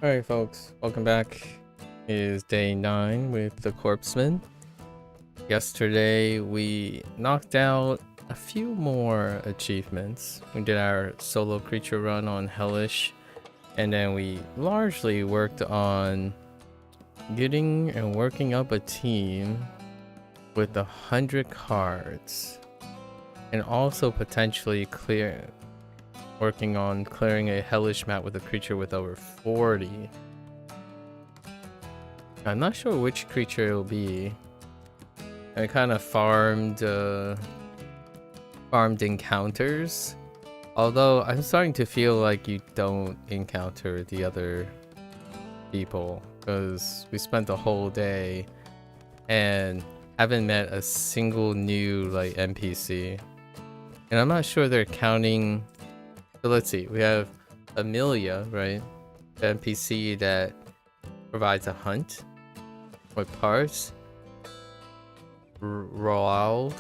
Alright folks, welcome back. It is day 9 with the Corpsmen. Yesterday we knocked out a few more achievements. We did our solo creature run on Hellish, and then we largely worked on getting and working up a team with 100 cards. And also potentially working on clearing a Hellish map with a creature with over 40. I'm not sure which creature it will be. I kind of farmed encounters, although I'm starting to feel like you don't encounter the other people because we spent the whole day and haven't met a single new like NPC, and I'm not sure they're counting. So let's see, we have Amelia, right? The NPC that provides a hunt with parts. Roald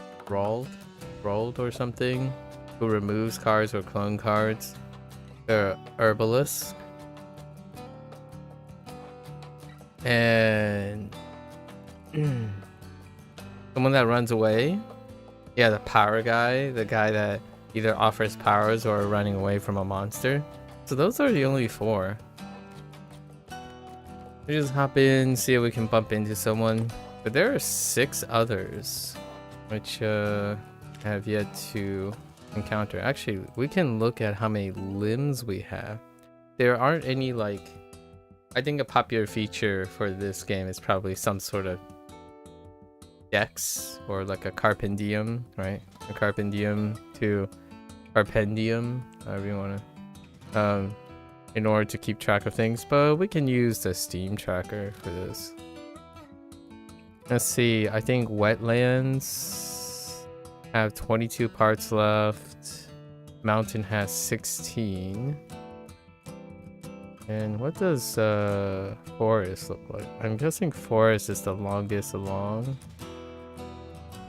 or something, who removes cards or clone cards. Herbalist. And someone that runs away. Yeah, the power guy, the guy that either offers powers or running away from a monster. So those are the only 4. We just hop in, see if we can bump into someone. But there are 6 others, which have yet to encounter. Actually, we can look at how many limbs we have. There aren't any like... I think a popular feature for this game is probably some sort of dex or like a carpendium, right? A carpendium to carpendium, however you want to, in order to keep track of things. But we can use the Steam tracker for this. Let's see, I think wetlands have 22 parts left. Mountain has 16. And what does forest look like? I'm guessing forest is the longest along.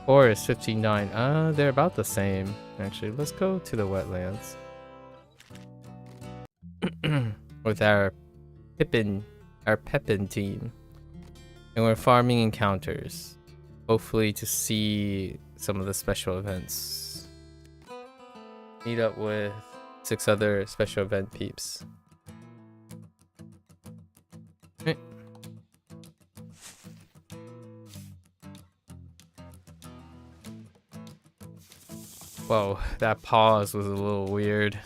Forest 59. They're about the same actually. Let's go to the wetlands with our Pepin team. And we're farming encounters, hopefully to see some of the special events. Meet up with 6 other special event peeps. Okay. Whoa, that pause was a little weird.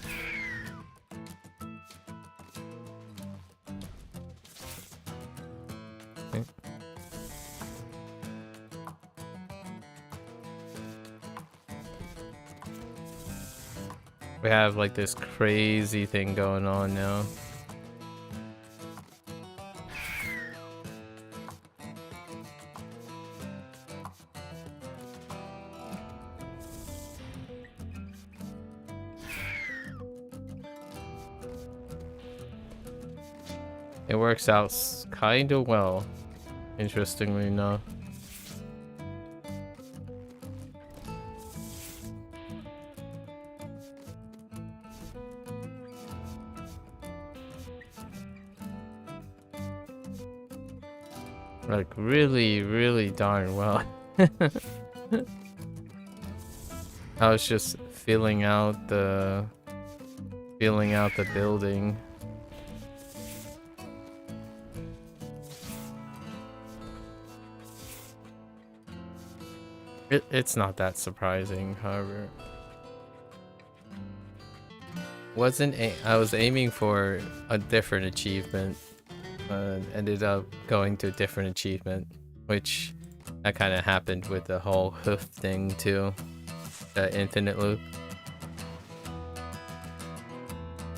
We have like this crazy thing going on now. It works out kind of well, interestingly enough. Like really darn well. I was just filling out the building. It's not that surprising, however. I was aiming for a different achievement. Ended up going to a different achievement, which that kind of happened with the whole hoof thing too, the infinite loop.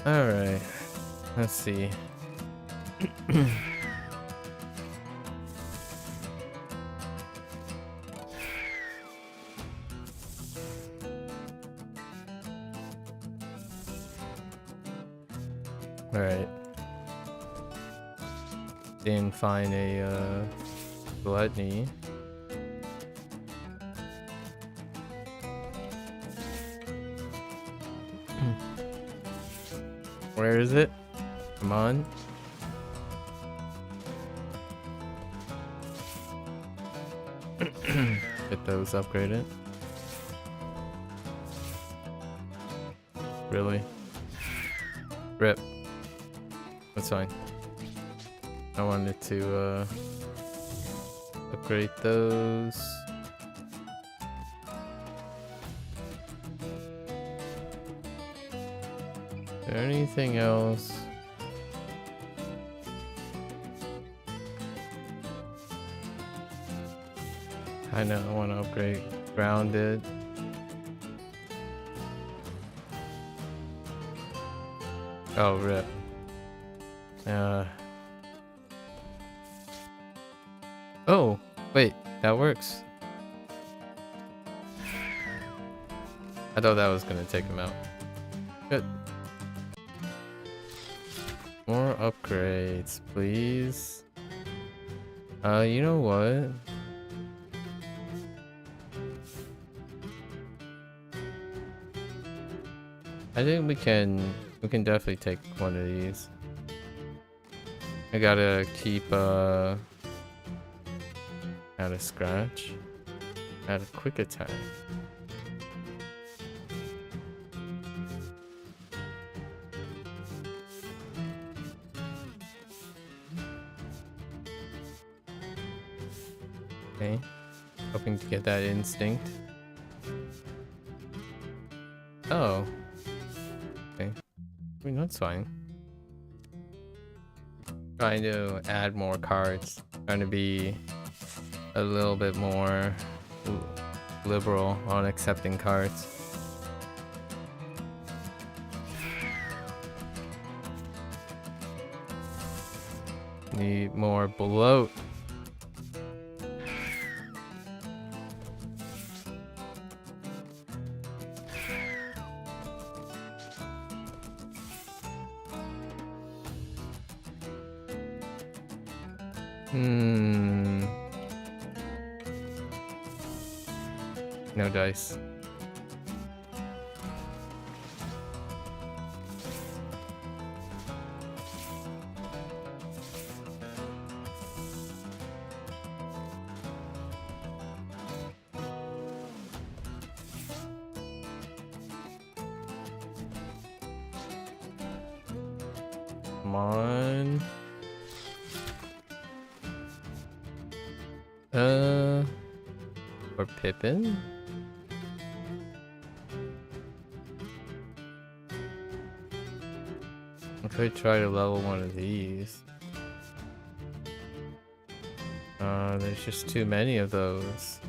All right, let's see. All right. Didn't find a gluttony. Where is it? Come on. Get those upgraded. Really? Rip. That's fine. I wanted to upgrade those. Is there anything else? I know I want to upgrade grounded. Oh, rip. Oh, wait, that works. I thought that was gonna take him out. Good. More upgrades, please. You know what? I think we can definitely take one of these. I gotta keep out of scratch. Add a quick attack. Okay. Hoping to get that instinct. Oh. Okay. I mean, that's fine. Trying to add more cards. Trying to be a little bit more liberal on accepting cards. Need more bloat. No dice. Come on. Or Pippin? I could try to level one of these. There's just too many of those.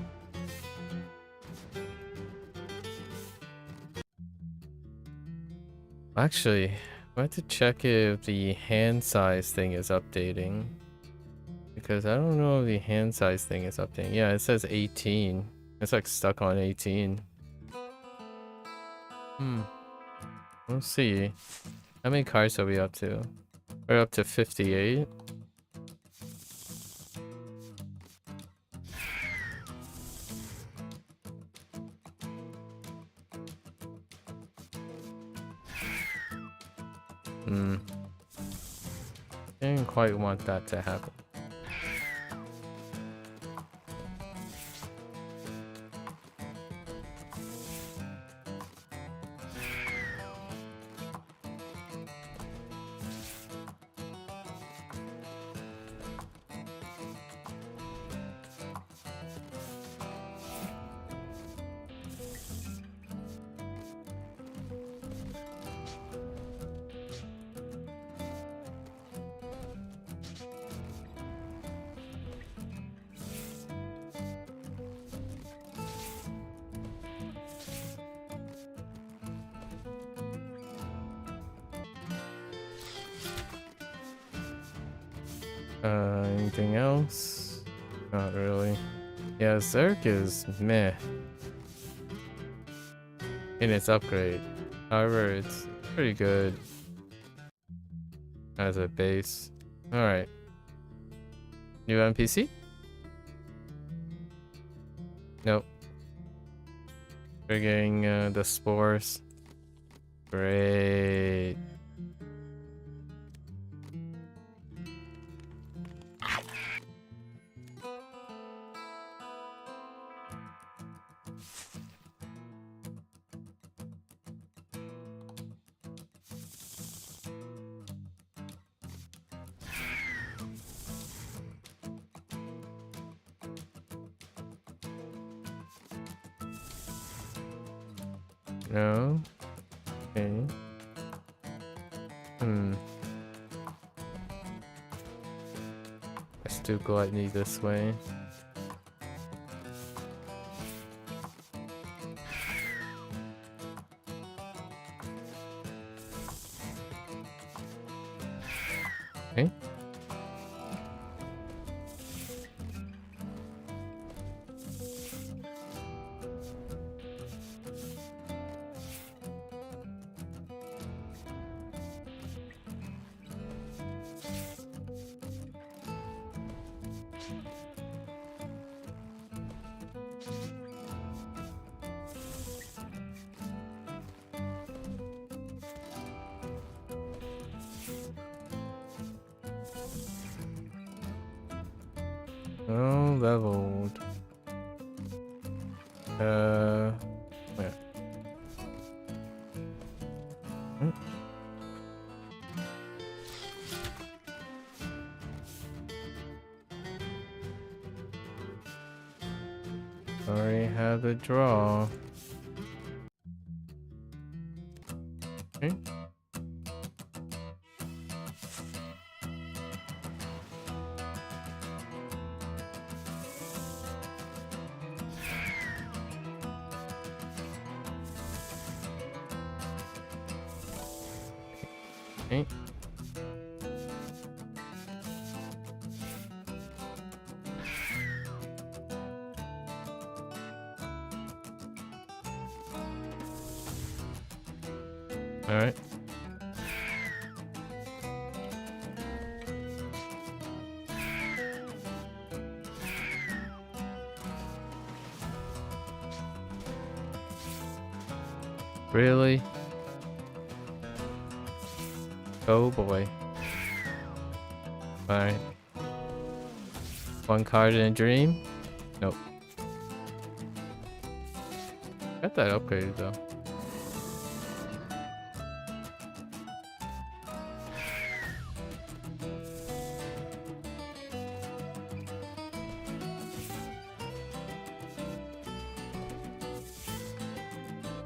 Actually, I have to check if the hand size thing is updating. Because I don't know if the hand size thing is updating. Yeah, it says 18. It's like stuck on 18. We'll see. How many cards are we up to? We're up to 58. Didn't quite want that to happen. Anything else? Not really. Yeah, Zerk is meh in its upgrade. However, it's pretty good as a base. Alright. New NPC? Nope. We're getting the spores. Great. No. Okay. Let's do gluttony this way. Okay. Oh, leveled. Where? Already have the draw. Okay. Okay. All right. Really? Oh boy. Alright. One card in a dream? Nope. Got that upgraded though.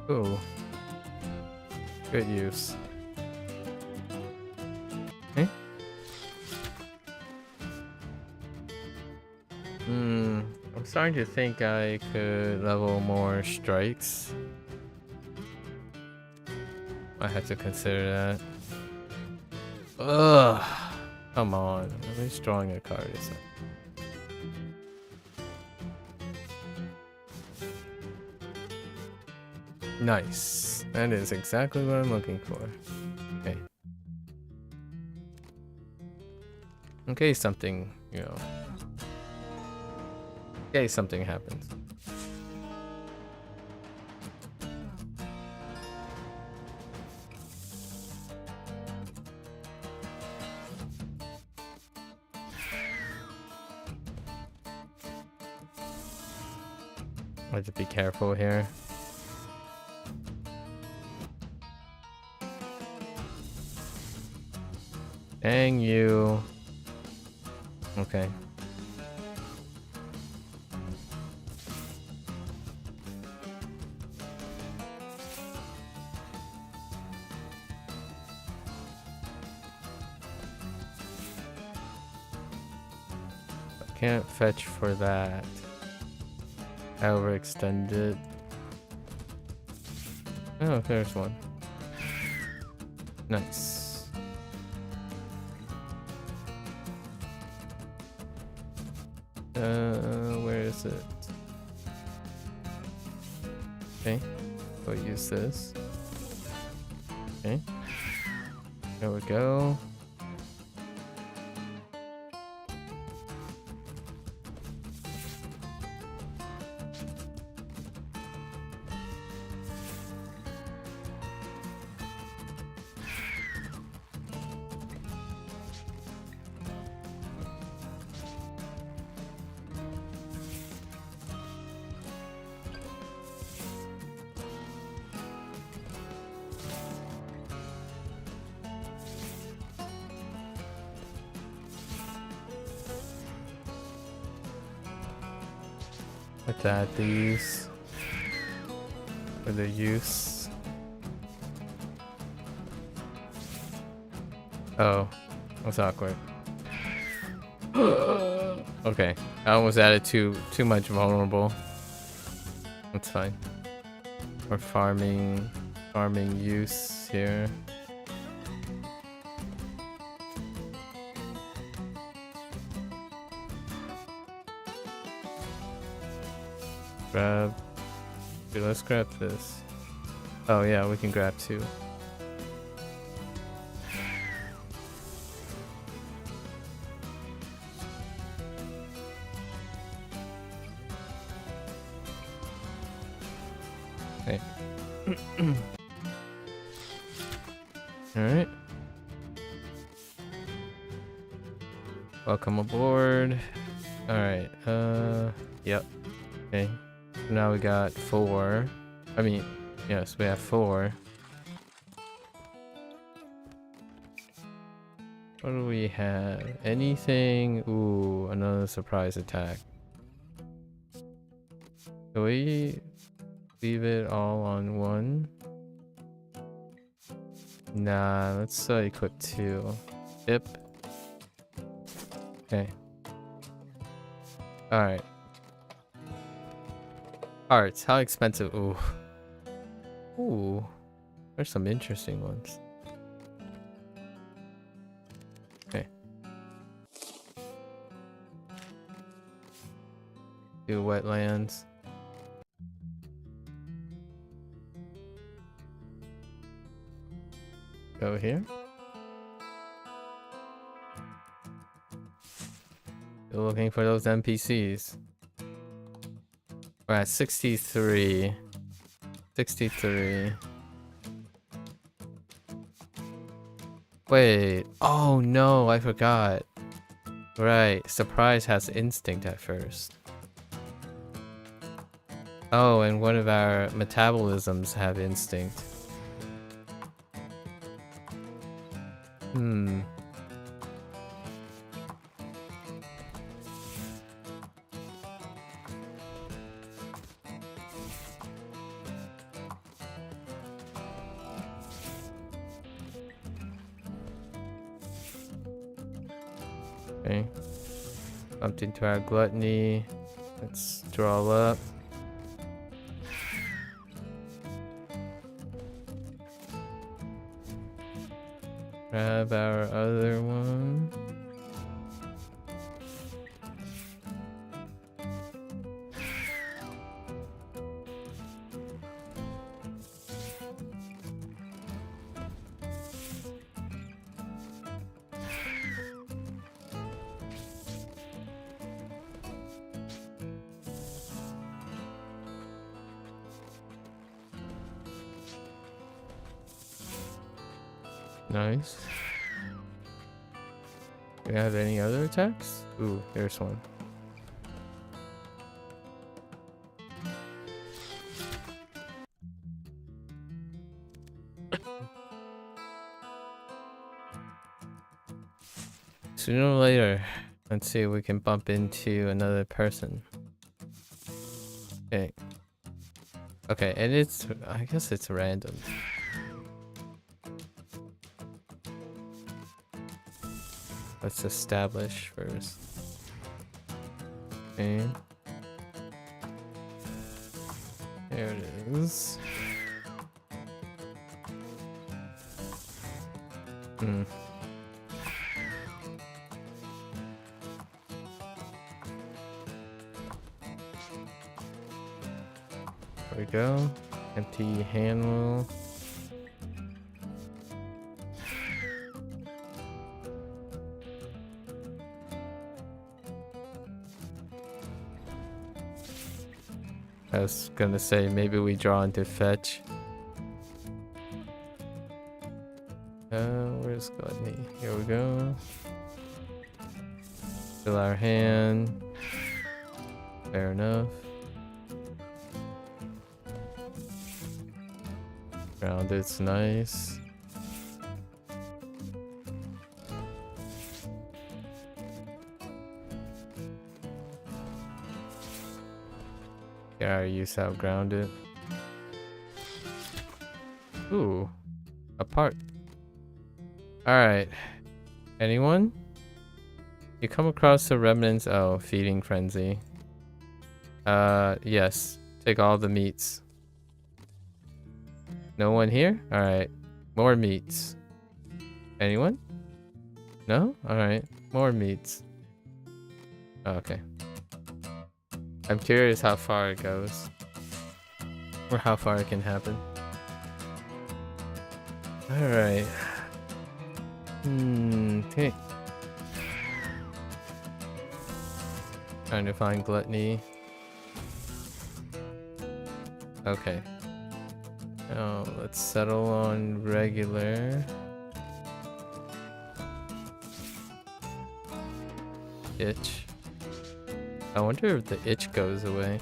Ooh. Good use. Okay. I'm starting to think I could level more strikes. I have to consider that. Ugh. Come on. At least drawing a card is nice. That is exactly what I'm looking for. Okay. Okay, something, you know. Okay, something happens. I have to be careful here. Dang you. Okay. I can't fetch for that. I overextended. Oh, there's one. Nice. Where is it? Okay, we'll use this. Okay, there we go. Let's add these for the use. Oh, that's awkward. Okay, I almost added too much vulnerable. That's fine. We're farming use here. Grab. Dude, let's grab this. Oh yeah, we can grab 2. Okay. Alright. Welcome aboard. Alright, yep. Okay. Now we got 4. I mean, yes, we have 4. What do we have? Anything? Ooh, another surprise attack. Can we leave it all on 1? Nah, let's equip 2. Yep. Okay. Alright. Parts, how expensive? Ooh. Ooh. There's some interesting ones. Okay. Do wetlands. Go here. Still looking for those NPCs. We're at 63. 63. Wait. Oh no, I forgot. Right. Surprise has instinct at first. Oh, and one of our metabolisms have instinct. Hmm. Okay. Bumped into our gluttony. Let's draw up. Grab our other one. Nice. Do we have any other attacks? Ooh, there's one. Sooner or later, let's see if we can bump into another person. Okay. Okay, and it's, I guess it's random. Let's establish first. Okay. There it is. Hmm. There we go. Empty handle. I was gonna say maybe we draw into fetch. Where's Gluttony? Here we go. Fill our hand. Fair enough. Grounded's nice. Get our use out grounded. Ooh, a part. All right, Anyone? You come across the remnants. Oh, feeding frenzy. Yes. Take all the meats. No one here? Alright. More meats. Anyone? No? Alright. More meats. Oh, okay. I'm curious how far it goes. Or how far it can happen. Alright. Okay. Trying to find gluttony. Okay. Now let's settle on regular. Itch. I wonder if the itch goes away.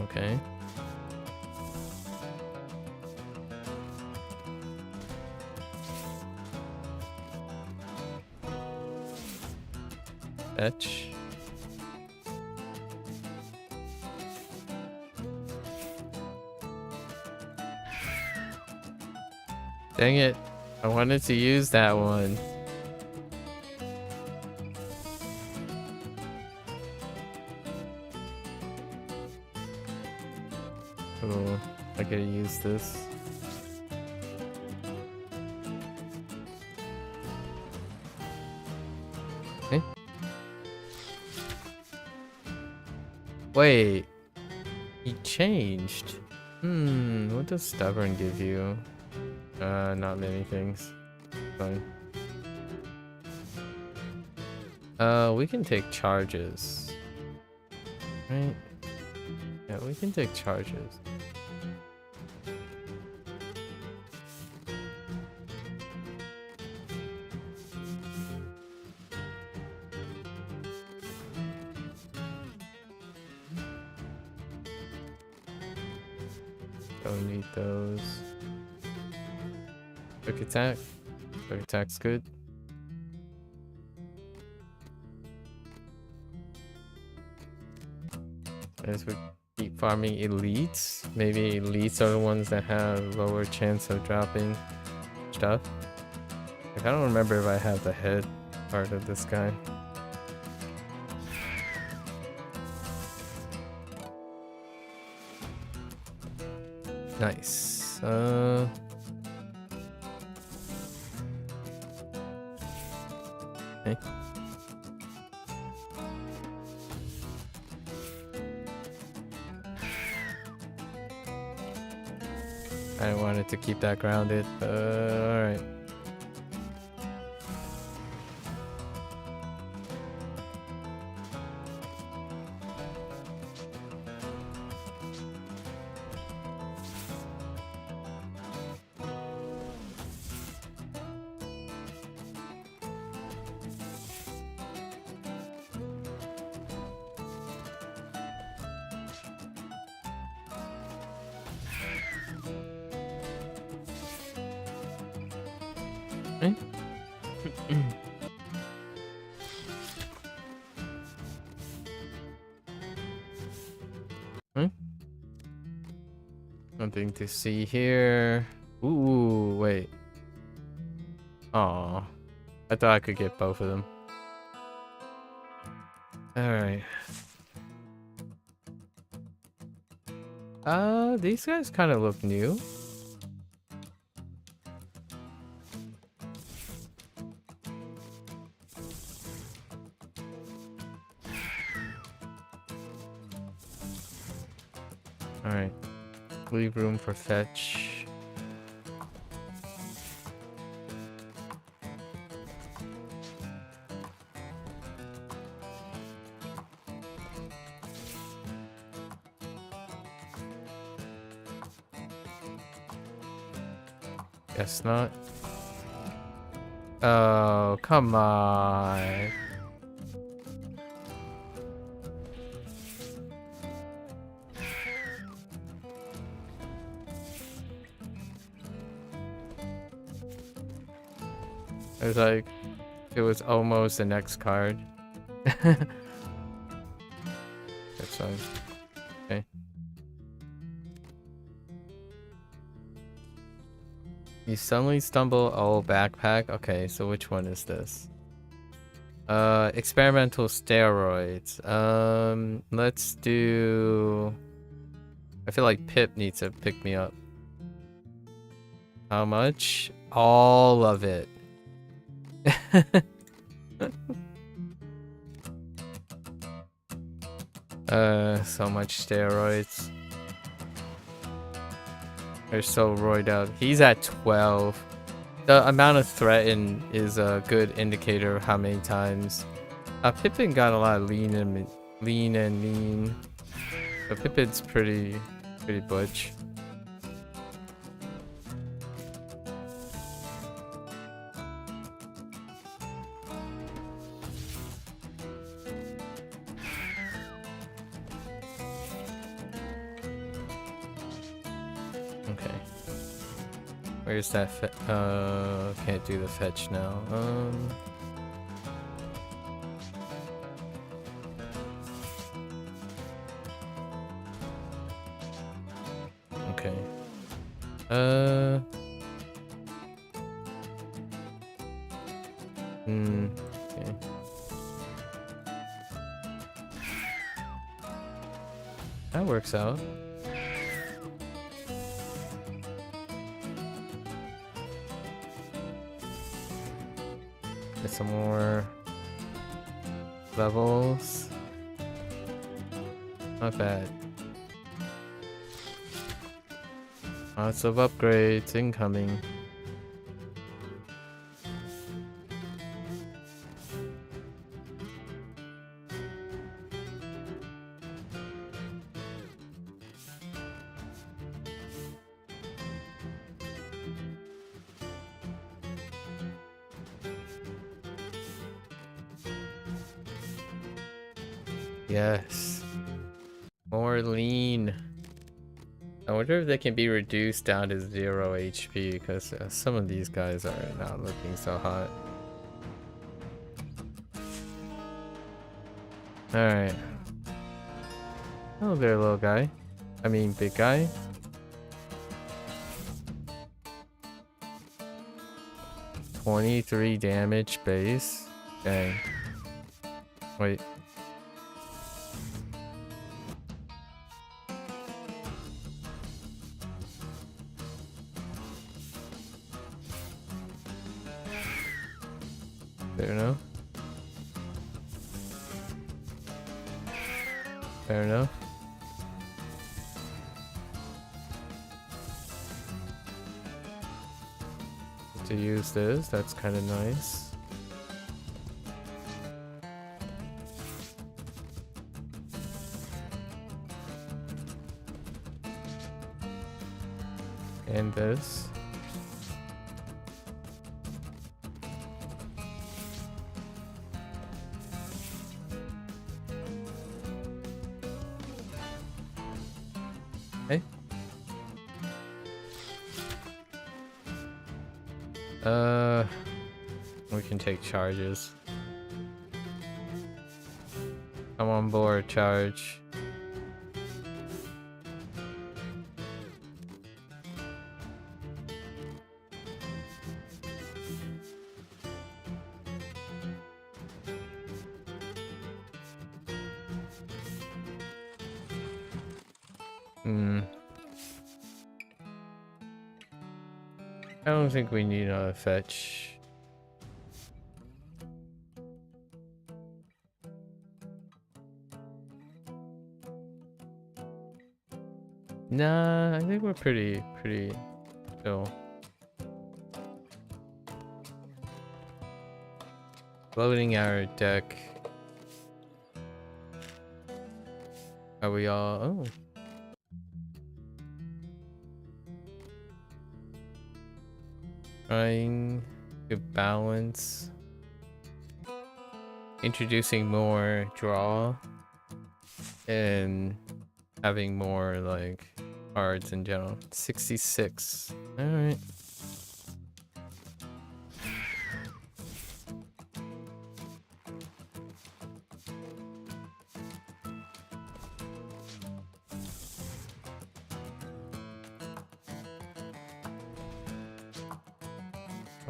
Okay. Fetch. Dang it. I wanted to use that one. Oh, I gotta use this. Okay. Wait. He changed. What does stubborn give you? Not many things. Fine. We can take charges. Right? Yeah, we can take charges. Don't need those. Quick attack. Quick attack's good. As we keep farming elites, maybe elites are the ones that have lower chance of dropping stuff. Like, I don't remember if I have the head part of this guy. Nice. Okay. I wanted to keep that grounded, but alright. Nothing to see here. Ooh, wait. Aw. I thought I could get both of them. Alright. These guys kind of look new. Alright. Leave room for fetch. Guess not. Oh, come on. It was like, it was almost the next card. That's fine. You suddenly stumble. Oh, backpack. Okay, so which one is this? Experimental steroids. Let's do... I feel like Pip needs to pick me up. How much? All of it. So much steroids. They're so roided out. He's at 12. The amount of threaten is a good indicator of how many times. Pippin got a lot of lean and mean. But Pippin's pretty butch. Okay. Where's that can't do the fetch now. Okay. Okay. That works out. Get some more levels. Not bad. Lots of upgrades incoming. Yes. More lean. I wonder if they can be reduced down to 0 HP because some of these guys are not looking so hot. Alright. Oh, there, little guy. I mean, big guy. $23 damage base. Dang. Wait. Fair enough. Fair enough. To use this, that's kind of nice. And this. Okay. We can take charges. Come on board, charge. I don't think we need a fetch. Nah, I think we're pretty chill. Loading our deck. Are we all? Oh. Trying to balance. Introducing more draw. And having more like cards in general. 66. Alright.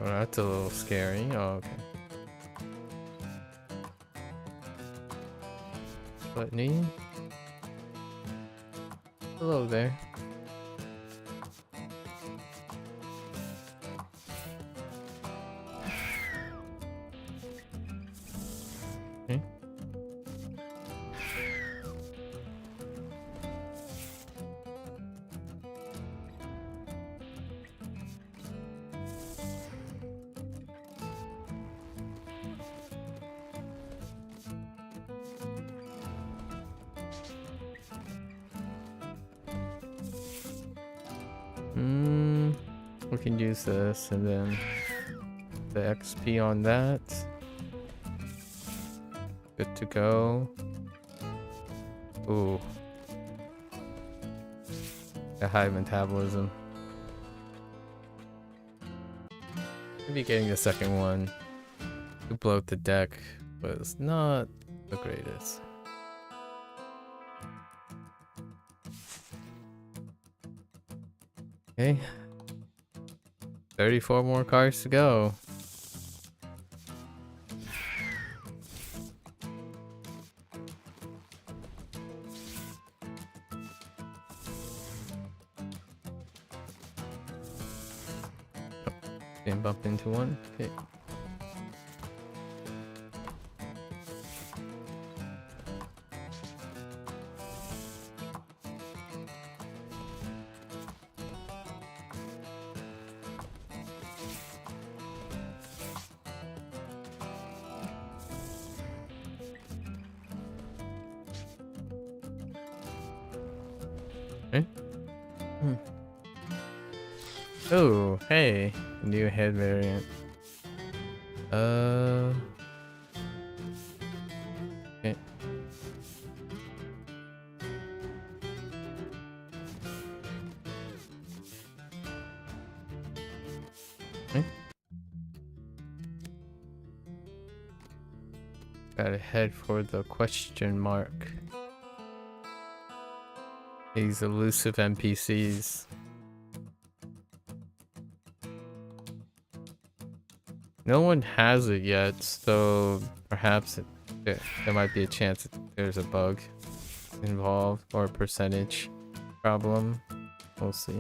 Oh, that's a little scary. Oh, okay. Gluttony. Hello there. Okay. We can use this and then the XP on that. Good to go. Ooh. A high metabolism. Maybe getting the second one to bloat the deck was not the greatest. Okay. 34 more cards to go. Didn't bump into one. Okay. Oh, hey, new head variant. Okay. Okay. Gotta head for the question mark. These elusive NPCs. No one has it yet, so perhaps there might be a chance that there's a bug involved or a percentage problem. We'll see.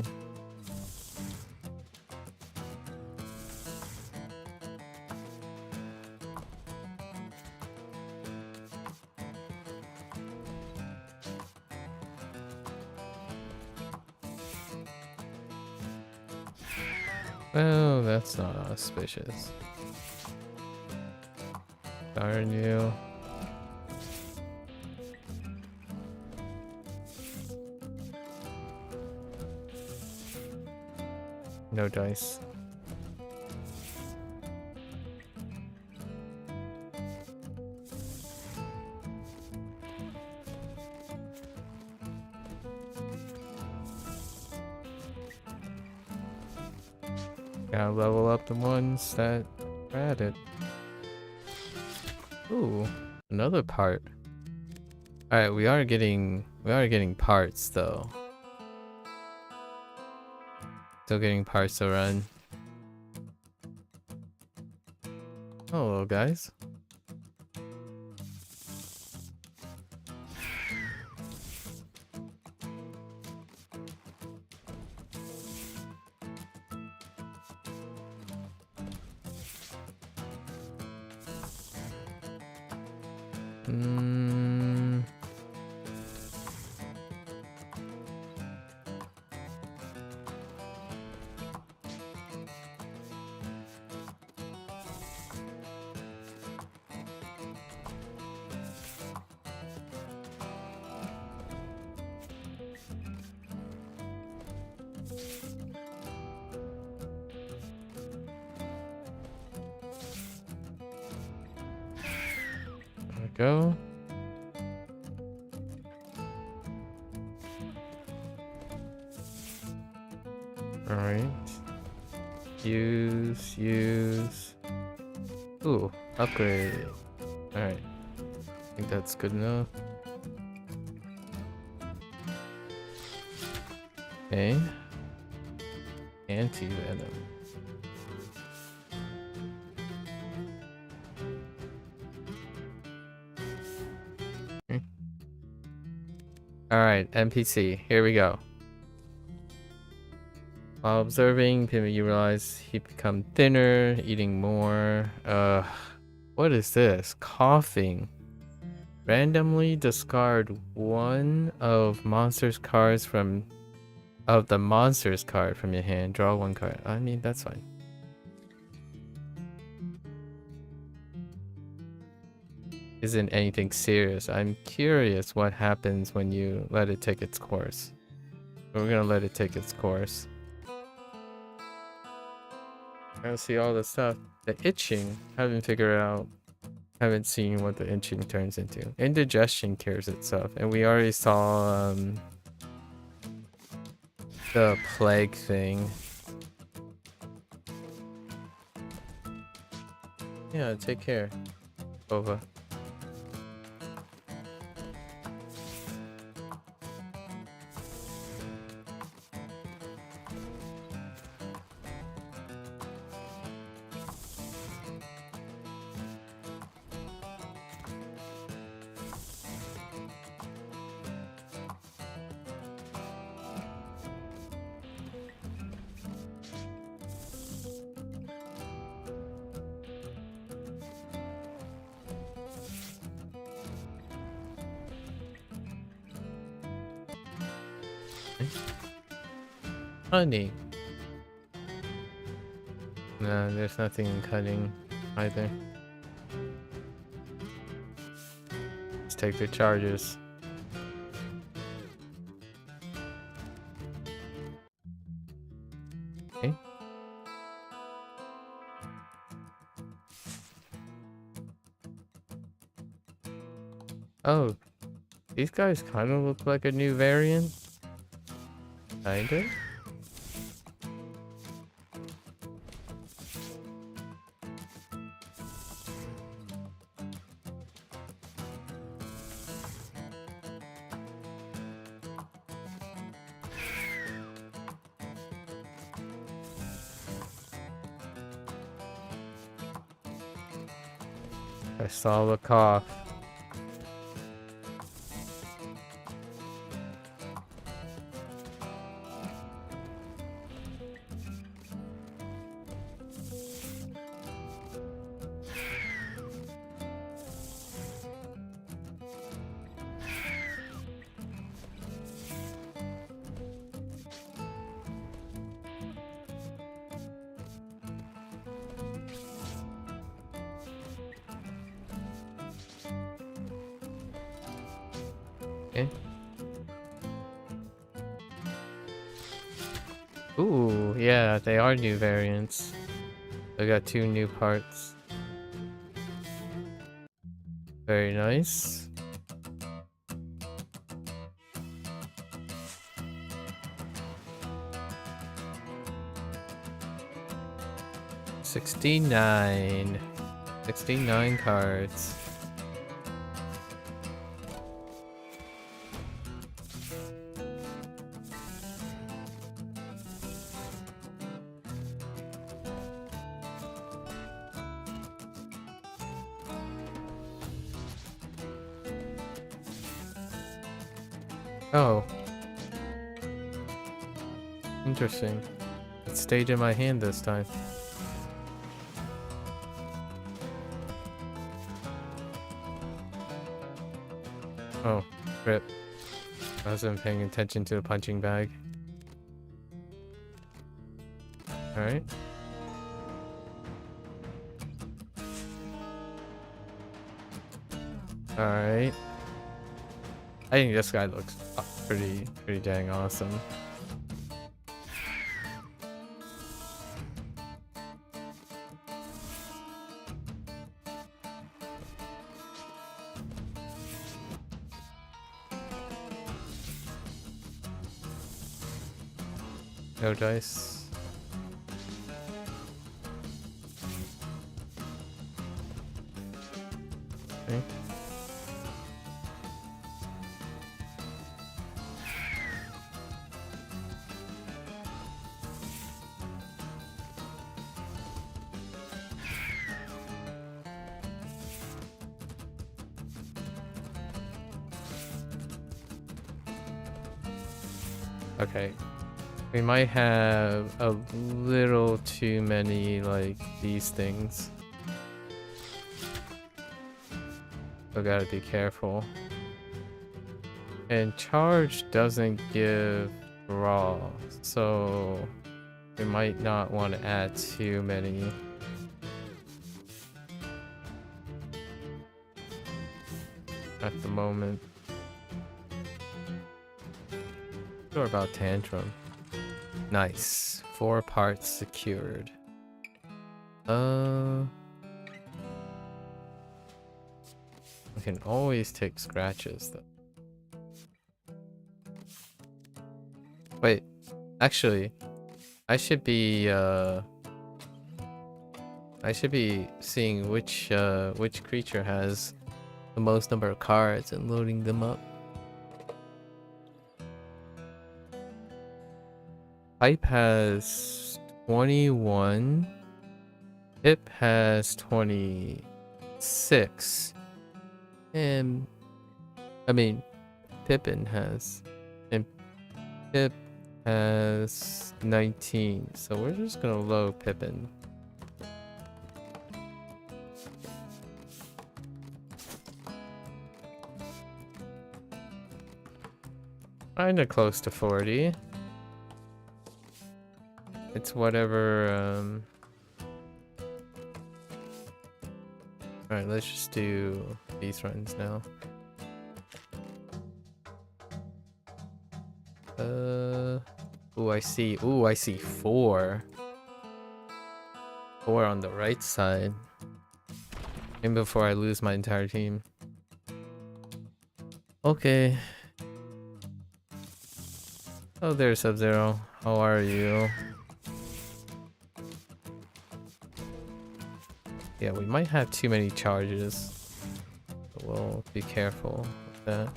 Well, that's not auspicious. Darn you. No dice. Gotta level up the ones that are at it. Ooh, another part. Alright, we are getting parts though. Still getting parts to run. Hello guys. Go. All right. Use. Ooh, upgrade. All right. I think that's good enough. Okay. Anti-venom. Alright, NPC. Here we go. While observing, you realize he become thinner, eating more. What is this? Coughing. Randomly discard one of monster's cards from the monster's card from your hand. Draw one card. I mean, that's fine. Isn't anything serious. I'm curious what happens when you let it take its course. We're gonna let it take its course. I gotta see all the stuff. The itching, haven't figured out. Haven't seen what the itching turns into. Indigestion cures itself, and we already saw the plague thing. Yeah, take care, Bova. Honey. No, there's nothing in cutting either. Let's take the charges. Okay. Oh, these guys kind of look like a new variant. Kinda. I saw the cough. Ooh, yeah, they are new variants. I got 2 new parts. Very nice. $69. 69 cards. Oh. Interesting. It stayed in my hand this time. Oh, rip. I wasn't paying attention to the punching bag. Alright. Alright. I think this guy looks pretty dang awesome. No dice. Okay. Okay. We might have a little too many, like, these things. So gotta be careful. And charge doesn't give raw, so we might not want to add too many. At the moment. Sure about tantrum. Nice. 4 parts secured. I can always take scratches though. Wait, actually, I should be seeing which creature has the most number of cards and loading them up. Pipe has 21. Pip has 26. And I mean, Pippin has, and Pip has 19. So we're just gonna load Pippin. Kinda close to 40. It's whatever. Alright, let's just do these runs now. Ooh, I see. Ooh, I see 4. 4 on the right side. And before I lose my entire team. Okay. Oh, there's Sub-Zero. How are you? Yeah, we might have too many charges. So we'll be careful with that.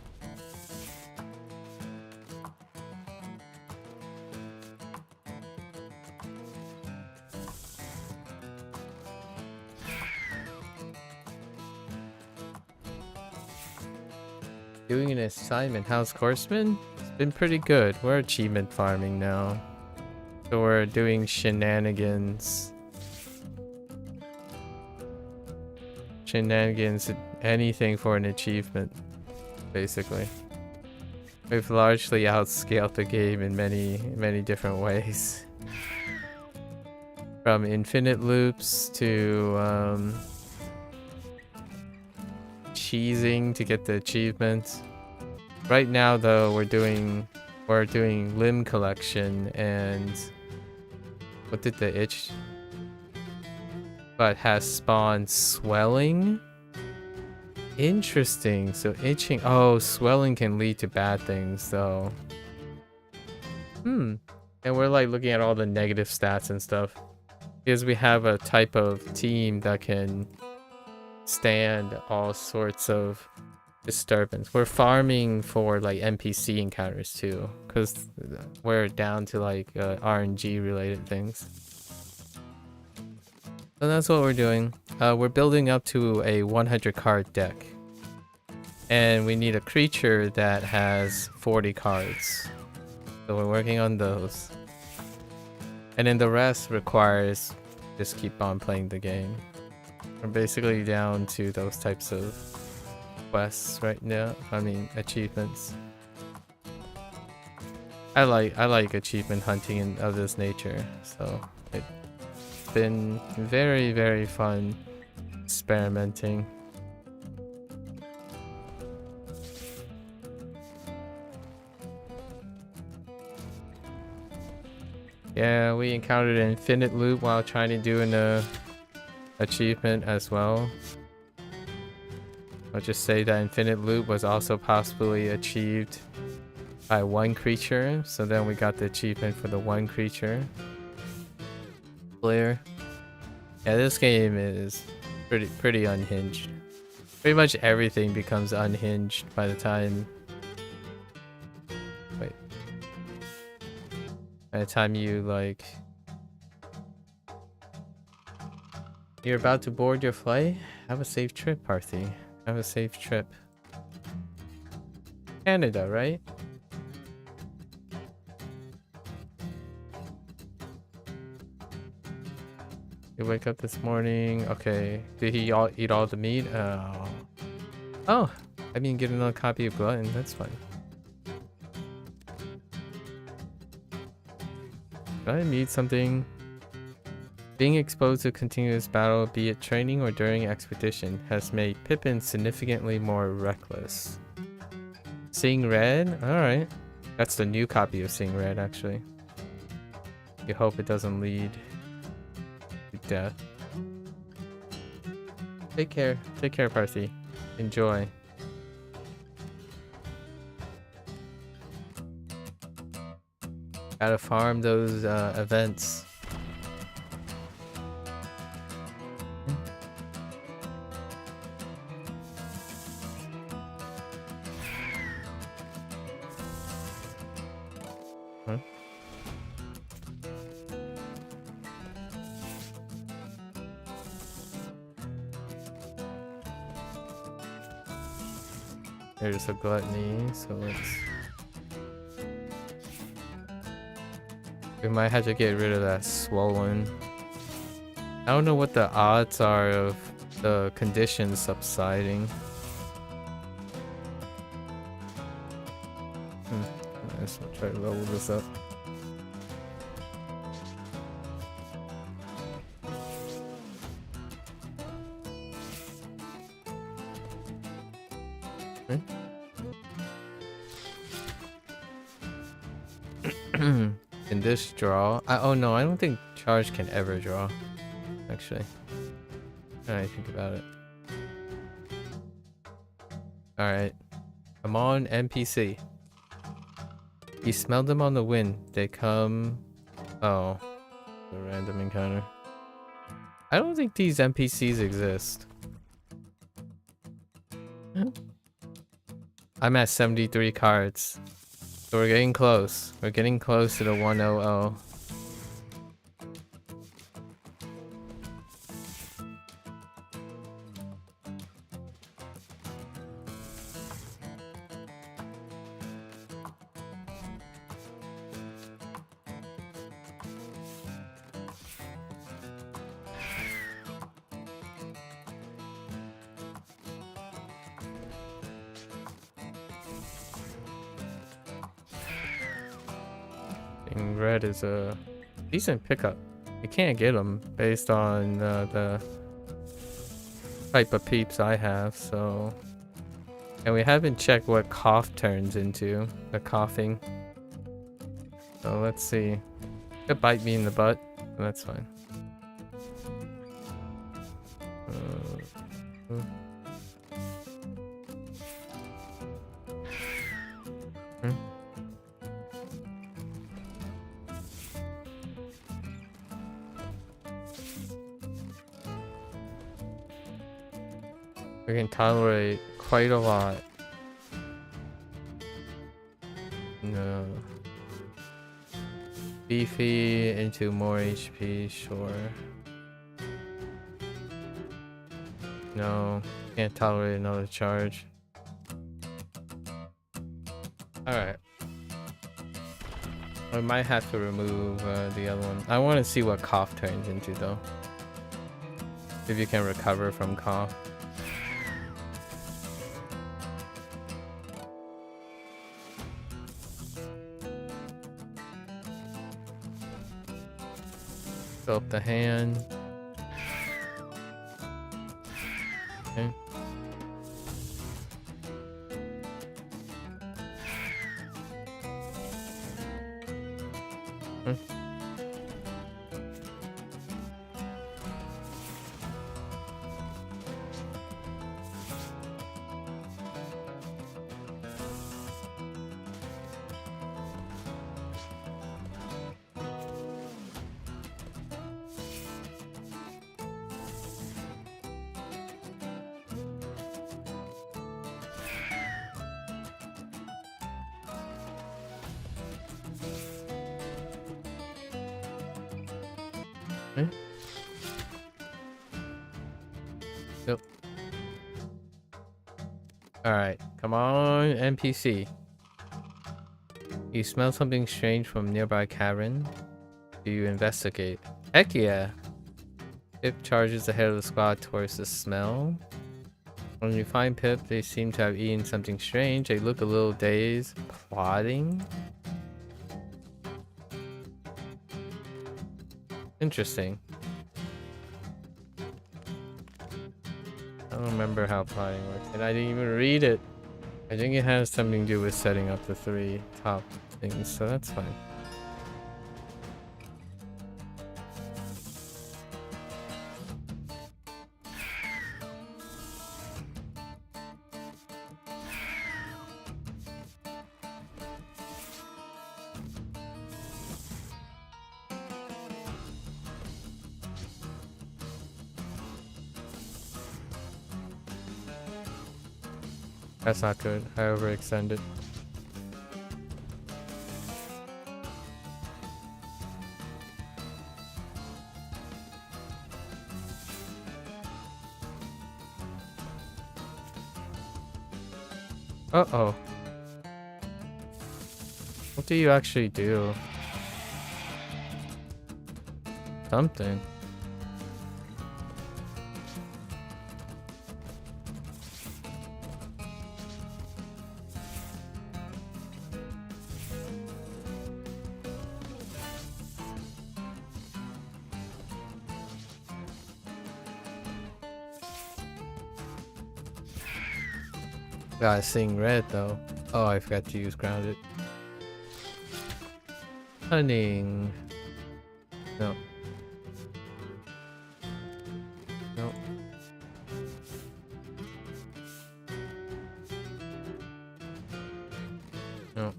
Doing an assignment. How's Corpsmen? It's been pretty good. We're achievement farming now. So we're doing shenanigans. Anything for an achievement, basically. We've largely outscaled the game in many different ways. From infinite loops to cheesing to get the achievements. Right now though, we're doing limb collection and what did the itch? But has spawned swelling. Interesting. So itching. Oh, swelling can lead to bad things, though. And we're like looking at all the negative stats and stuff because we have a type of team that can stand all sorts of disturbance. We're farming for like NPC encounters too, because we're down to like RNG related things. So that's what we're doing. We're building up to a 100 card deck. And we need a creature that has 40 cards. So we're working on those. And then the rest requires just keep on playing the game. We're basically down to those types of quests right now. I mean, achievements. I like achievement hunting of this nature, so been very fun experimenting. Yeah, we encountered an infinite loop while trying to do an achievement as well. I'll just say that infinite loop was also possibly achieved by 1 creature, so then we got the achievement for the 1 creature. Player. Yeah, this game is pretty unhinged. Pretty much everything becomes unhinged by the time. Wait. By the time you like. You're about to board your flight? Have a safe trip, Parthy. Have a safe trip. Canada, right? You wake up this morning. Okay. Did he eat all the meat? Oh. I mean, get another copy of Glutton. That's fine. Did I need something? Being exposed to continuous battle, be it training or during expedition, has made Pippin significantly more reckless. Seeing Red? Alright. That's the new copy of Seeing Red, actually. You hope it doesn't lead to death. Take care. Take care, Parthi. Enjoy. Gotta farm those events. Huh? There's a gluttony, so let's... We might have to get rid of that swollen. I don't know what the odds are of the conditions subsiding. Let's try to level this up. Can this draw? Oh no, I don't think charge can ever draw. Actually, I think about it. All right, come on, NPC. You smell them on the wind. They come. Oh, a random encounter. I don't think these NPCs exist. I'm at 73 cards. So we're getting close. We're getting close to the 100. Red is a decent pickup. You can't get them based on the type of peeps I have, so... And we haven't checked what cough turns into, the coughing. So let's see. It bite me in the butt, but that's fine. We can tolerate quite a lot. No. Beefy into more HP, sure. No, can't tolerate another charge. Alright. I might have to remove the other one. I want to see what cough turns into though. If you can recover from cough. Fill up the hand. Okay. Yep. Alright, come on, NPC. You smell something strange from nearby cavern? Do you investigate? Heck yeah! Pip charges ahead of the squad towards the smell. When you find Pip, they seem to have eaten something strange. They look a little dazed. Plotting? Interesting. I don't remember how plotting works, and I didn't even read it. I think it has something to do with setting up the 3 top things, so that's fine. That's not good. I overextended. Uh-oh. What do you actually do? Something. Gotta sing red though. Oh, I forgot to use grounded. Cunning. No. No. No.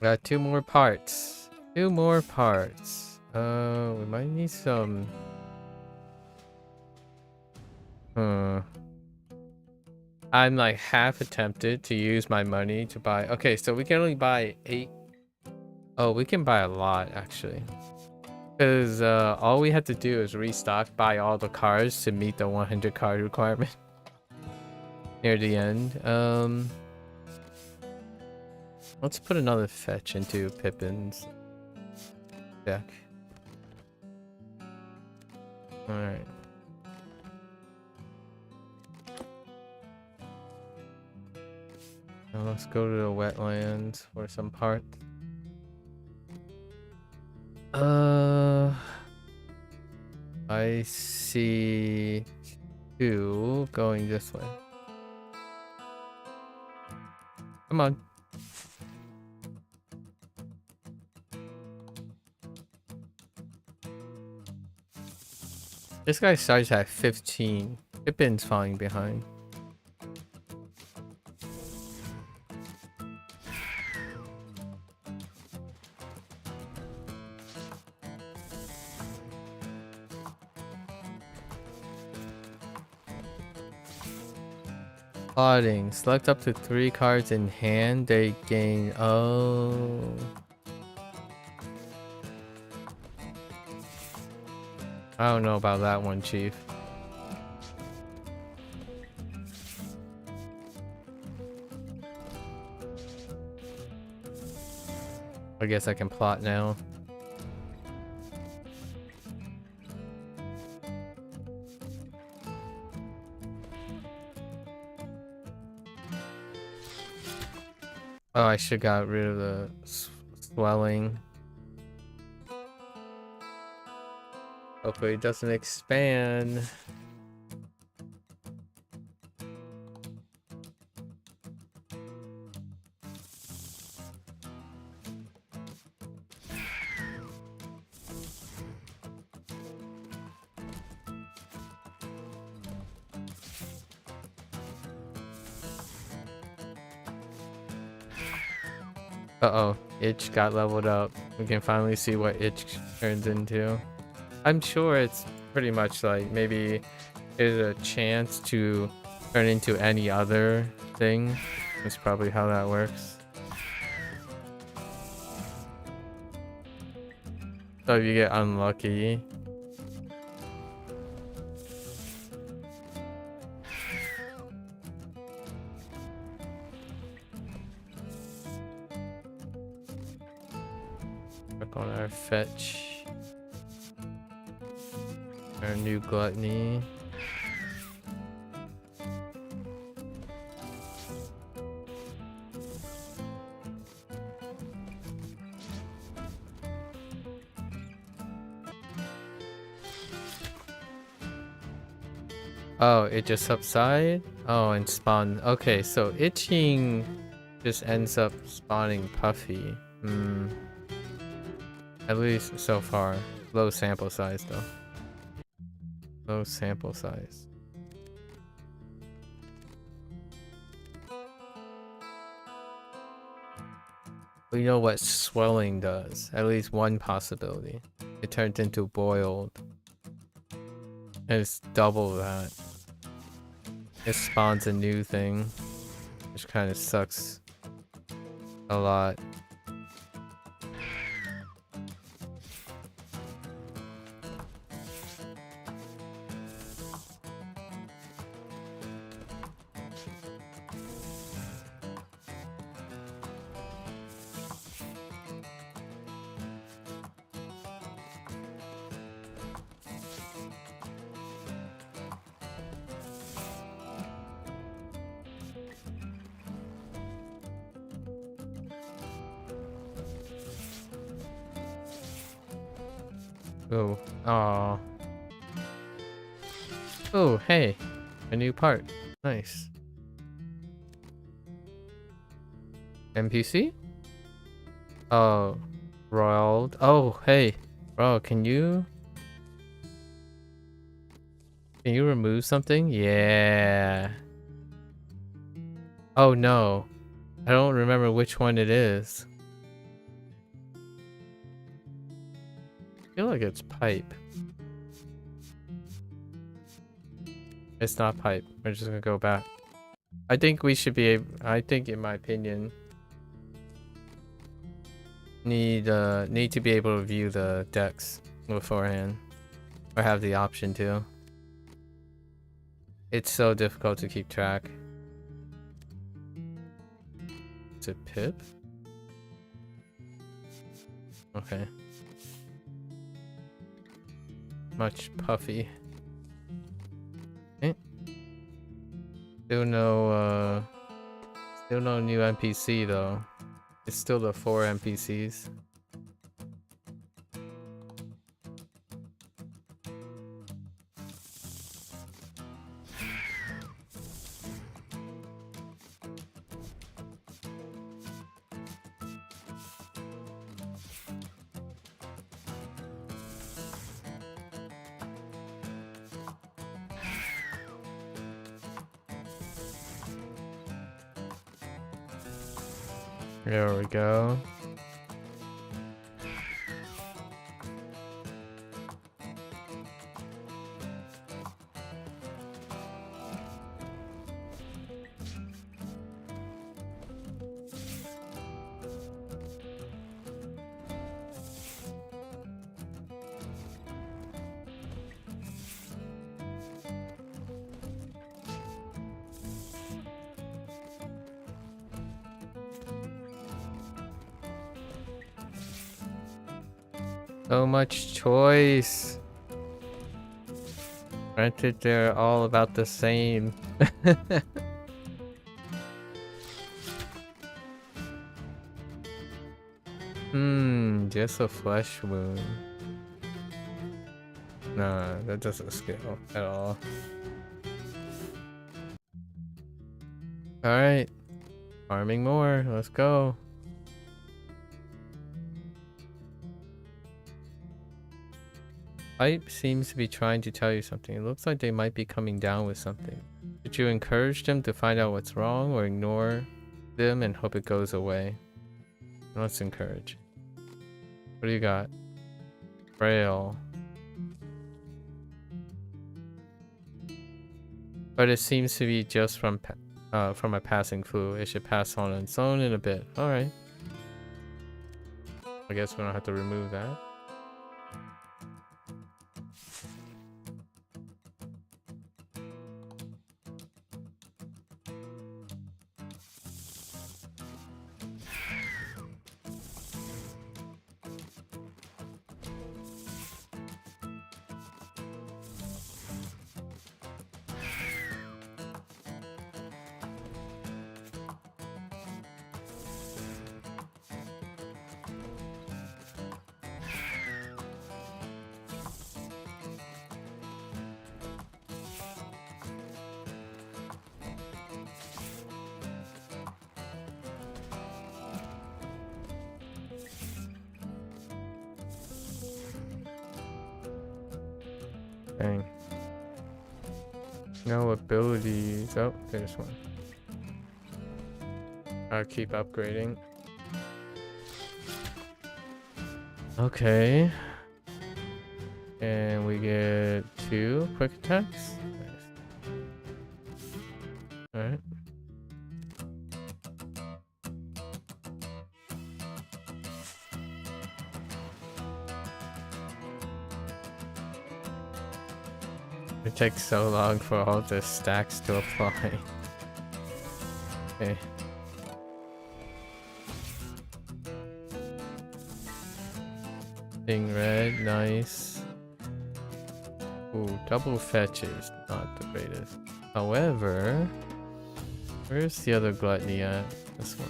Got 2 more parts. 2 more parts. We might need some. I'm like half attempted to use my money to buy. Okay, so we can only buy 8. Oh, we can buy a lot actually. Because all we had to do is restock, buy all the cards to meet the 100 card requirement near the end. Let's put another fetch into Pippin's deck. Alright. Now let's go to the wetlands for some parts. I see 2 going this way. Come on. This guy starts at 15. Pippin's falling behind. Plotting. Select up to 3 cards in hand. They gain. Oh. I don't know about that one, Chief. I guess I can plot now. Oh, I should got rid of the swelling. Hopefully it doesn't expand. Uh-oh, Itch got leveled up. We can finally see what Itch turns into. I'm sure it's pretty much like maybe there's a chance to turn into any other thing. That's probably how that works. So if you get unlucky. Work on our fetch. Our new gluttony. Oh, it just subside? Oh, and spawn. Okay, so itching just ends up spawning puffy. Hmm. At least so far. Low sample size though. Low sample size. We know what swelling does. At least one possibility. It turns into boiled. And it's double that. It spawns a new thing, which kind of sucks a lot. Oh, aw. Oh, hey, a new part. Nice. NPC? Oh, Royal. Oh, hey, bro, can you remove something? Yeah. Oh no, I don't remember which one it is. I feel like it's pipe. It's not pipe. We're just gonna go back. I think we should be able, I think in my opinion, need to be able to view the decks beforehand. Or have the option to. It's so difficult to keep track. Is it Pip? Okay. Much puffy. Okay. Still no new NPC though. It's still the 4 NPCs. There we go. So much choice. Granted, they're all about the same. Just a flesh wound. Nah, that doesn't scale at all. Alright. Farming more. Let's go. Pipe seems to be trying to tell you something. It looks like they might be coming down with something. Should you encourage them to find out what's wrong or ignore them and hope it goes away? Let's encourage. What do you got? Frail. But it seems to be just from a passing flu. It should pass on its own in a bit. Alright. I guess we don't have to remove that. Dang. No abilities. Oh, there's one. I'll keep upgrading. Okay. And we get 2 quick attacks. Nice. Alright. It takes so long for all the stacks to apply. Okay. Being red, nice. Ooh, double fetch is not the greatest. However, where's the other gluttony at? This one.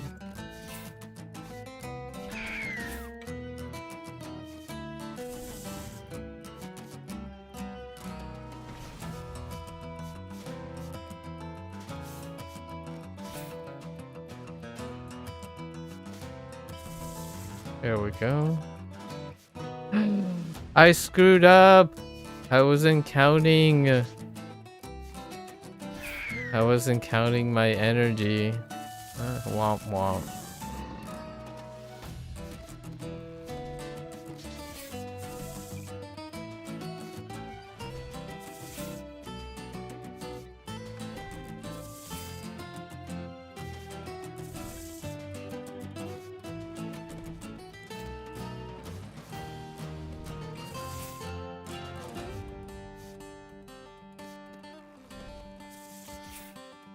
There we go. I screwed up. I wasn't counting my energy. Womp womp.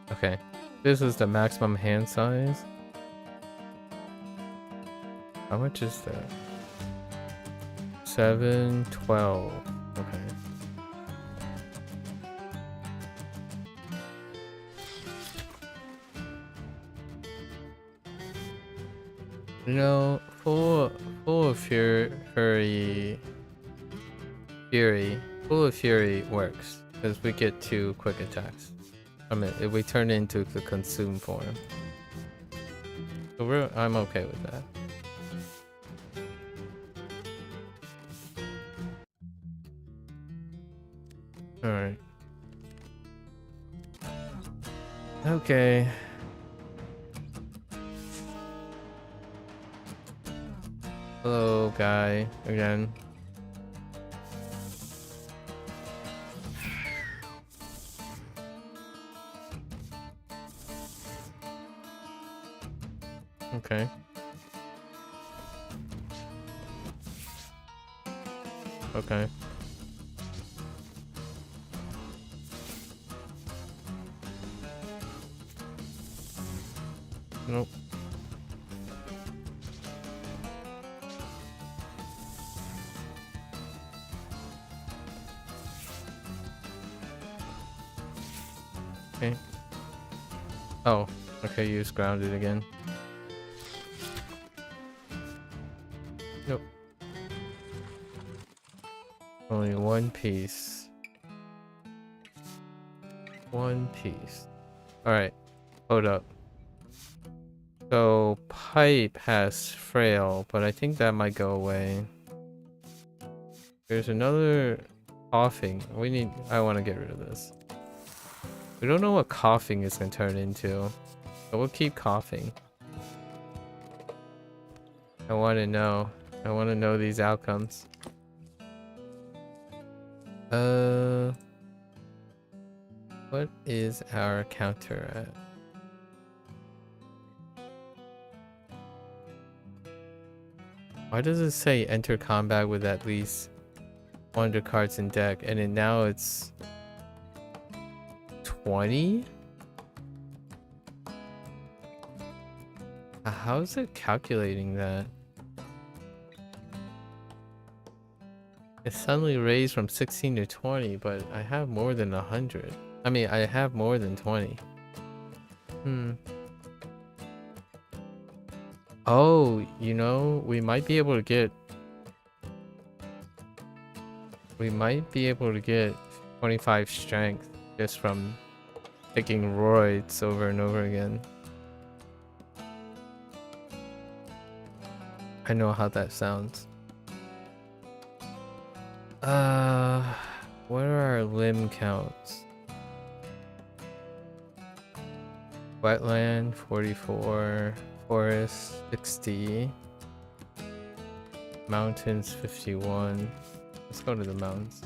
Okay, this is the maximum hand size. How much is that? 712. Okay. You know, full of fury works because we get 2 quick attacks. I mean, if we turn it into the consume form. So I'm okay with that. Alright. Okay. Hello, guy, again. Okay. Okay. Nope. Okay. Oh, okay, use grounded again. Nope. Only 1 piece. 1 piece. Alright, hold up. So, pipe has frail, but I think that might go away. There's another coughing. I want to get rid of this. We don't know what coughing is going to turn into. But we'll keep coughing. I want to know. I want to know these outcomes. What is our counter at? Why does it say enter combat with at least 100 cards in deck, and then now it's 20? How is it calculating that? It suddenly raised from 16 to 20, but I have more than 100. I mean, I have more than 20. Oh, you know, we might be able to get 25 strength just from taking roids over and over again. I know how that sounds. What are our our limb counts. Wetland 44, forest 60, mountains 51. Let's go to the mountains.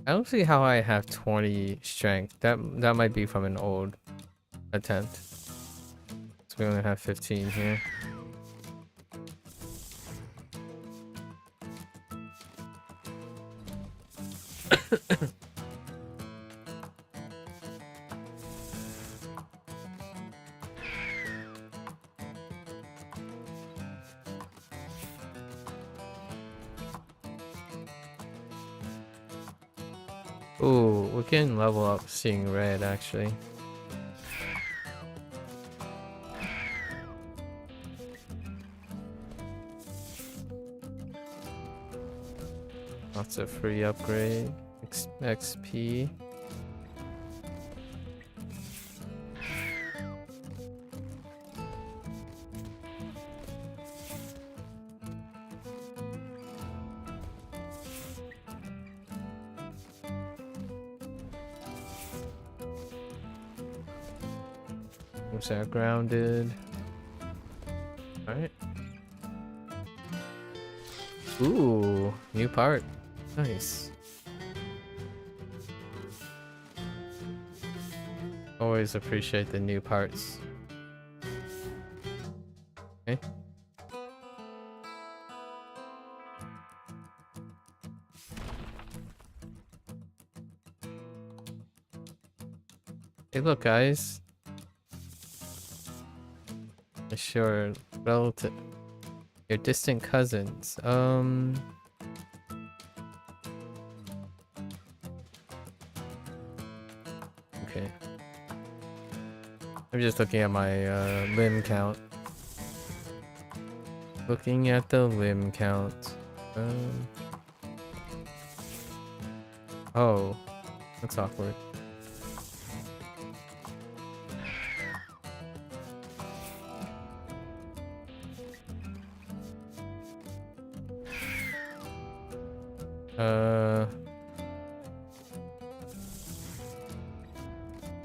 I don't see how I have 20 strength. That might be from an old attempt. So we only have 15 here. Ooh, we can level up seeing red actually. Lots of free upgrade, XP. What's that? Grounded. Alright. Ooh, new part. Nice. Always appreciate the new parts. Okay. Hey, look, guys. Sure, relative. Your distant cousins. Okay. I'm just looking at my limb count. Looking at the limb count. Oh, that's awkward.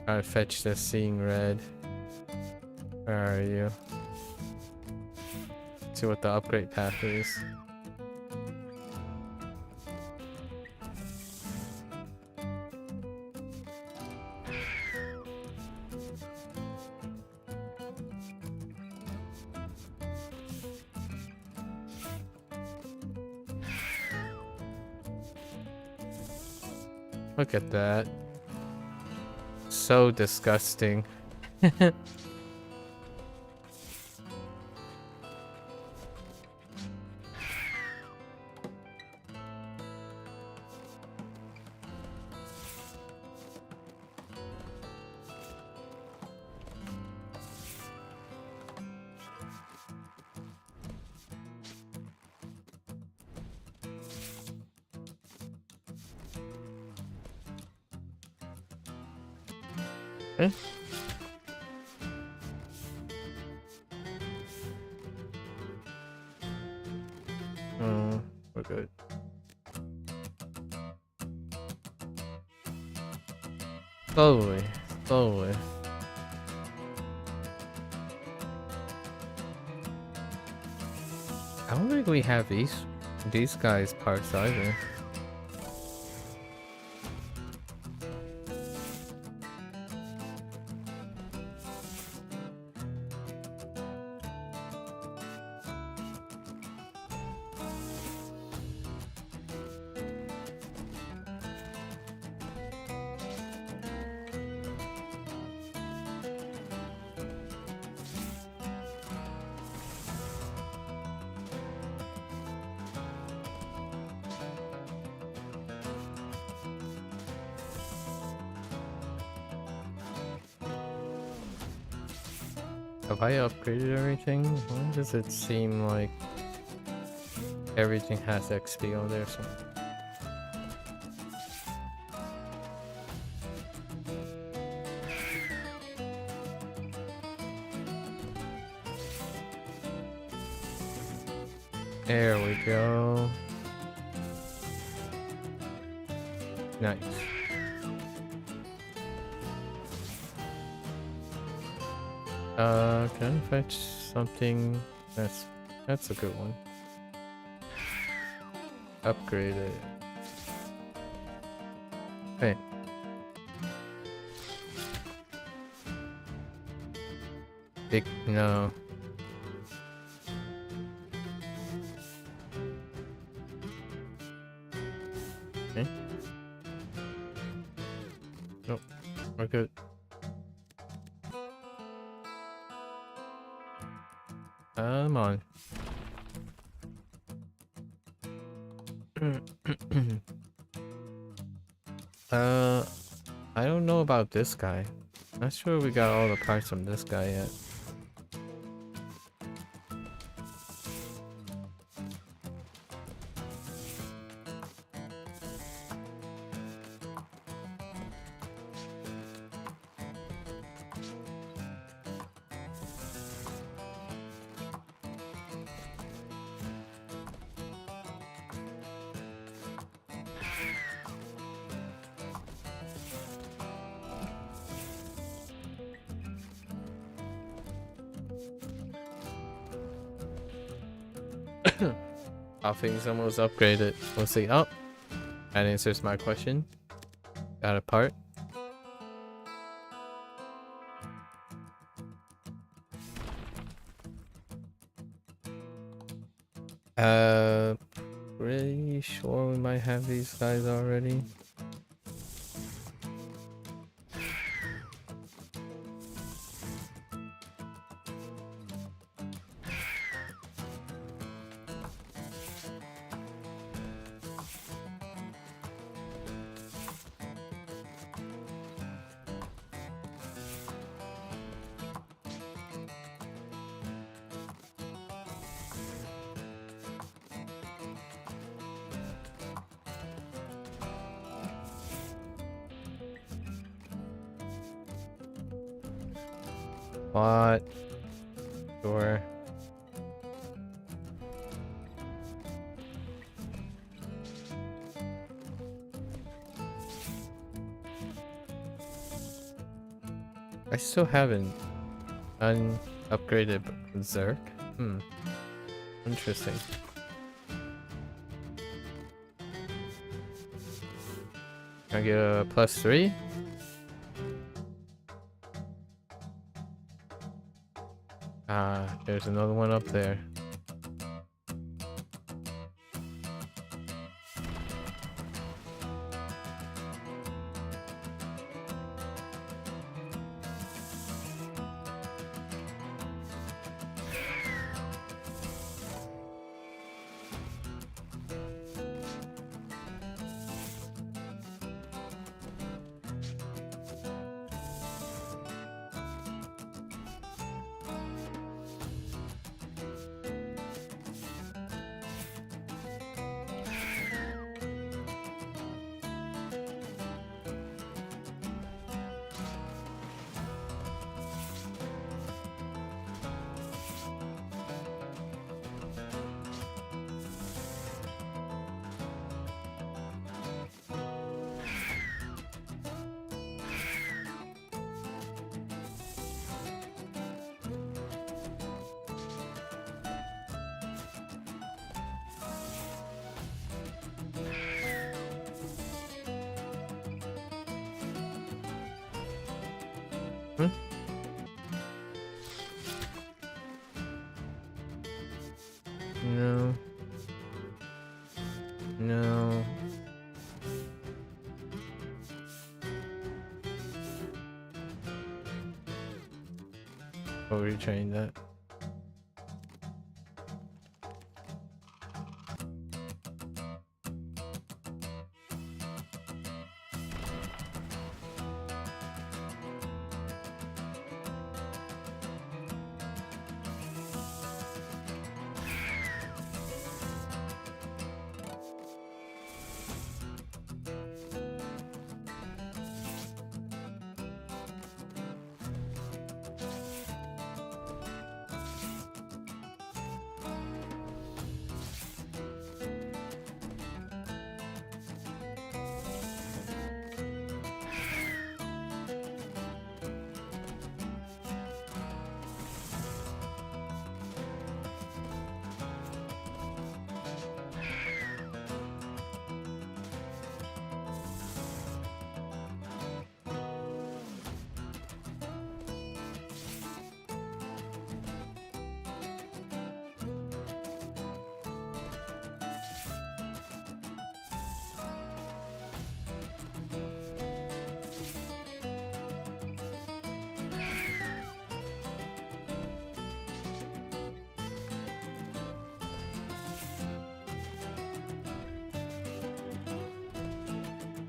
Try to fetch the seeing red. Where are you? See what the upgrade path is. Look at that. So disgusting. Okay. We're good. Slowly, slowly. I don't think we have these guys' parts either. Have I upgraded everything? Why does it seem like everything has XP on there? So There we go. Nice. Can I fetch something? That's a good one. Upgrade it. Hey. No. Okay. Nope. We're good. Come on. I don't know about this guy. Not sure we got all the parts from this guy yet. Things almost upgraded. We'll see. Oh, that answers my question. Got a part. Pretty sure we might have these guys already. What? Sure. I still haven't upgraded Berserk. Interesting. Can I get a +3? There's another one up there. No. No. I'll retrain that.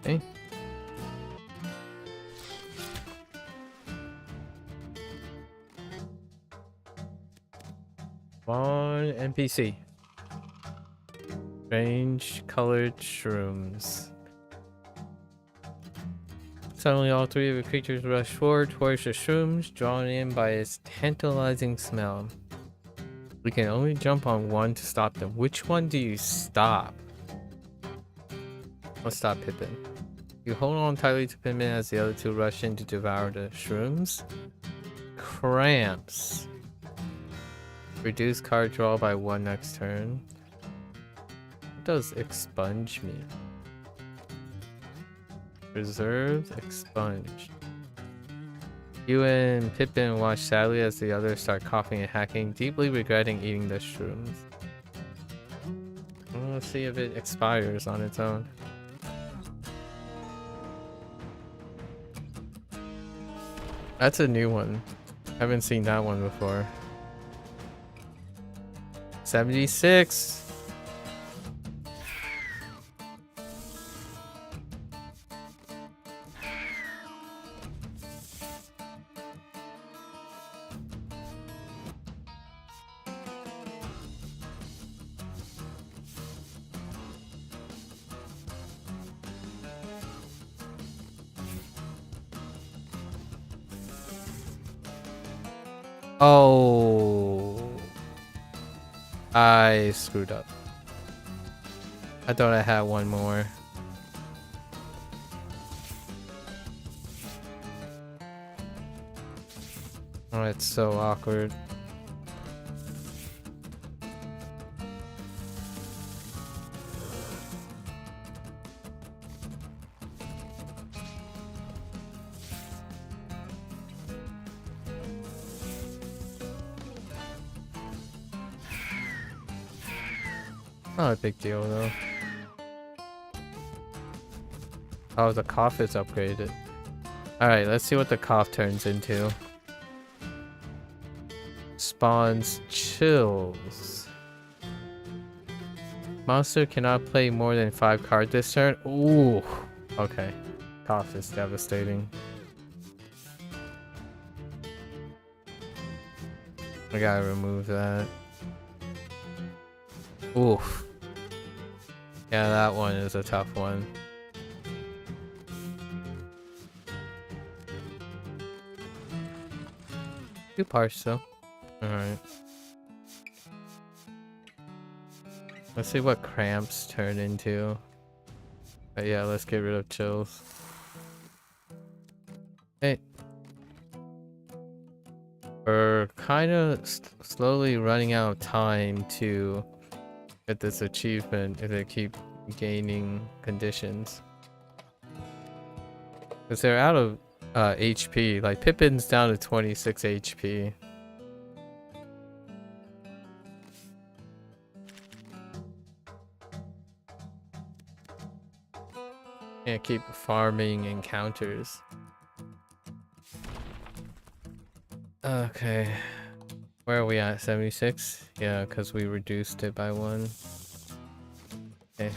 Okay. One NPC. Strange colored shrooms. Suddenly all three of the creatures rush forward towards the shrooms, drawn in by its tantalizing smell. We can only jump on one to stop them. Which one do you stop? Let's stop Pippin. You hold on tightly to Pippin as the other two rush in to devour the shrooms. Cramps. Reduce card draw by 1 next turn. What does expunge mean? Preserved, expunged. You and Pippin watch sadly as the others start coughing and hacking, deeply regretting eating the shrooms. Well, let's see if it expires on its own. That's a new one. Haven't seen that one before. 76. Oh, I screwed up. I thought I had one more. Oh, it's so awkward. Not a big deal though. Oh, the cough is upgraded. Alright, let's see what the cough turns into. Spawns chills. Monster cannot play more than 5 cards this turn. Ooh. Okay. Cough is devastating. I gotta remove that. Oof. Yeah, that one is a tough one. Good parts though. Alright. Let's see what cramps turn into. But yeah, let's get rid of chills. Hey. We're kind of slowly running out of time to get this achievement if they keep gaining conditions. Because they're out of HP. Like Pippin's down to 26 HP. Can't keep farming encounters. Okay. Where are we at? 76? Yeah, because we reduced it by 1. Okay.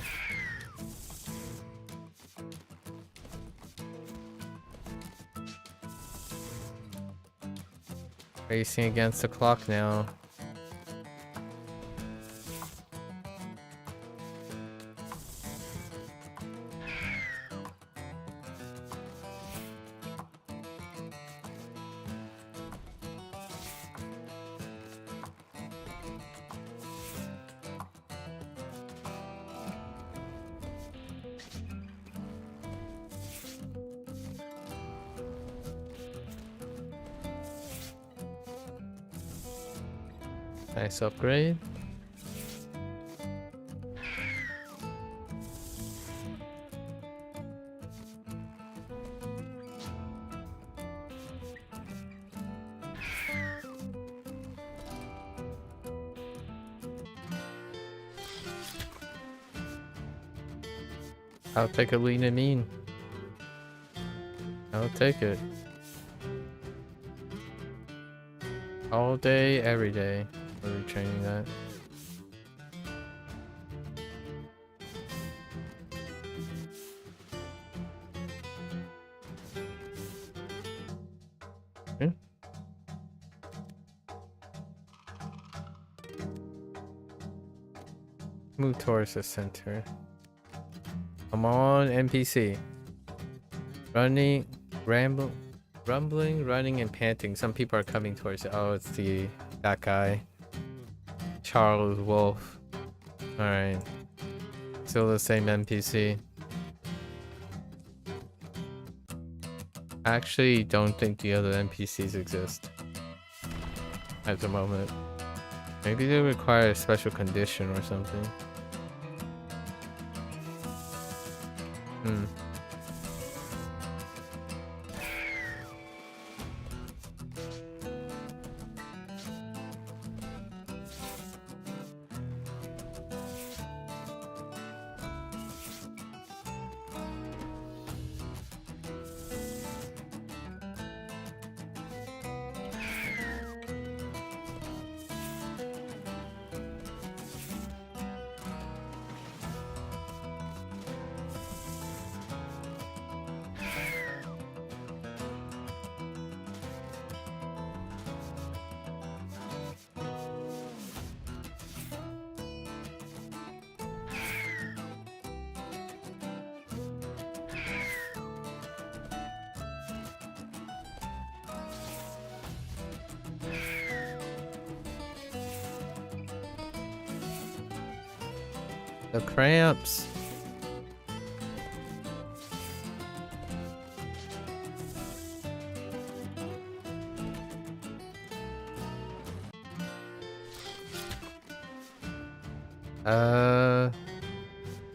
Racing against the clock now. Nice upgrade. I'll take a lean and mean. I'll take it. All day, every day. We're retraining that. Move towards the center. Come on, NPC. Running, rumbling, running, and panting. Some people are coming towards it. Oh, it's that guy. Charles Wolf. Alright. Still the same NPC. I actually don't think the other NPCs exist at the moment. Maybe they require a special condition or something. The cramps.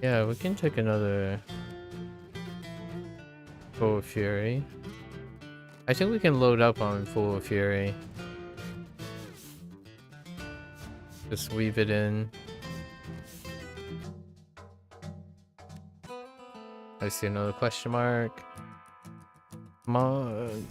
Yeah, we can take another Full of Fury. I think we can load up on Full of Fury. Just weave it in. I see another question mark. Come on.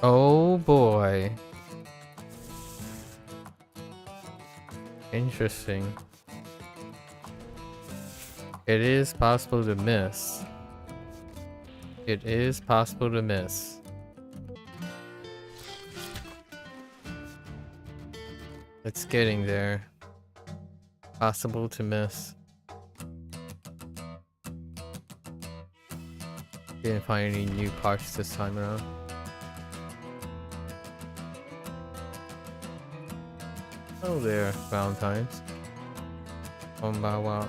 Oh boy. Interesting. It is possible to miss. It is possible to miss. It's getting there. Possible to miss. Didn't find any new parts this time around. Oh there, Valentine's. Konbanwa.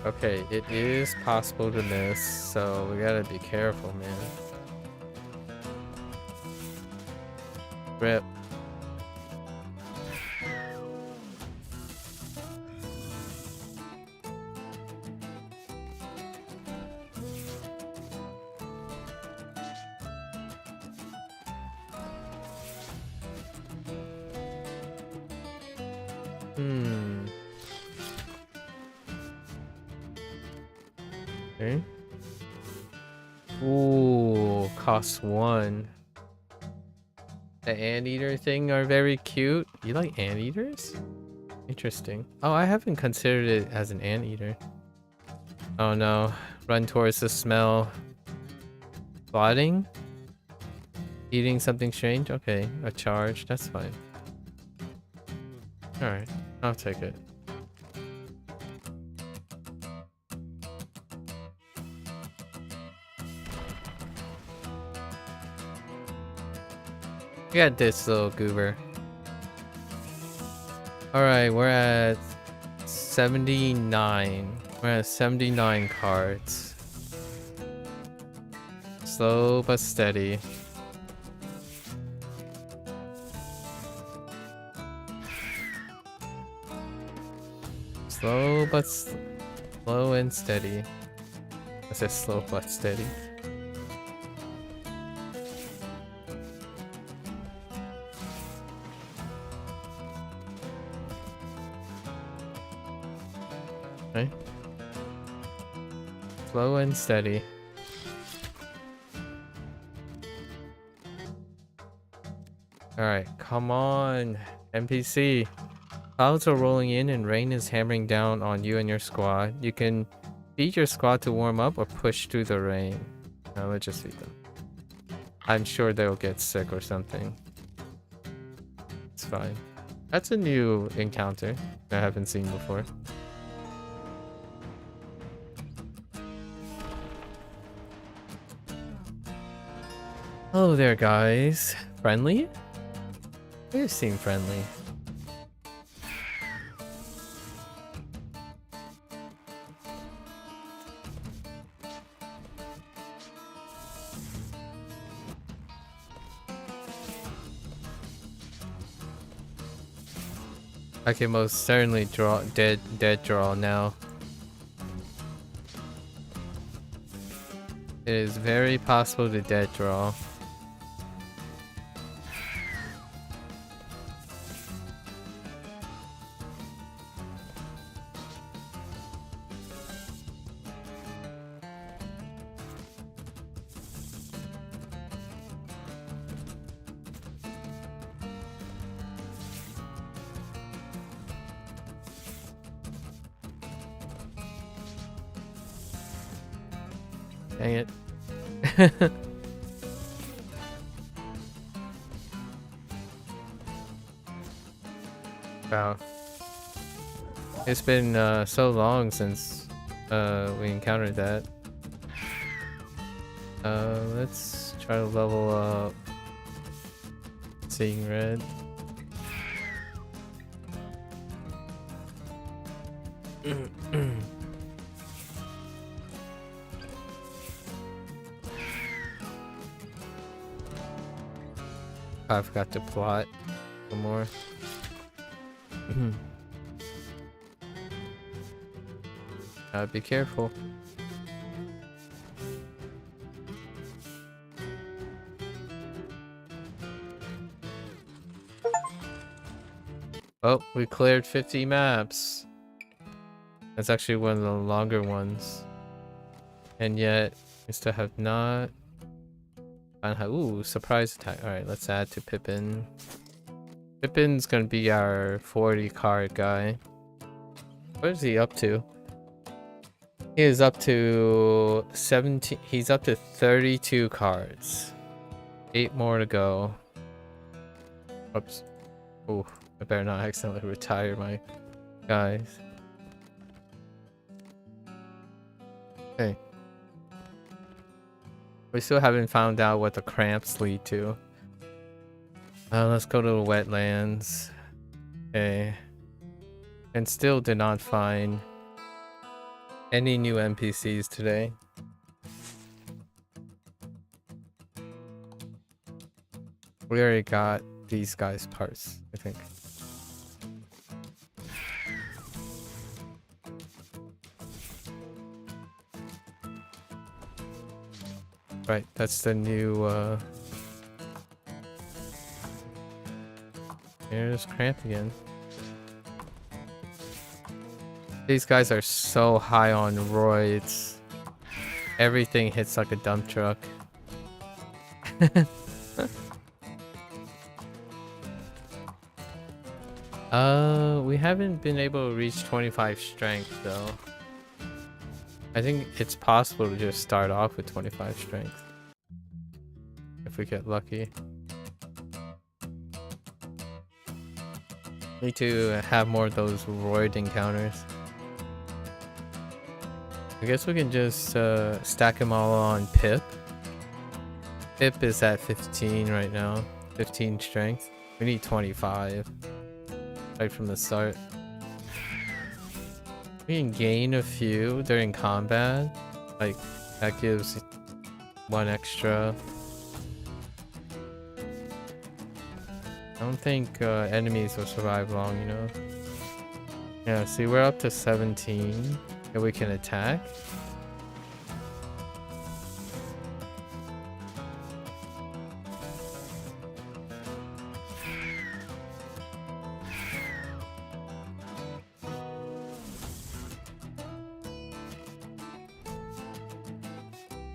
Okay, it is possible to miss, so we gotta be careful, man. Rip. Okay. Ooh, costs 1. The anteater thing are very cute. You like anteaters? Interesting. Oh, I haven't considered it as an anteater. Oh no. Run towards the smell. Plotting? Eating something strange? Okay, a charge. That's fine. Alright, I'll take it. We got this little goober. Alright, we're at 79. We're at 79 cards. Slow but steady. slow and steady. I said slow but steady. Okay. Slow and steady. Alright, come on, NPC. Clouds are rolling in and rain is hammering down on you and your squad. You can feed your squad to warm up or push through the rain. No, let's just feed them. I'm sure they'll get sick or something. It's fine. That's a new encounter I haven't seen before. Hello there, guys. Friendly? You seem friendly. I can most certainly draw dead draw now. It is very possible to dead draw. Dang it. Wow. It's been so long since we encountered that. Let's try to level up Seeing Red. I forgot to plot some more. Be careful. Oh, we cleared 50 maps. That's actually one of the longer ones. And yet, we still have not... Ooh, surprise attack. Alright, let's add to Pippin. Pippin's gonna be our 40 card guy. What is he up to? He is up to 17. He's up to 32 cards. 8 more to go. Oops. Ooh, I better not accidentally retire my guys. Okay. We still haven't found out what the cramps lead to. Let's go to the wetlands. Okay. And still did not find any new NPCs today. We already got these guys' parts, I think. Right, that's the new Here's Cramp again. These guys are so high on roids. Everything hits like a dump truck. We haven't been able to reach 25 strength though. I think it's possible to just start off with 25 strength. If we get lucky. Need to have more of those roid encounters. I guess we can just stack them all on Pip. Pip is at 15 right now. 15 strength. We need 25. Right from the start. We can gain a few during combat. Like, that gives 1 extra. I don't think enemies will survive long, you know? Yeah, see, we're up to 17 and we can attack.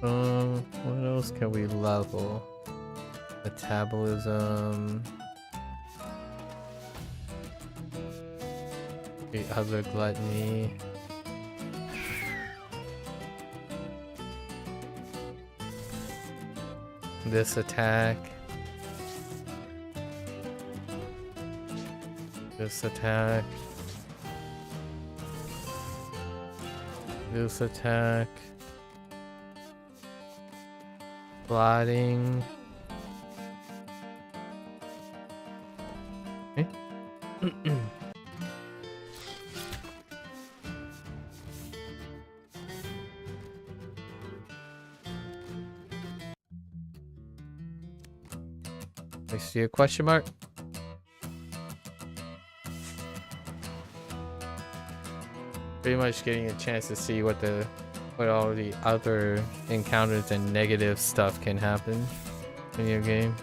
What else can we level? Metabolism. The other gluttony. This attack. This attack. This attack. Blotting. Okay. I see a question mark. Pretty much getting a chance to see what all the other encounters and negative stuff can happen in your game.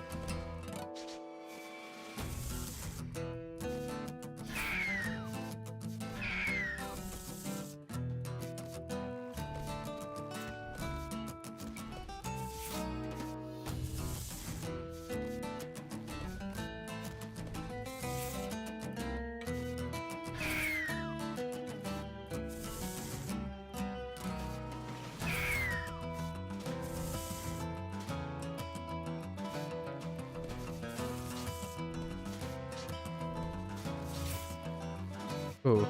Ooh.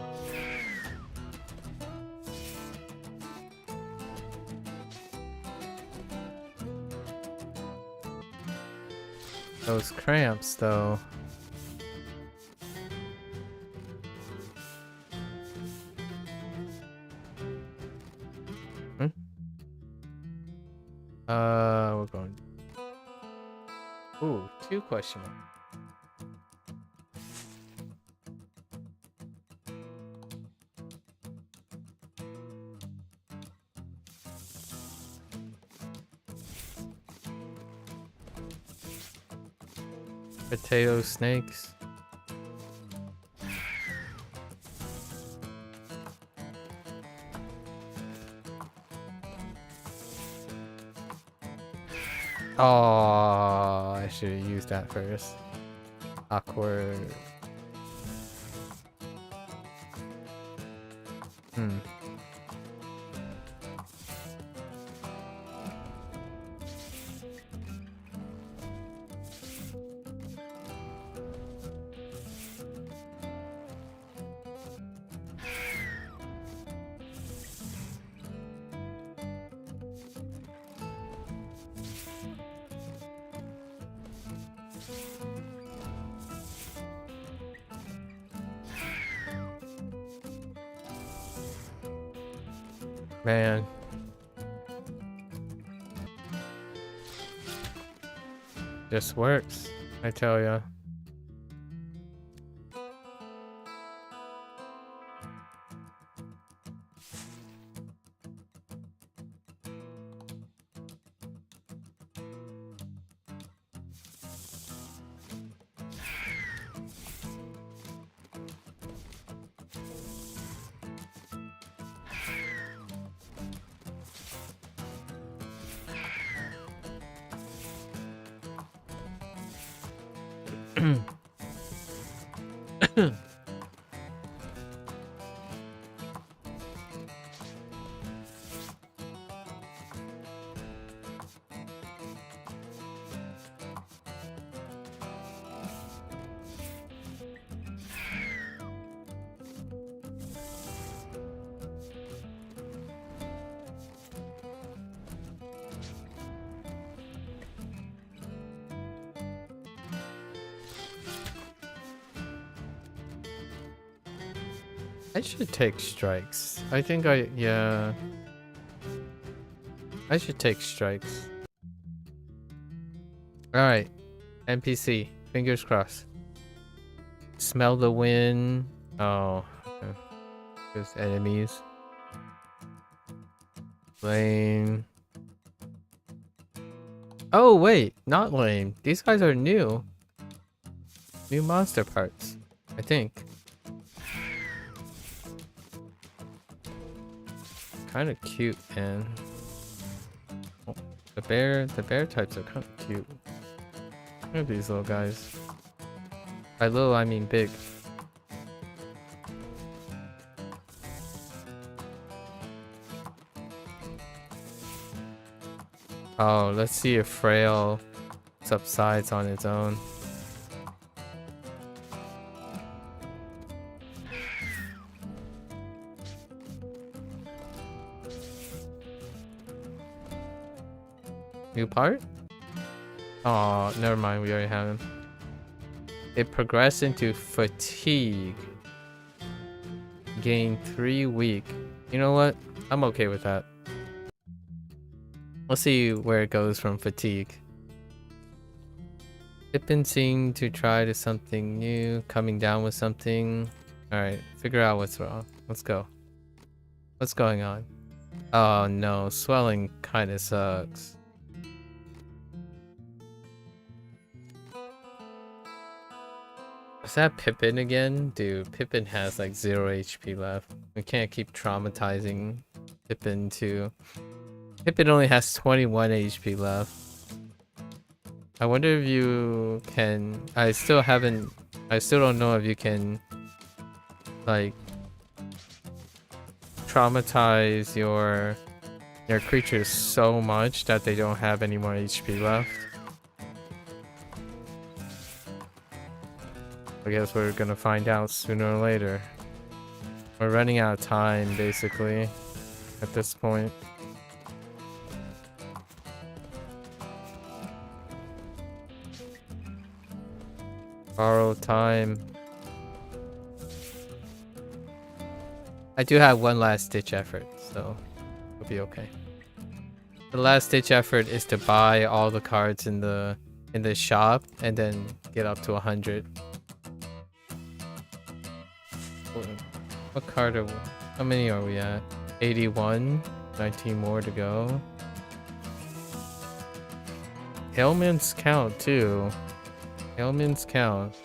Those cramps, though. We're going. Ooh, 2 question marks. Potato snakes. Oh, I should have used that first. Awkward. Man. Just works, I tell ya. I should take strikes. I think yeah. I should take strikes. Alright. NPC. Fingers crossed. Smell the wind. Oh. Okay. Just enemies. Lame. Oh wait, not lame. These guys are new. New monster parts, I think. Kind of cute, man. Oh, the bear types are kind of cute. Look at these little guys. By little, I mean big. Oh, let's see if Frail subsides on its own. New part? Oh, never mind. We already have him. It progressed into fatigue. Gain 3 weak. You know what? I'm okay with that. Let's see where it goes from fatigue. Pippin seemed to try to something new. Coming down with something. Alright, figure out what's wrong. Let's go. What's going on? Oh no, swelling kinda sucks. Is that Pippin again? Dude, Pippin has like 0 HP left. We can't keep traumatizing Pippin too. Pippin only has 21 HP left. I wonder if you can... I still don't know if you can like traumatize your creatures so much that they don't have any more HP left. I guess we're gonna find out sooner or later. We're running out of time, basically, at this point. Borrow time. I do have one last ditch effort, so it'll be okay. The last ditch effort is to buy all the cards in the shop and then get up to 100. What card are we? How many are we at? 81. 19 more to go. Ailments count too. Ailments count.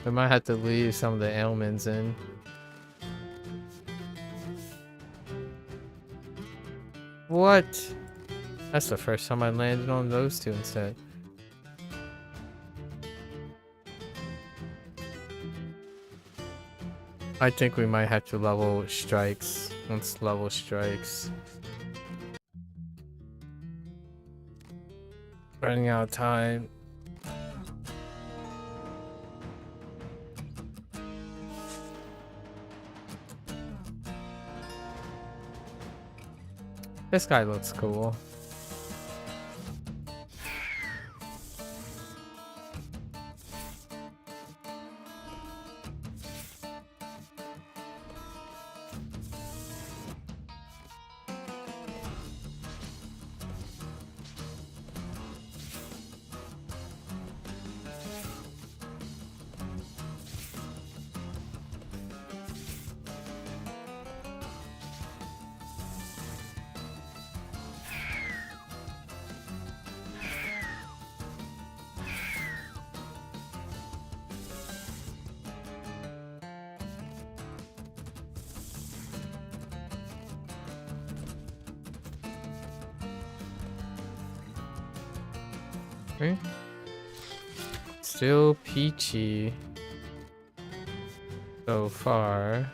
We might have to leave some of the ailments in. What? That's the first time I landed on those two instead. I think we might have to level strikes. Let's level strikes. Running out of time. This guy looks cool. Okay. Still peachy so far.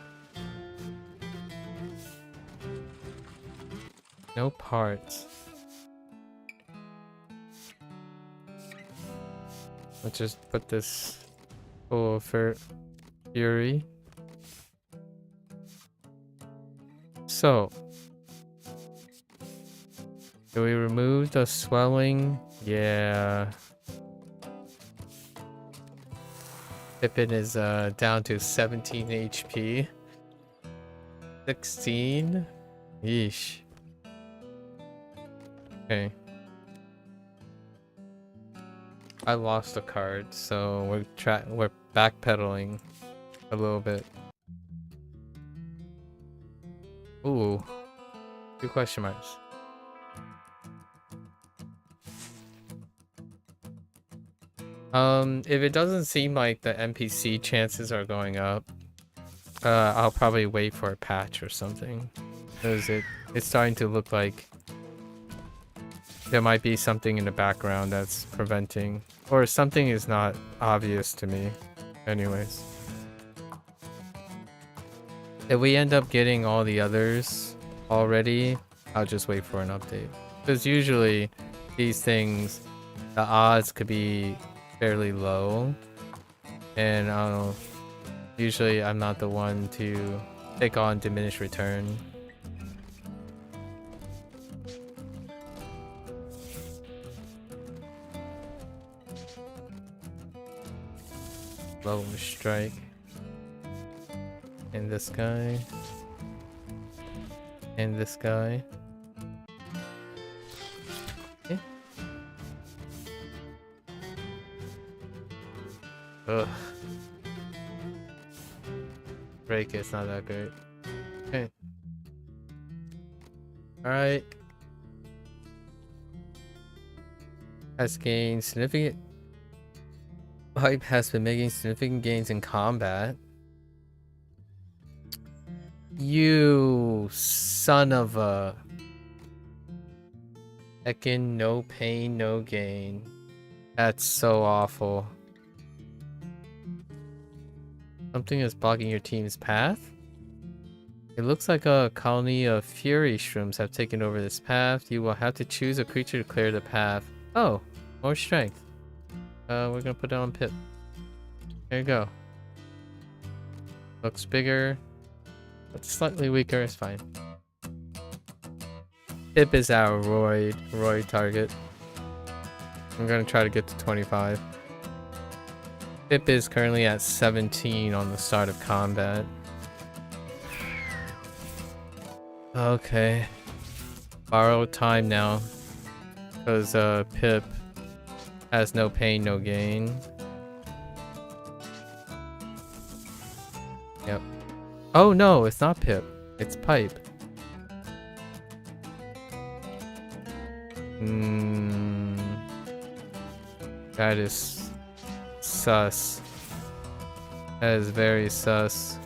No parts. Let's just put this full of fury. So, do we remove the swelling? Yeah. Pippin is down to 17 HP. 16? Yeesh. Okay. I lost a card, so we're backpedaling a little bit. Ooh. 2 question marks. If it doesn't seem like the NPC chances are going up, I'll probably wait for a patch or something. Because it's starting to look like there might be something in the background that's preventing, or something is not obvious to me. Anyways. If we end up getting all the others already, I'll just wait for an update. Because usually these things, the odds could be fairly low. And I don't know, usually I'm not the one to take on diminished return. Low strike. And this guy. And this guy. Okay. Ugh. Break it's not that great. Okay. Alright. Has gained significant. Pipe has been making significant gains in combat. You son of a... Heckin' no pain, no gain. That's so awful. Something is blocking your team's path? It looks like a colony of fury shrooms have taken over this path. You will have to choose a creature to clear the path. Oh, more strength. We're gonna put it on Pip. There you go. Looks bigger. But slightly weaker is fine. Pip is our Roy target. I'm gonna try to get to 25. Pip is currently at 17 on the start of combat. Okay. Borrow time now. Because Pip has no pain, no gain. Yep. Oh no, it's not Pip. It's Pipe. That is sus. That is very sus.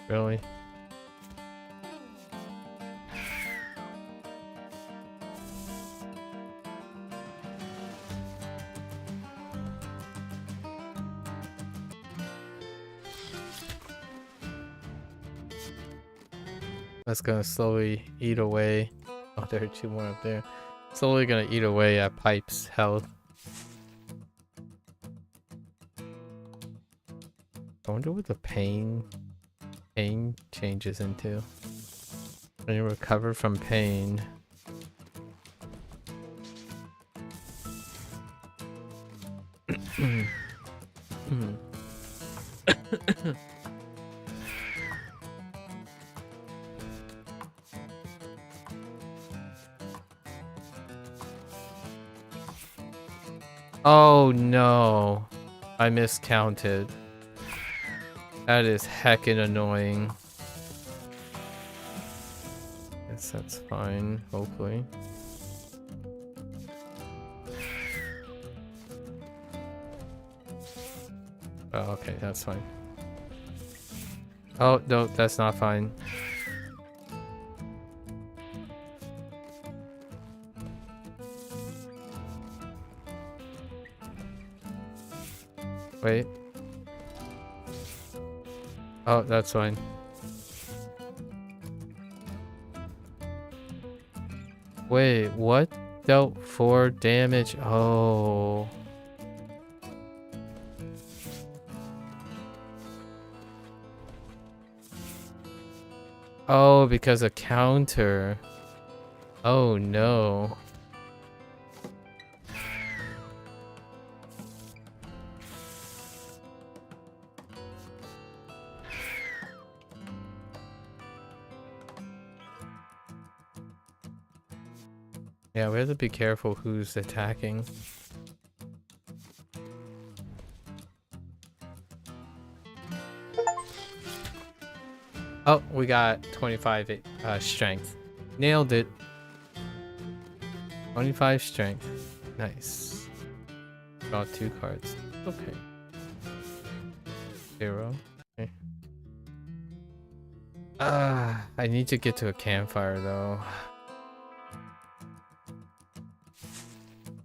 Really? That's gonna slowly eat away. Oh, there are 2 more up there. Slowly gonna eat away at Pipe's health. I wonder what the pain changes into. When you recover from pain. Oh no, I miscounted. That is heckin' annoying. Guess that's fine, hopefully. Oh, okay, that's fine. Oh, no, that's not fine. Wait. Oh, that's fine. Wait, what? Dealt 4 damage? Oh. Oh, because a counter. Oh no. Yeah, we have to be careful who's attacking. Oh, we got 25 strength. Nailed it. 25 strength. Nice. Got 2 cards. Okay. 0. Okay. I need to get to a campfire though.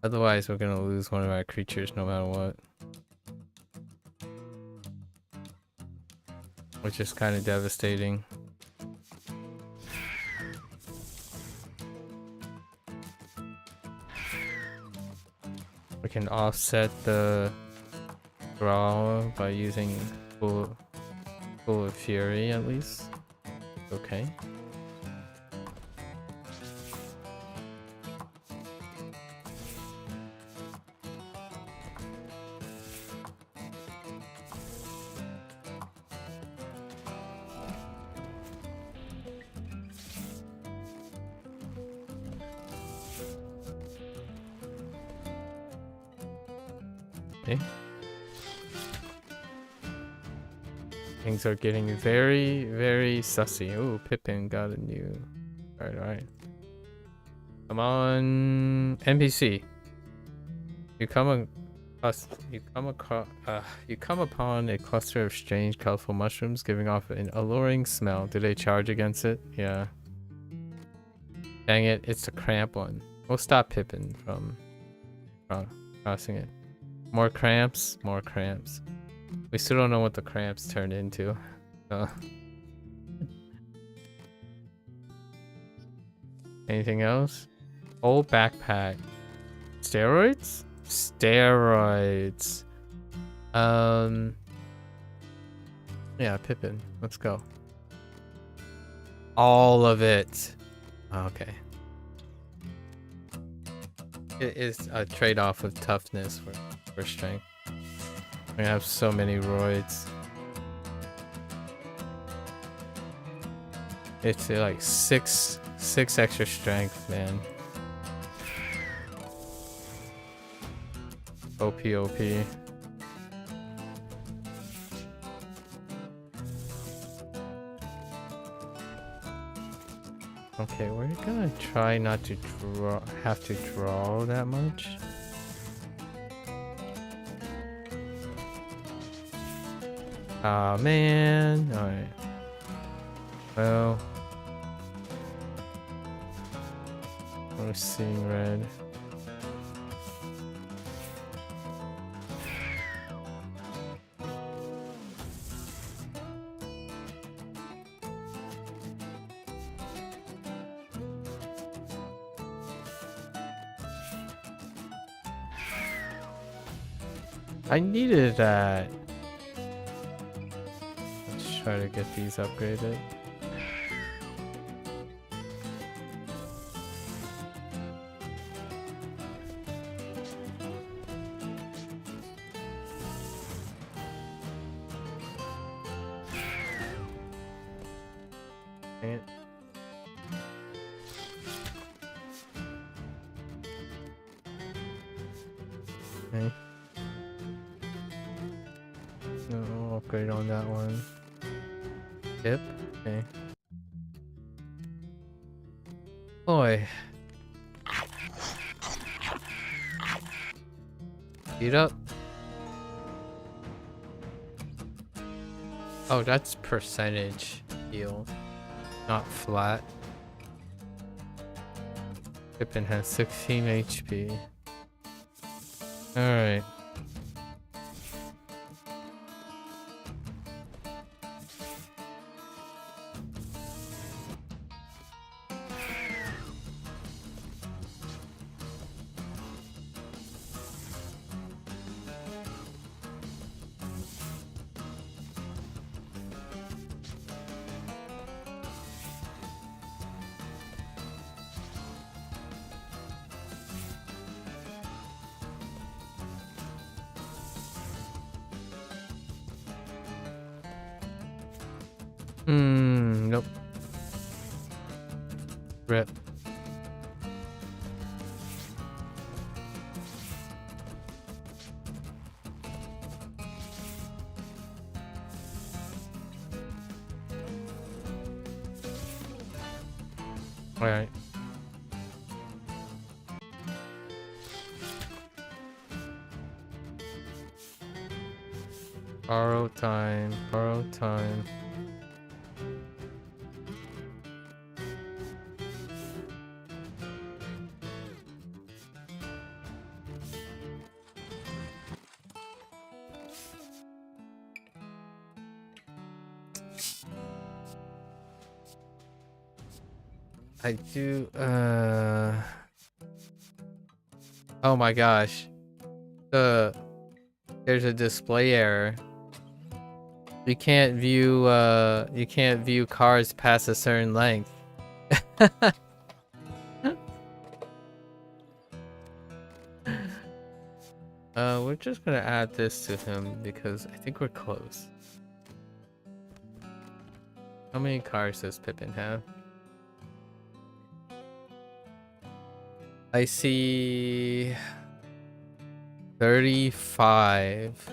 Otherwise, we're gonna lose one of our creatures no matter what. Which is kind of devastating. We can offset the draw by using full of fury at least. Okay. Things are getting very, very sussy. Oh, Pippin got a new... Alright. Come on, NPC. You come upon a cluster of strange, colorful mushrooms giving off an alluring smell. Do they charge against it? Yeah. Dang it, it's the cramp one. We'll stop Pippin from crossing it. More cramps, more cramps. We still don't know what the cramps turned into. Anything else? Old backpack. Steroids? Steroids. Yeah, Pippin. Let's go. All of it. Okay. It is a trade-off of toughness for strength. I have so many roids. It's like six extra strength, man. OP. Okay, we're gonna try not to have to draw that much. Aw, man. Alright. Well. We're seeing red. I needed that. Let's try to get these upgraded. Dang it. Okay. No upgrade on that one. Tip. Okay. Boy. Speed up. Oh, that's percentage heal, not flat. Pippin has 16 HP. Alright. Nope. Rip. Alright. Borrow time, borrow time. I do, oh my gosh. There's a display error. You can't view cars past a certain length. We're just gonna add this to him because I think we're close. How many cars does Pippin have? I see 35.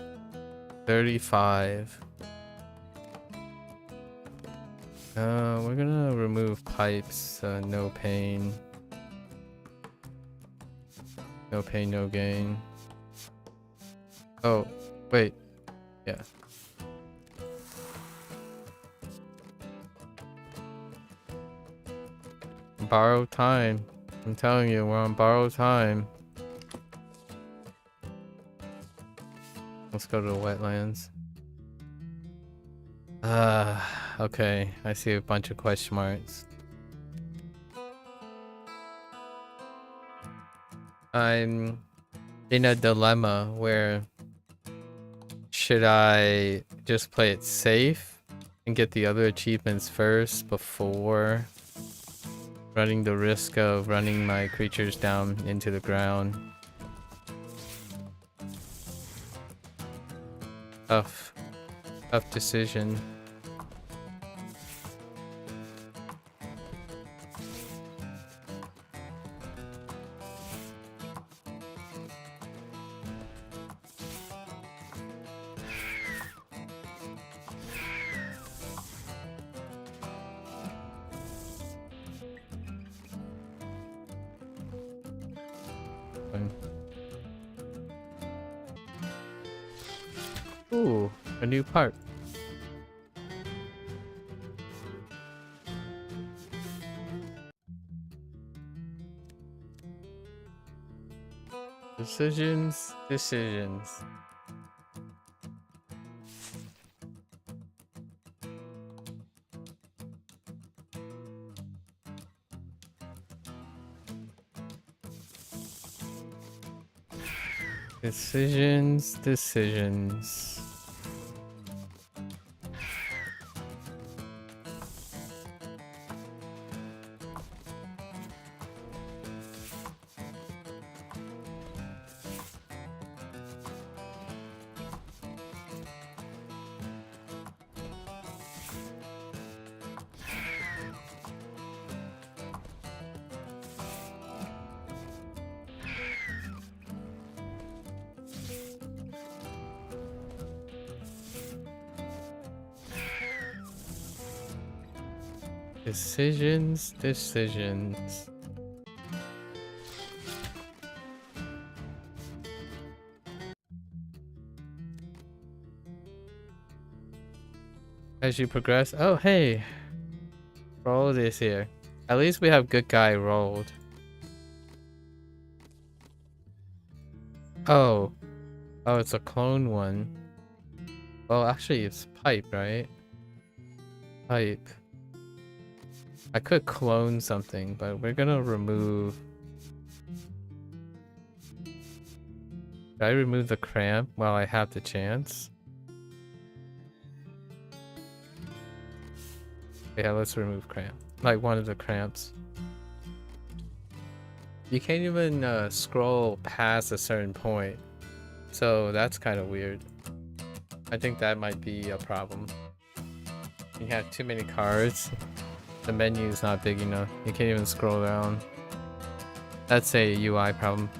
35. We're gonna remove pipes, no pain. No pain, no gain. Oh, wait. Yeah. Borrow time. I'm telling you, we're on borrowed time. Let's go to the wetlands. Okay. I see a bunch of question marks. I'm in a dilemma where should I just play it safe and get the other achievements first before running the risk of running my creatures down into the ground. Tough decision. Ooh, a new part. Decisions. Decisions. Decisions. As you progress. Oh, hey. Roll is here. At least we have good guy rolled. Oh. Oh, it's a clone one. Well, actually, it's pipe, right? Pipe. I could clone something, but we're gonna remove... Should I remove the cramp while I have the chance? Yeah, let's remove cramp. Like one of the cramps. You can't even scroll past a certain point. So that's kind of weird. I think that might be a problem. You have too many cards. The menu is not big enough. You can't even scroll down. That's a UI problem.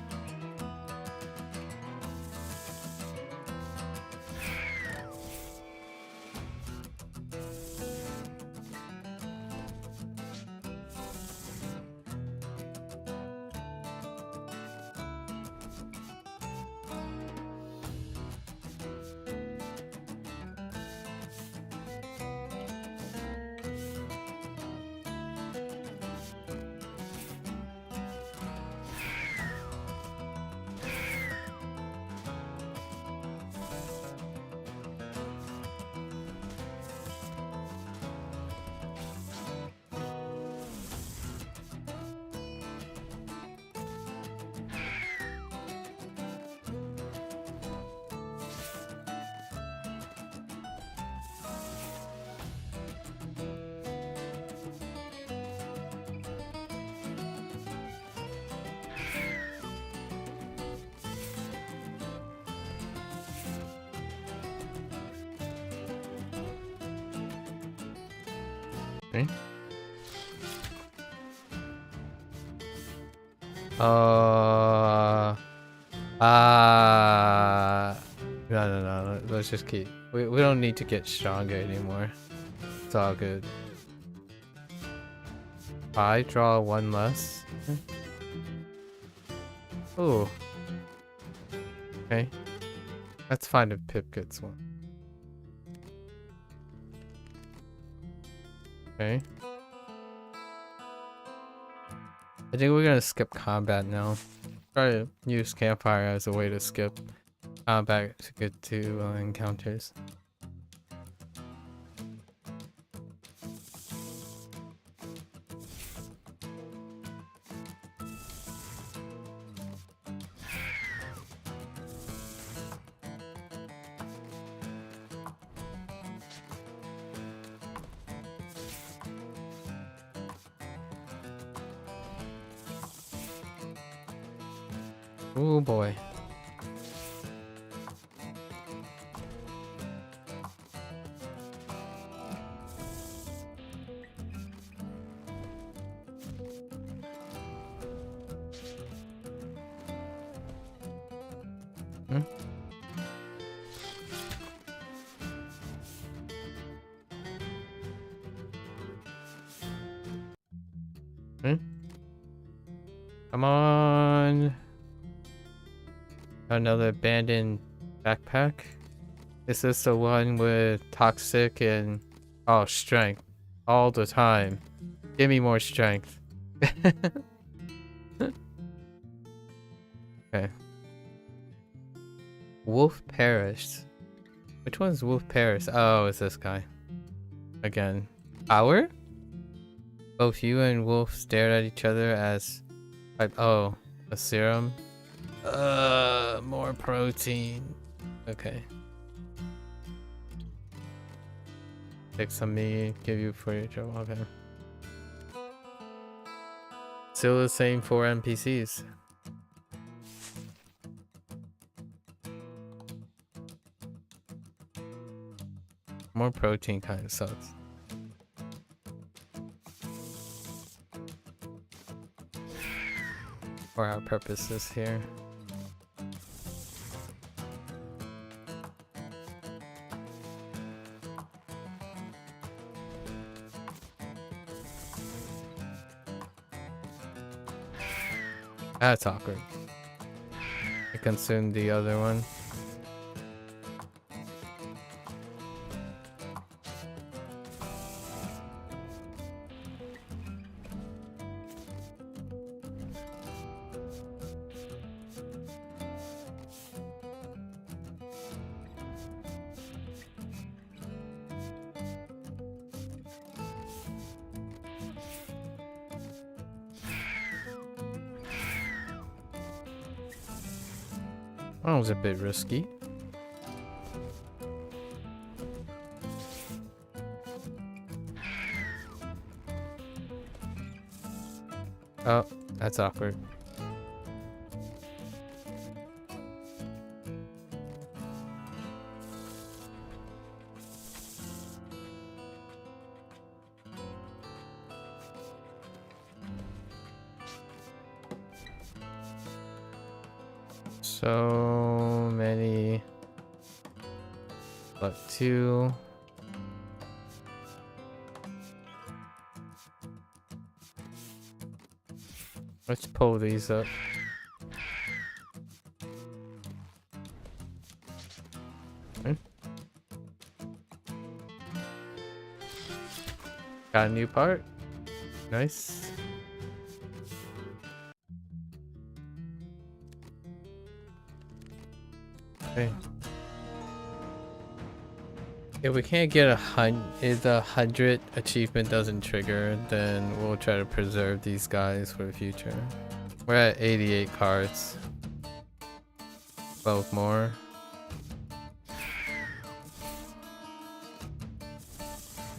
Okay. No. Let's just keep. We don't need to get stronger anymore. It's all good. I draw one less. Oh. Okay. That's fine if Pip gets one. Okay. I think we're gonna skip combat now. Try to use campfire as a way to skip combat to get to encounters. Oh boy. Hmm? Hmm? Come on. Another abandoned backpack. Is this the one with toxic and strength all the time? Give me more strength. Okay. Wolf perished. Which one's Wolf perished? Oh, it's this guy. Again. Power? Both you and Wolf stared at each other as a serum. More protein. Okay. Take some meat, give you for your trouble. Okay. Still the same 4 NPCs. More protein kind of sucks. For our purposes here. That's awkward. I consumed the other one. That was a bit risky. Oh, that's awkward. So many. But 2. Let's pull these up. Okay. Got a new part. Nice. Okay. If we can't get if the 100 achievement doesn't trigger, then we'll try to preserve these guys for the future. We're at 88 cards. 12 more.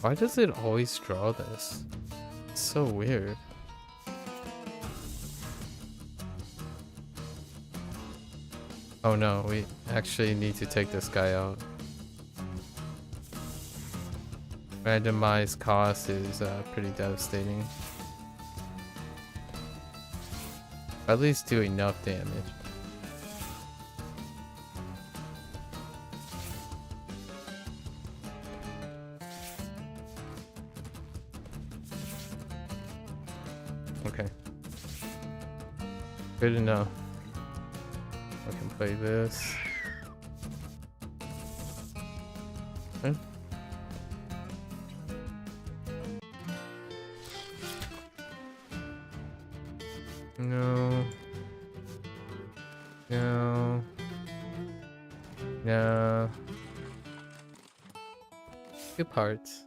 Why does it always draw this? It's so weird. Oh no, we actually need to take this guy out. Randomized cost is pretty devastating. At least do enough damage. Okay. Good enough. I can play this. Okay. No. No. No. 2 parts.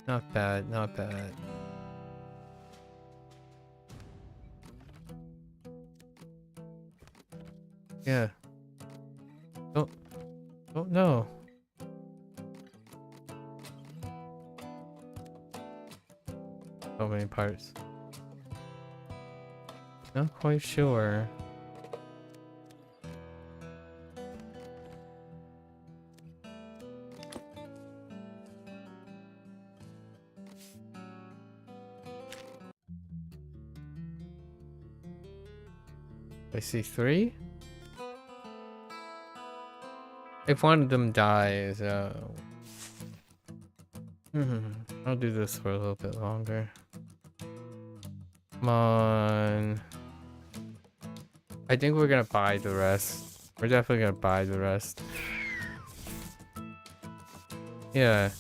Not bad, not bad. Yeah. Oh. Oh no. So many parts. Not quite sure. I see 3. If one of them dies, I'll do this for a little bit longer. Come on. I think we're gonna buy the rest. We're definitely gonna buy the rest. Yeah.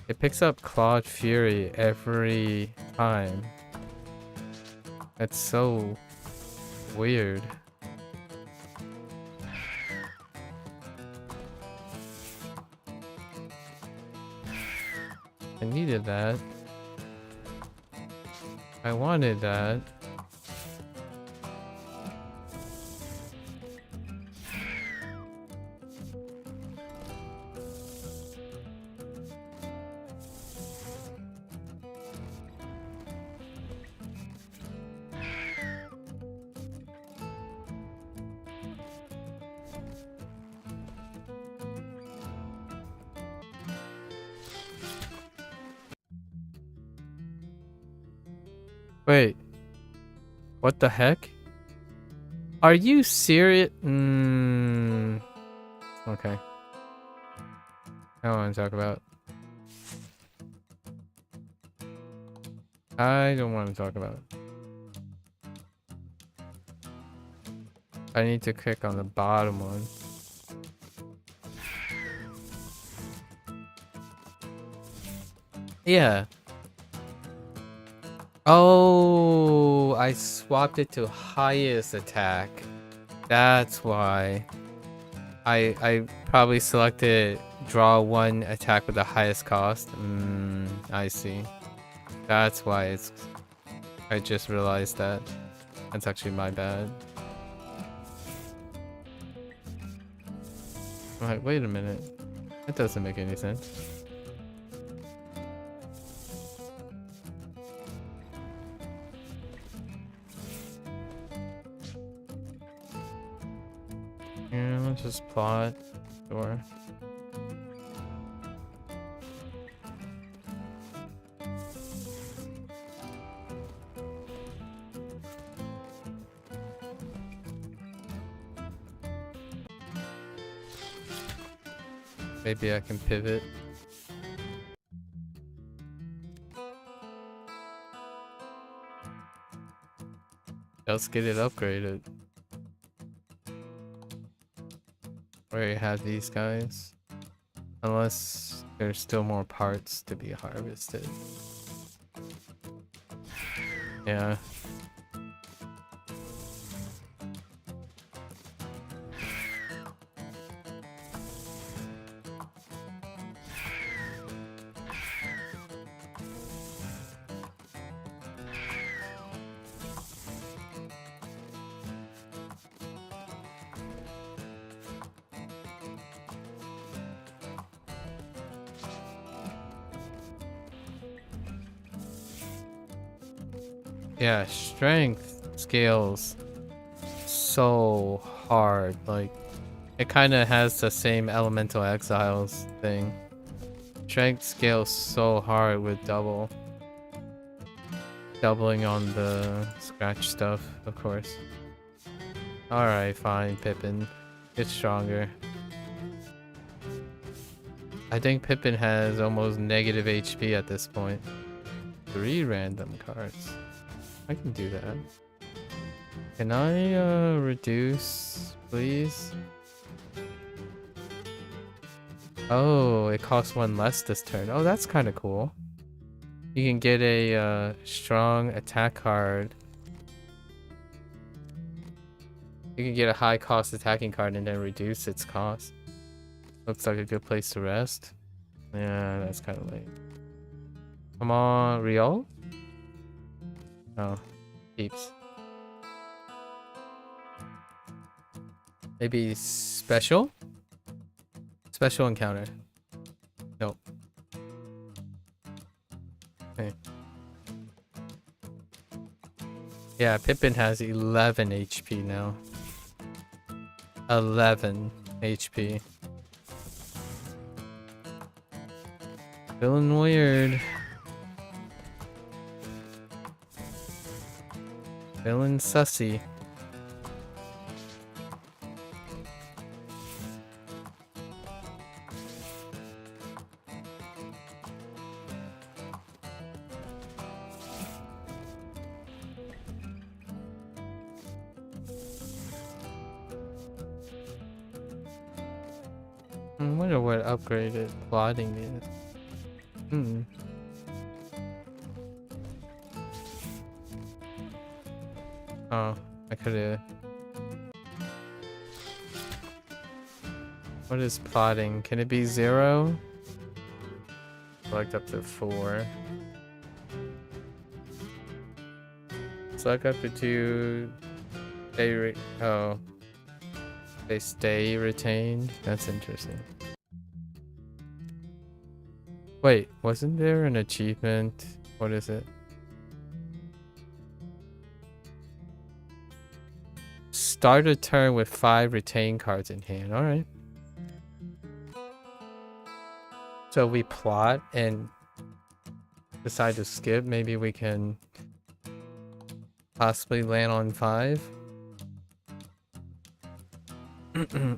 It picks up Clawed Fury every time. That's so weird. I needed that. I wanted that. Wait. What the heck? Are you serious? Okay. I don't want to talk about. I don't want to talk about it. I need to click on the bottom one. Yeah. Oh, I swapped it to highest attack. That's why. I probably selected draw one attack with the highest cost. I see. That's why it's... I just realized that. That's actually my bad. I'm like, wait a minute. That doesn't make any sense. Yeah, let's just plot. Sure. Maybe I can pivot. Let's get it upgraded. Where you have these guys. Unless there's still more parts to be harvested. Yeah. Yeah, strength scales so hard. Like, it kind of has the same elemental exiles thing. Strength scales so hard with doubling on the scratch stuff, of course. Alright, fine, Pippin. Get stronger. I think Pippin has almost negative HP at this point. 3 random cards. I can do that. Can I reduce, please? Oh, it costs 1 less this turn. Oh, that's kind of cool. You can get a strong attack card. You can get a high cost attacking card and then reduce its cost. Looks like a good place to rest. Yeah, that's kind of late. Come on, Real? Oh, peeps. Maybe special? Special encounter. Nope. Okay. Yeah, Pippin has 11 HP now. 11 HP. Feeling weird. Feeling sussy. I wonder what upgraded plotting is. Oh, I could've... What is plotting? Can it be 0? Select up to 4. Select up to 2. They stay retained? That's interesting. Wait, wasn't there an achievement? What is it? Start a turn with 5 retained cards in hand. Alright. So we plot and decide to skip. Maybe we can possibly land on 5.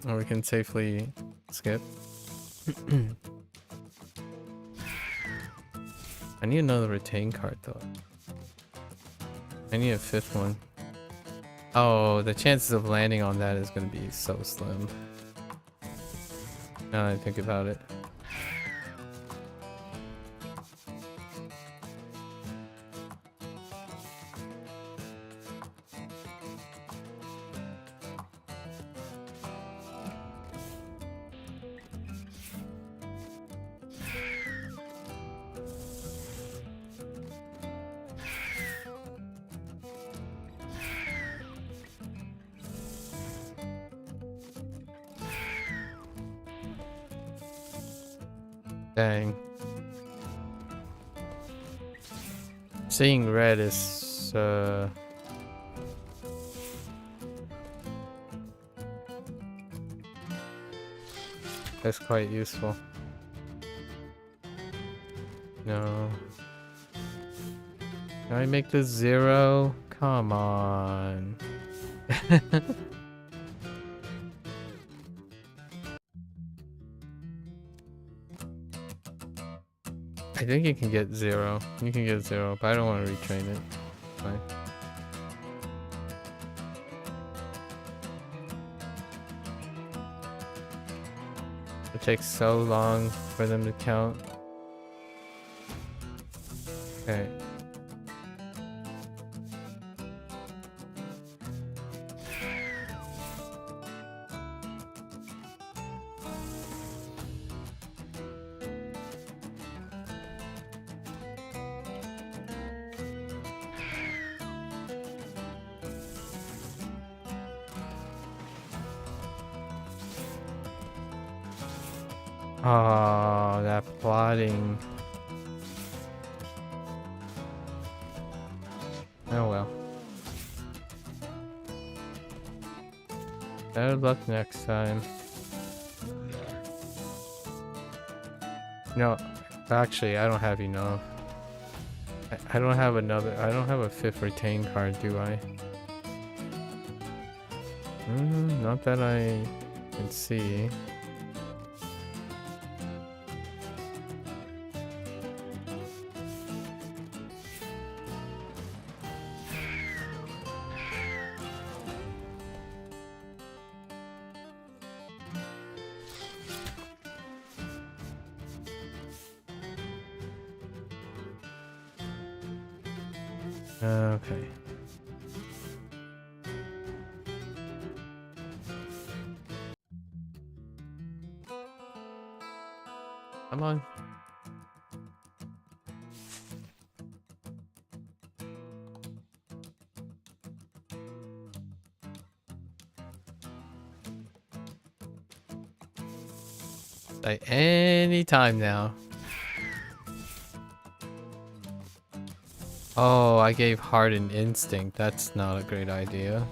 Or we can safely skip. I need another retain card though. I need a 5th one. Oh, the chances of landing on that is going to be so slim. Now that I think about it. Dang. Seeing red is that's quite useful. No. Can I make this 0? Come on. I think you can get 0. You can get 0, but I don't want to retrain it. Fine. It takes so long for them to count. Okay. Oh, that plotting. Oh well. Better luck next time. No, actually, I don't have enough. I don't have another. I don't have a 5th retain card, do I? Not that I can see. Okay. Come on. Like any time now. Oh, I gave Heart and Instinct. That's not a great idea.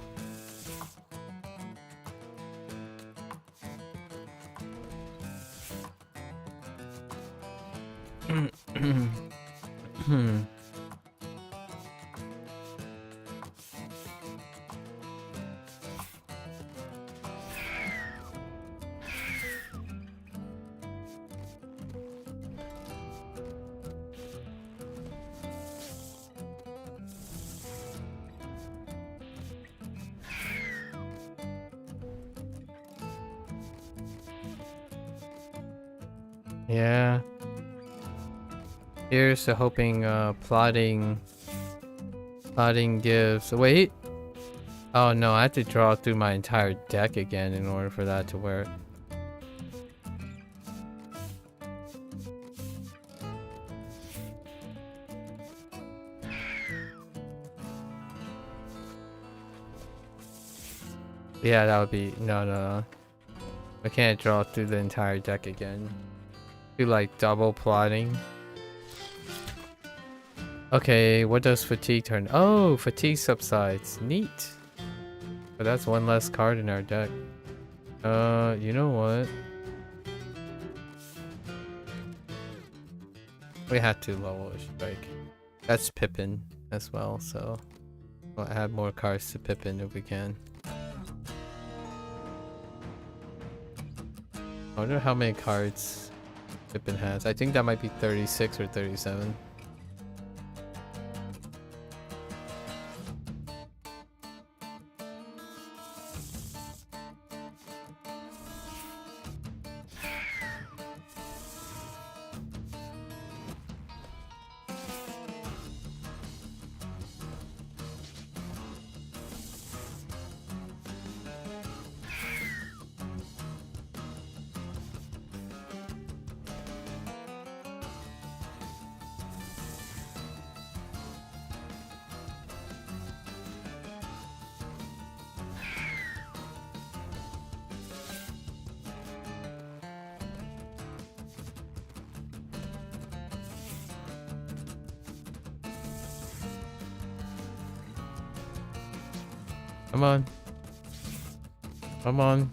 Yeah. Here's to hoping plotting gives. Wait. Oh no, I have to draw through my entire deck again in order for that to work. Yeah, that would be no. I can't draw through the entire deck again. Do like double plotting. Okay, what does fatigue turn? Oh, fatigue subsides. Neat. But that's one less card in our deck. You know what? We had to level a strike. That's Pippin as well, so we'll add more cards to Pippin if we can. I wonder how many cards Pippin has. I think that might be 36 or 37. Come on. Come on.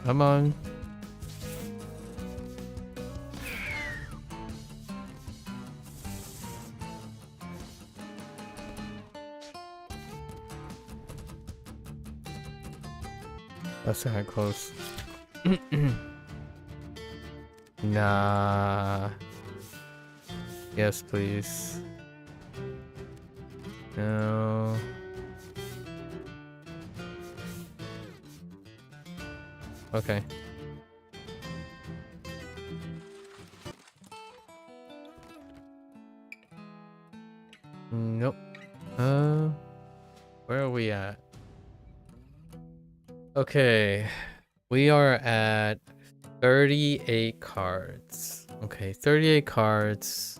Come on. That's kinda close. Nah. Yes, please. No. Okay. Nope. Where are we at? Okay. We are at 38 cards. Okay, 38 cards.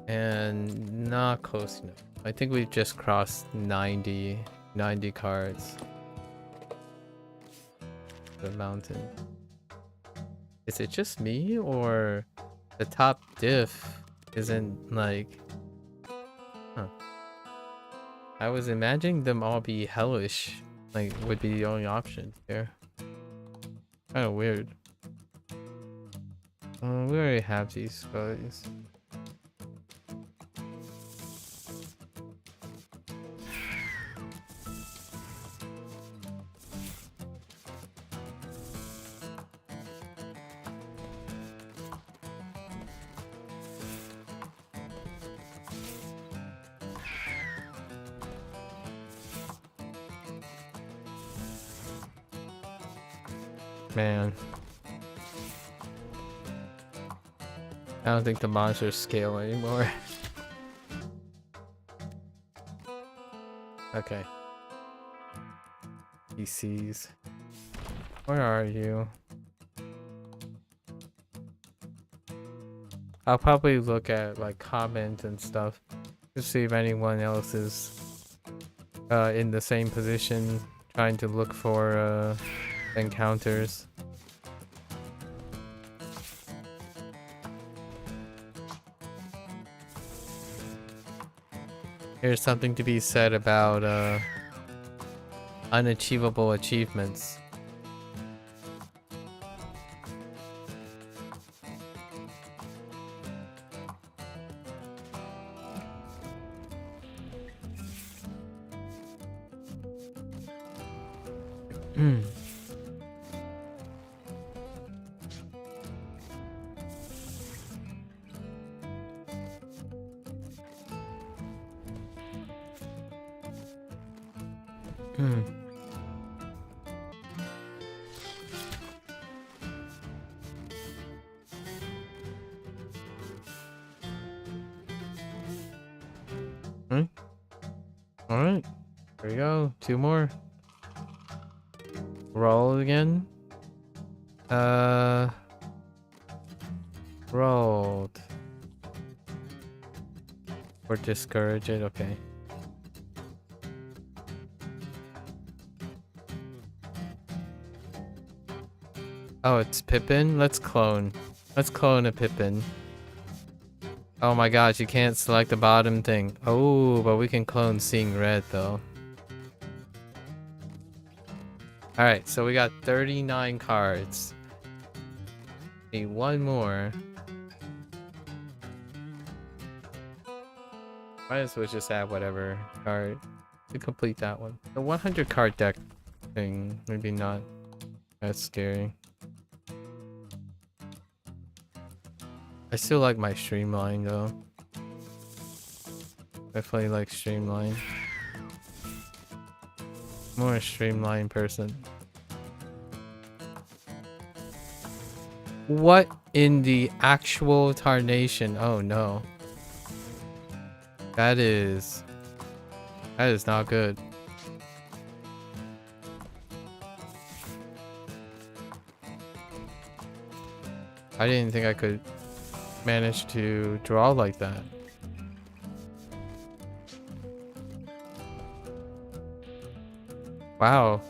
And not close enough. I think we've just crossed 90 cards. The mountain. Is it just me, or the top diff isn't like... Huh. I was imagining them all be hellish, like would be the only option here. Kinda weird. We already have these guys. Man. I don't think the monsters scale anymore. Okay. PCs. Where are you? I'll probably look at like comments and stuff to see if anyone else is in the same position trying to look for encounters. Here's something to be said about unachievable achievements. Alright, there we go. 2 more. Roll again. Rolled. Or discourage it, okay. Oh, it's Pippin? Let's clone. Let's clone a Pippin. Oh my gosh, you can't select the bottom thing. Oh, but we can clone Seeing Red though. Alright, so we got 39 cards. Need 1 more. Might as well just add whatever card to complete that one. The 100 card deck thing, maybe not as scary. I still like my streamline though. Definitely like streamline. More a streamline person. What in the actual tarnation? Oh no. That is not good. I didn't think I could manage to draw like that. Wow.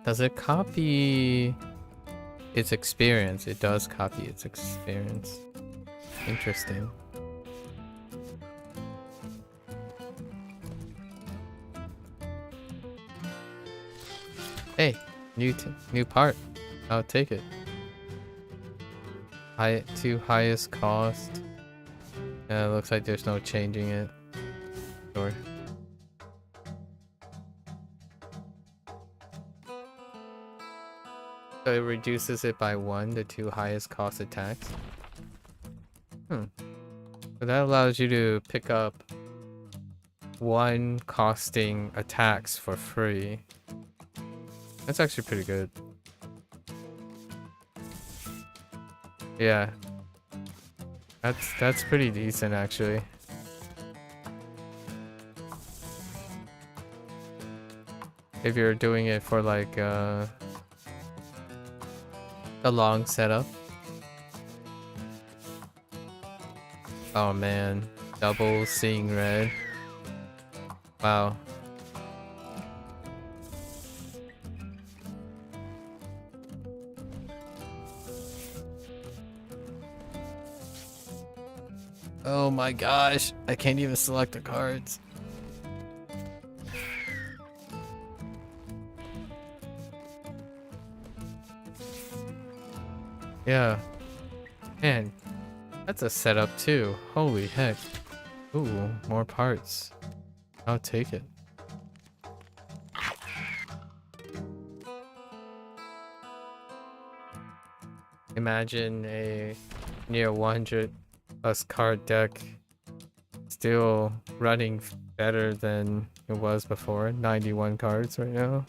Does it copy its experience? It does copy its experience. Interesting. Hey, new part. I'll take it. To highest cost. Yeah, it looks like there's no changing it. Sure. So it reduces it by 1, the 2 highest cost attacks. So that allows you to pick up 1 costing attacks for free. That's actually pretty good. Yeah. That's pretty decent actually. If you're doing it for like a long setup. Oh man, double seeing red. Wow. Oh my gosh, I can't even select the cards. Yeah. Man, that's a setup too. Holy heck. Ooh, more parts. I'll take it. Imagine a near 100 plus card deck still running better than it was before. 91 cards right now.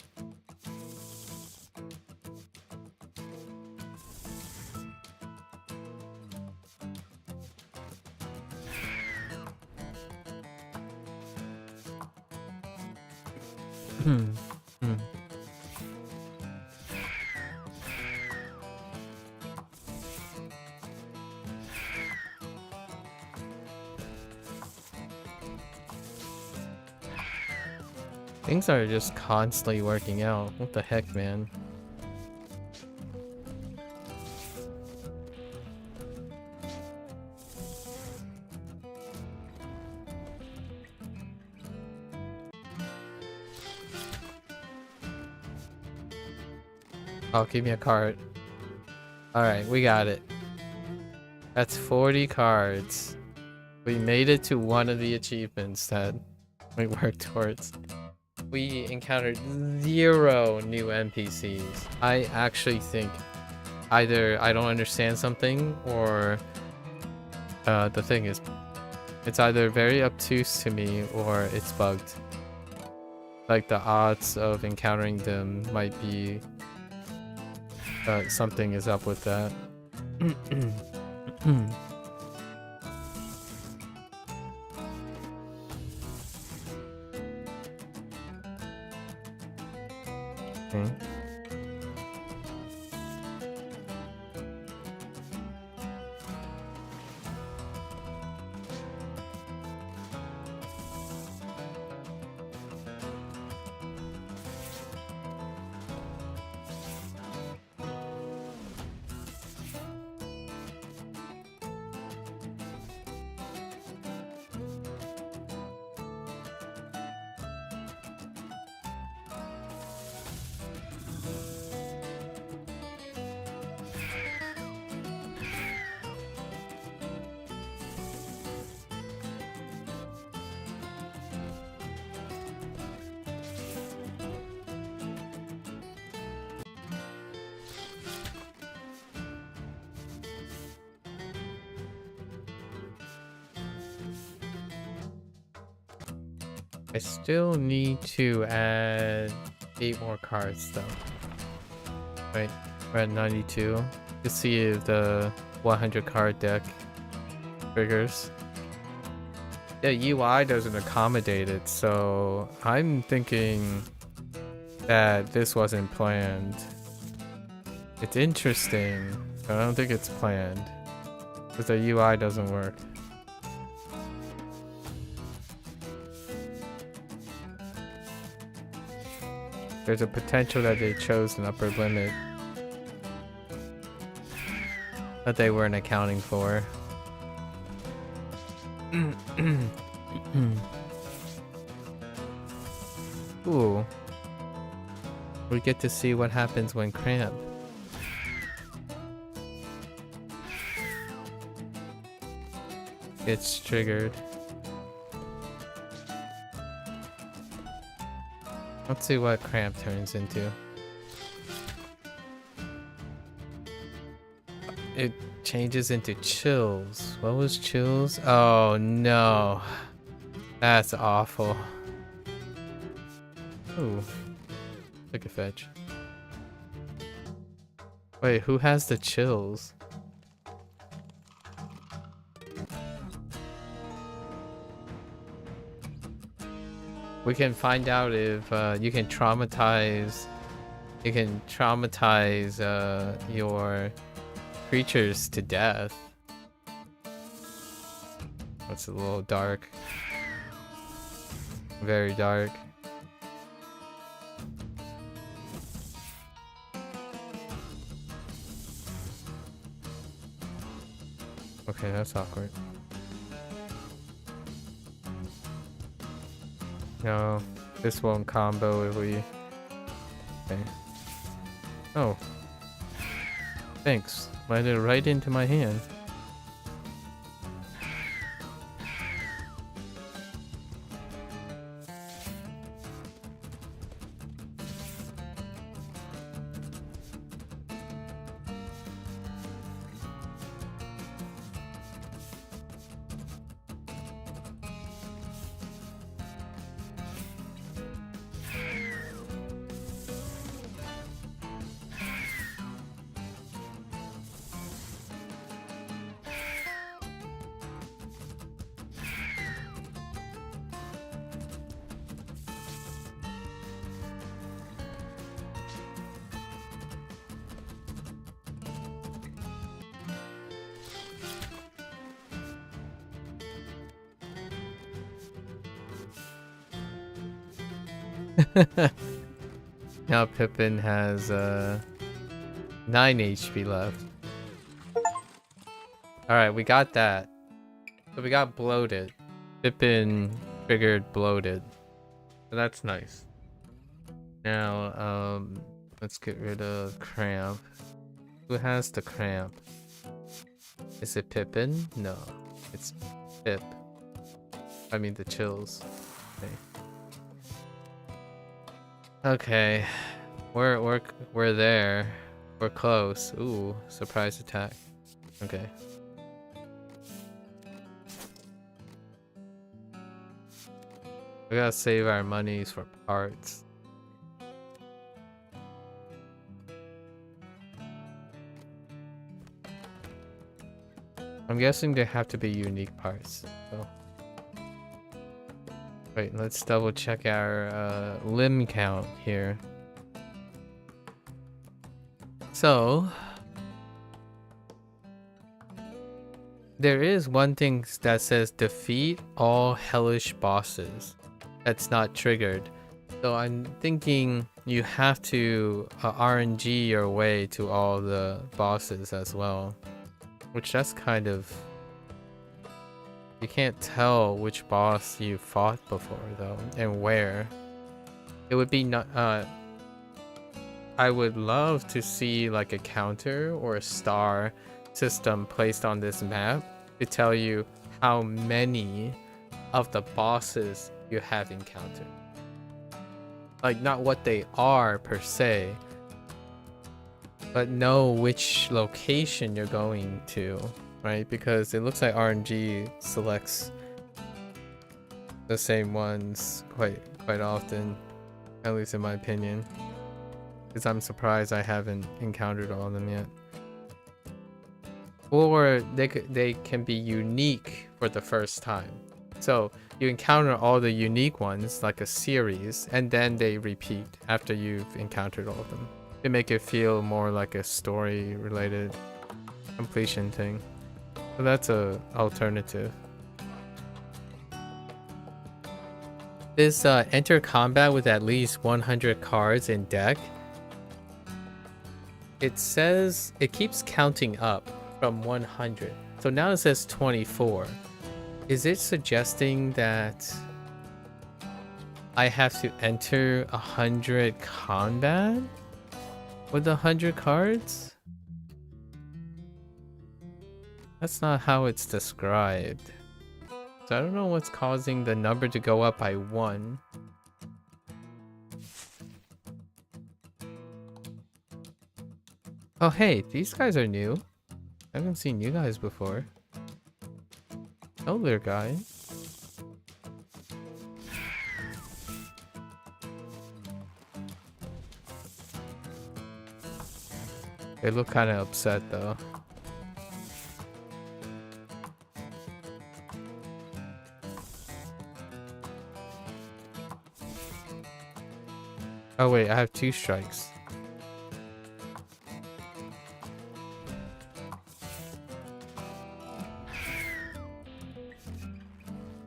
Things are just constantly working out. What the heck, man? Oh, give me a card. Alright, we got it. That's 40 cards. We made it to one of the achievements that we worked towards. We encountered 0 new NPCs. I actually think either I don't understand something or the thing is, it's either very obtuse to me or it's bugged. Like the odds of encountering them might be something is up with that. Okay. I still need to add 8 more cards though. Right, we're at 92 to see if the 100 card deck triggers. The UI doesn't accommodate it, so I'm thinking that this wasn't planned. It's interesting, but I don't think it's planned because the UI doesn't work. There's a potential that they chose an upper limit that they weren't accounting for. Ooh. We get to see what happens when cramp. Gets triggered. Let's see what cramp turns into. It changes into chills. What was chills? Oh no. That's awful. Ooh. Look at fetch. Wait, who has the chills? We can find out if you can traumatize your creatures to death. That's a little dark. Very dark. Okay, that's awkward. No, this won't combo if we... Okay. Oh. Thanks. Landed right into my hand. Now Pippin has 9 HP left. Alright, we got that. So we got bloated. Pippin triggered bloated. So that's nice. Now, let's get rid of cramp. Who has the cramp? Is it Pippin? No, it's Pip. I mean the chills. Okay. Okay, we're there. We're close. Ooh, surprise attack. Okay. We gotta save our monies for parts. I'm guessing they have to be unique parts. So. Wait, let's double check our limb count here. So, there is one thing that says defeat all hellish bosses. That's not triggered. So I'm thinking you have to RNG your way to all the bosses as well. Which that's kind of... You can't tell which boss you fought before though, and where. It would be not. I would love to see like a counter or a star system placed on this map to tell you how many of the bosses you have encountered. Like not what they are per se, but know which location you're going to. Right, because it looks like RNG selects the same ones quite often, at least in my opinion. Because I'm surprised I haven't encountered all of them yet. Or they can be unique for the first time. So you encounter all the unique ones like a series, and then they repeat after you've encountered all of them. They make it feel more like a story-related completion thing. So that's a alternative. This enter combat with at least 100 cards in deck. It says it keeps counting up from 100. So now it says 24. Is it suggesting that I have to enter 100 combat with 100 cards? That's not how it's described. So I don't know what's causing the number to go up by 1. Oh hey, these guys are new. I haven't seen you guys before. Elder guy. They look kind of upset though. Oh wait, I have 2 strikes.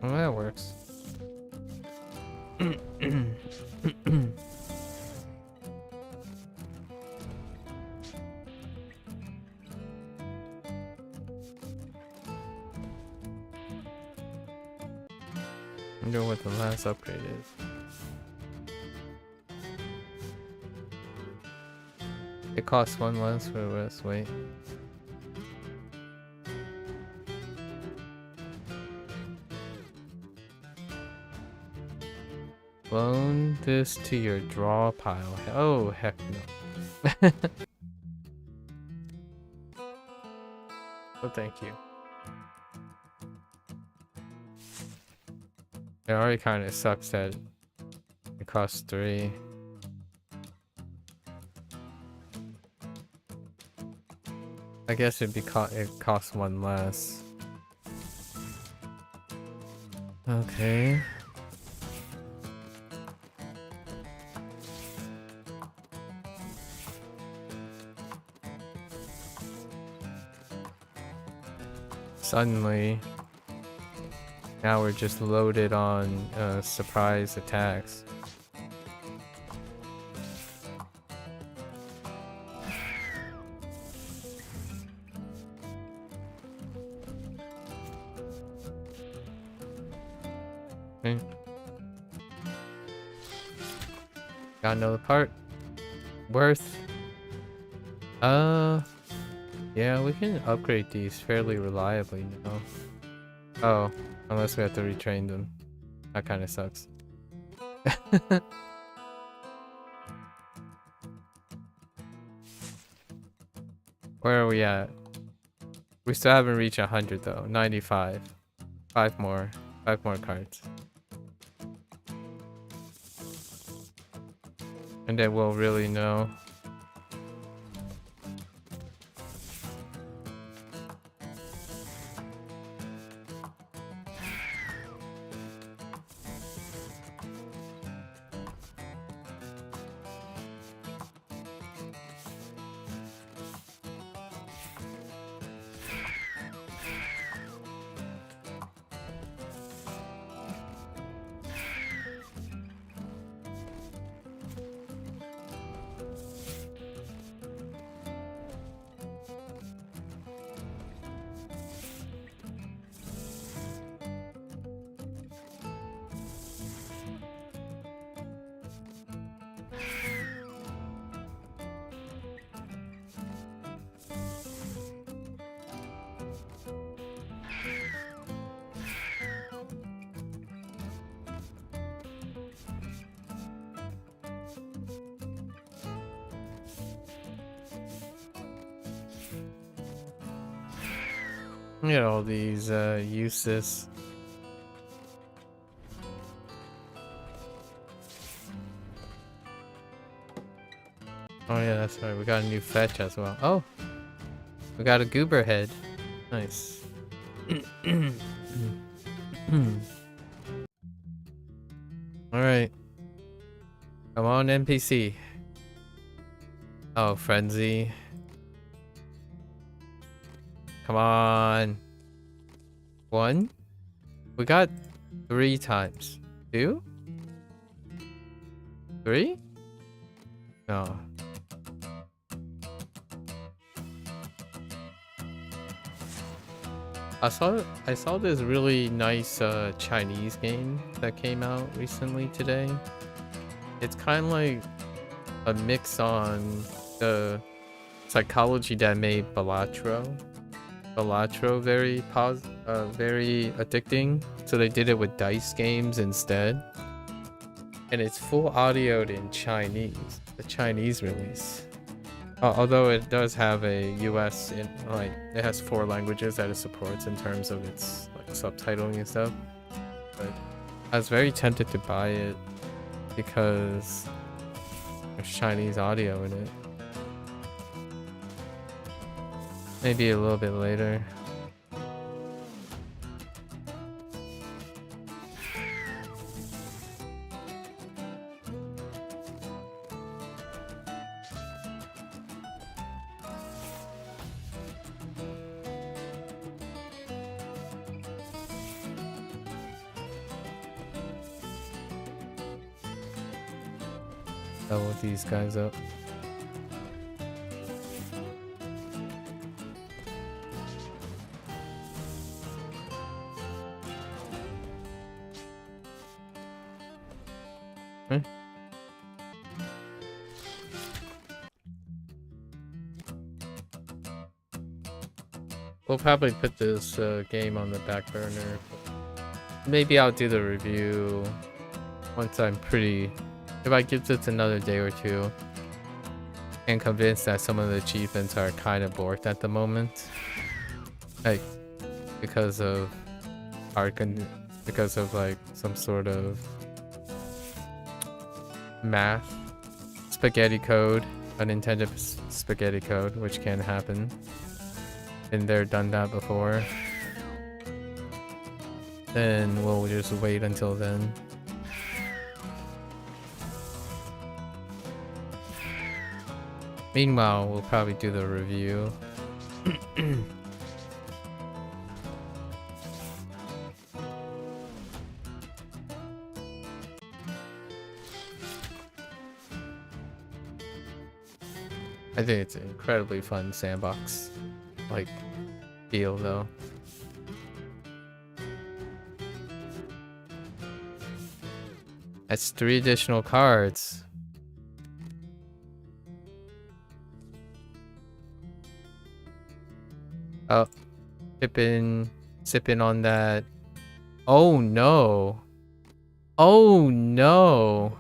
Well, that works. I wonder what the last upgrade is. It costs 1 less for the rest. Wait. Loan this to your draw pile. Oh, heck no. Well, thank you. It already kind of sucks that it costs 3. I guess it costs 1 less. Okay. Suddenly, now we're just loaded on surprise attacks. Okay. Got another part. Worth. Yeah, we can upgrade these fairly reliably now. Oh, unless we have to retrain them. That kind of sucks. Where are we at? We still haven't reached 100 though. 95. 5 more. 5 more cards. And then we'll really know. Look at all these uses. Oh yeah, that's right. We got a new fetch as well. Oh, we got a goober head. Nice. All right. Come on, NPC. Oh, frenzy. Come on. 1. We got 3 times. 2? 3? No. I saw this really nice Chinese game that came out recently today. It's kind of like a mix on the psychology that made Balatro. Very very addicting. So they did it with dice games instead. And it's full audioed in Chinese, the Chinese release. Although it does have a US, it has 4 languages that it supports in terms of its like subtitling and stuff. But I was very tempted to buy it because there's Chinese audio in it. Maybe a little bit later. Level these guys up. We'll probably put this game on the back burner. Maybe I'll do the review once I'm if I give this another day or two and convinced that some of the achievements are kind of borked at the moment. Like, because of like some sort of math spaghetti code, unintended spaghetti code, which can happen. Been there, done that before. Then we'll just wait until then. Meanwhile, we'll probably do the review. I think it's an incredibly fun sandbox like feel though. That's 3 additional cards. Oh, sipping on that. Oh no. Oh no.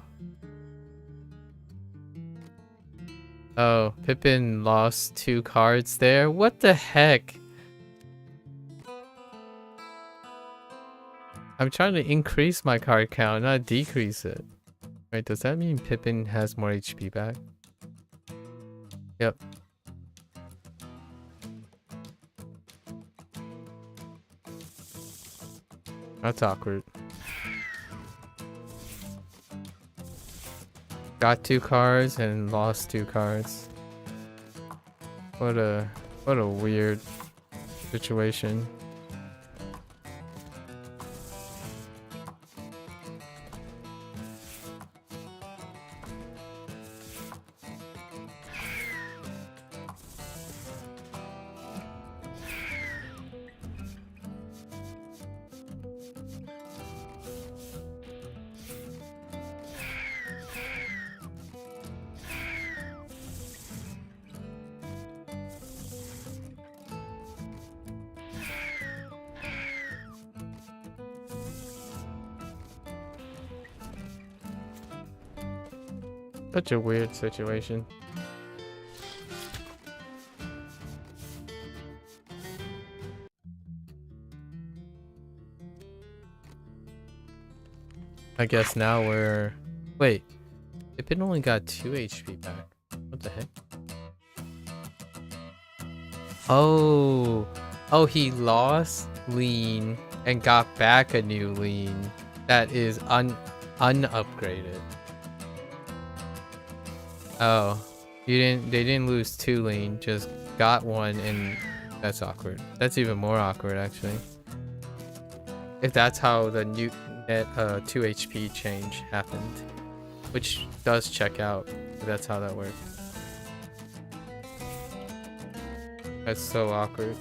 Oh, Pippin lost 2 cards there. What the heck? I'm trying to increase my card count, not decrease it. Wait, does that mean Pippin has more HP back? Yep. That's awkward. Got 2 cards and lost 2 cards. What a weird situation. Such a weird situation. I guess now we're... Wait. Pippin only got 2 HP back. What the heck? Oh. Oh, he lost lean and got back a new lean that is unupgraded. Oh, they didn't lose 2 lean, just got 1, and that's awkward. That's even more awkward actually. If that's how the new net 2 HP change happened. which does check out, if that's how that works. That's so awkward.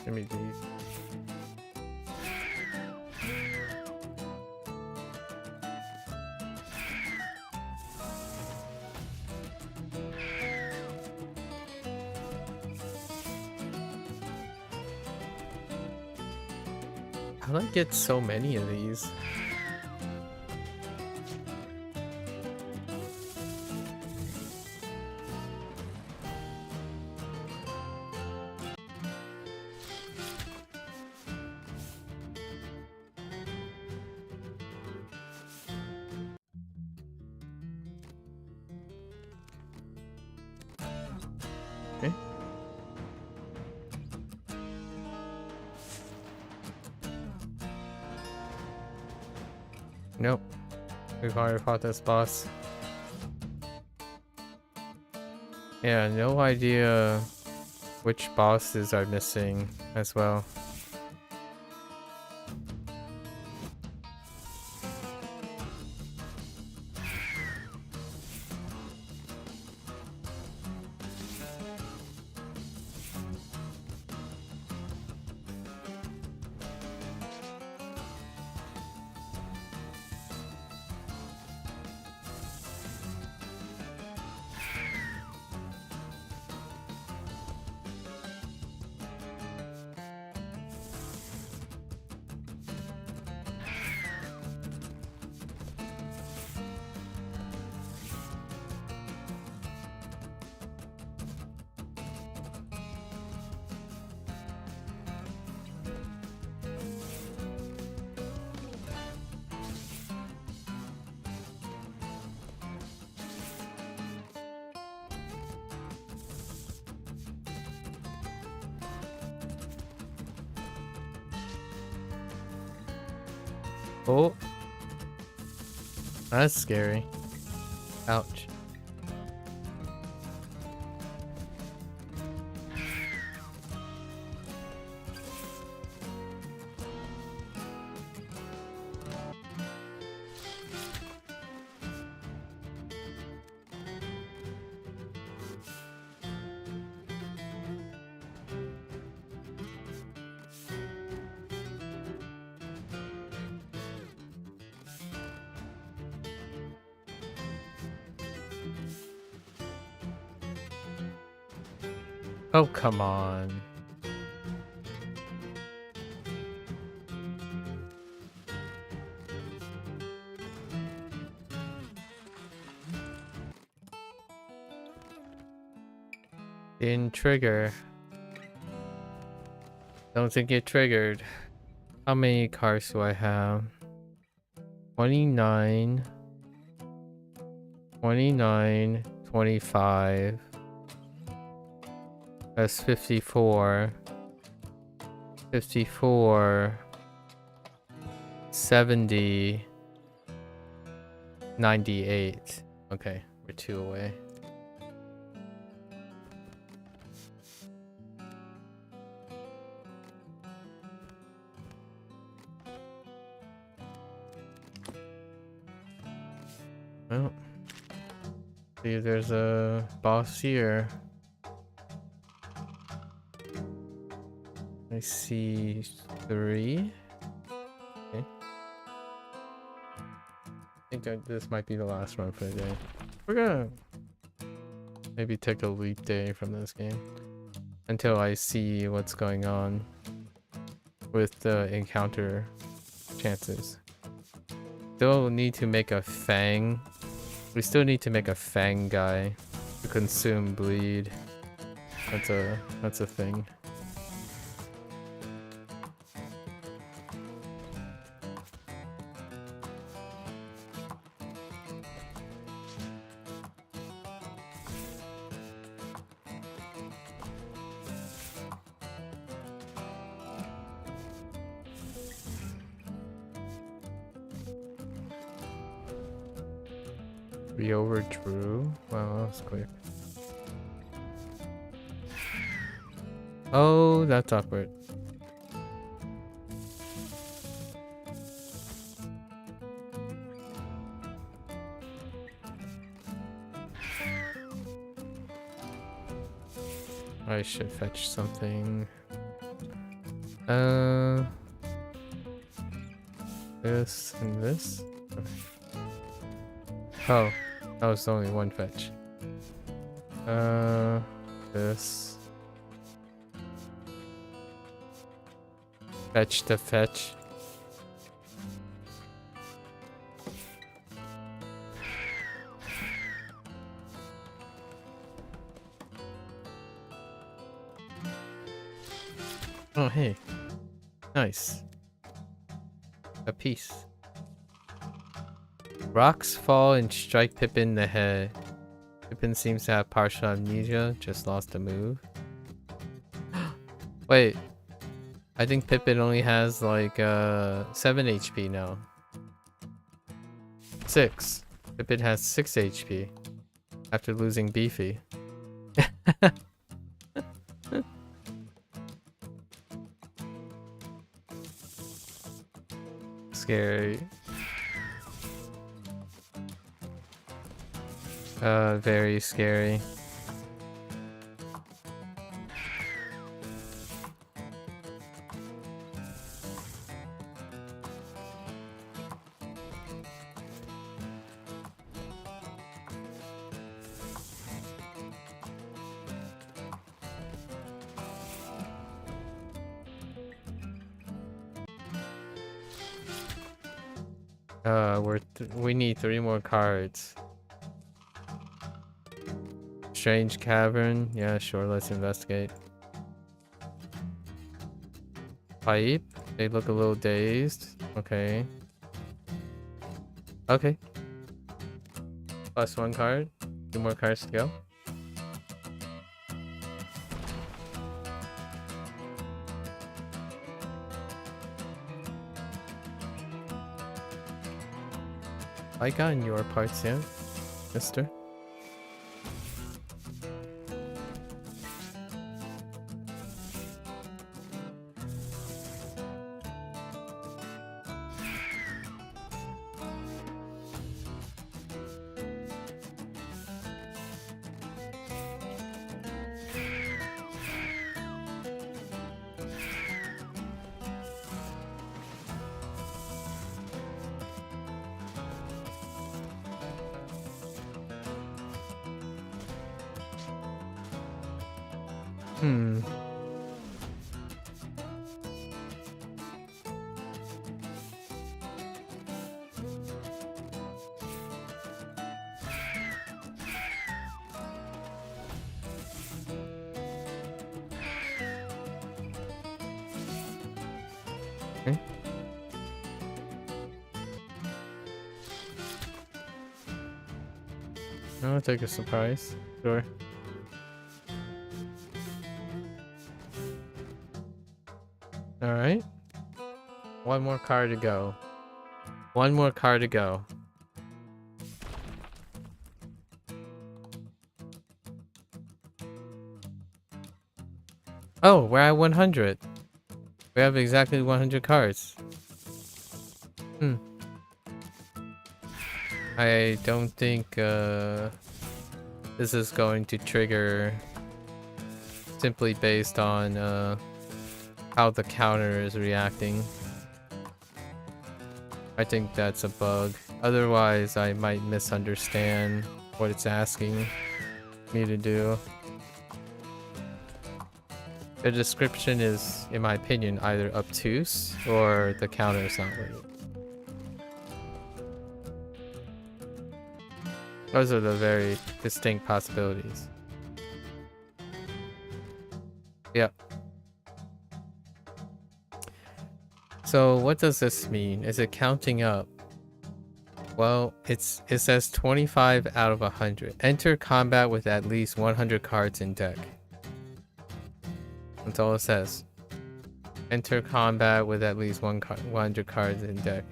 Give me these. How did I get so many of these? Okay. Nope. We've already fought this boss. Yeah, no idea which bosses are missing as well. Oh, that's scary. Ouch. Oh, come on. Didn't trigger. Don't think it triggered. How many cards do I have? 29, 29, 25. That's 54. 54. 70. 98. Okay, we're 2 away. Well, see if there's a boss here. I see 3. Okay. I think that this might be the last one for the day. We're gonna maybe take a leap day from this game until I see what's going on with the encounter chances. Still need to make a fang. We still need to make a fang guy to consume bleed. That's a thing. We overdrew. Wow, that was quick. Oh, that's awkward. I should fetch something. This and this. Oh, that was only one fetch. This. Fetch to fetch. Oh, hey. Nice. A piece. Rocks fall and strike Pippin in the head. Pippin seems to have partial amnesia, just lost a move. Wait. I think Pippin only has like 7 HP now. 6. Pippin has 6 HP after losing Beefy. Scary. Very scary. We need 3 more cards. Strange cavern. Yeah, sure, let's investigate. Pipe. They look a little dazed. Okay. Okay. Plus 1 card. 2 more cards to go. I got in your parts, yeah, mister. Okay. I'll take a surprise. Sure. Alright. 1 more card to go. 1 more card to go. Oh, we're at 100. We have exactly 100 cards. I don't think this is going to trigger simply based on how the counter is reacting. I think that's a bug. Otherwise, I might misunderstand what it's asking me to do. The description is, in my opinion, either obtuse or the counter is not right. Those are the very distinct possibilities. Yep. So what does this mean? Is it counting up? Well, it says 25 out of 100. Enter combat with at least 100 cards in deck. That's all it says. Enter combat with at least 100 cards in deck.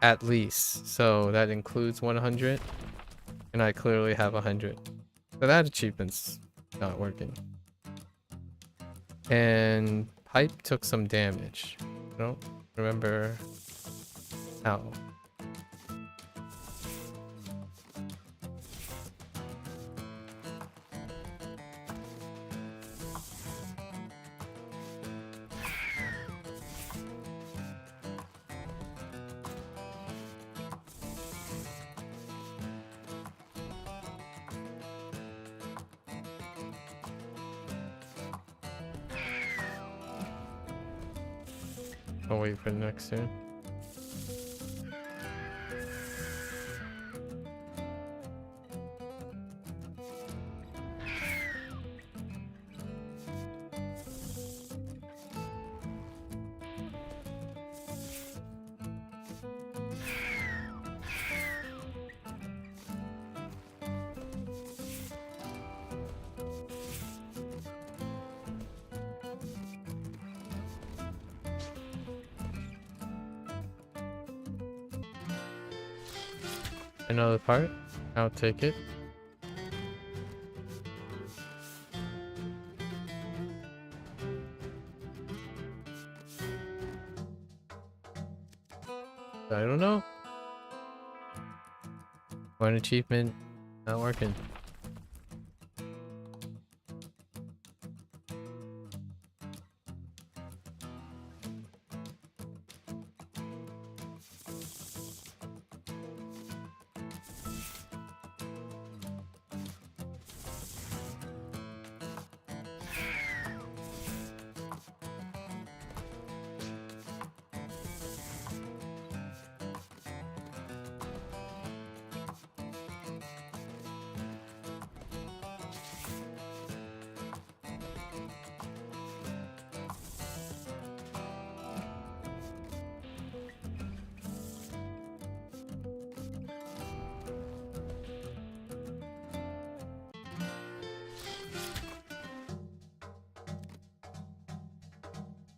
At least. So that includes 100. And I clearly have 100. So that achievement's not working. And pipe took some damage. I don't remember how. I'll wait for the next turn. Another part? I'll take it. I don't know. One achievement not working.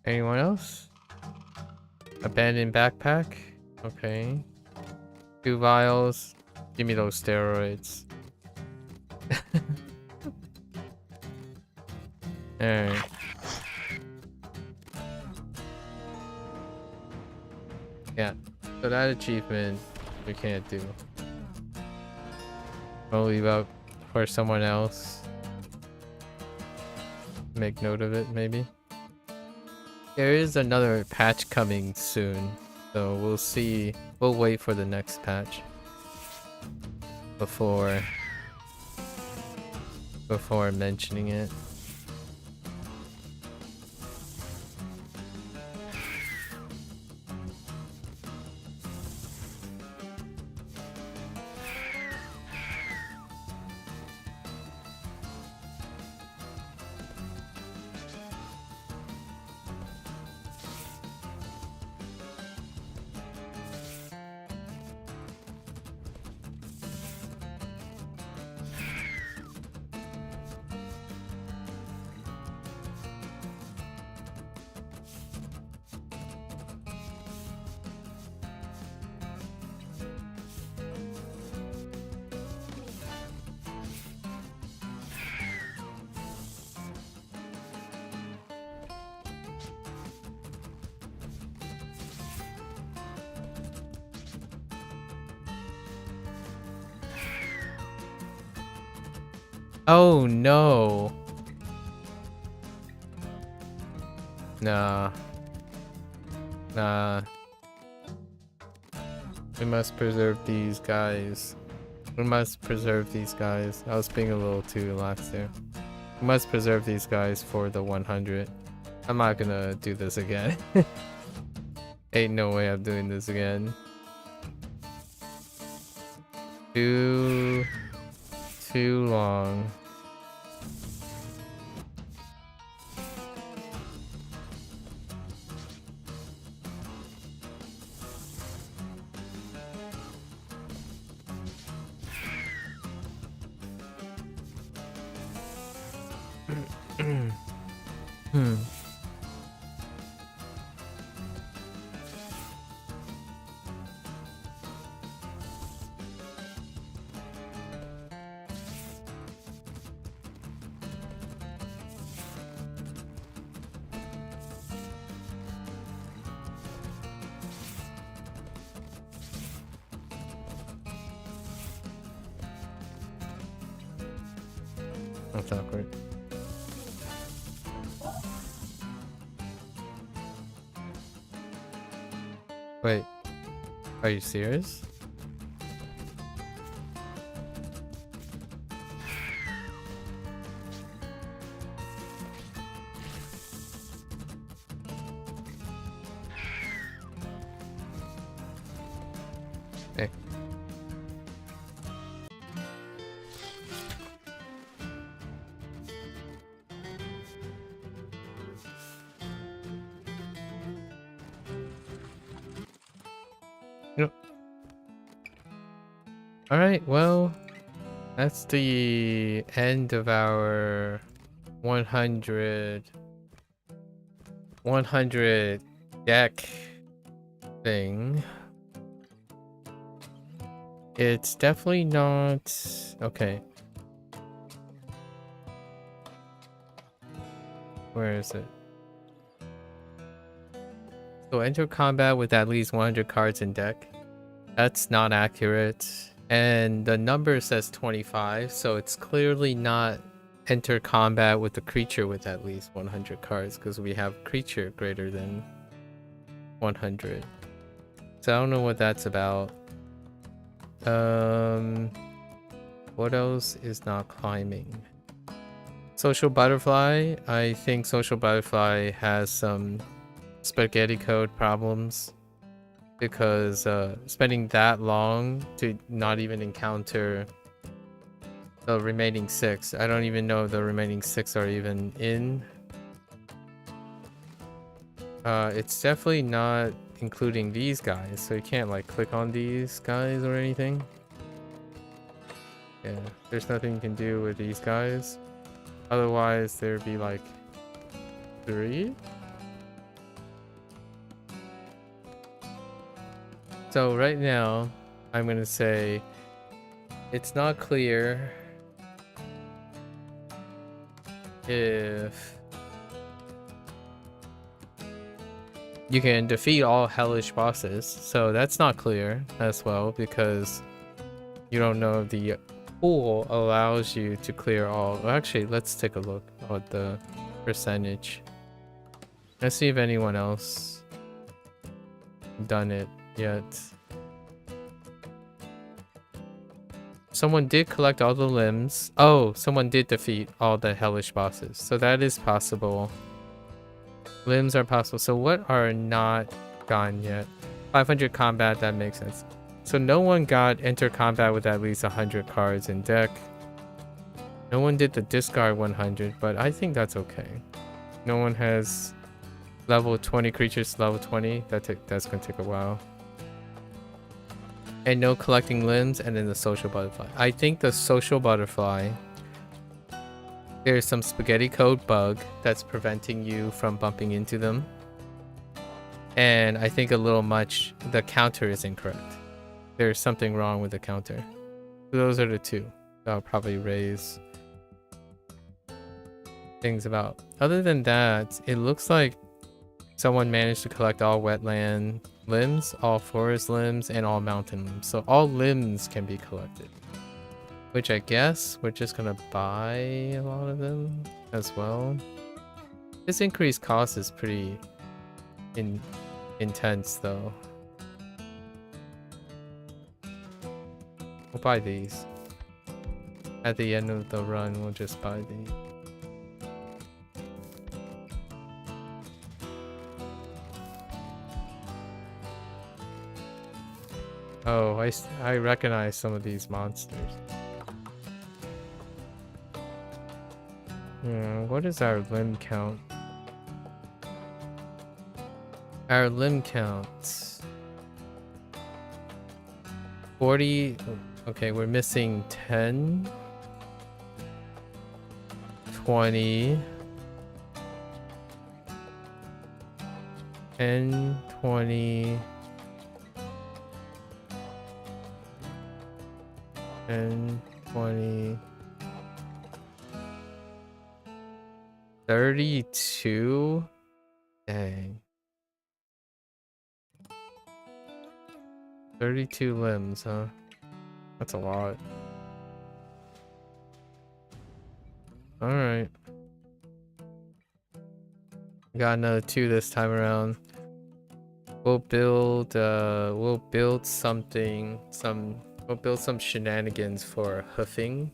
Anyone else? Abandoned backpack? Okay. 2 vials. Give me those steroids. Alright. Yeah. So that achievement we can't do. We'll leave out for someone else. Make note of it, maybe. There is another patch coming soon, so we'll see. We'll wait for the next patch before mentioning it. Oh no. Nah. Nah. We must preserve these guys. We must preserve these guys. I was being a little too lax there. We must preserve these guys for the 100. I'm not gonna do this again. Ain't no way I'm doing this again. Too long. That's awkward. Wait, are you serious? Hey. Yep. Alright, well, that's the end of our 100 deck thing. It's definitely not... Okay. Where is it? So enter combat with at least 100 cards in deck. That's not accurate. And the number says 25, so it's clearly not enter combat with a creature with at least 100 cards, because we have creature greater than 100. So I don't know what that's about. What else is not climbing? Social Butterfly. I think Social Butterfly has some spaghetti code problems, because spending that long to not even encounter the remaining 6. I don't even know if the remaining 6 are even in. It's definitely not including these guys, so you can't like click on these guys or anything. Yeah, there's nothing you can do with these guys. Otherwise, there'd be like 3. So right now, I'm gonna say it's not clear if you can defeat all hellish bosses. So that's not clear as well, because you don't know if the pool allows you to clear all. Well, actually, let's take a look at the percentage. Let's see if anyone else done it yet. Someone did collect all the limbs. Oh, someone did defeat all the hellish bosses. So that is possible. Limbs are possible. So what are not gone yet? 500 combat, that makes sense. So no one got enter combat with at least 100 cards in deck. No one did the discard 100, but I think that's okay. No one has level 20 creatures, level 20. That's gonna take a while. And no collecting limbs, and then the Social Butterfly. I think the Social Butterfly, there's some spaghetti code bug that's preventing you from bumping into them. And I think a little much, the counter is incorrect. There's something wrong with the counter. So those are the 2 I'll probably raise things about. Other than that, it looks like someone managed to collect all wetland limbs, all forest limbs, and all mountain limbs. So all limbs can be collected. Which I guess we're just gonna buy a lot of them as well. This increased cost is pretty intense though. We'll buy these. At the end of the run, we'll just buy these. Oh, I recognize some of these monsters. What is our limb count? Our limb count. 40. Okay, we're missing 10. 20. 10, 20. 10, 20. 32? Dang. 32 limbs, huh? That's a lot. Alright. Got another 2 this time around. We'll build something, we'll build some shenanigans for hoofing.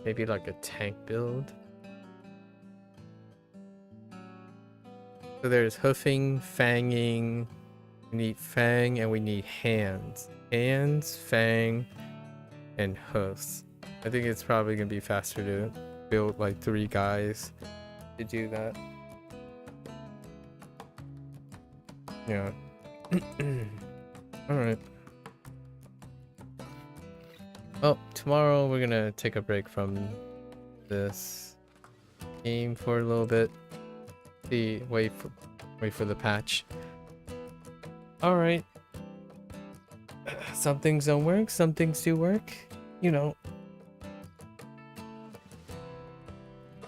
Maybe like a tank build. So there's hoofing, fanging. We need fang and we need hands. Hands, fang, and hoofs. I think it's probably gonna be faster to build like 3 guys to do that. Yeah. Alright. Oh, tomorrow we're gonna take a break from this game for a little bit. See, wait for the patch. Alright. Some things don't work, some things do work. You know.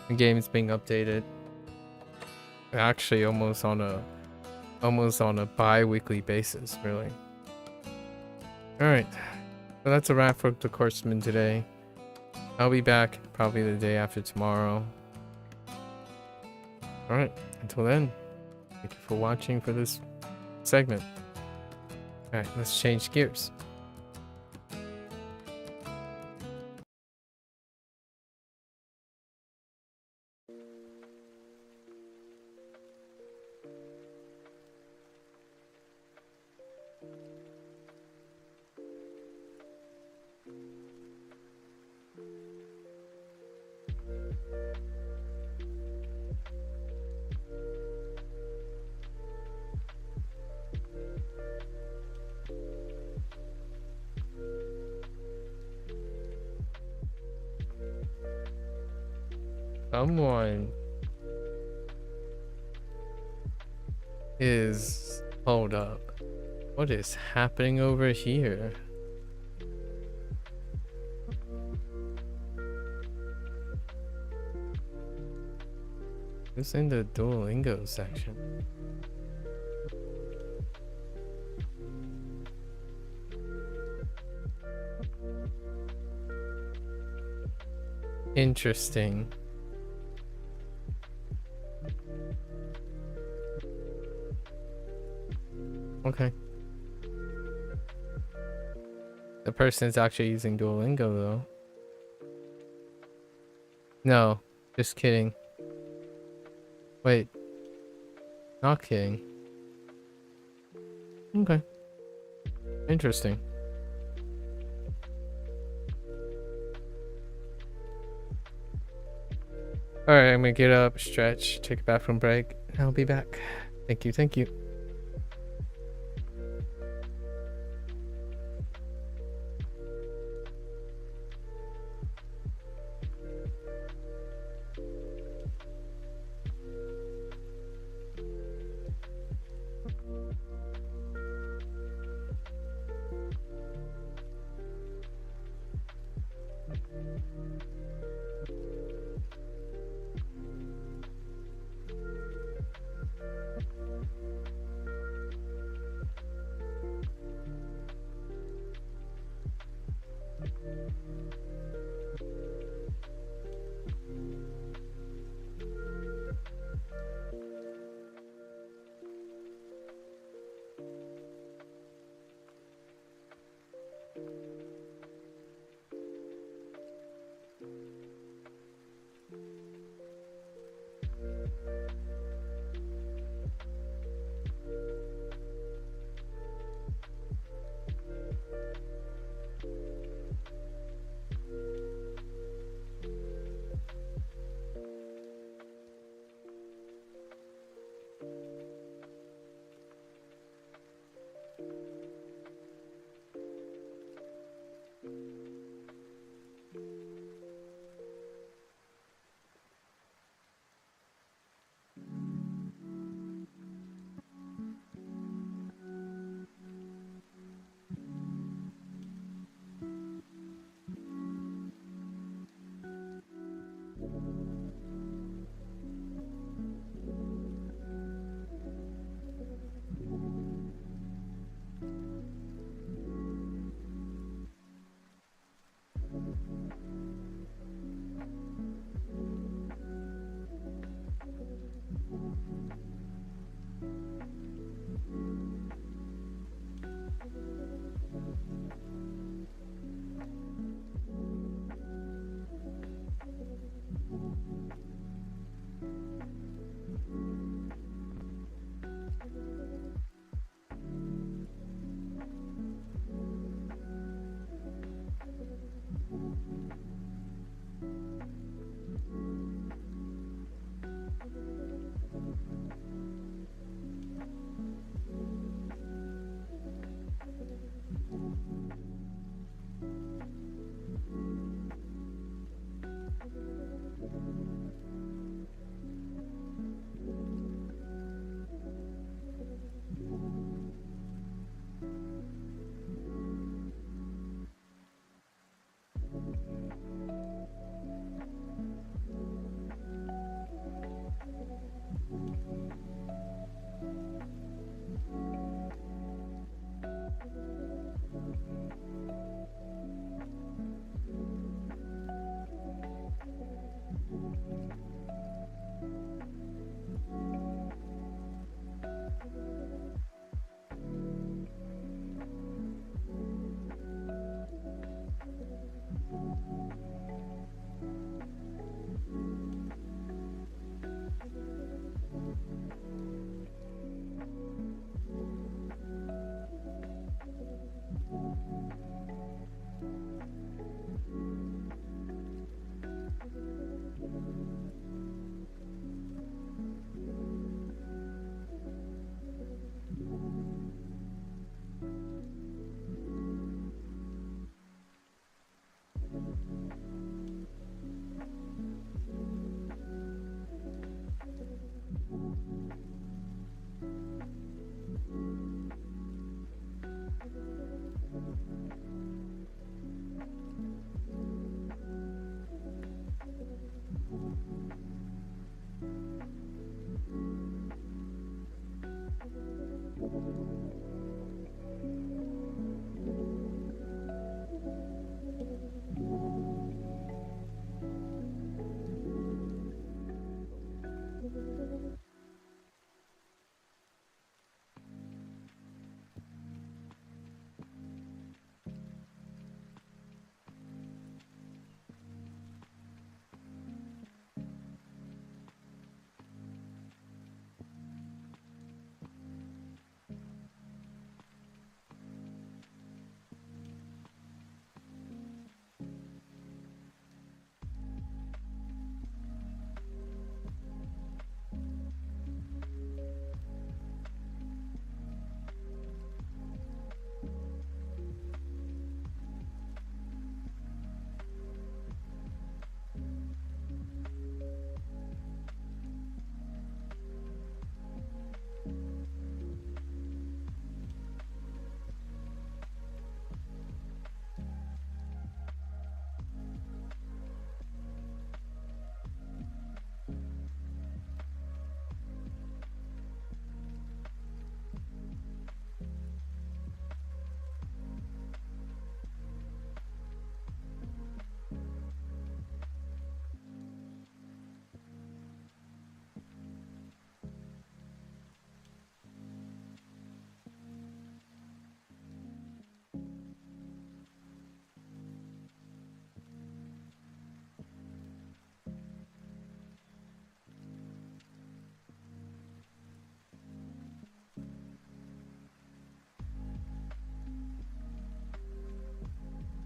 The game is being updated. Actually almost on a bi-weekly basis, really. Alright. So that's a wrap for the Corpsmen today. I'll be back probably the day after tomorrow. Alright, until then, thank you for watching for this segment. Alright, let's change gears. Someone is... Hold up. What is happening over here? Who's in the Duolingo section? Interesting. Okay. The person is actually using Duolingo though. No, just kidding. Wait. Not kidding. Okay. Interesting. Alright, I'm gonna get up, stretch, take a bathroom break, and I'll be back. Thank you, thank you.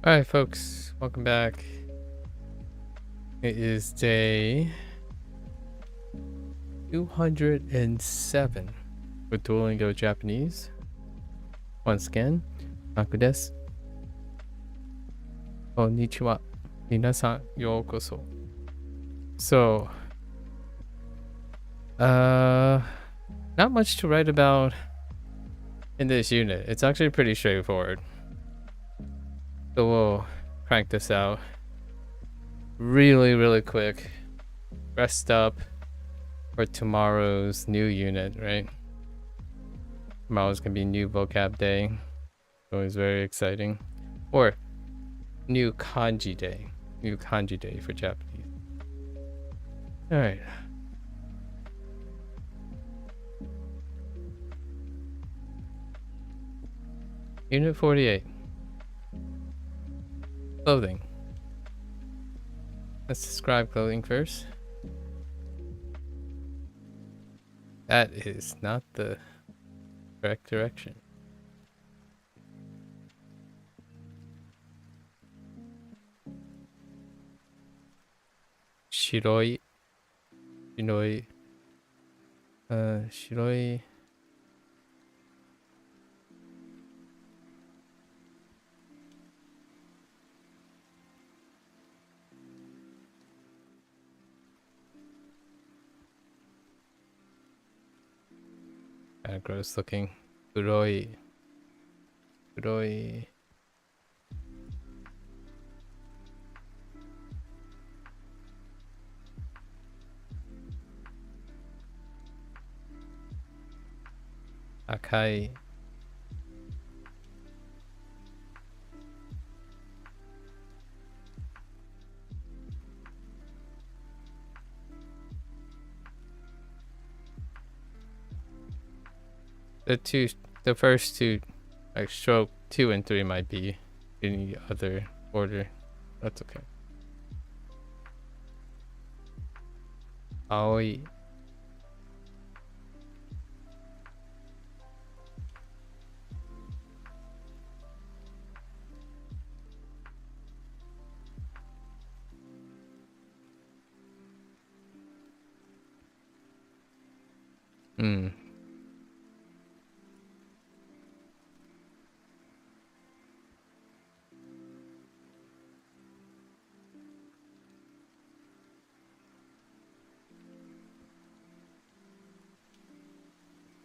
Alright, folks, welcome back. It is day 207 with Duolingo Japanese. Once again, Naku desu. Konnichiwa. Minasan yokoso. So, not much to write about in this unit. It's actually pretty straightforward. So we'll crank this out really quick. Rest up for tomorrow's new unit, right? Tomorrow's gonna be new vocab day. Always very exciting. Or New kanji day. New kanji day for Japanese. Alright. Unit 48. Clothing. Let's describe clothing first. That is not the correct direction. Shiroi. Shiroi. Shiroi. Kinda gross looking. Kuroi. Kuroi. Akai. The first two, like stroke 2 and 3 might be in the other order. That's okay. Aoi. Hmm.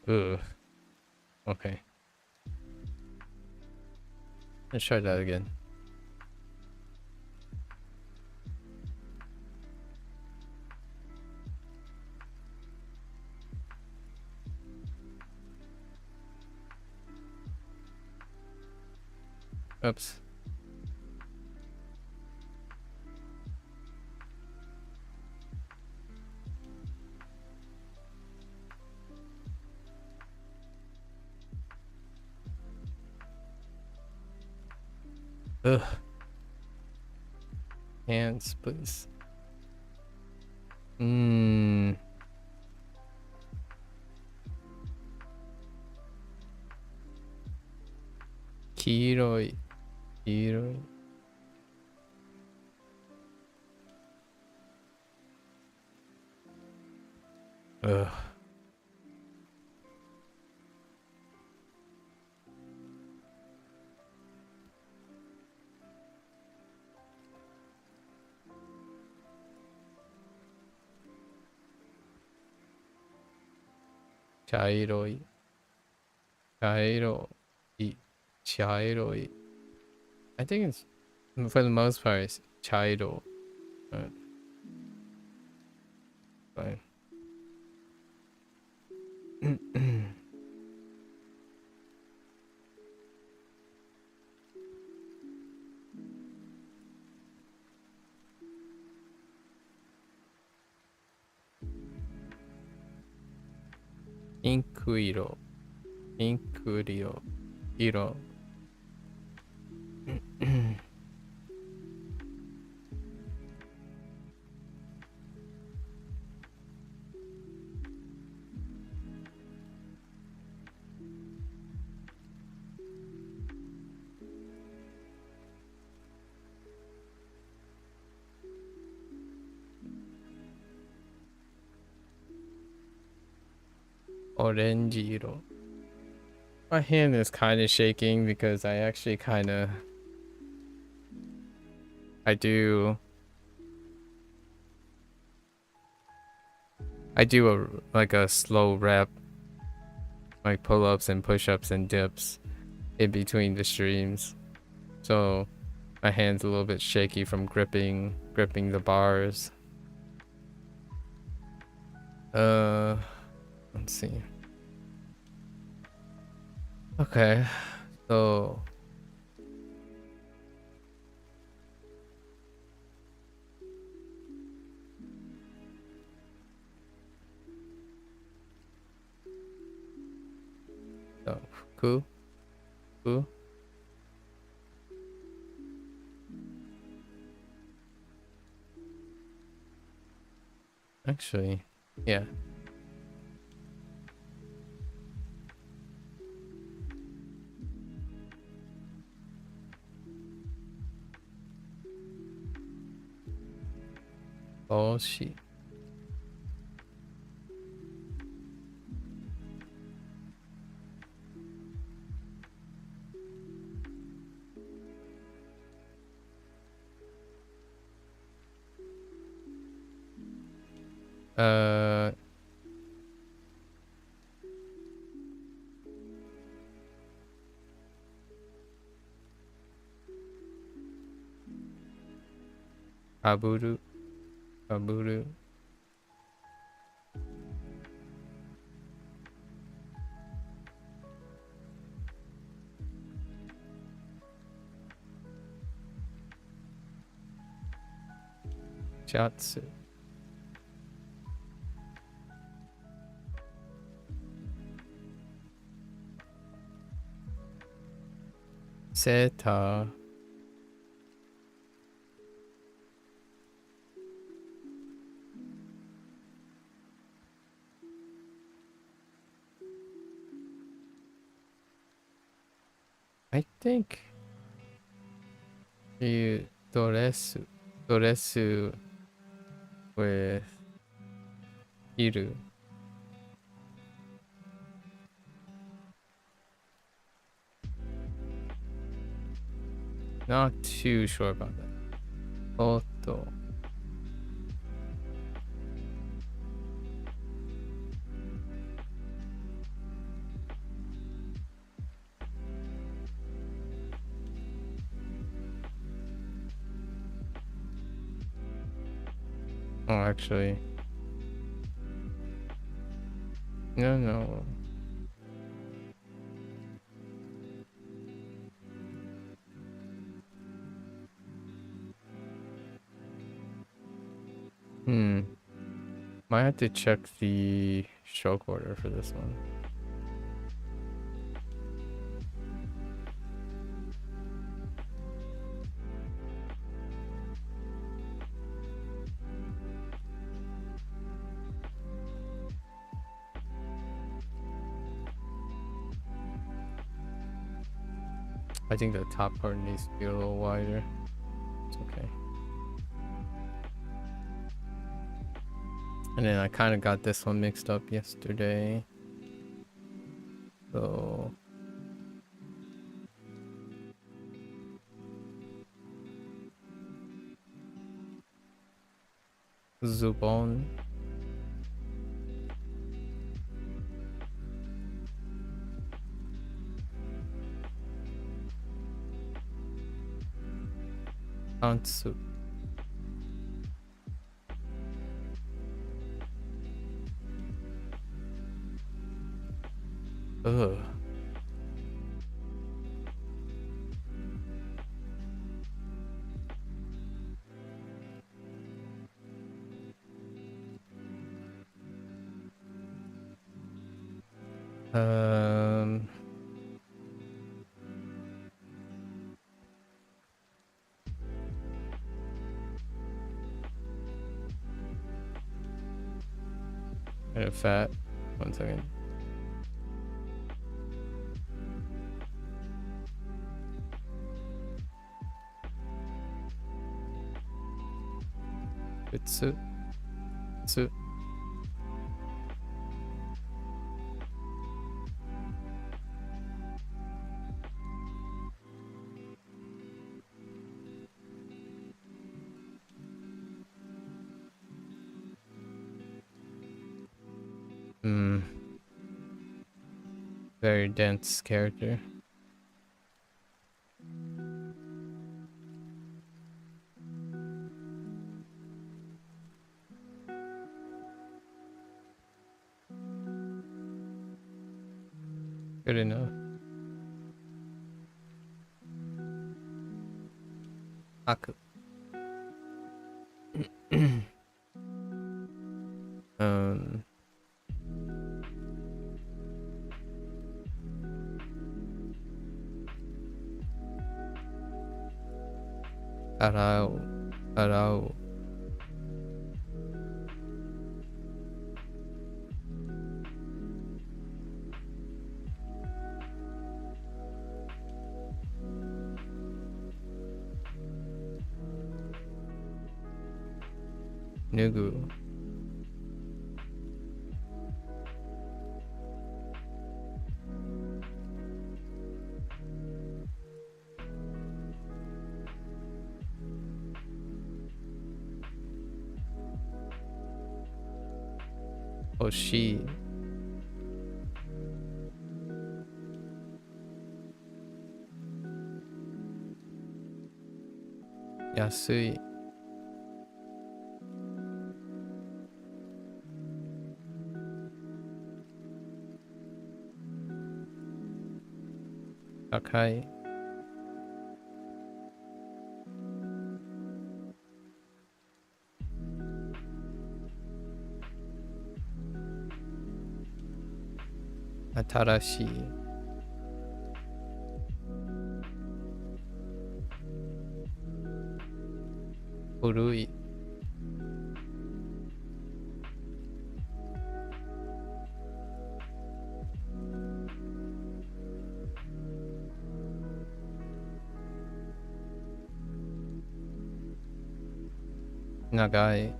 Ugh. Okay. Let's try that again. Oops. Ugh. Hands, please. Mmm. Kiroi. Kiroi. Ugh. Chairoi. Chairoi. Chairoi. I think it's, for the most part, it's chairo. Fine. Inkuiro. Inkurio. Iro. Orangeiro. My hand is kind of shaking because I actually kind of... I do like a slow rep, like pull-ups and push-ups and dips in between the streams. So my hand's a little bit shaky from gripping the bars. Let's see. Okay, so Ku? Ku? Actually, yeah. Boshi. Uh, Kaburu. Kaburu. Jatsu. Seta. I think you doresu. Doresu with Hiru. Not too sure about that. Oto. Oh, actually. No. Might have to check the stroke order for this one. I think the top part needs to be a little wider. It's okay. And then I kind of got this one mixed up yesterday. So Zubon. Antsu. Ugh. Kind of fat. 1 second. Bitsu. Bitsu. Very dense character. Good enough. Aku. 洗う、洗う。脱ぐ。欲しい。安い。高い。新しい。古い。長い。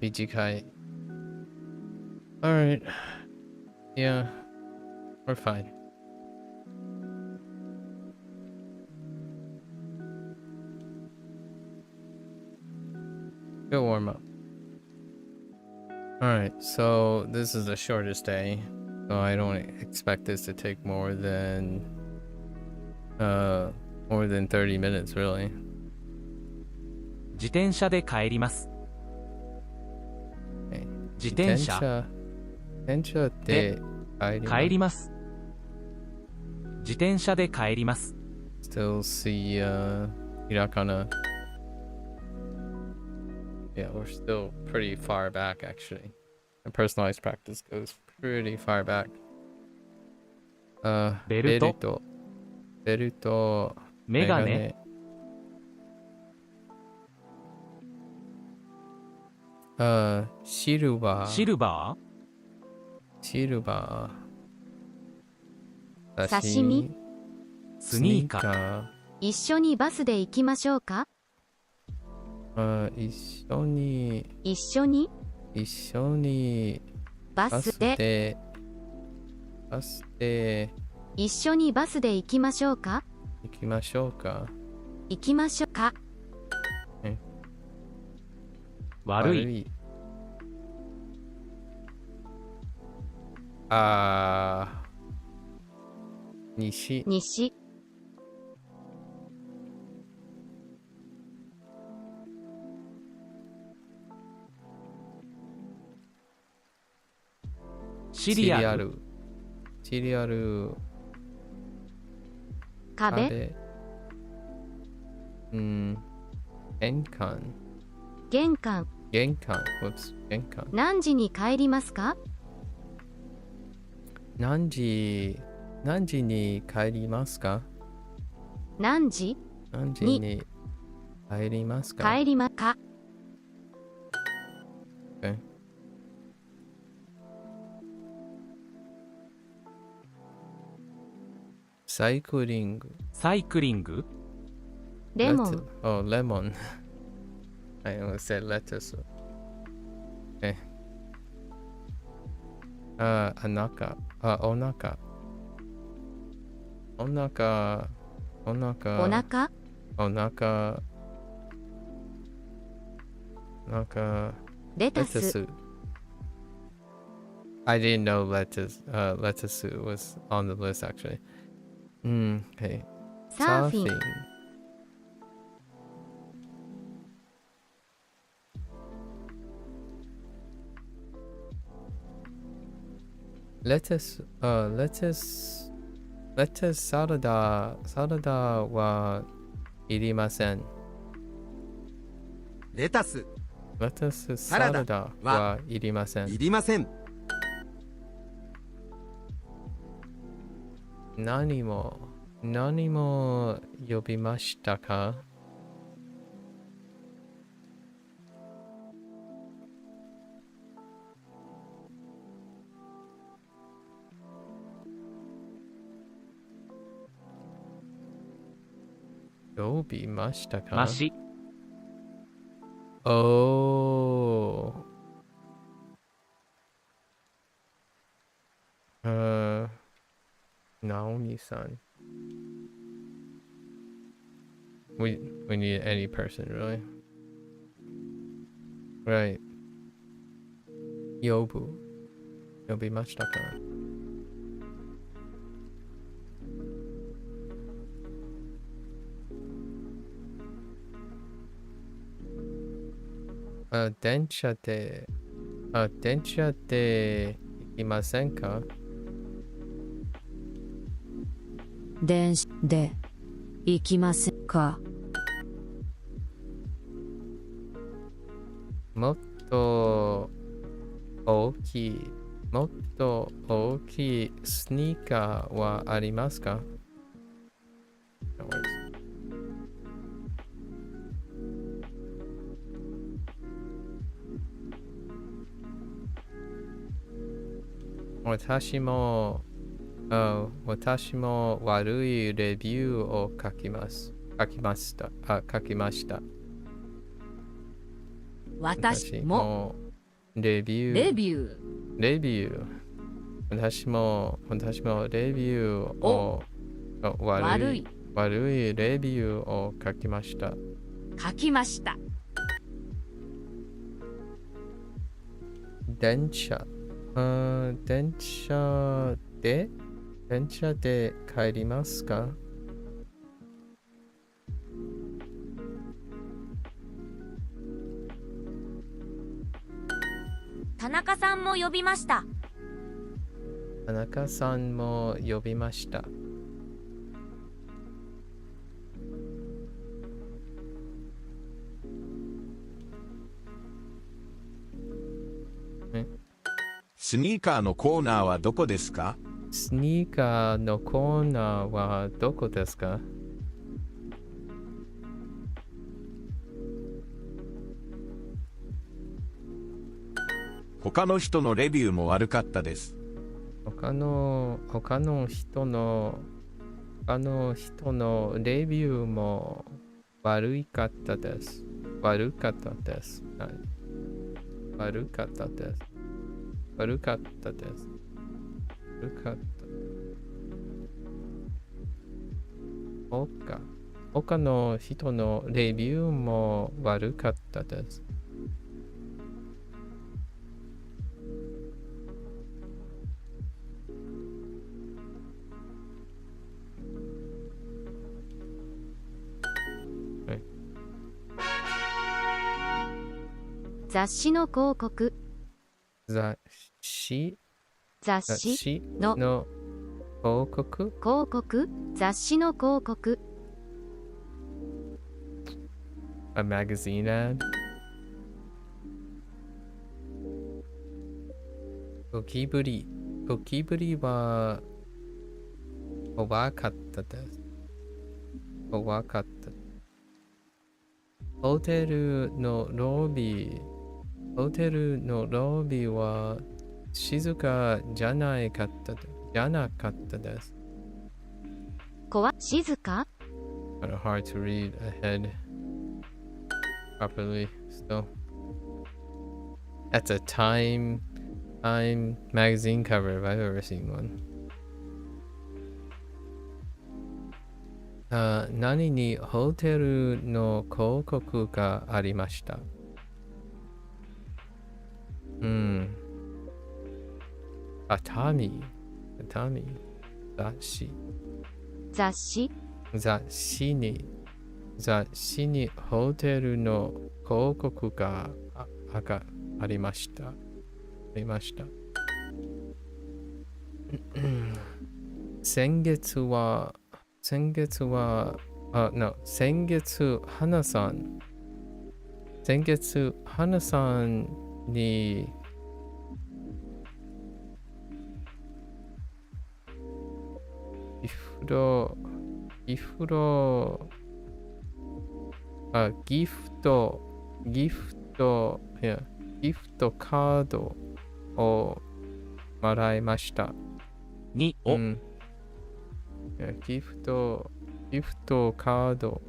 短い。Alright. Yeah, we're fine. Go warm up. Alright, so this is the shortest day. So I don't expect this to take more than 30 minutes, really. 自転車で帰ります。 Okay. 自転車で帰ります。自転車で帰ります。 Still see hiragana. Yeah, we're still pretty far back actually. The personalized practice goes pretty far back. ベルト、メガネ。シルバー。刺身。スニーカー。一緒にバスで行きましょうか？一緒にバスで一緒にバスで行きましょうか？行きましょうか。悪い。西。シリアル。壁。玄関。何時に帰りますか？何時に帰りますか？Okay. サイクリング。レモン。lemon. I almost said lettuce. Okay. お腹。レタス。I didn't know lettuce was on the list actually. Okay. サーフィン。lettuce レタスサラダはいりません。レタスレタスサラダはいりません。いりません。何も呼びましたか？呼びましたか？まし、おー。ナオミさん。We need any person, really. Right. 呼びましたか？電車で行きませんか？電車で行きませんか？もっと大きいスニーカーはありますか？ No worries. 私も悪いレビューを書きました。私もレビュー。私もレビューを悪いレビューを書きました。電車で帰りますか？田中さんも呼びました。田中さんも呼びました。スニーカーのコーナーはどこですか？スニーカーのコーナーはどこですか？他の人のレビューも悪かったです。他の人のレビューも悪かったです。悪かったです。他の人のレビューも悪かったです。雑誌の広告。雑誌のの広告。雑誌の広告。A magazine ad. ゴキブリは怖かったです。ホテルのロビーは静かじゃなかったです。静か Kind of hard to read ahead properly still. That's a Time magazine cover if I've ever seen one. 何にホテルの広告がありました。タミ雑誌にホテルの広告がありました。先月は、no、先月、花さんに、ギフト、ギフトカードをもらいました。にを、ギフトカード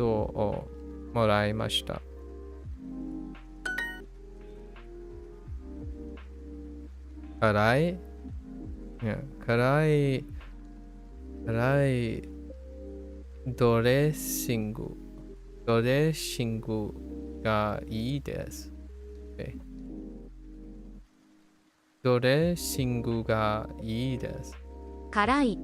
をもらいました。辛いドレッシングがいいです。ドレッシングがいいです。辛い。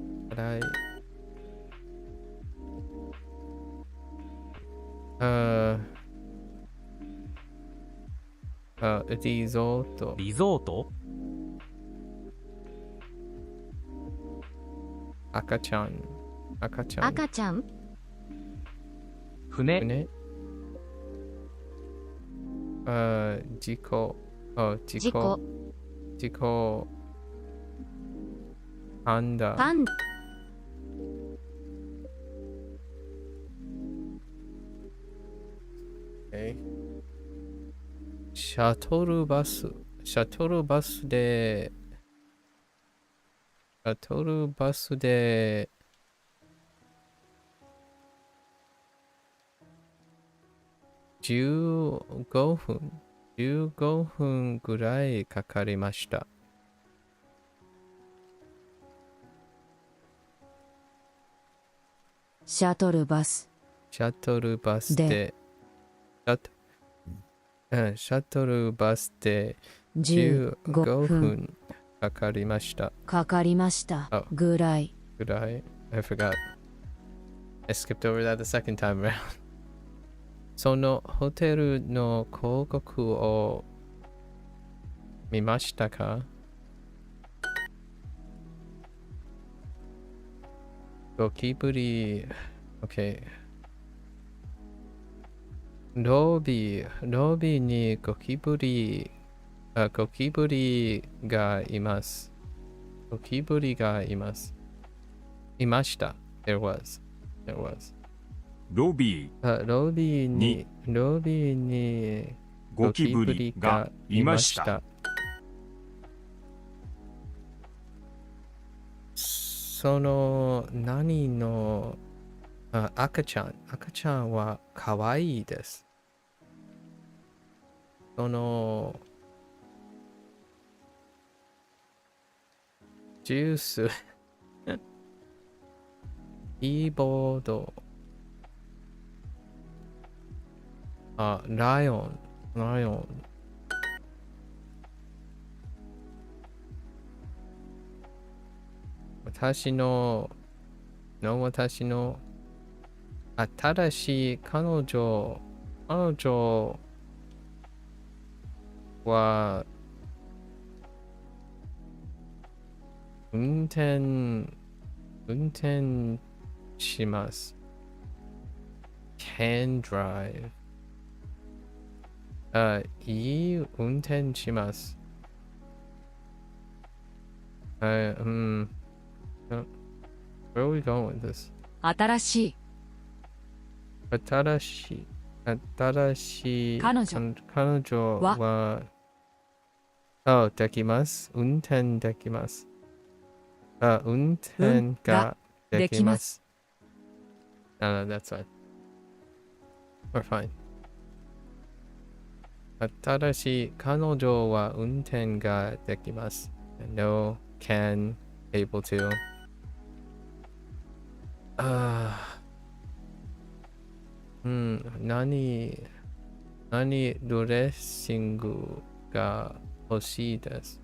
リゾート。リゾート、赤ちゃん。船、事故。パンダ。シャトルバスで15分ぐらいかかりました。シャトルバスで15 15分分かかりました。ぐらい。I forgot. I skipped over that the second time around. そのホテルの広告を見ましたか？ゴキブリ、OK。ロビーにゴキブリがいます。いました。There was. ロビーにゴキブリがいました。その何の赤ちゃんは可愛いです。そのジュースキーボード、ライオン。私の新しい彼女は運転します。can drive。いい運転します。Where are we going with this? 新しい彼女はできます。運転できます。運転ができます。No, that's fine. We're fine. 新しい彼女は運転ができます。No, can, able to. 何ドレッシングが欲しいです。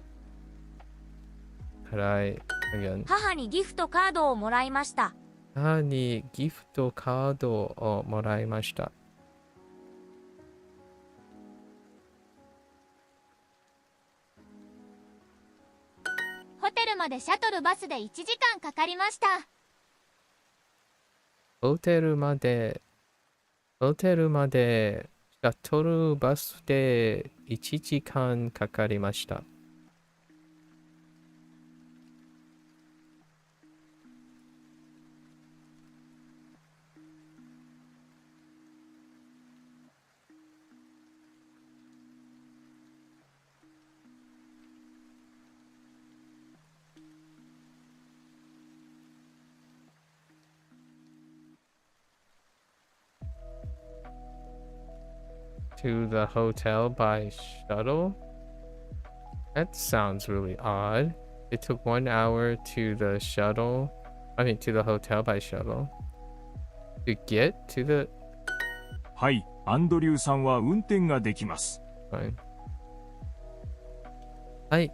辛い。母にギフトカードをもらいました。母にギフトカードをもらいました。ホテルまでシャトルバスで1時間かかりました。ホテルまでシャトルバスで1時間かかりました。To the hotel by shuttle? That sounds really odd. It took 1 hour to the hotel by shuttle. To get to the... はい、アンドリューさんは運転ができます。Fine. はい、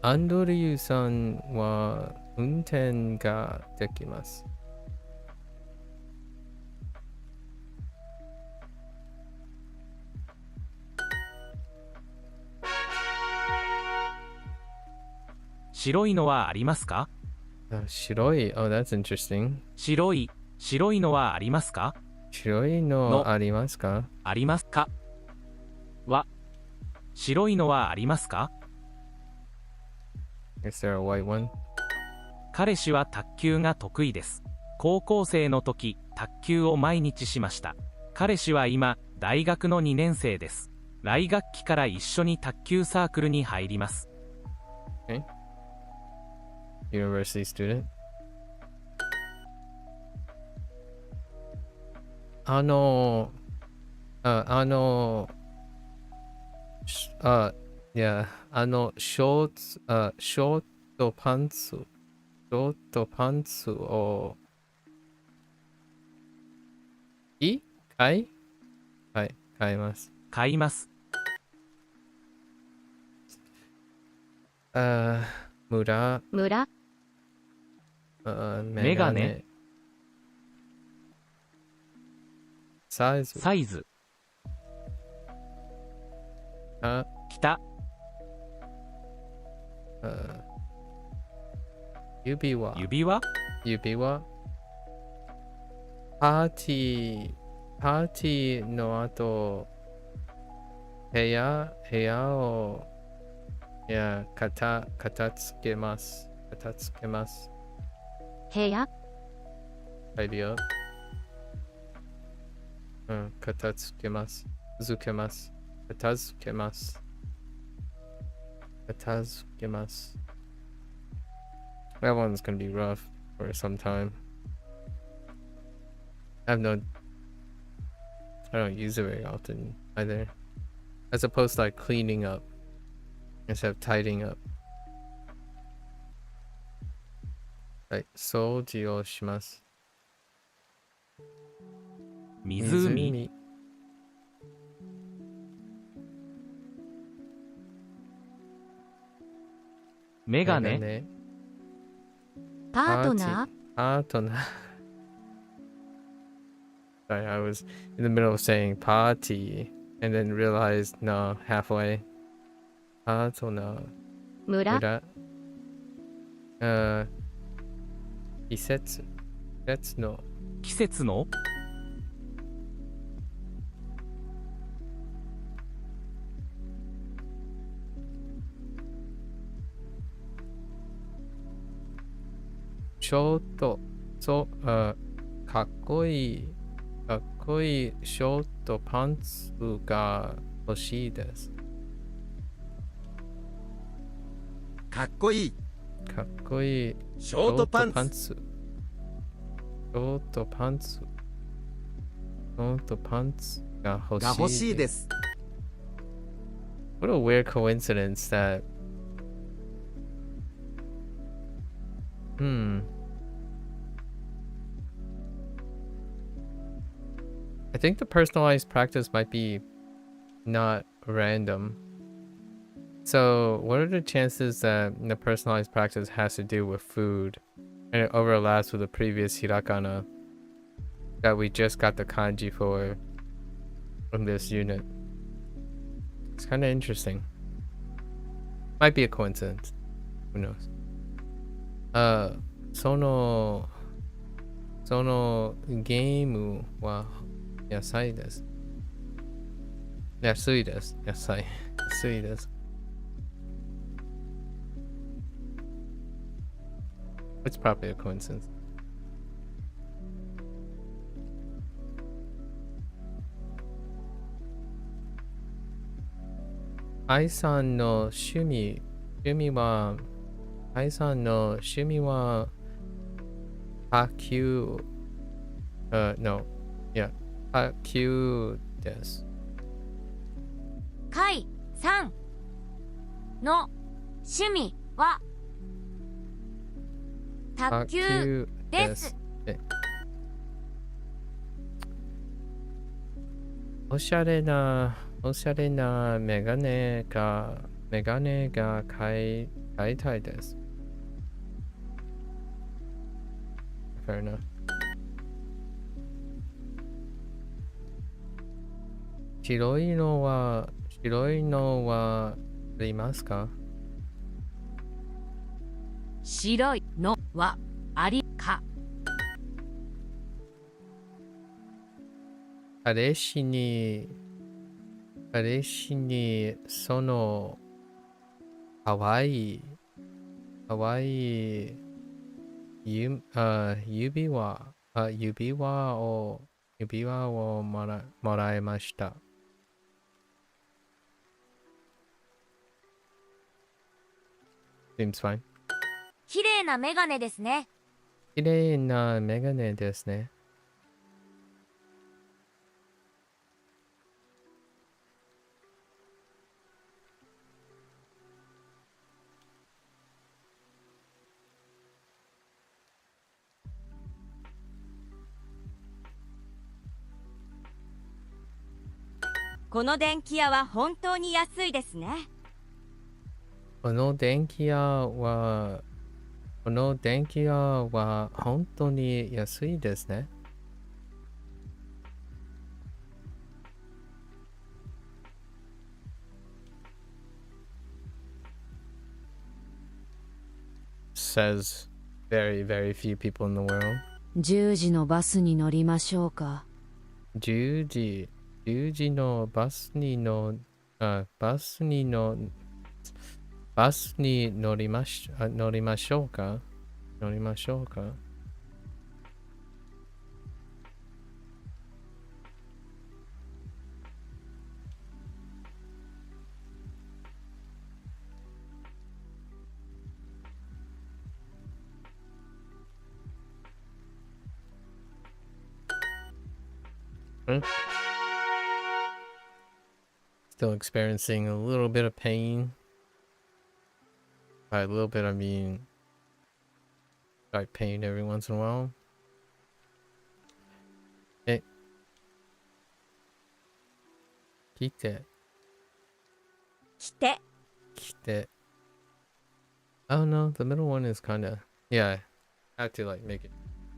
アンドリューさんは運転ができます。白いのはありますか？白い。Oh, that's interesting. 白いのはありますか？白いのありますか？ありますかは、白いのはありますか？ Is there a white one? 彼氏は卓球が得意です。高校生の時、卓球を毎日しました。彼氏は今、大学の2年生です。来学期から一緒に卓球サークルに入ります。Okay. University student. Yeah, ショートパンツを買います。買います。村メガネサイズ北指輪パーティーの後部屋を片付けます部屋tidy up 片付けます That one's gonna be rough for some time. I don't use it very often either. As opposed to like cleaning up instead of tidying up. はい、掃除をします。湖メガネパートナー Sorry, I was in the middle of saying party and then realized no, halfway. パートナー村季節のちょっとかっこいいショートパンツが欲しいです。かっこいいショートパンツが欲しいです。 What a weird coincidence that I think the personalized practice might be not random. So what are the chances that the personalized practice has to do with food and it overlaps with the previous hiragana that we just got the kanji for from this unit? It's kind of interesting. Might be a coincidence. Who knows? あ、そのゲームは野菜です。安いです。野菜。安いです。It's probably a coincidence. 愛さんの趣味は、愛さんの趣味は、卓球、no, yeah, 卓球です。カイさんの趣味は卓球です。おしゃれなメガネが買いたいです。Fair enough. 白いのはありますか？白いのはありか。彼氏にそのかわいい指輪をもらいました。Seems fine. 綺麗なメガネですね。綺麗なメガネですね。この電気屋は本当に安いですね。この電気屋は本当に安いですね。Says very, very few people in the world. 10時のバスに乗りましょうか。10時のバスに乗りましょうか。Still experiencing a little bit of pain. By a little bit, I mean like pain every once in a while. Okay. 来て。I don't know. The middle one is kind of, yeah. I have to like make it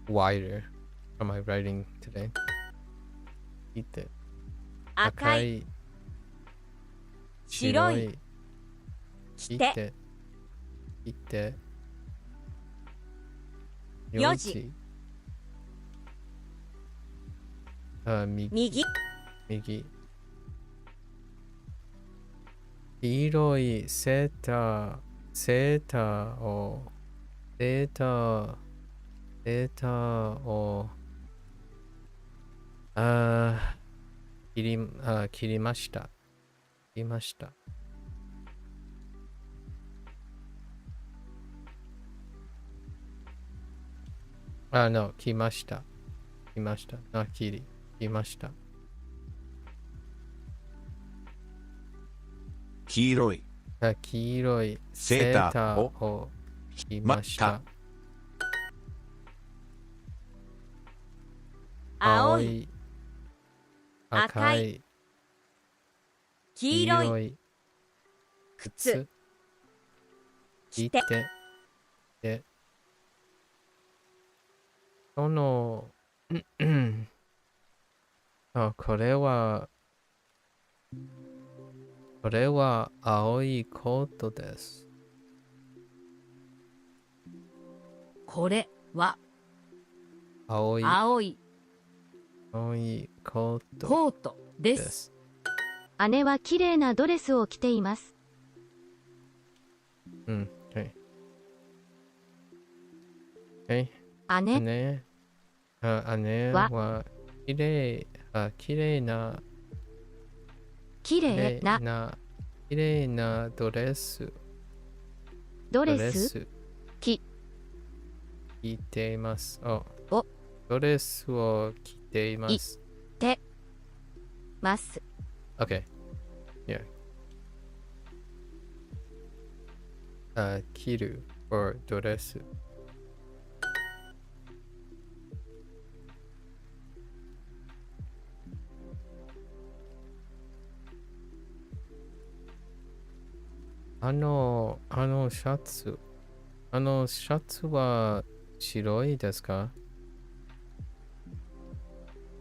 wider for my writing today. 来て。赤い。白い。来て。4時。右。黄色いセーターを切りました。no, 来ました。来ました。黄色いセーターを着ました。青い、赤い、黄色い靴着て、で、その、これは青いコートです。これは青い青いコートコートで。ですす。姉は綺麗なドレスを着ています。うん。はい。姉姉は綺麗な綺麗ドレスドレス着着ています。おドレスを着ています。てます。 Okay. Yeah. 着る or ドレス。シャツ。シャツは白いですか？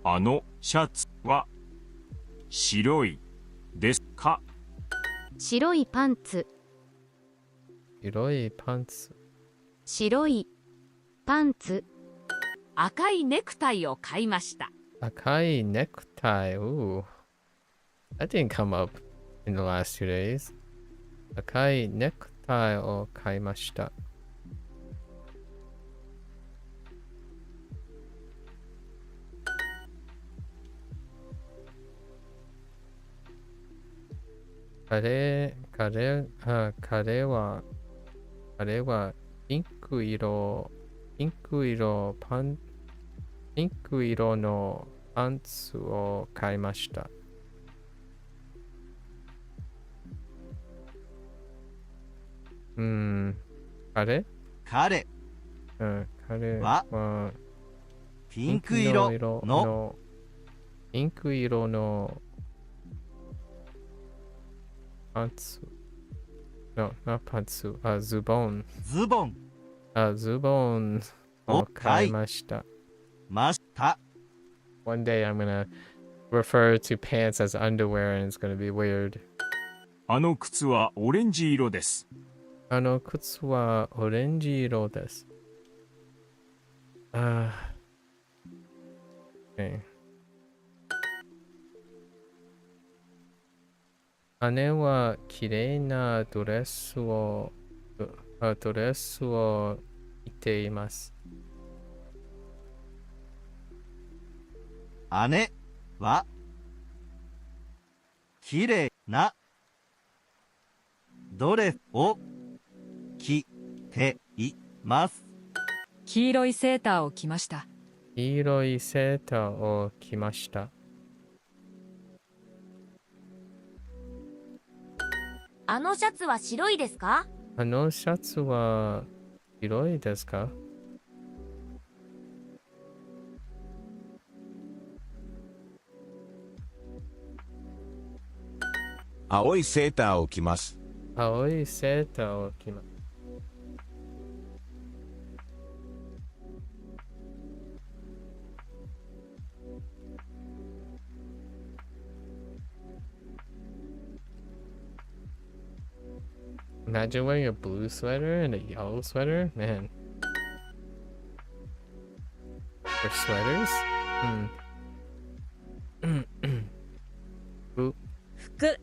あのシャツは白いですか？白いパンツ白いパンツ。白いパンツ。赤いネクタイを買いました。赤いネクタイ。Ooh. That didn't come up in the last 2 days. 赤いネクタイを買いました。彼はピンク色のパンツを買いました。彼はピンク色のパンツ。No, not パンツ。ズボンを買いました。One day I'm gonna refer to pants as underwear and it's gonna be weird. あの靴はオレンジ色です。あの靴はオレンジ色です。Okay. 姉は綺麗なドレスを着ています。姉は綺麗なドレスを着ています。黄色いセーターを着ました。黄色いセーターを着ました。あのシャツは白いですか？あのシャツは白いですか？青いセーターを着ます。青いセーターを着ます。Imagine wearing a blue sweater and a yellow sweater, man. For sweaters? 服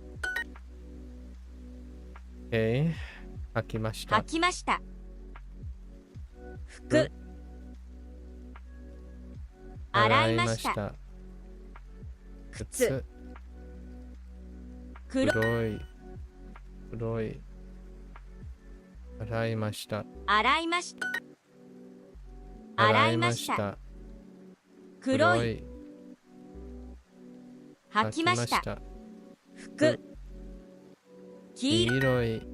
Okay. 履きました。履きました。服洗いました。靴黒い洗いました。洗いました。洗いました。黒い履きました。服黄色い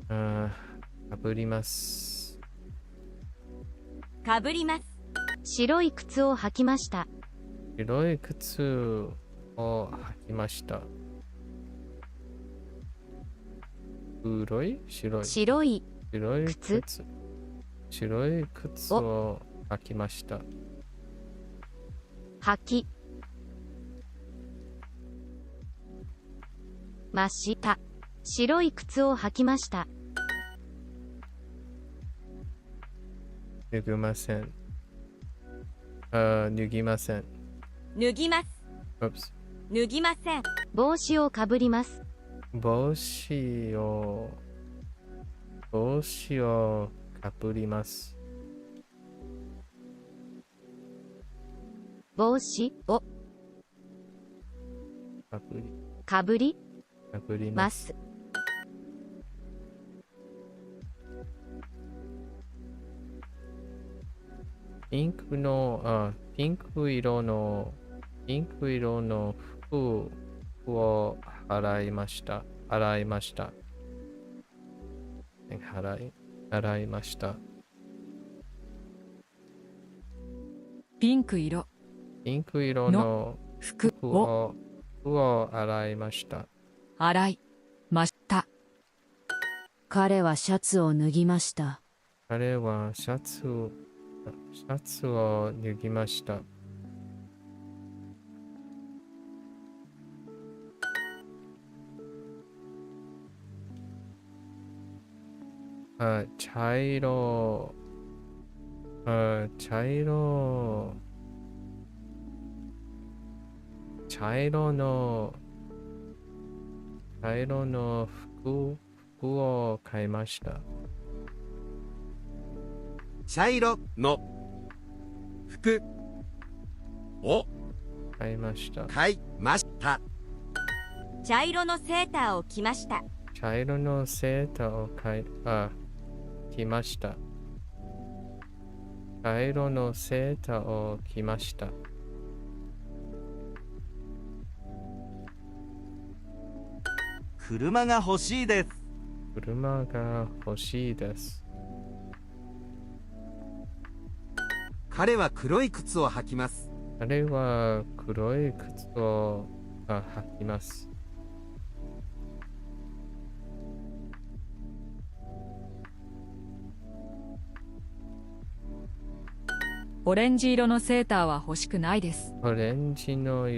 かぶります。かぶります。白い靴を履きました。白い靴を履きました。白い靴白い靴を履きました。履きました。白い靴を履きました。脱ぎません。脱ぎません。脱ぎます。 Oops。脱ぎません。帽子をかぶります。帽子をかぶります。帽子をかぶりま。ますす。ピンク色の服を洗いました。洗いました。ピンク色の服服を洗いました。洗いました。彼はシャツを脱ぎました。彼はシャツを脱ぎました。茶色の服を買いました。茶色の服を買いました。買いました。茶色のセーターを着ました。茶色のセーターを着ました。茶色のセーターを着ました。車が欲しいです。車が欲しいです。彼は黒い靴を履きます。彼は黒い靴を履きます。オレンジ色のセーターは欲しくないです。オレンジ色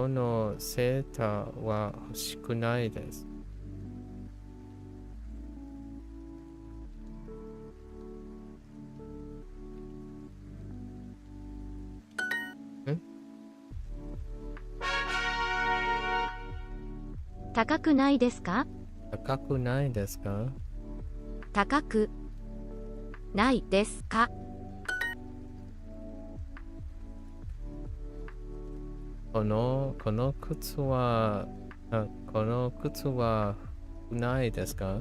のセーターは欲しくないです。高くないですか？高くないですか？高くないですか？この靴はないですか？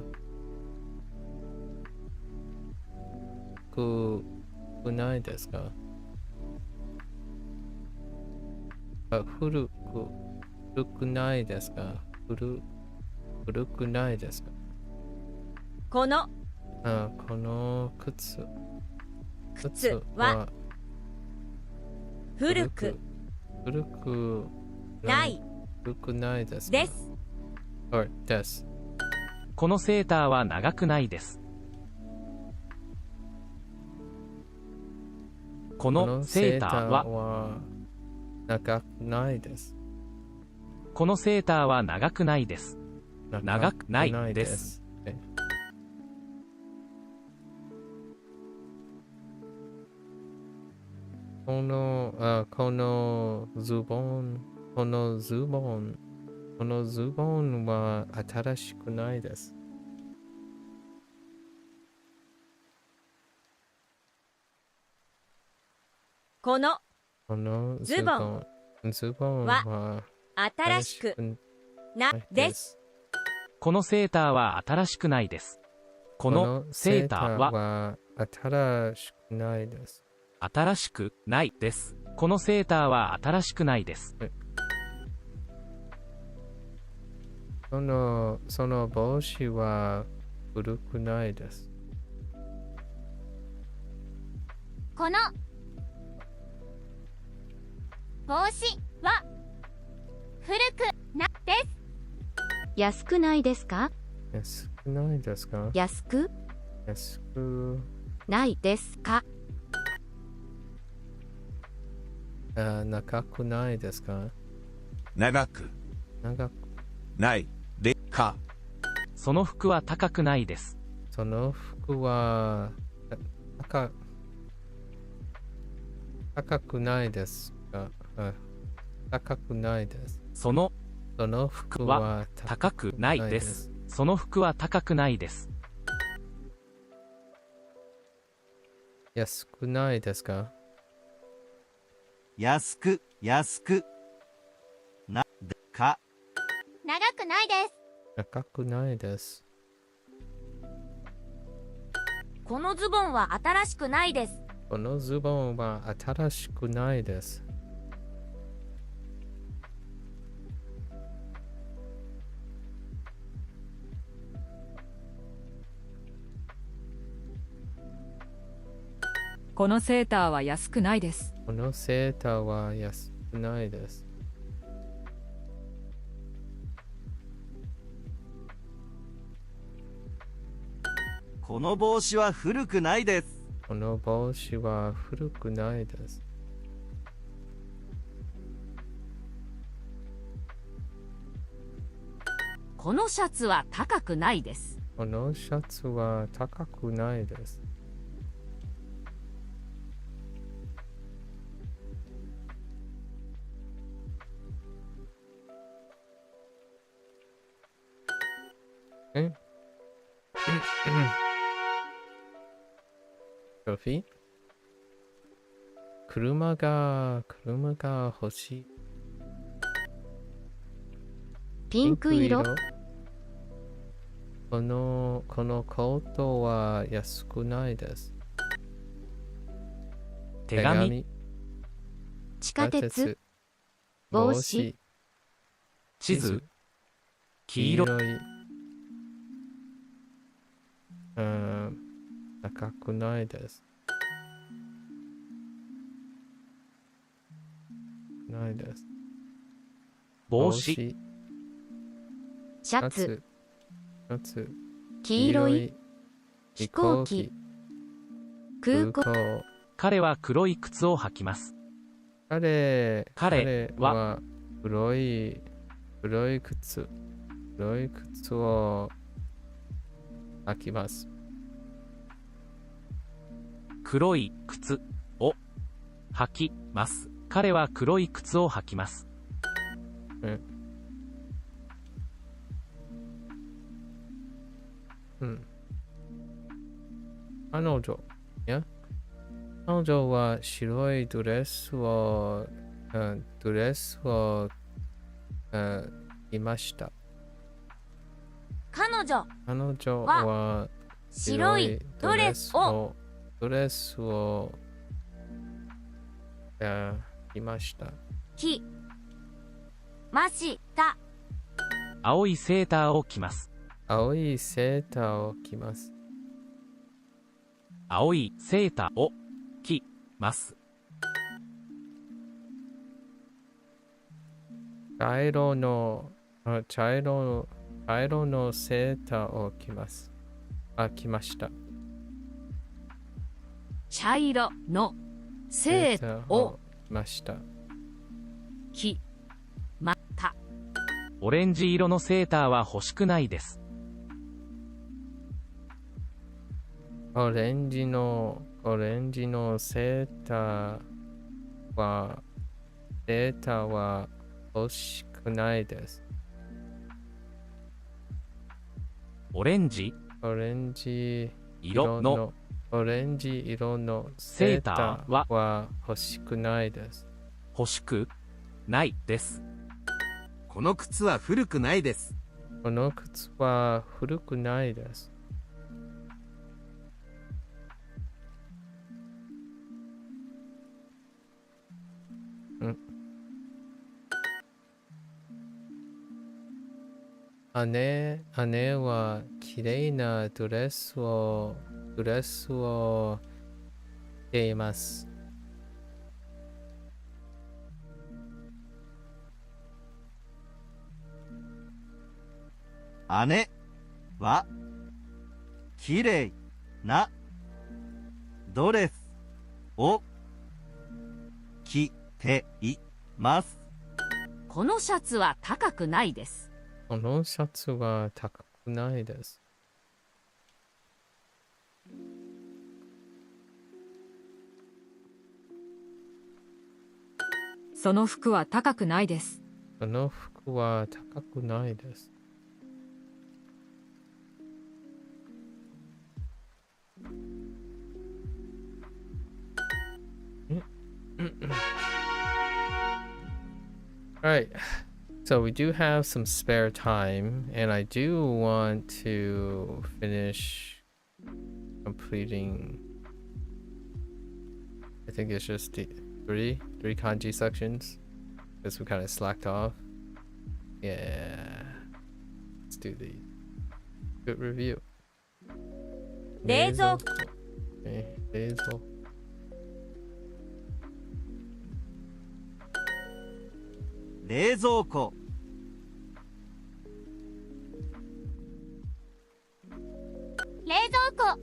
ないですか？古くないですか？古くないですか？この靴は古くないですか？です。です。このセーターは長くないです。このセーターは長くないです。このセーターは長くないです。長くないです。このズボンは新しくないです。このズボンは新しくないです。このセーターは新しくないです。このセーターは新しくないです。新しくないです。このセーターは新しくないです。その帽子は古くないです。この帽子は古くないです。安くないですか？安くないですか？安くないですか？長くないですか？長くないでか。その服は高くないです。その服は高くないですか？高くないです。そのその服は高くないです。その服は高くないです。安くないですか？安くなか長くないです。高くないです。このズボンは新しくないです。このズボンは新しくないです。このセーターは安くないです。このセーターは安くないです。この帽子は古くないです。この帽子は古くないです。このシャツは高くないです。このシャツは高くないです。ソフィー、車が欲しい。ピンク色。このコートは安くないです。手紙、地下鉄。帽子。地図、黄色。高くないです。ないです。帽子、シャツ。黄黄色い。飛行機。空港。彼は黒い靴を履きます。彼は黒い靴を履きます。黒い靴を履きます。彼は黒い靴を履きます。彼女は白いドレスを着ました。彼女は白いドレスを着ました。着ました。青いセーターを着ます。青いセーターを着ます。青いセーターを着ます。茶色のセーターを着ます。着ました。茶色のセーターを着ました。着ました。オレンジ色のセーターは欲しくないです。オレンジのセーターは欲しくないです。オレンジ色のセーターは欲しくないです。欲しくないです。この靴は古くないです。この靴は古くないです。姉は綺麗なドレスを着ています。姉は綺麗なドレスを着ています。このシャツは高くないです。このシャツは高くないです。その服は高くないです。その服は高くないです。Alright, so we do have some spare time, and I do want to finish completing. I think it's just the three kanji sections because we kind of slacked off. Yeah, let's do the good review. 冷蔵庫 Okay, 冷蔵庫冷蔵庫冷蔵庫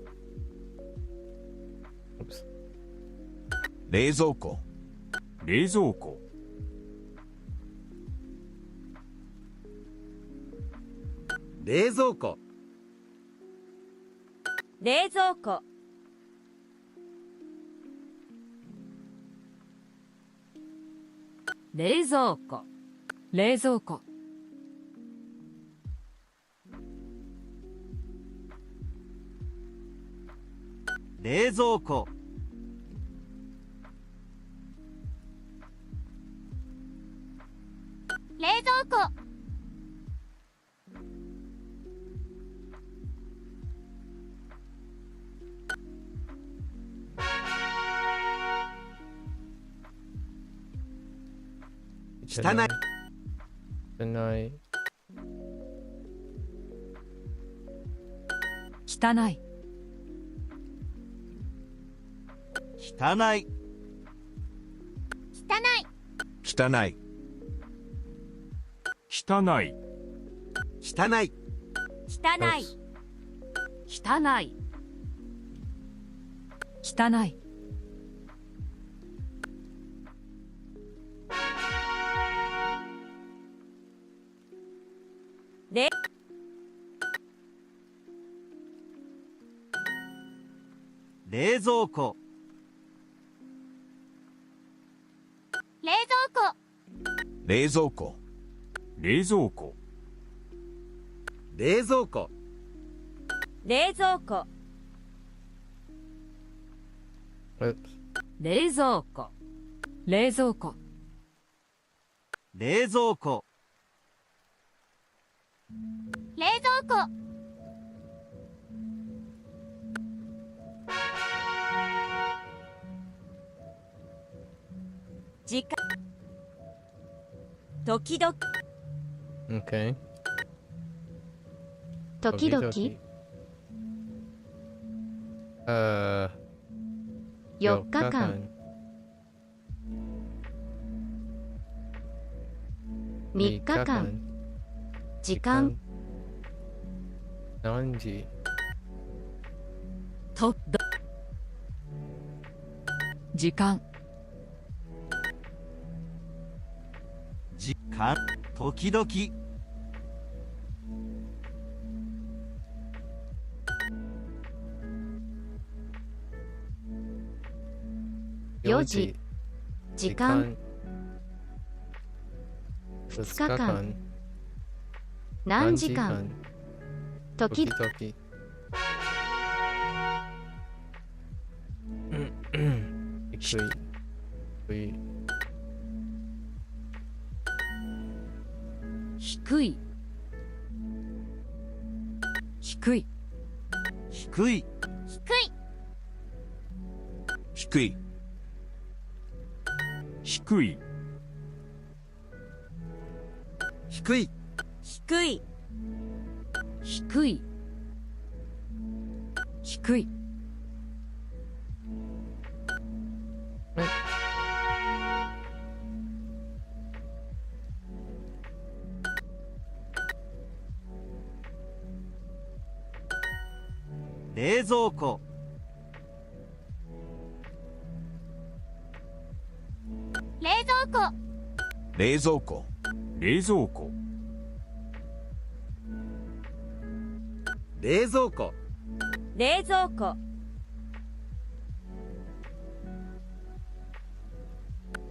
Oops. 冷蔵庫冷蔵庫冷蔵庫冷蔵庫冷蔵庫。冷蔵庫。冷蔵庫冷蔵庫汚い汚い汚い。汚い汚い汚い汚い汚い汚い汚い。汚い。れ冷蔵庫冷蔵庫冷蔵庫冷蔵庫冷蔵庫冷蔵庫 Oops. 冷蔵庫。冷蔵庫。冷蔵庫冷蔵庫時間時々 Okay. 時々4日間3日間時間何時と、時間。時間時々4時時間2 2日間何時間時々低い低い低い。低い。低い低い低い低い低い低い低い。低い。冷蔵庫冷蔵庫冷蔵庫冷蔵庫冷蔵庫冷蔵庫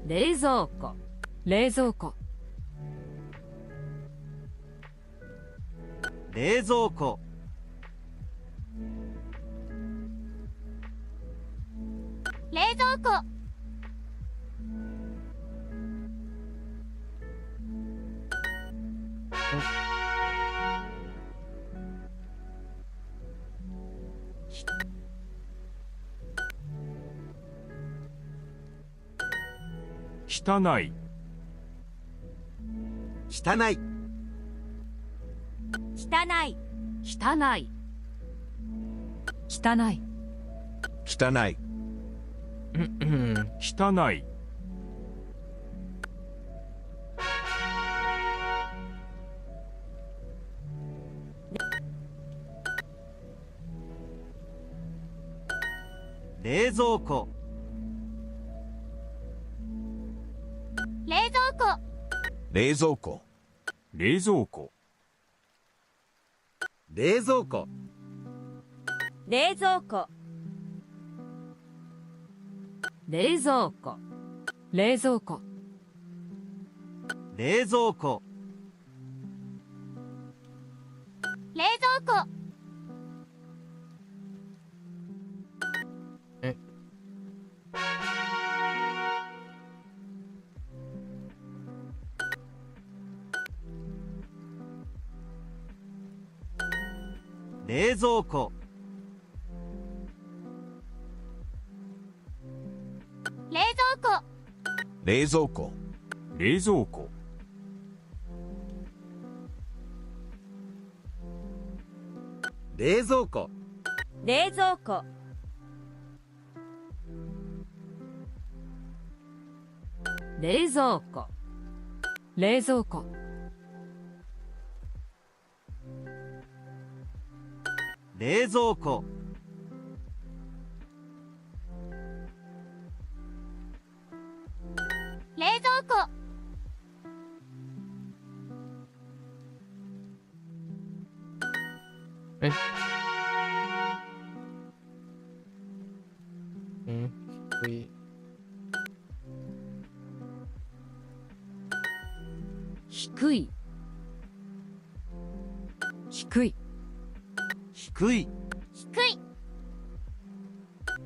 冷蔵庫。冷蔵庫。冷蔵庫。冷蔵庫。汚い、汚い。汚い。汚い。汚い。汚い。汚い、冷蔵庫。冷蔵庫。冷蔵庫。冷蔵庫、冷蔵庫。冷蔵庫。冷蔵庫。冷蔵庫。冷蔵庫。冷蔵庫。え、冷蔵庫。冷蔵庫。冷蔵庫。冷蔵庫、冷蔵庫。冷蔵庫。冷蔵庫。冷蔵庫。冷蔵庫。冷蔵庫。え、低い。低い。低い。低い。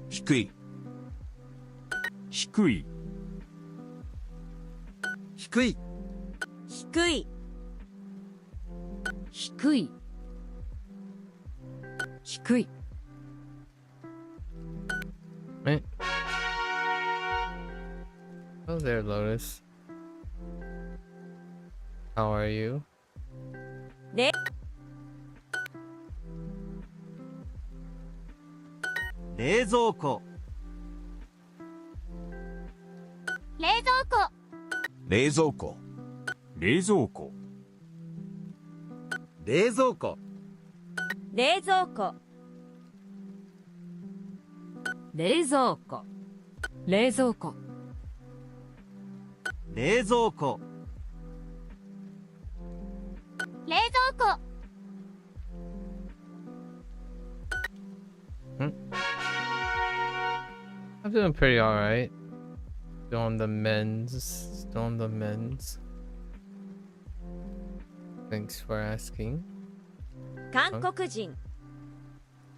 低い。低い。低い、低い。低い。低い。低い。え、Hello there, Lotus. How are you? 冷蔵庫。冷蔵庫。冷蔵庫。冷蔵庫、冷蔵庫。冷蔵庫。冷蔵庫。冷蔵庫。冷蔵庫。冷蔵庫。I'm doing pretty alright. Still on the men's. Still on the men's. Thanks for asking. 韓国人。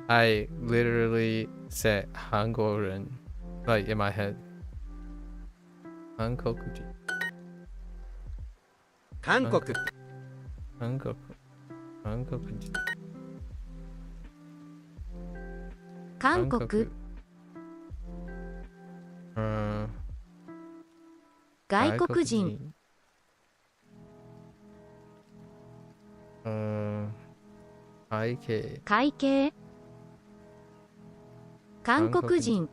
I literally said 한국인, like in my head. 한국인. 韓国。 한국인. 韓国。外国人。会計。会計。韓国人。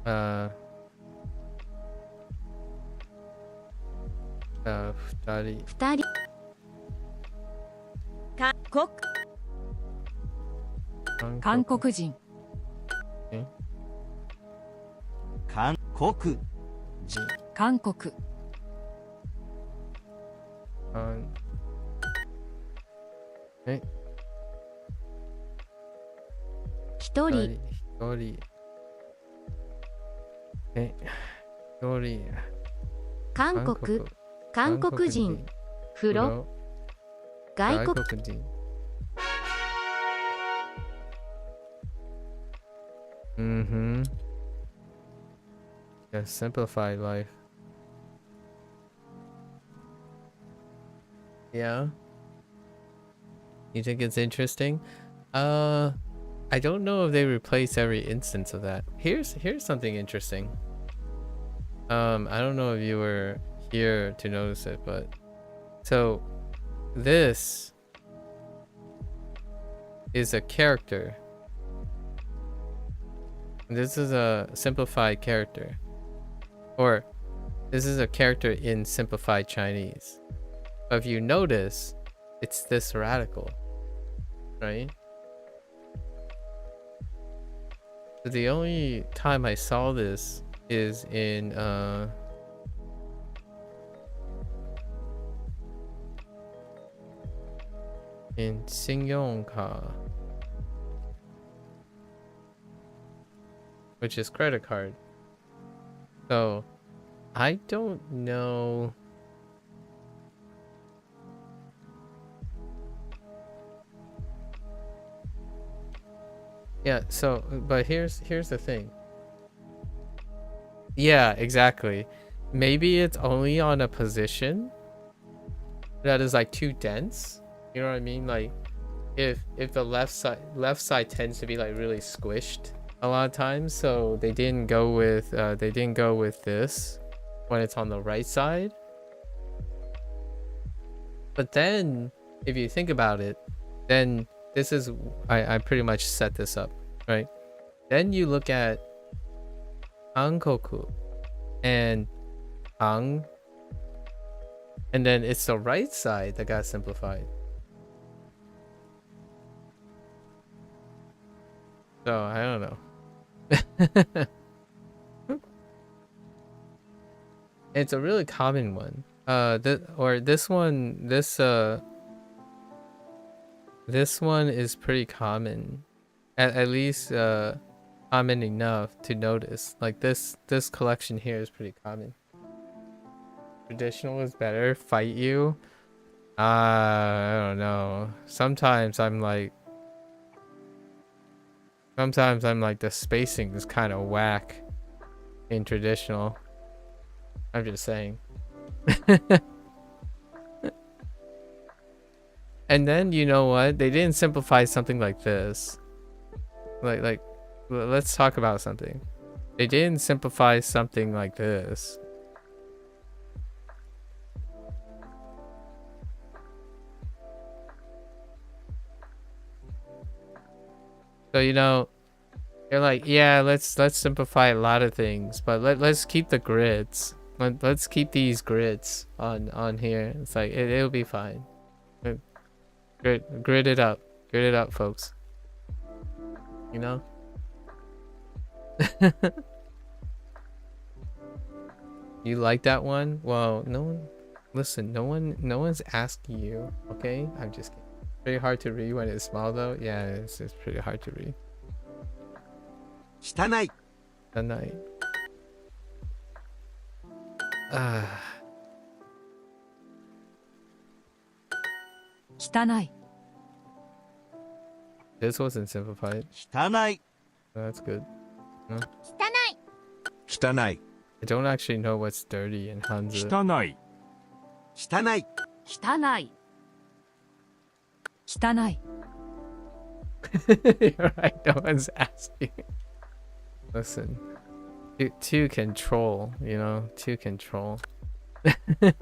二人。二人。韓国人。韓国人。韓国。一人。一人。Yori. 韓国、韓国人、風呂、外国、人。Mm-hmm. Yeah, simplified life. Yeah. You think it's interesting? I don't know if they replace every instance of that. Here's something interesting. I don't know if you were here to notice it, but so this is a character. This is a simplified character, or this is a character in simplified Chinese. But if you notice, it's this radical, right? So the only time I saw this is in Xingyongka, which is credit card. So I don't know. Yeah, so but here's the thing. Yeah, exactly. Maybe it's only on a position that is like too dense. You know what I mean? Like if the left side tends to be like really squished a lot of times, so they didn't go with this when it's on the right side. But then if you think about it, then this is I pretty much set this up, right? Then you look at Ankoku and Ang, and then it's the right side that got simplified. So I don't know. It's a really common one. This one is pretty common, at least common enough to notice. Like this collection here is pretty common. Traditional is better. Fight you? I don't know. Sometimes I'm like the spacing is kind of whack in traditional. I'm just saying. And then you know what? They didn't simplify something like this. Like let's talk about something. They didn't simplify something like this. So you know, you're like, yeah, let's simplify a lot of things, but let's keep the grids. Let's keep these grids on here. It's like it'll be fine. Grid it up, folks. You know. You like that one? Well, no one. Listen, no one's asking you. Okay, I'm just kidding. Pretty hard to read when it's small though. Yeah, it's pretty hard to read. 汚い Tonight. Ah. 汚い、 This wasn't simplified. 汚い That's good. 汚い。汚い I don't actually know what's dirty in Hanzi. 汚い。汚い汚い、汚い、 You're right, no one's asking. Listen. To control, you know, to control. That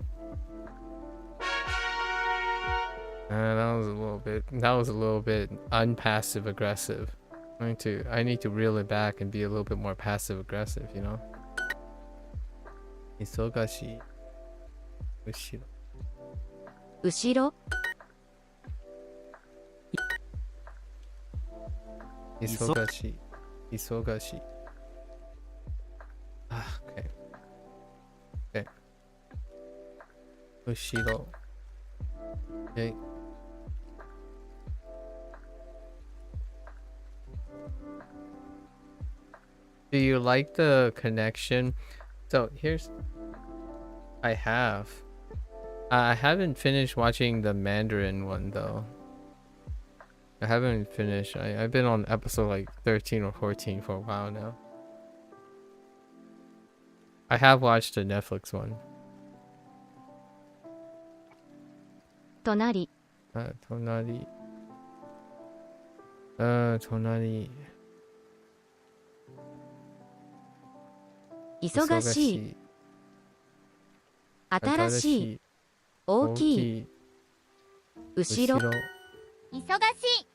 was a little bit unpassive aggressive. I need to reel it back and be a little bit more passive aggressive, you know. Isogashi. Ushiro. 後ろ、 Isogashi. Isogashi. Ah, okay. Okay. Ushiro. Okay. Do you like the connection? So here's I haven't finished watching the Mandarin one though. I haven't finished. I've been on episode like 13 or 14 for a while now. I have watched the Netflix one. 隣 隣。隣。忙しい新しい大きい後ろ忙しい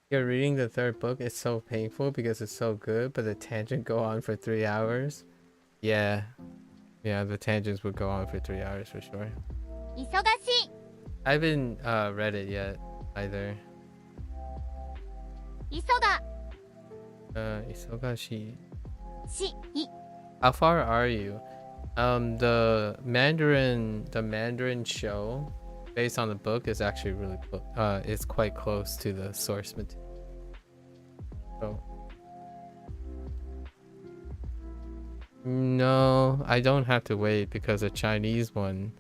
You're reading the third book. It's so painful because it's so good, but the tangent go on for 3 hours. Yeah, the tangents would go on for 3 hours for sure. 忙しい I haven't read it yet either. 磯だ忙しい。しい How far are you? The Mandarin show, based on the book, is actually really it's quite close to the source material. So no, I don't have to wait because the Chinese one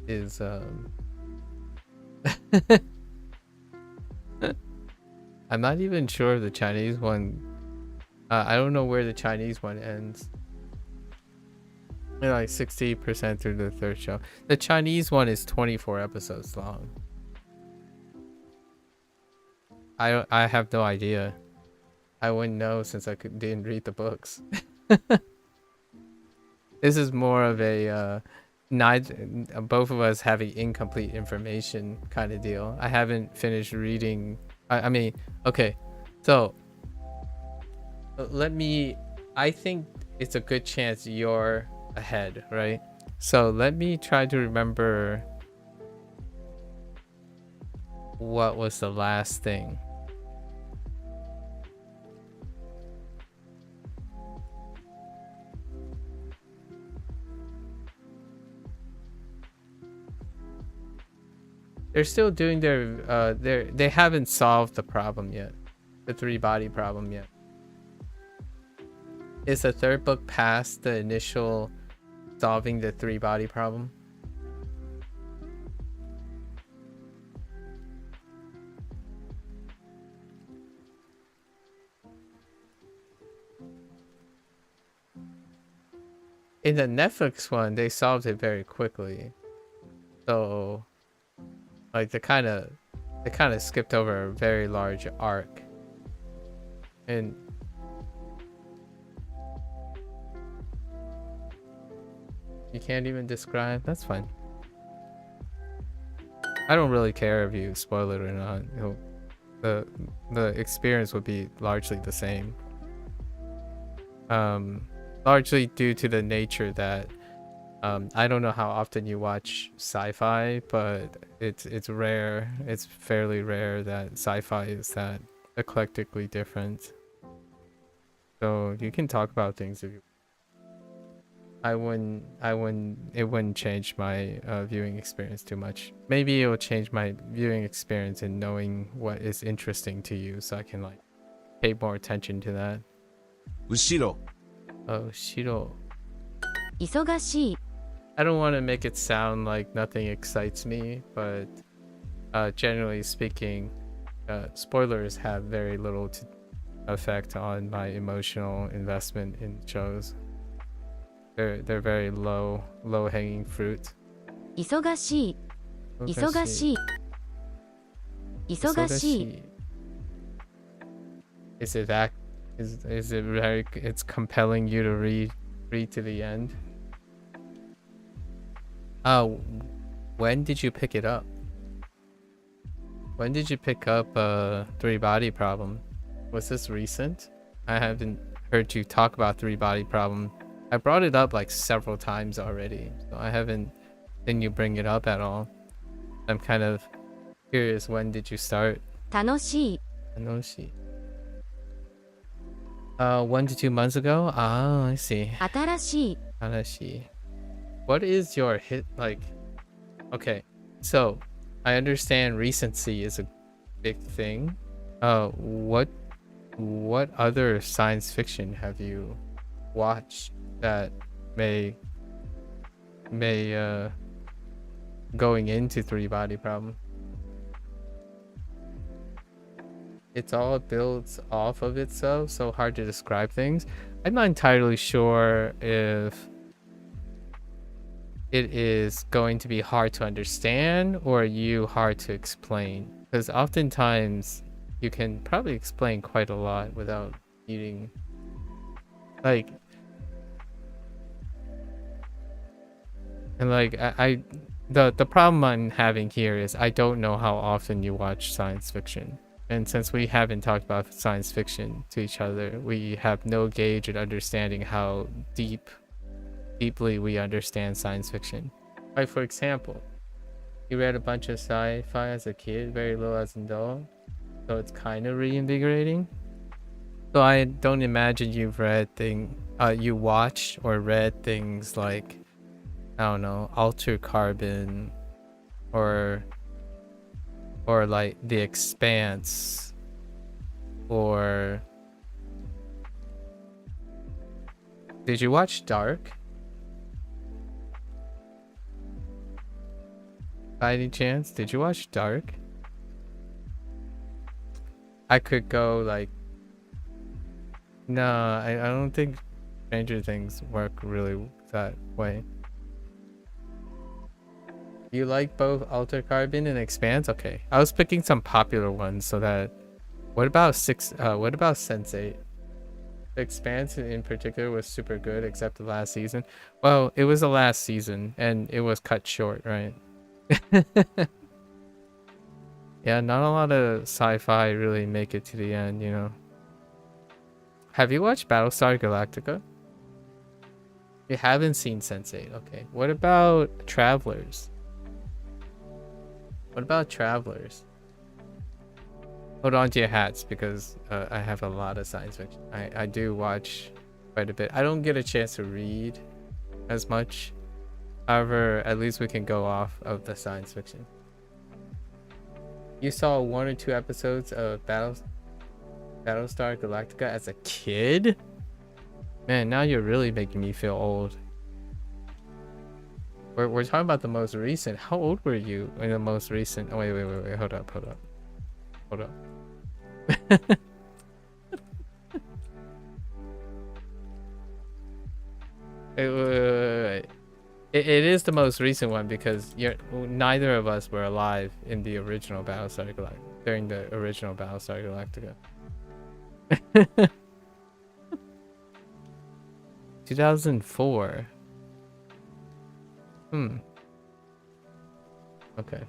is I'm not even sure the Chinese one. I don't know where the Chinese one ends. They're like 60% through the third show. The Chinese one is 24 episodes long. I have no idea. I wouldn't know since I didn't read the books. This is more of a both of us having incomplete information kind of deal. I haven't finished reading. I mean, okay, so I think it's a good chance you're ahead, right? So let me try to remember what was the last thing. They're still doing they haven't solved the problem yet. The 3-body problem yet. Is the third book past the initial solving the 3-body problem? In the Netflix one, they solved it very quickly. So like they kind of skipped over a very large arc. And you can't even describe? That's fine. I don't really care if you spoil it or not. The experience would be largely the same. Largely due to the nature that I don't know how often you watch sci-fi, but it's rare. It's fairly rare that sci-fi is that eclectically different. So you can talk about things if you. It wouldn't change my viewing experience too much. Maybe it will change my viewing experience in knowing what is interesting to you, so I can like pay more attention to that. 後ろ Oh, shiro. 忙しい I don't want to make it sound like nothing excites me, but generally speaking, spoilers have very little effect on my emotional investment in shows. They're very low hanging fruit. 忙しい忙しい忙しい Is it very, it's compelling you to read to the end? When did you pick it up? When did you pick up 3-body problem? Was this recent? I haven't heard you talk about 3-body problem. I brought it up like several times already, so I haven't seen you bring it up at all. I'm kind of curious, when did you start? 楽しい Anoshi. 1 to 2 months ago? Ah, I see. 新しい Anashi. What is your hit like? Okay, so I understand recency is a big thing. What other science fiction have you watched that may going into three body problem. It's all built off of itself, so hard to describe things. I'm not entirely sure if it is going to be hard to understand or you hard to explain, because oftentimes you can probably explain quite a lot without needing, like, and like the problem I'm having here is I don't know how often you watch science fiction. And since we haven't talked about science fiction to each other, we have no gauge at understanding how deeply we understand science fiction. Like, for example, you read a bunch of sci-fi as a kid, very little as an adult, so it's kind of reinvigorating. So I don't imagine you've you watched or read things like, I don't know, Alter Carbon, or like The Expanse, or did you watch Dark by any chance? Did you watch Dark? I could go like, no, I don't think Stranger Things work really that way. You like both Alter Carbon and Expanse? Okay, I was picking some popular ones so that. What about Sense8? Expanse in particular was super good, except the last season. Well, it was the last season and it was cut short, right? Yeah, not a lot of sci-fi really make it to the end, you know. Have you watched Battlestar Galactica? You haven't seen Sense8. Okay. What about Travelers? What about Travelers? Hold on to your hats, because I have a lot of science fiction. I do watch quite a bit. I don't get a chance to read as much. However, at least we can go off of the science fiction. You saw 1 or 2 episodes of Battlestar Galactica as a kid? Man, now you're really making me feel old. We're talking about the most recent. How old were you in the most recent? Oh, wait. Hold up. Wait. It is the most recent one because neither of us were alive in the original Battlestar Galactica, during the original Battlestar Galactica. 2004. Okay.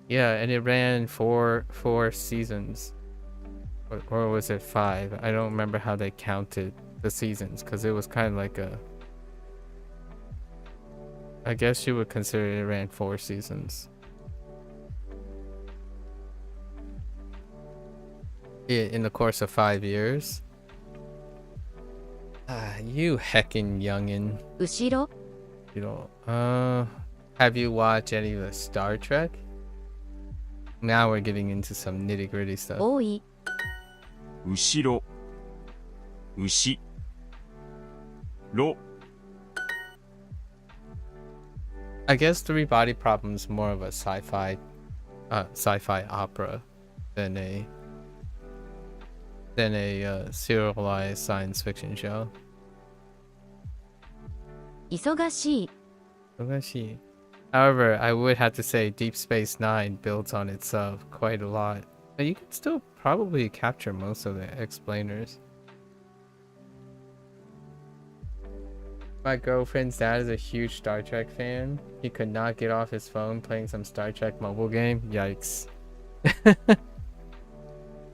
Yeah, and it ran four seasons, or was it 5? I don't remember how they counted the seasons, because it was kind of like a, I guess you would consider it ran 4 seasons. Yeah, in the course of 5 years. You heckin' youngin'. 後ろ You know, have you watched any of the Star Trek? Now we're getting into some nitty-gritty stuff. 多い後ろ牛ろ I guess Three Body Problem's more of a sci-fi opera than a serialized science fiction show. 忙しい However, I would have to say Deep Space Nine builds on itself quite a lot, but you can still probably capture most of the explainers. My girlfriend's dad is a huge Star Trek fan. He could not get off his phone playing some Star Trek mobile game. Yikes. So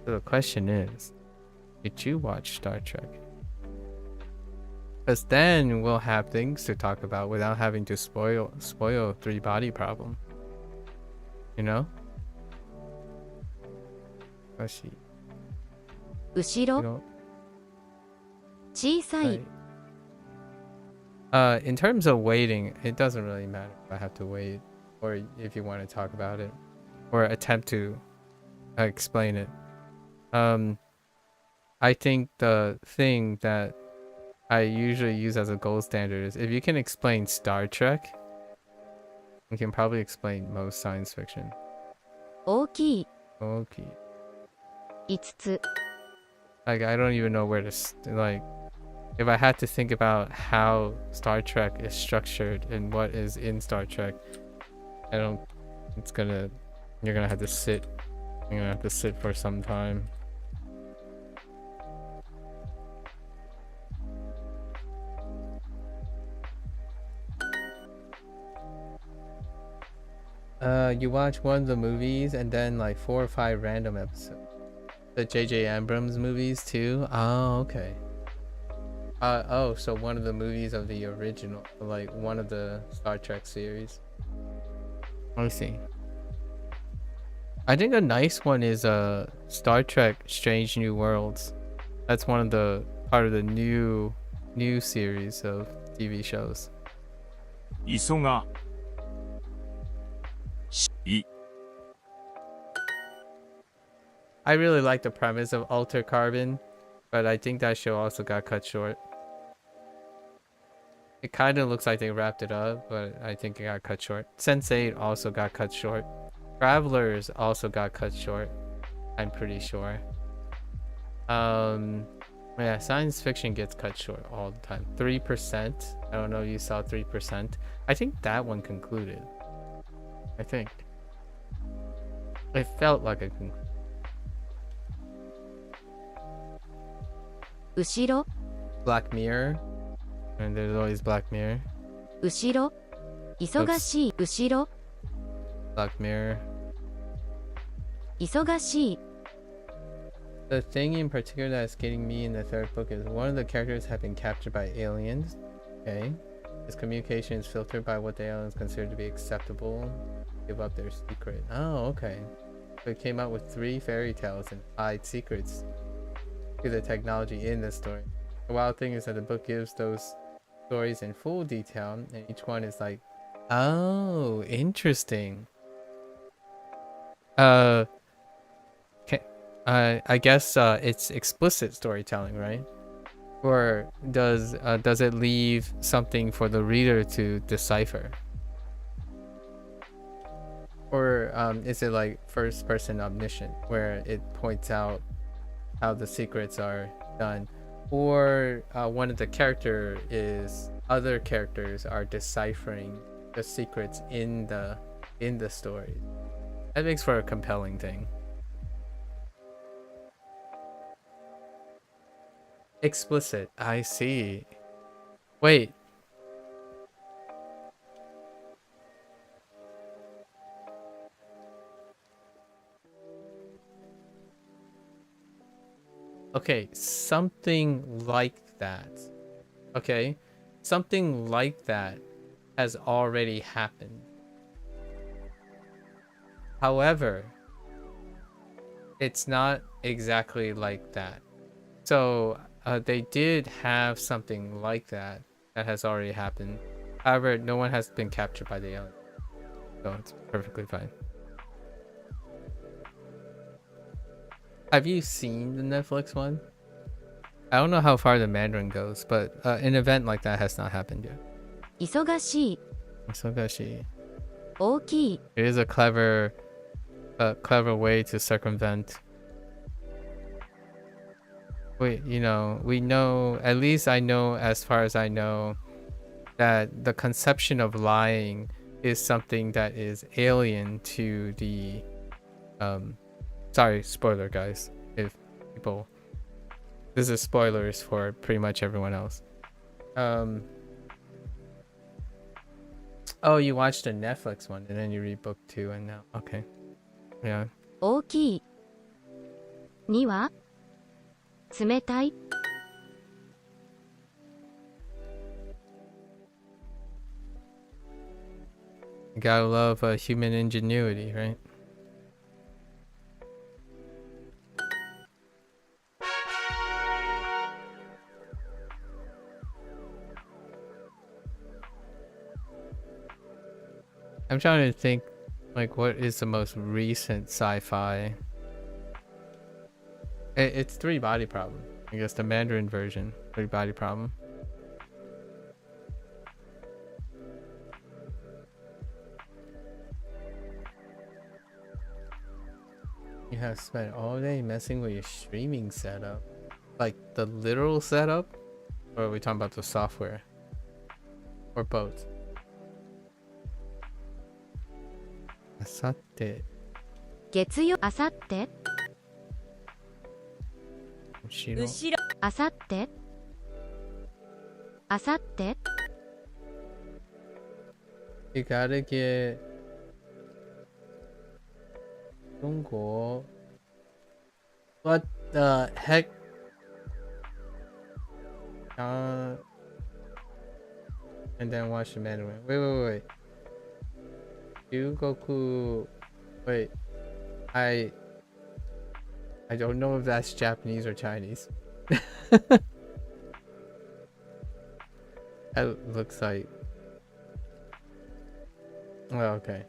the question is, did you watch Star Trek? Because then we'll have things to talk about without having to spoil Three Body Problem. You know? 後ろ You know? 小さい In terms of waiting, it doesn't really matter if I have to wait, or if you want to talk about it, or attempt to explain it. I think the thing that I usually use as a gold standard is if you can explain Star Trek, you can probably explain most science fiction. 大きい Okay. 5つ Like I don't even know where to like. If I had to think about how Star Trek is structured and what is in Star Trek, I don't. It's gonna. You're gonna have to sit. You're gonna have to sit for some time. You watch one of the movies and then like 4 or 5 random episodes. The J.J. Abrams movies too? Oh, okay. Oh, so one of the movies of the original, like one of the Star Trek series. Let me see. I think a nice one is Star Trek Strange New Worlds. That's one of the part of the new series of TV shows. 急がしい I really like the premise of Alter Carbon, but I think that show also got cut short. It kind of looks like they wrapped it up, but I think it got cut short. Sense8 also got cut short. Travelers also got cut short. I'm pretty sure. Yeah, science fiction gets cut short all the time. 3%. I don't know if you saw 3%. I think that one concluded. I think. It felt like a conclusion. 後ろ Black Mirror. And there's always Black Mirror. 後ろ忙しい後ろ Black Mirror. 忙しい The thing in particular that's getting me in the third book is one of the characters have been captured by aliens. Okay. His communication is filtered by what the aliens consider to be acceptable. Give up their secret. Oh, okay. So it came out with 3 fairy tales and 5 secrets to the technology in this story. The wild thing is that the book gives those stories in full detail, and each one is like, oh, interesting. I guess it's explicit storytelling, right? Or does it leave something for the reader to decipher? Or is it like first person omniscient, where it points out how the secrets are done? Or one of the other characters are deciphering the secrets in the story. That makes for a compelling thing. Explicit. I see. Wait. Okay, something like that. Okay, something like that has already happened. However, it's not exactly like that. So they did have something like that has already happened. However, no one has been captured by the alien. So it's perfectly fine. Have you seen the Netflix one? I don't know how far the Mandarin goes, but an event like that has not happened yet. 忙しい Isogashi. 大きい It is a clever way to circumvent. We know, at least I know, as far as I know, that the conception of lying is something that is alien to the sorry, spoiler guys, if people, this is spoilers for pretty much everyone else. Oh, you watched the Netflix one and then you read book 2 and now, okay. Yeah. 大きい2は冷たい You gotta love human ingenuity, right? I'm trying to think, like, what is the most recent sci-fi? It's 3 Body Problem. I guess the Mandarin version, 3 Body Problem. have spent all day messing with your streaming setup. Like the literal setup? Or are we talking about the software? Or both? あさって。月曜、あさって。後ろ。あさって。あさって。You gotta get 中国 What the heck? And then watch the Mandarin. Wait. Yugoku. Wait. I don't know if that's Japanese or Chinese. That looks like. Oh, okay.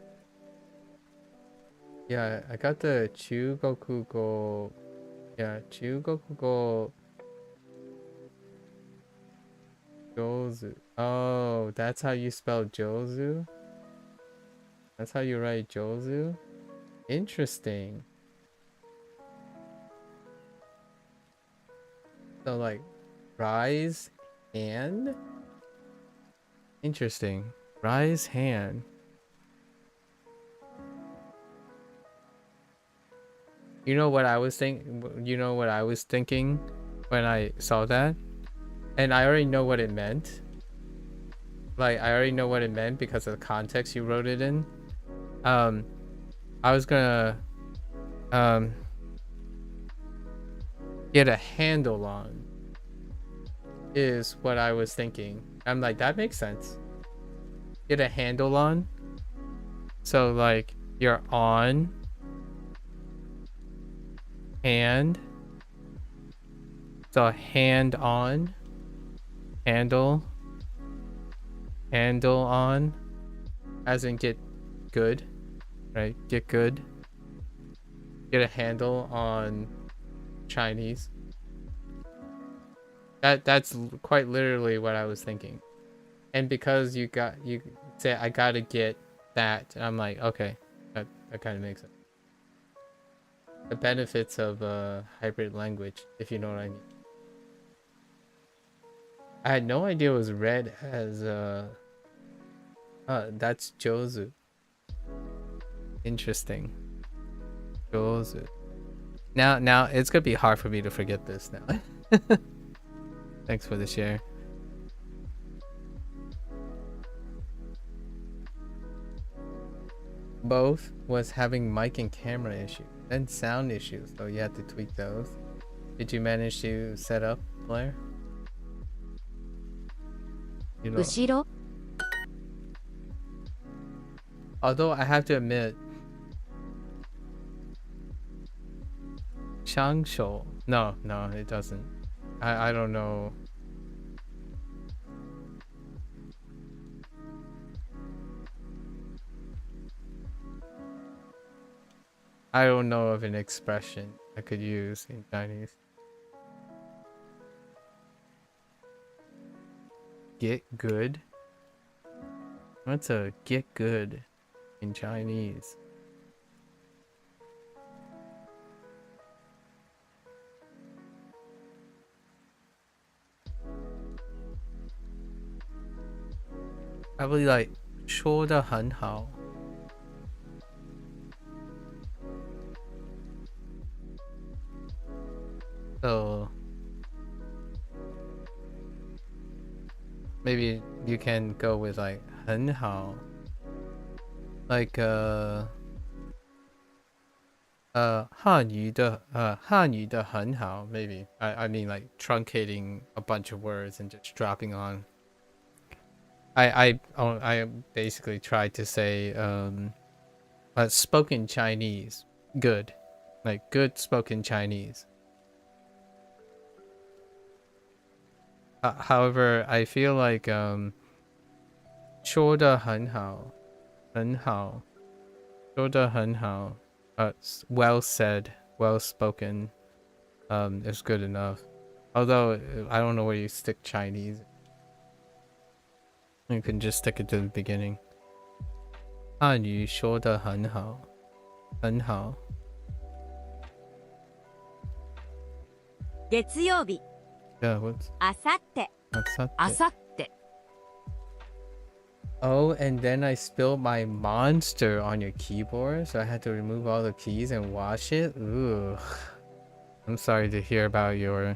Yeah, I got the Chugokugo. Yeah, Chugokugo. Jozu. Oh, that's how you spell Jozu? That's how you write Jozu? Interesting. So like, rise hand? Interesting. Rise hand. You know what I was thinking when I saw that? And I already know what it meant. Like, I already know what it meant because of the context you wrote it in. I was gonna get a handle on is what I was thinking. I'm like, that makes sense. Get a handle on. So like, you're on hand. So hand on, handle on, as in get good, right? Get good. Get a handle on Chinese. That's quite literally what I was thinking. And because you say I gotta get that, I'm like, okay, that kind of makes sense. The benefits of hybrid language, if you know what I mean. I had no idea it was read as that's Jozu. Interesting. Jozu. Now it's gonna be hard for me to forget this now. Thanks for the share. Both was having mic and camera issues and sound issues, so you had to tweak those. Did you manage to set up, Blair? You know, 後ろ although I have to admit, Changsho. No, it doesn't. I don't know. I don't know of an expression I could use in Chinese. Get good? What's a get good in Chinese? Probably like 说得很好. So maybe you can go with like 很好, like 汉语的很好, maybe. I mean like truncating a bunch of words and just dropping on. I basically tried to say spoken Chinese, good, like good spoken Chinese. However, I feel like 说得很好, 很好, 说得很好, well said, well spoken, is good enough. Although I don't know where you stick Chinese. You can just stick it to the beginning. 汉语说得很好, 很好.月曜日 Yeah, what's あさって Asatte? あさって。 Oh, and then I spilled my monster on your keyboard, so I had to remove all the keys and wash it. Ooh. I'm sorry to hear about your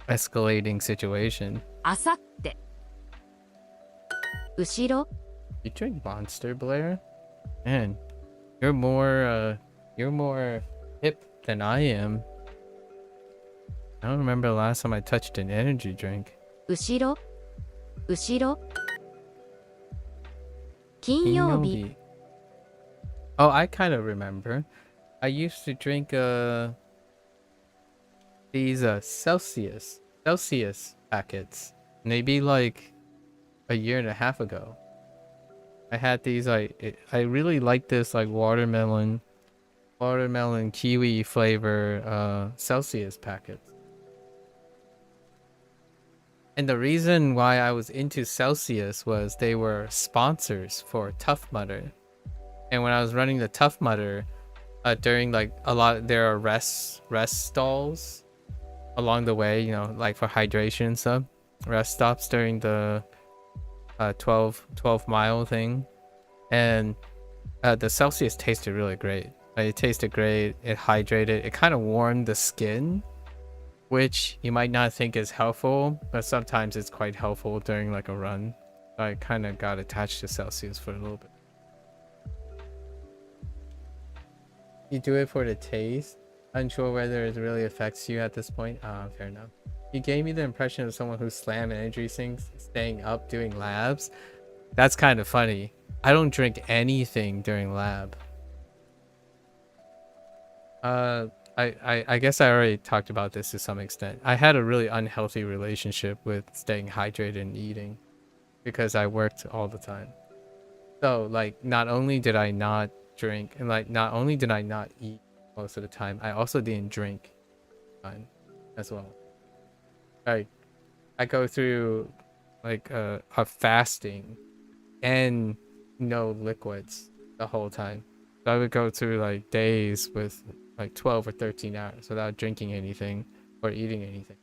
escalating situation. あさって。後ろ You drink Monster, Blair? Man, you're more hip than I am. I don't remember the last time I touched an energy drink. 後ろ後ろ金曜日 Kinyobi. Oh, I kind of remember. I used to drink these Celsius packets. Maybe like a year and a half ago. I had these I really like this like watermelon kiwi flavor Celsius packets. And the reason why I was into Celsius was they were sponsors for Tough Mudder. And when I was running the Tough Mudder, during like there are rest stalls along the way, you know, like for hydration and stuff. Rest stops during the 12 mile thing. And the Celsius tasted really great. It tasted great, it hydrated, it kind of warmed the skin, which you might not think is helpful, but sometimes it's quite helpful during like a run. So I kind of got attached to Celsius for a little bit. You do it for the taste? Unsure whether it really affects you at this point? Fair enough. You gave me the impression of someone who slammed energy sinks, staying up doing labs. That's kind of funny. I don't drink anything during lab. I guess I already talked about this to some extent. I had a really unhealthy relationship with staying hydrated and eating because I worked all the time. So like not only did I not drink and like not only did I not eat most of the time, I also didn't drink time as well. Like I go through like a fasting and no liquids the whole time. So I would go through like days with like 12 or 13 hours without drinking anything or eating anything.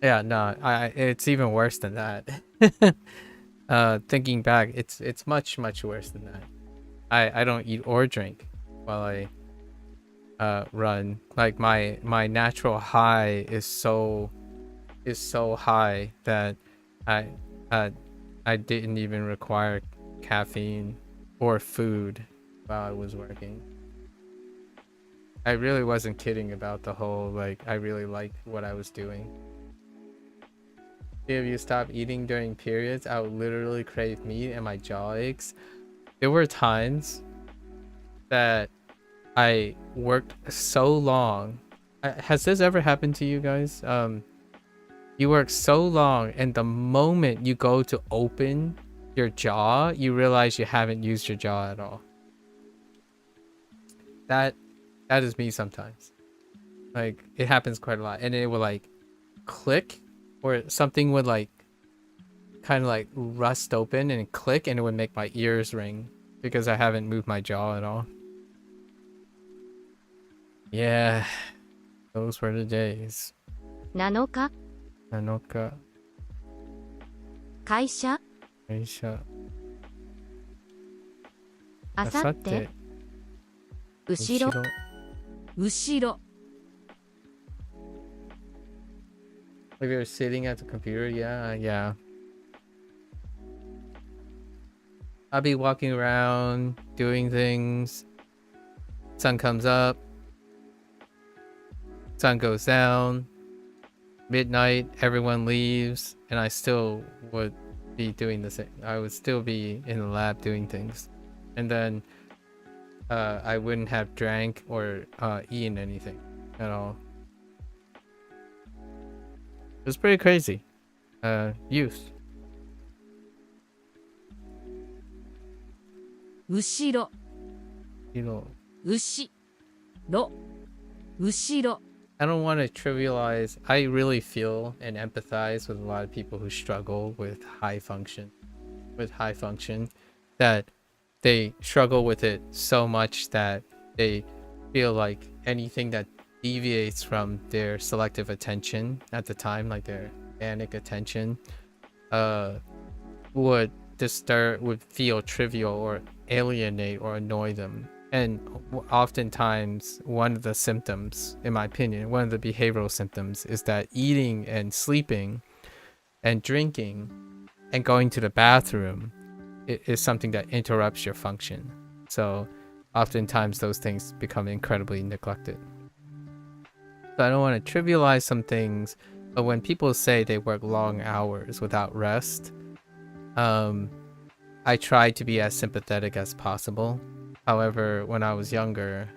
Yeah, no, it's even worse than that. Thinking back, it's much worse than that. I don't eat or drink while I run. Like my natural high is so high that I didn't even require caffeine or food while I was working. I really wasn't kidding about the whole like I really liked what I was doing. If you stop eating during periods, I would literally crave meat and my jaw aches. There were times that I worked so long. Has this ever happened to you guys? You work so long and the moment you go to open your jaw, you realize you haven't used your jaw at all. That is me sometimes. Like it happens quite a lot and it will like click or something would like kind of like rust open and click and it would make my ears ring because I haven't moved my jaw at all. Yeah, those were the days. 7日 7会社会社あさって後ろ後ろ。 Like we were sitting at the computer, yeah. I'll be walking around, doing things. Sun comes up. Sun goes down. Midnight, everyone leaves, and I still would be doing the same. I would still be in the lab doing things. And then I wouldn't have drank or eaten anything at all. It was pretty crazy. Youth. 後ろ。 You know, 後ろ。後ろ。 I don't want to trivialize. I really feel and empathize with a lot of people who struggle with high function. That they struggle with it so much that they feel like anything that deviates from their selective attention at the time, like their manic attention, would feel trivial or alienate or annoy them. And oftentimes one of the symptoms, in my opinion, one of the behavioral symptoms is that eating and sleeping and drinking and going to the bathroom is something that interrupts your function. So oftentimes those things become incredibly neglected. So I don't want to trivialize some things, but when people say they work long hours without rest, I try to be as sympathetic as possible. However, when I was younger,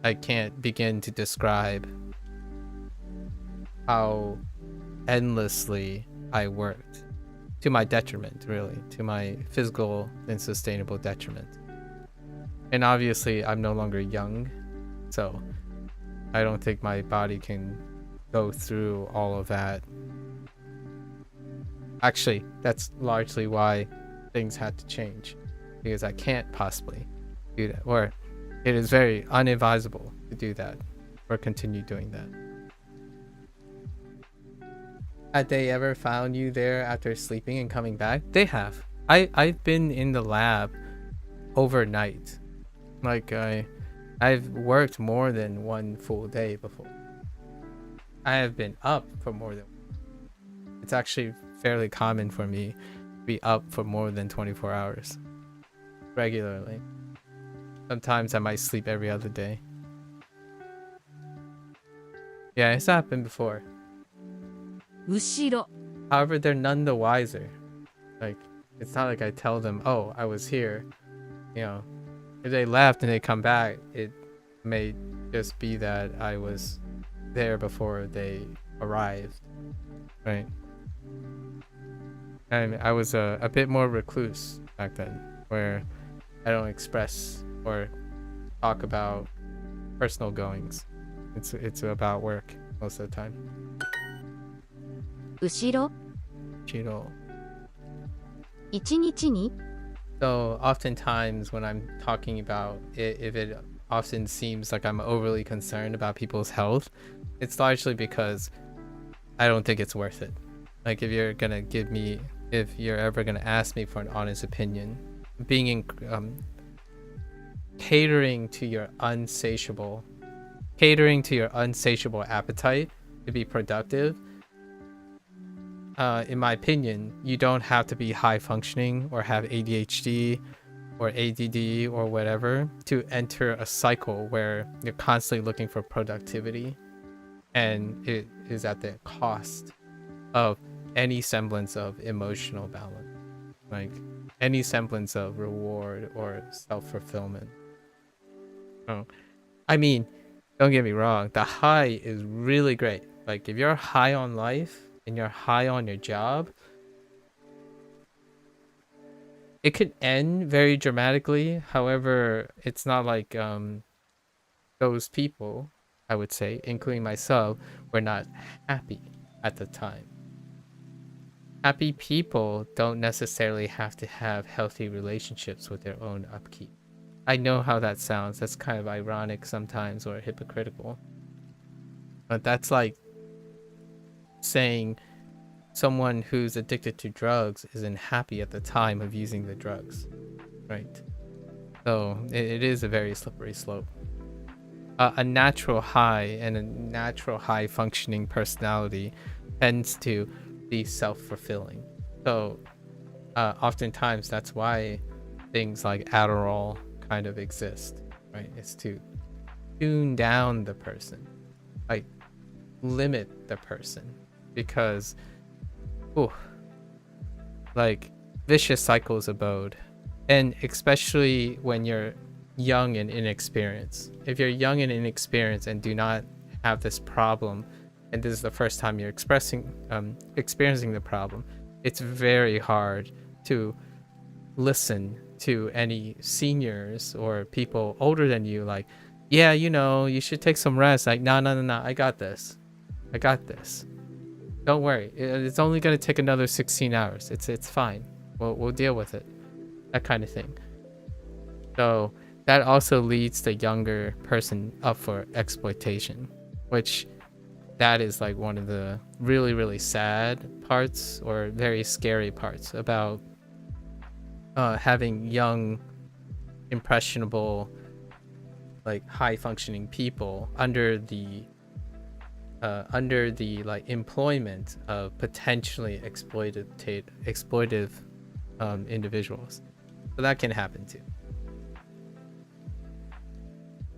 I can't begin to describe how endlessly I worked, to my detriment, really, to my physical and sustainable detriment. And obviously, I'm no longer young, so I don't think my body can go through all of that. Actually, that's largely why things had to change, because I can't possibly do that, or it is very unadvisable to do that or continue doing that. Had they ever found you there after sleeping and coming back? They have. I've been in the lab overnight. Like I've worked more than one full day before. I have been up for more than. It's actually fairly common for me to be up for more than 24 hours regularly. Sometimes I might sleep every other day. Yeah, it's happened before. 後ろ However, they're none the wiser. Like, it's not like I tell them, oh, I was here. You know, if they left and they come back, it may just be that I was there before they arrived. Right? And I was a bit more recluse back then, where I don't express or talk about personal goings. It's about work most of the time. 後ろ Chino. 1日に So oftentimes when I'm talking about it, if it often seems like I'm overly concerned about people's health, it's largely because I don't think it's worth it. Like if you're ever gonna ask me for an honest opinion, catering to your insatiable appetite to be productive, in my opinion, you don't have to be high functioning or have ADHD or ADD or whatever to enter a cycle where you're constantly looking for productivity, and it is at the cost of any semblance of emotional balance, like any semblance of reward or self-fulfillment. Oh, I mean, don't get me wrong, the high is really great. Like if you're high on life and you're high on your job, it could end very dramatically. However, it's not like those people, I would say, including myself, were not happy at the time. Happy people don't necessarily have to have healthy relationships with their own upkeep. I know how that sounds. That's kind of ironic sometimes, or hypocritical. But that's like saying someone who's addicted to drugs isn't happy at the time of using the drugs, right? So it is a very slippery slope. A natural high and a natural high functioning personality tends to be self-fulfilling. So oftentimes that's why things like Adderall kind of exist, right? It's to tune down the person, like limit the person, because like vicious cycles abode. And especially when you're young and inexperienced. If you're young and inexperienced and do not have this problem, and this is the first time you're experiencing the problem, it's very hard to listen to any seniors or people older than you, like, yeah, you know, you should take some rest. Like, no, I got this. Don't worry. It's only going to take another 16 hours. It's fine. We'll deal with it. That kind of thing. So that also leads the younger person up for exploitation, which that is like one of the really, really sad parts or very scary parts about having young, impressionable, like high functioning people under the like employment of potentially exploitive individuals. So that can happen too.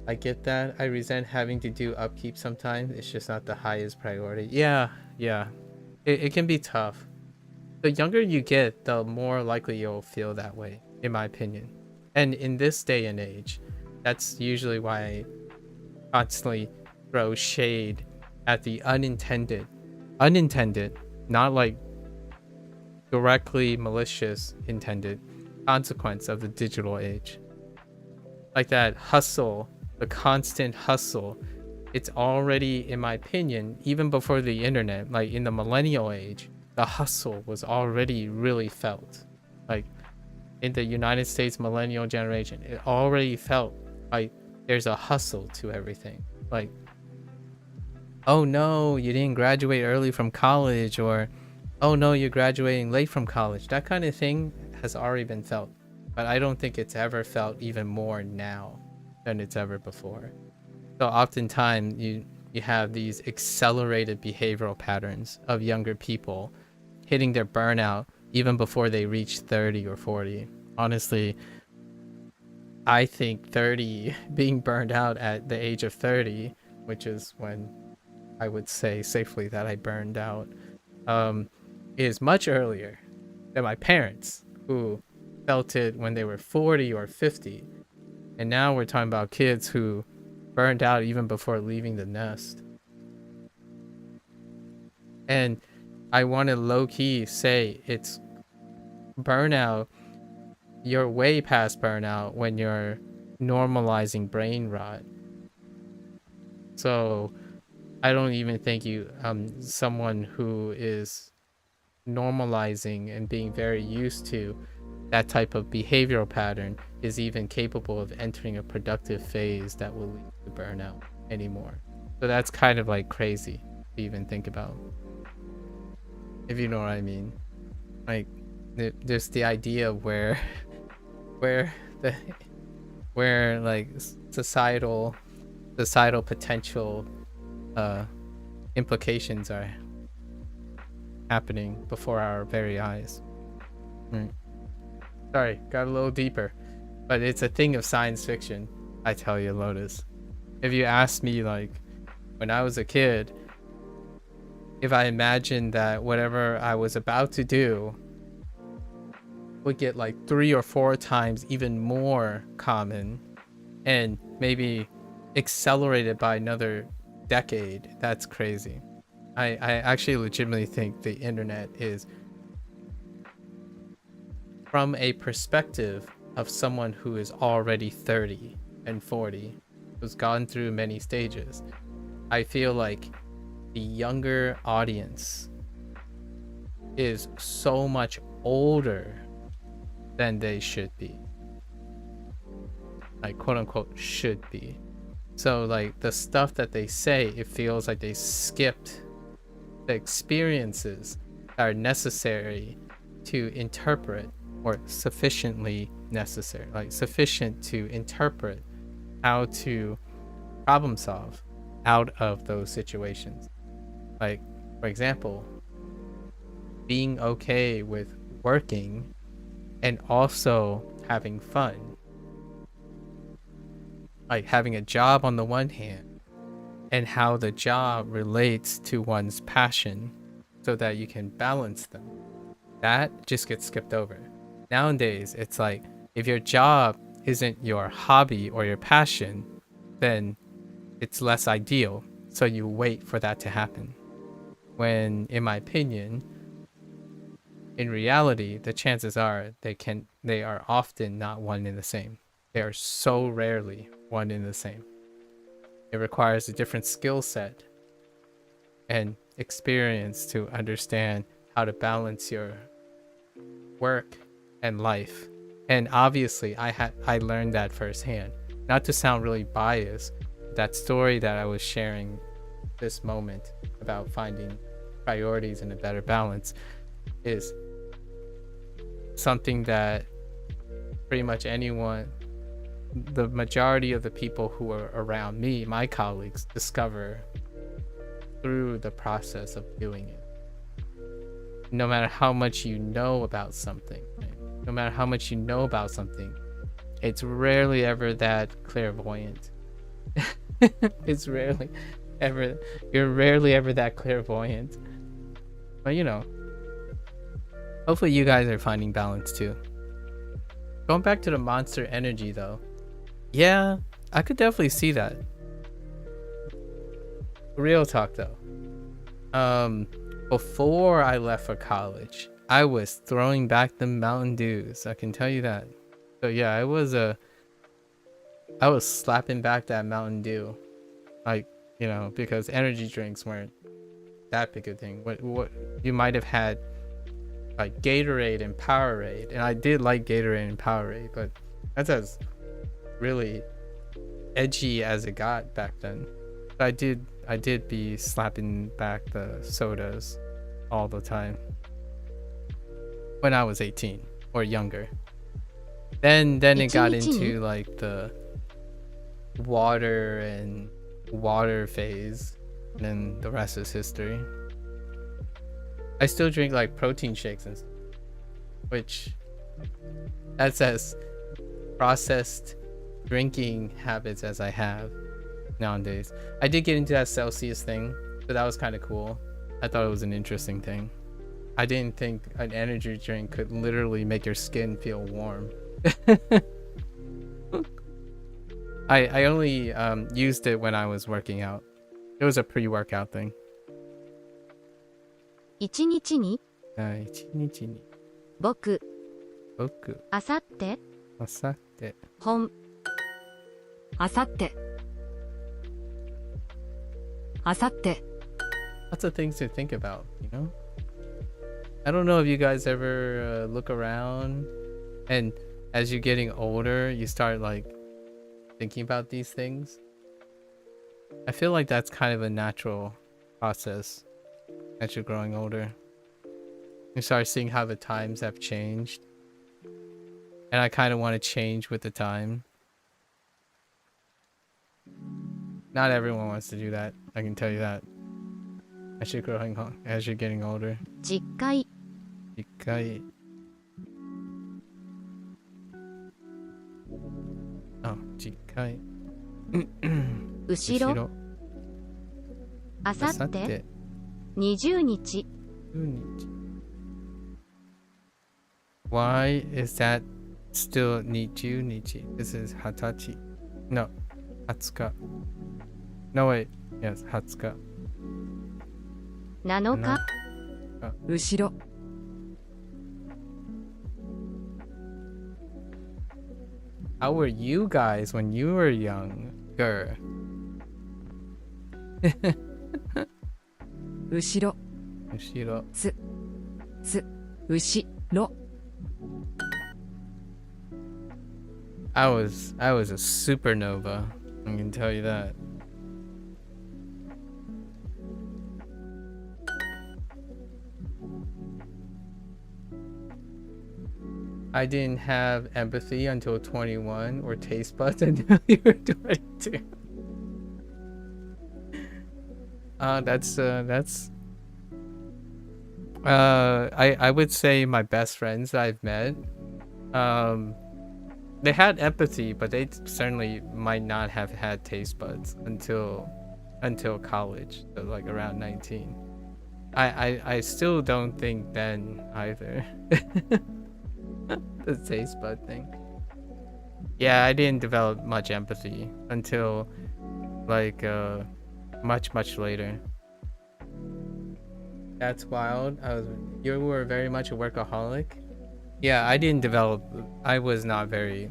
I get that. I resent having to do upkeep sometimes. It's just not the highest priority. Yeah. It can be tough. The younger you get, the more likely you'll feel that way, in my opinion. And in this day and age, that's usually why I constantly throw shade at the unintended, not like directly malicious intended consequence of the digital age. Like that hustle, the constant hustle, it's already, in my opinion, even before the internet, like in the millennial age, the hustle was already really felt. Like in the United States millennial generation, it already felt like there's a hustle to everything. Like, oh no, you didn't graduate early from college, or oh no, you're graduating late from college. That kind of thing has already been felt. But I don't think it's ever felt even more now than it's ever before. So oftentimes you have these accelerated behavioral patterns of younger people hitting their burnout even before they reach 30 or 40. Honestly, I think 30, being burned out at the age of 30, which is when I would say safely that I burned out, is much earlier than my parents, who felt it when they were 40 or 50. And now we're talking about kids who burned out even before leaving the nest. And I want to low-key say it's burnout. You're way past burnout when you're normalizing brain rot. So I don't even think you someone who is normalizing and being very used to that type of behavioral pattern is even capable of entering a productive phase that will lead to burnout anymore. So that's kind of like crazy to even think about, if you know what I mean. Like there's the idea of where like societal potential implications are happening before our very eyes. Sorry, got a little deeper, but it's a thing of science fiction, I tell you, Lotus. If you asked me, like, when I was a kid, if I imagined that whatever I was about to do would get like 3 or 4 times even more common and maybe accelerated by another decade, that's crazy. I actually legitimately think the internet is, from a perspective of someone who is already 30 and 40, who's gone through many stages, I feel like the younger audience is so much older than they should be. Like, quote unquote, should be. So like the stuff that they say, it feels like they skipped the experiences that are necessary to interpret, or sufficiently necessary, like sufficient to interpret how to problem solve out of those situations. Like, for example, being okay with working and also having fun. Like having a job on the one hand, and how the job relates to one's passion so that you can balance them. That just gets skipped over. Nowadays, it's like, if your job isn't your hobby or your passion, then it's less ideal. So you wait for that to happen. When, in my opinion, in reality, the chances are they are often not one and the same. They are so rarely one and the same. It requires a different skill set and experience to understand how to balance your work and life And obviously I learned that firsthand. Not to sound really biased, that story that I was sharing this moment about finding priorities and a better balance is something that pretty much anyone, the majority of the people who are around me, my colleagues, discover through the process of doing it. No matter how much you know about something, right? No matter how much you know about something, it's rarely ever that clairvoyant. It's rarely ever, you're rarely ever that clairvoyant. But you know, hopefully you guys are finding balance too. Going back to the monster energy though, yeah, I could definitely see that. Real talk though. Before I left for college, I was throwing back the Mountain Dews. I can tell you that. So yeah, I was slapping back that Mountain Dew, like, you know, because energy drinks weren't that big a thing. What you might have had, like Gatorade and Powerade, and I did like Gatorade and Powerade, but that's as really edgy as it got back then. But I did be slapping back the sodas all the time when I was 18 or younger. Then it got into like the water phase, and then the rest is history. I still drink like protein shakes and stuff, which that's as processed drinking habits as I have nowadays. I did get into that Celsius thing, so that was kind of cool. I thought it was an interesting thing. I didn't think an energy drink could literally make your skin feel warm. I only used it when I was working out. It was a pre-workout thing. 一日に一日に僕僕あさってあさって本あさってあさって Lots of things to think about, you know? I don't know if you guys ever look around and as you're getting older, you start like thinking about these things. I feel like that's kind of a natural process as you're growing older. You start seeing how the times have changed. And I kind of want to change with the time. Not everyone wants to do that. I can tell you that. As you're getting older. 実会一回 Oh, 実回後ろあさ明後日って20日 Why is that still 20日? This is 20日 No, 20日 No wait, yes, 20日7日後ろ How were you guys when you were younger? 後ろ後ろ後ろ I was a supernova. I can tell you that. I didn't have empathy until 21 or taste buds until you were 22. I would say my best friends that I've met, they had empathy, but they certainly might not have had taste buds until college, so like around 19. I still don't think then either. The taste bud thing. Yeah, I didn't develop much empathy until like much later. That's wild. You were very much a workaholic. Yeah, I was not very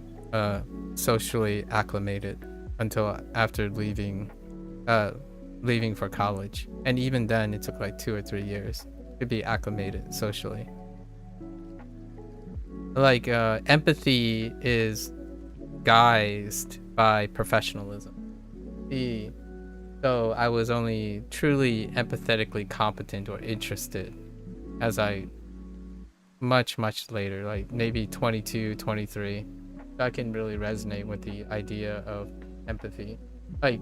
socially acclimated until after leaving for college. And even then it took like 2 or 3 years to be acclimated socially. Like empathy is guised by professionalism. So I was only truly empathetically competent or interested as I much later, like maybe 22, 23. I can really resonate with the idea of empathy. Like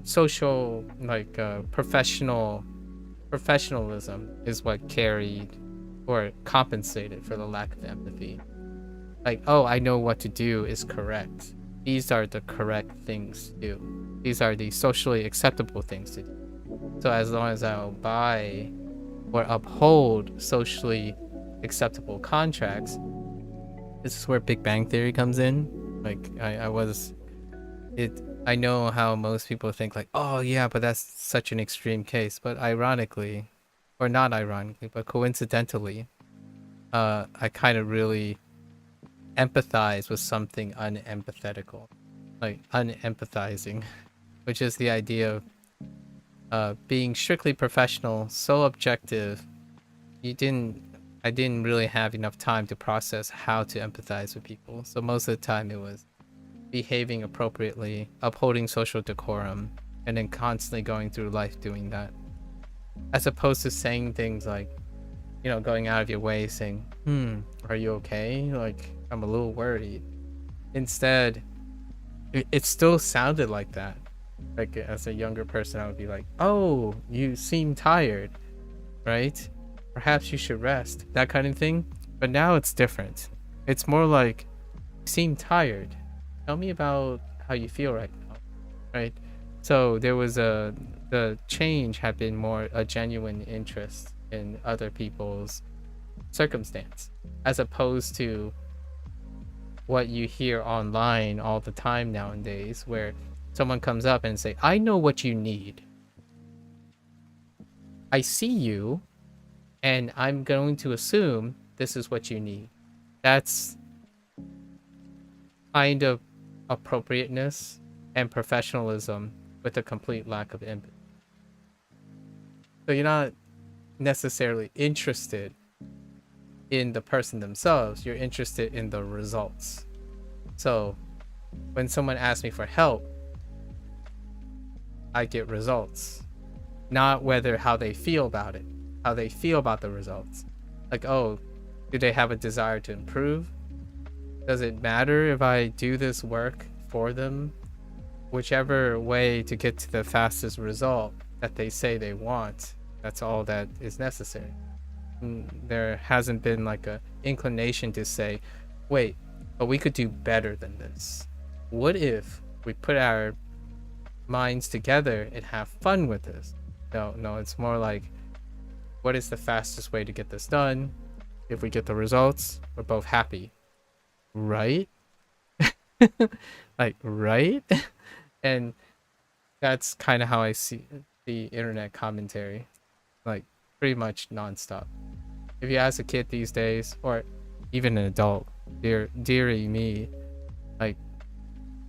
social, like professionalism is what carried or compensated for the lack of empathy. Like, oh, I know what to do is correct. These are the correct things to do. These are the socially acceptable things to do. So as long as I obey or uphold socially acceptable contracts, this is where Big Bang Theory comes in. Like I know how most people think like, oh yeah, but that's such an extreme case. But ironically, or not ironically, but coincidentally, I kind of really empathize with something unempathetical, like unempathizing, which is the idea of being strictly professional, so objective. I didn't really have enough time to process how to empathize with people. So most of the time it was behaving appropriately, upholding social decorum, and then constantly going through life doing that. As opposed to saying things like, you know, going out of your way saying, are you okay? Like, I'm a little worried. Instead, it still sounded like that. Like, as a younger person, I would be like, oh, you seem tired, right? Perhaps you should rest, that kind of thing. But now it's different. It's more like, you seem tired. Tell me about how you feel right now, right? So there was the change had been more a genuine interest in other people's circumstance, as opposed to what you hear online all the time nowadays, where someone comes up and say, I know what you need. I see you, and I'm going to assume this is what you need. That's kind of appropriateness and professionalism with a complete lack of empathy. So you're not necessarily interested in the person themselves, you're interested in the results. So when someone asks me for help, I get results, not whether how they feel about it, how they feel about the results. Like, oh, do they have a desire to improve? Does it matter if I do this work for them? Whichever way to get to the fastest result that they say they want, that's all that is necessary. There hasn't been like a inclination to say, wait, but we could do better than this. What if we put our minds together and have fun with this? No, it's more like, what is the fastest way to get this done? If we get the results, we're both happy, right? Like, right? And that's kind of how I see the internet commentary, like pretty much nonstop. If you ask a kid these days, or even an adult, dearie me, like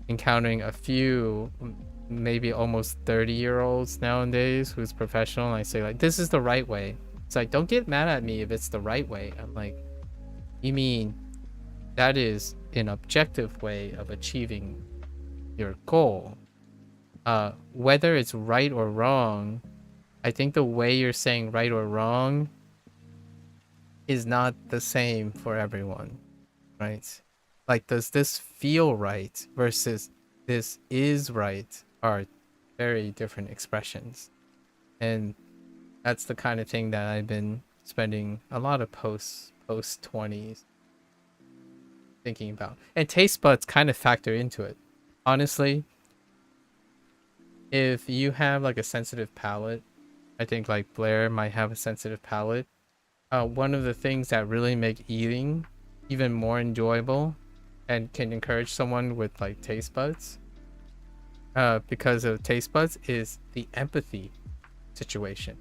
encountering a few, maybe almost 30-year-olds nowadays who's professional, and I say like, this is the right way. It's like, don't get mad at me if it's the right way. I'm like, you mean that is an objective way of achieving your goal? Whether it's right or wrong, I think the way you're saying right or wrong is not the same for everyone, right? Like, does this feel right versus this is right are very different expressions. And that's the kind of thing that I've been spending a lot of post 20s thinking about. And taste buds kind of factor into it. Honestly, if you have like a sensitive palate, I think like Blair might have a sensitive palate. One of the things that really make eating even more enjoyable and can encourage someone with like taste buds, because of taste buds, is the empathy situation.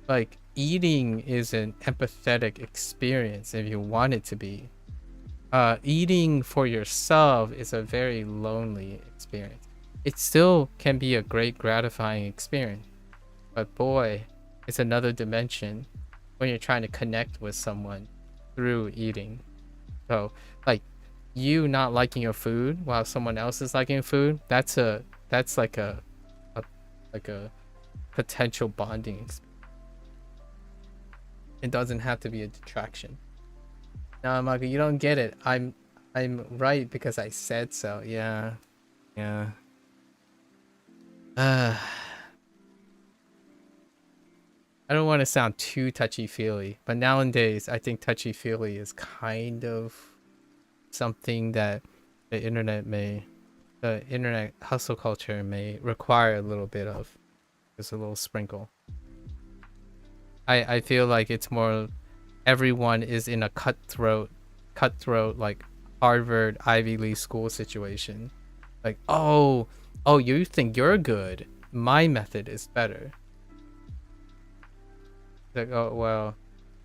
Like, eating is an empathetic experience if you want it to be. Eating for yourself is a very lonely experience. It still can be a great gratifying experience, but boy, it's another dimension when you're trying to connect with someone through eating. So, like, you not liking your food while someone else is liking food, that's like a potential bonding experience. It doesn't have to be a detraction. No, Maka, you don't get it. I'm right because I said so. Yeah. I don't want to sound too touchy-feely, but nowadays I think touchy-feely is kind of something that the internet hustle culture may require a little bit of. Just a little sprinkle. I feel like it's more everyone is in a cutthroat like Harvard Ivy League school situation. Like, oh, you think you're good. My method is better. Like, oh, well,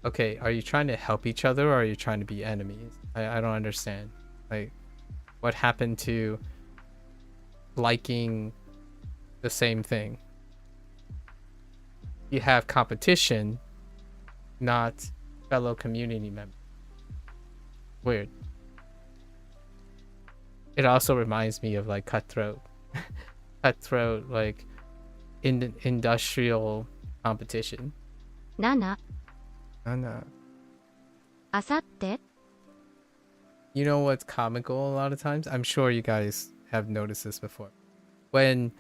okay, are you trying to help each other or are you trying to be enemies? I don't understand. Like, what happened to liking the same thing? You have competition, not fellow community members. Weird. It also reminds me of like cutthroat like industrial competition. 7、 Anna. あさって、 You know what's comical a lot of times? I'm sure you guys have noticed this before. When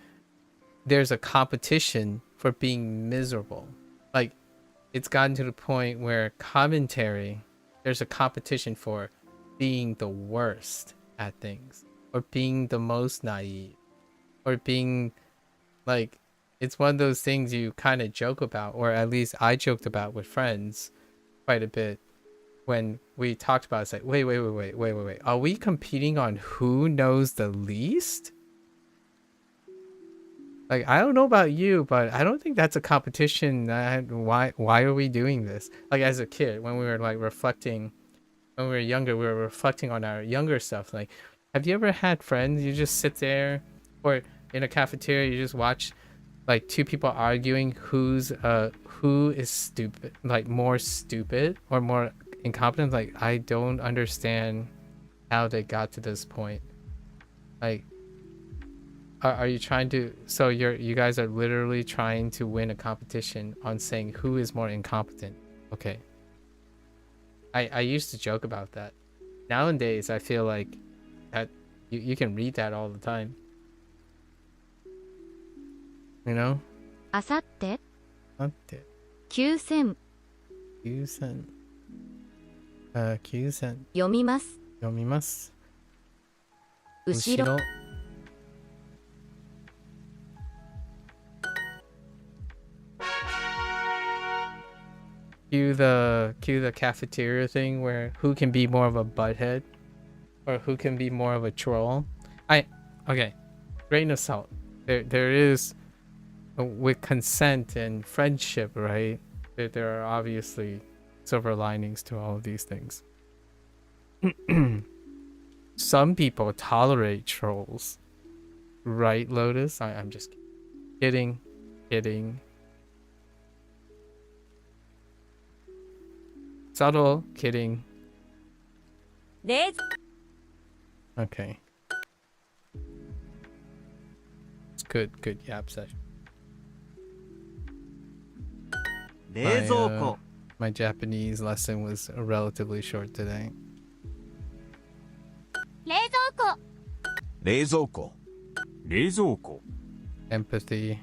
there's a competition for being miserable. Like, it's gotten to the point where commentary, there's a competition for being the worst at things. Or being the most naive. Or being, like, it's one of those things you kind of joke about, or at least I joked about with friends quite a bit. When we talked about it, it's like, wait. Are we competing on who knows the least? Like, I don't know about you, but I don't think that's a competition. Why are we doing this? Like, as a kid, when we were like reflecting, when we were younger, we were reflecting on our younger stuff. Like, have you ever had friends, you just sit there, or in a cafeteria, you just watch like two people arguing who is stupid, like more stupid or more incompetent? Like, I don't understand how they got to this point. Like, are you trying to, so you guys are literally trying to win a competition on saying who is more incompetent? Okay. I used to joke about that. Nowadays I feel like that you can read that all the time. You know? あさって、待って。9000、 9000。9000。読みます。読みます。後ろ。Cue the cafeteria thing where who can be more of a butthead or who can be more of a troll. Okay, grain of salt. There is, with consent and friendship, right? There are obviously silver linings to all of these things. Some people tolerate trolls, right, Lotus? I'm just kidding. Subtle kidding. Okay. It's good yap session. 冷蔵庫、 My Japanese lesson was relatively short today. 冷蔵庫、冷蔵庫、冷蔵庫、 Empathy.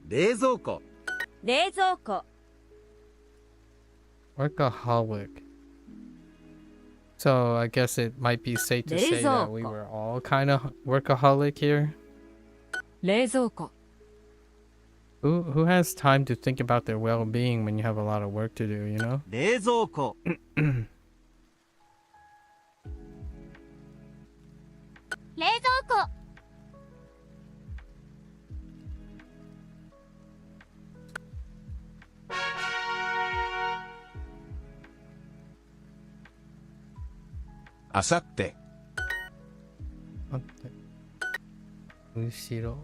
冷蔵庫、冷蔵庫、 Workaholic. So I guess it might be safe to say that we were all kind of workaholic here. 冷蔵庫、 Who has time to think about their well-being when you have a lot of work to do, you know? 冷蔵庫、冷蔵庫、 あさって、待って。後ろ。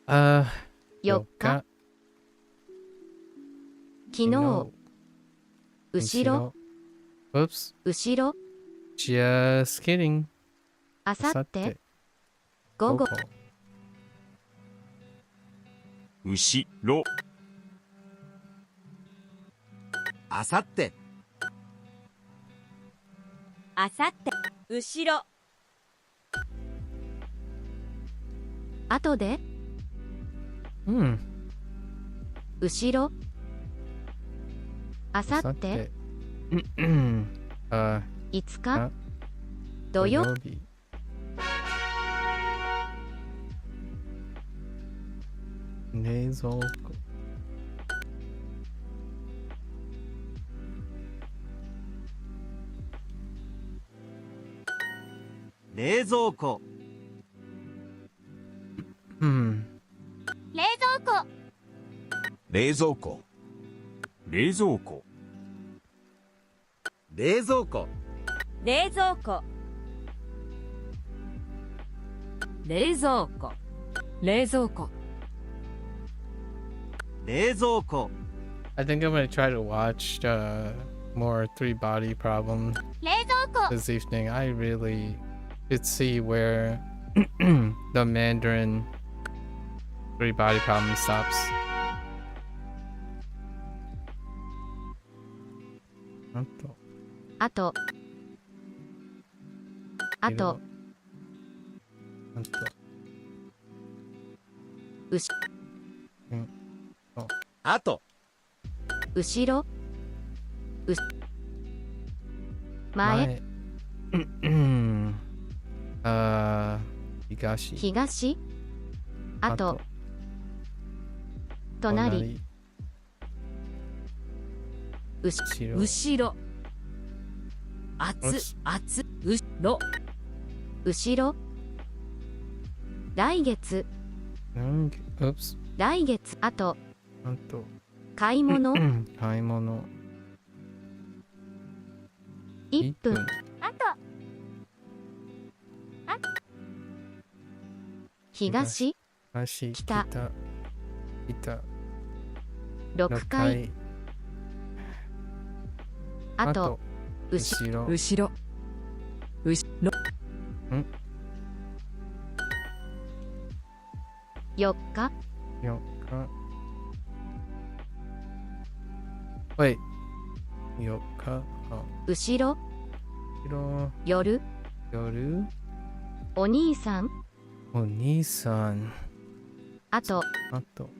4日、昨日、後ろ、 Whoops. 後ろ、 Just kidding. あさって、午後、後ろ、あさって、あさって後ろ後で、 Hmm. 後ろ、あさって、 Uh, 5日あ、土曜、日。冷蔵庫。冷蔵庫、Hmm. 冷蔵庫冷蔵庫、冷蔵庫、冷蔵庫、冷蔵庫冷蔵庫冷蔵庫冷蔵庫、 I think I'm gonna try to watch more Three Body Problem 冷蔵庫 this evening. I really should see where the Mandarin Three Body Problem stops. あと、あと、あと、あと、うし、あと、後ろ、前、東、東、あと、隣、後ろ、後ろ熱熱後ろ後ろ、来月、Oops. 来月、あと、あと、買い物、買い物、 1分、あと東、東、北、北、 6回、あと、後ろ、後ろ後ろ4日、 4日。Wait. 4日。後ろ、後ろ、夜、夜、お兄さん、お兄さん、あと、あと、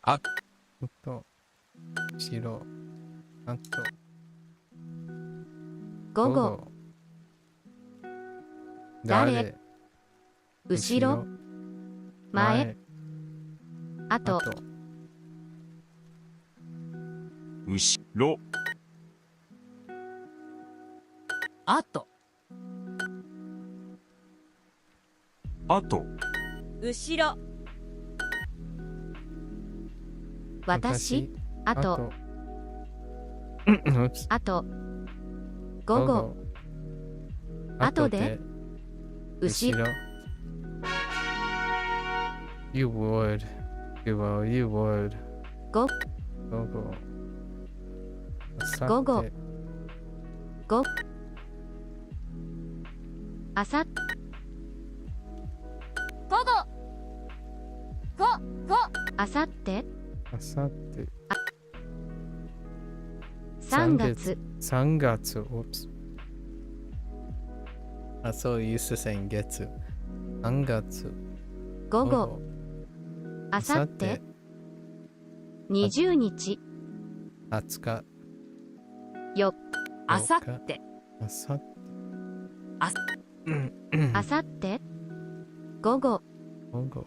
あ、と、後ろ、あと、午後、誰、後ろ、前、あと、後ろ、あとあと、後ろ私、あと、Oops. あと、午後、後で、後ろ、 You would. You would. 午、午後。午後、午、あさっ、午後あさって、あさって。 3月、 3月。Oops. I'm so used to saying 月。3月。午後、あさって、20日、 20日。よ、あさってあさって。あさって、午後、午後。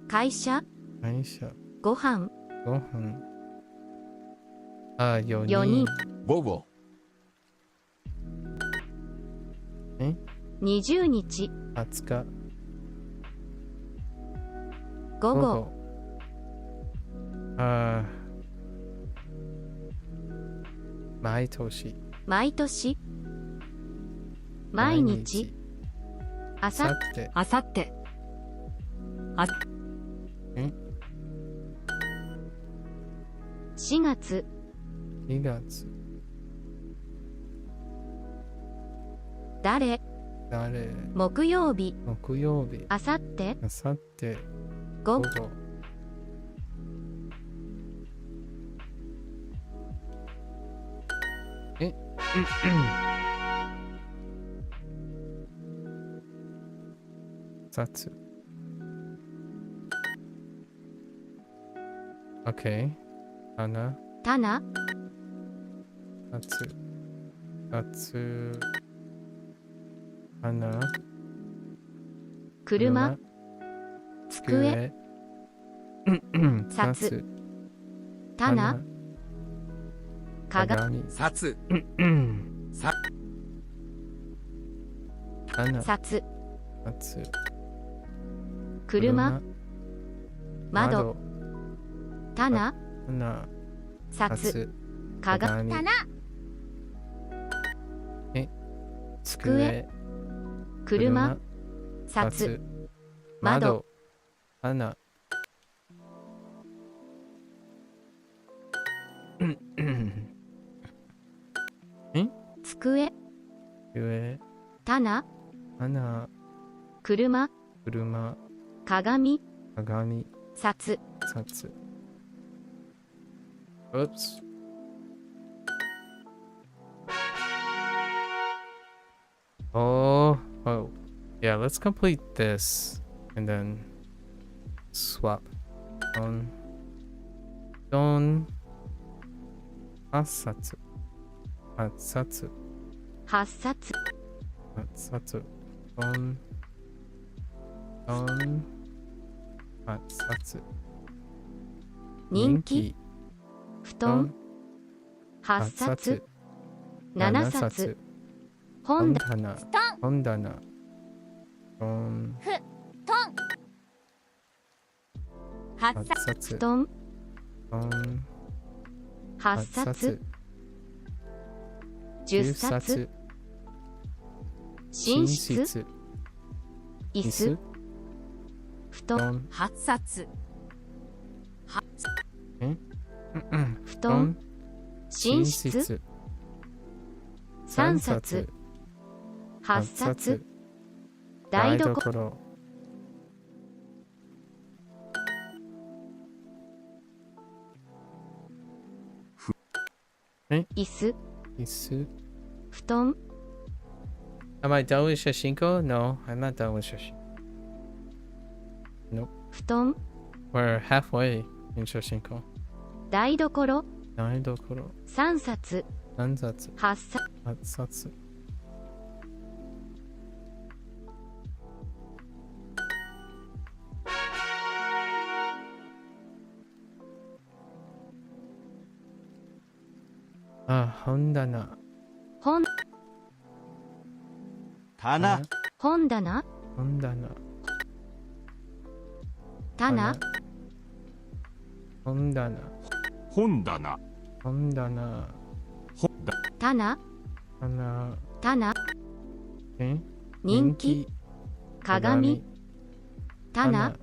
会社、会社。ご飯、ご飯。あ、4 4人、午後、 20日、 20日。午後、毎年。毎年、毎日。あさって。あさって。あ、 4月。2月。誰。誰。木曜日。木曜日。あさって。あさって。午後。雑。OK。花。棚。雑。雑。花。車。机。札。札。棚。鏡。札。花。札。札。車。窓。棚。花。札。鏡。棚。机。車。札。窓。花。机。机。棚。花。車。車。鏡。鏡。札。札。Oops. Oh, yeah, let's complete this and then swap. Don. 8冊。8冊。 8冊。 8冊。8冊。人気。布団。8冊。7冊。本棚。本棚。8冊。布団。8 8冊。冊。 10 10冊。冊。寝室。椅子。布団。 8冊。布団。寝室。3冊。8冊。台所。椅子。椅子。布団。 Am I done with Shashinko? No, I'm not done with Shashinko. Nope. 布団。 We're halfway in Shashinko. 台所。台所。 3冊。 3冊。 8冊。 8冊。本棚。本。棚。本棚。本棚。棚。本棚。本棚。本棚。棚。棚。棚。え人気。鏡。棚。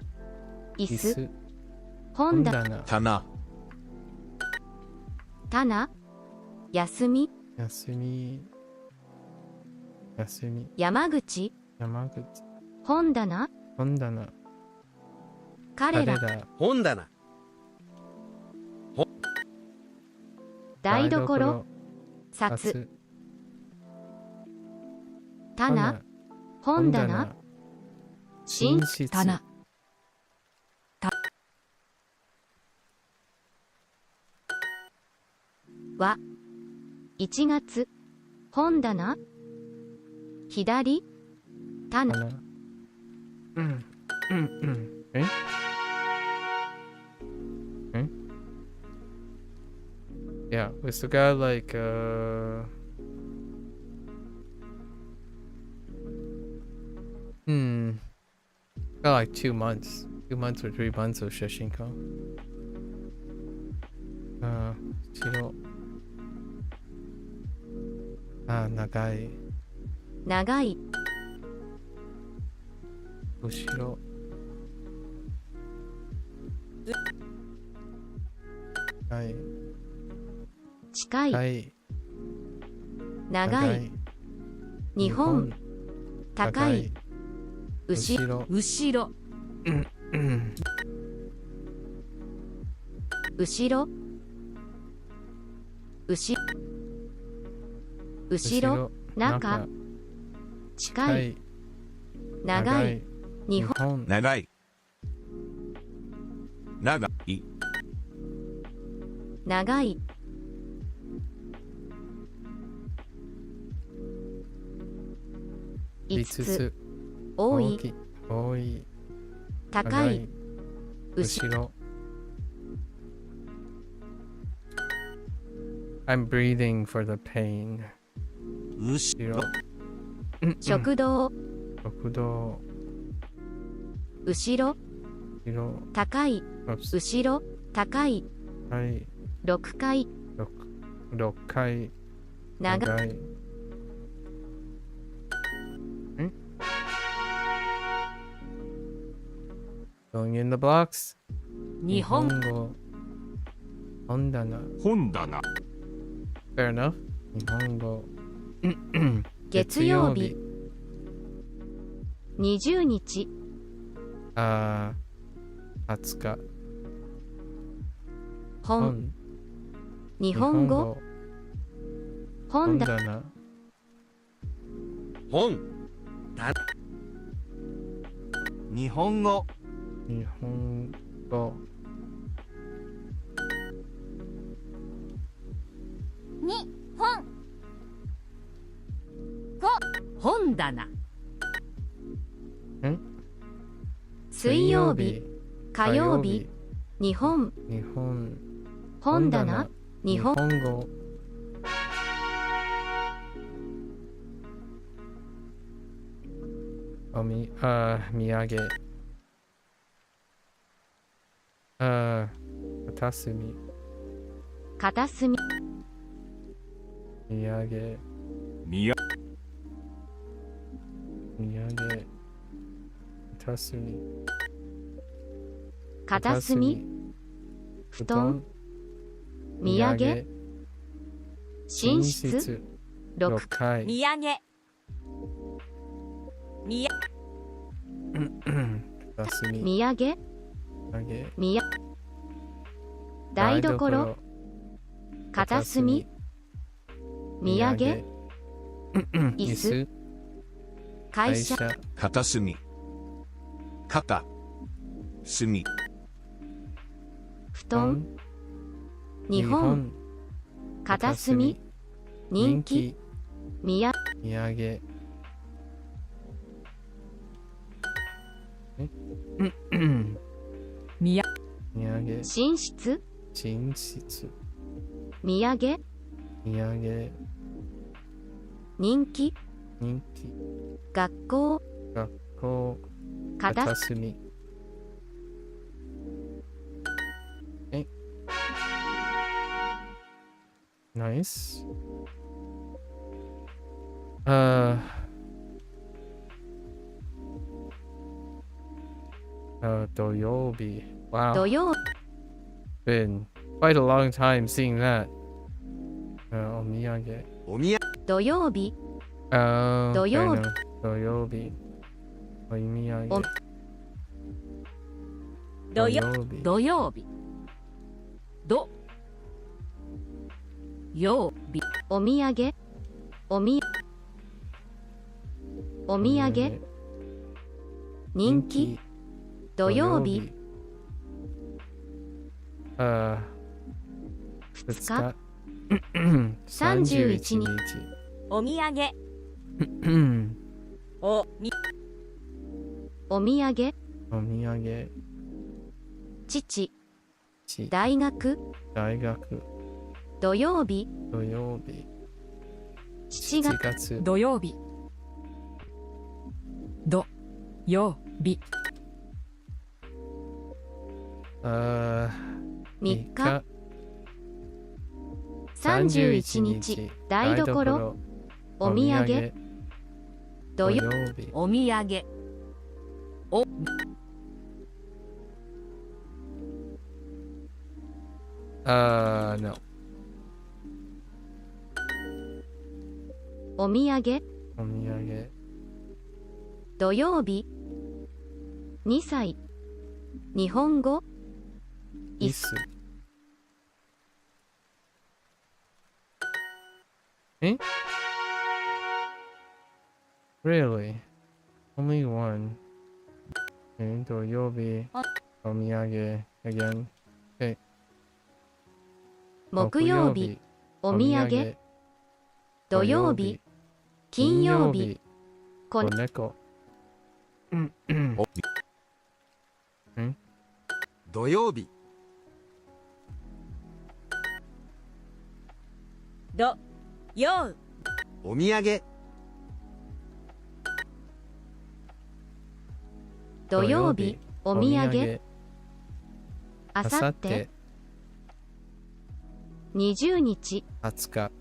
椅椅子。子。本棚。棚。棚。棚。休み。休み。休み。山口。山口。本棚。本棚。彼ら。本棚。台所。札。棚。本棚。寝室。棚。は。1月。本棚。左。棚。棚。ええ Yeah, we still got like got like 2 months. 2 months or 3 months of Shashinko. 白。長い。長い、後ろ。はい。近い、はい。長い、日本、高い、後ろ、後ろ、後ろ、後ろ、中、近い、長い、日本、長い。長い。長い、5つ、多い、多い。高い、後ろ。I'm breathing for the pain. 後ろ。食堂、食堂。後ろ、後ろ。高い、後ろ、高い、はい。6階、 6階。長い、Going in the blocks. 日本、語。本棚。本棚。 Fair enough. 日本語。月曜日、20日、 20日。本、日本語、本だ、棚。本。日本語。日本語。本棚、水曜日、火曜日、日本、日本。本棚、日本、語。土産。片隅。片隅、土産。宮。土産。片隅。片隅、布団、土産、寝室、6階。土産みや片隅。土産、土産。台所、片隅、土産、椅子、会社、片隅。肩。隅。布団、日本、片隅、人気、土産、土産。宮、土産。寝室、寝室。土産、土産。人気、人気。学校、学校。片片隅。Nice. 土曜日。Wow. 土曜、 Been quite a long time seeing that. お土産。おみや。土曜日、土曜日。土曜日。お土産。土曜日。土曜日、ど、曜日、お土産、お土産、人気、土曜日、2 2日、日。 31日。お土産おみお土産、お土産。父、ち大学、大学。土曜日、土曜日。7 7月、月。土曜日、ど、曜日、 3 3日、日。 31日、台所、お土産、土曜日。お土産。No. お土産お土産。土曜日2歳日本語椅子。え Really? Only one. Okay, 土曜日。お土産。Again. Okay. 木曜日お土産土曜日金曜日子猫。土曜日どようお土産土曜日お土産あさって20日20日。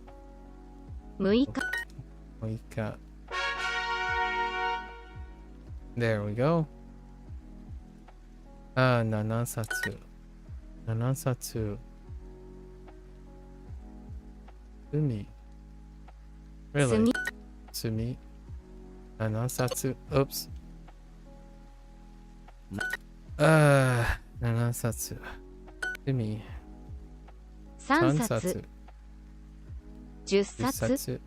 6日6日。There we go. 7冊。7冊。墨。Really? 墨。7冊。Oops. 7冊。墨。3 3冊冊。 10 10冊冊。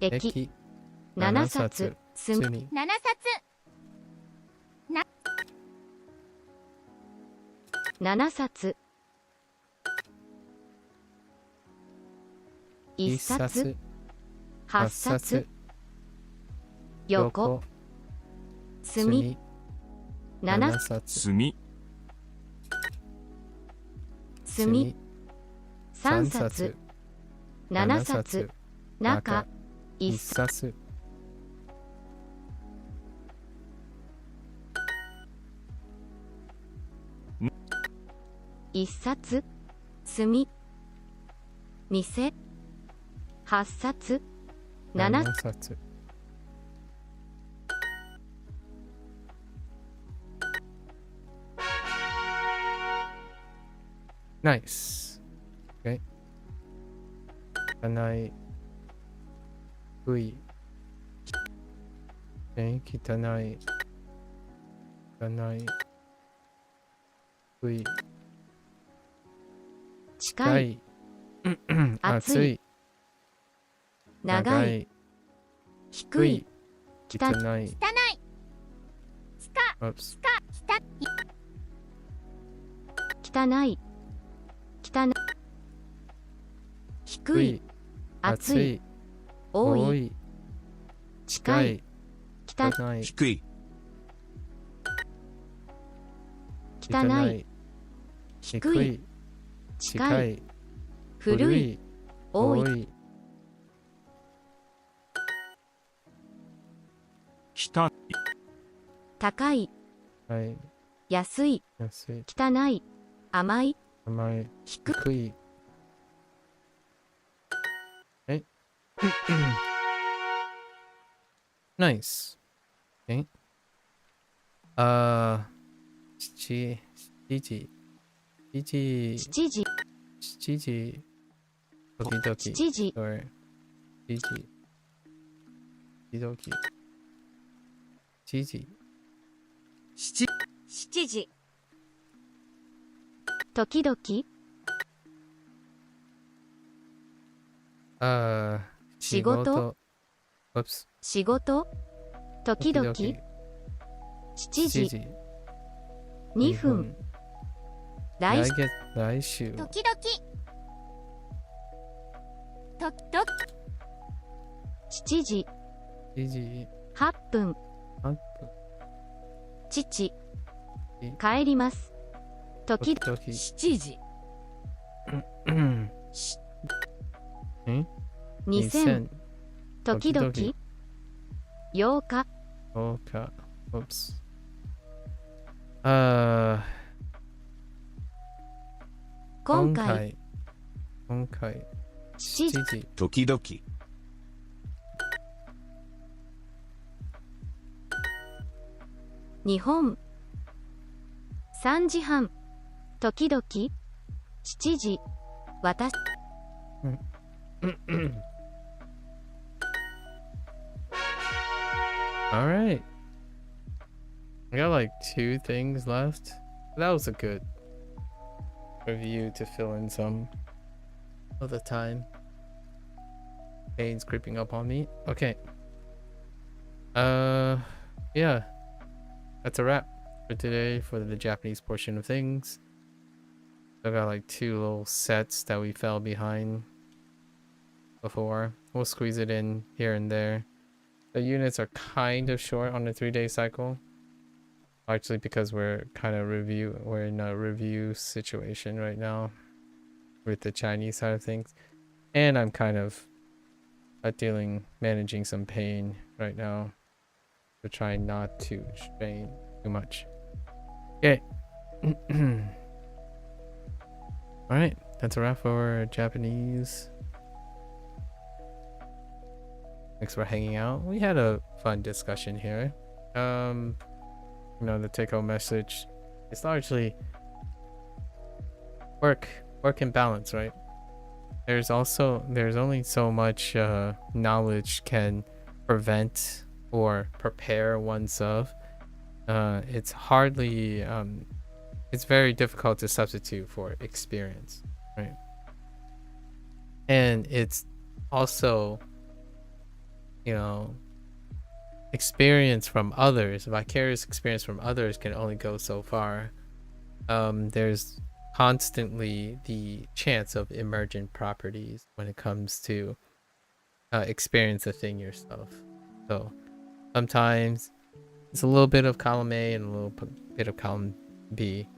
駅7冊墨7冊7冊1 1冊冊。 8冊横墨7冊。墨墨3冊7冊中1 1冊冊。1冊墨店8冊7 7冊。Nice. Okay. 汚い。うい。汚い。汚い。うい。近い暑い暑い。長い低い汚い。汚いOops. 汚い汚い低い暑い多い近い汚い低い汚い低い近い古い多い汚い高いはい。安い安い。汚い甘い甘い。低低い。えNice. Okay. 7時。7時。7時7時。時々。7時 Sorry. 7時。時々。7時。7時時々仕事 Oops. 仕事時々7時2分来来週。時々7時7時。 8分8分。父帰ります時々時々。 7時。2000時々時8日10日。Oops. 今回今回。7時7時。時々日本3時半時々7時私 All right. I got like 2 things left. That was a good review to fill in some of the time. Pain's creeping up on me. Okay. Yeah. That's a wrap for today for the Japanese portion of things. I got like 2 little sets that we fell behind before. We'll squeeze it in here and there. The units are kind of short on the 3-day cycle. Actually, because we're in a review situation right now with the Chinese side of things. And I'm kind of managing some pain right now to try not to strain too much. Okay. Alright, that's a wrap for Japanese. Thanks for hanging out. We had a fun discussion here. You know, the take-home message is largely work and balance, right? There's only so much knowledge can prevent or prepare oneself. It's very difficult to substitute for experience, right? And it's also, you know, experience from others, vicarious experience from others can only go so far. There's constantly the chance of emergent properties when it comes to experience a thing yourself. So sometimes it's a little bit of column A and a little bit of column B.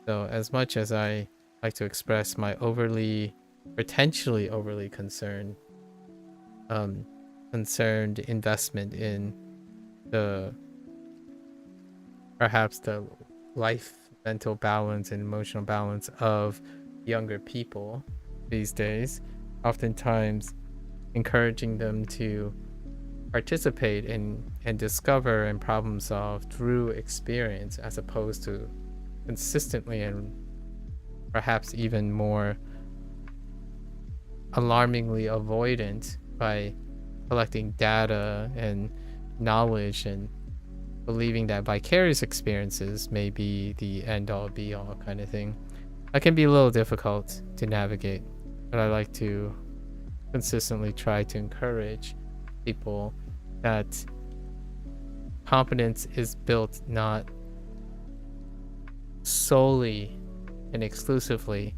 So as much as I like to express my potentially overly concerned investment in perhaps the life, mental balance and emotional balance of younger people these days, oftentimes encouraging them to participate in and discover and problem solve through experience, as opposed to consistently and perhaps even more alarmingly avoidant by collecting data and knowledge and believing that vicarious experiences may be the end-all be-all kind of thing. That can be a little difficult to navigate, but I like to consistently try to encourage people that competence is built not solely and exclusively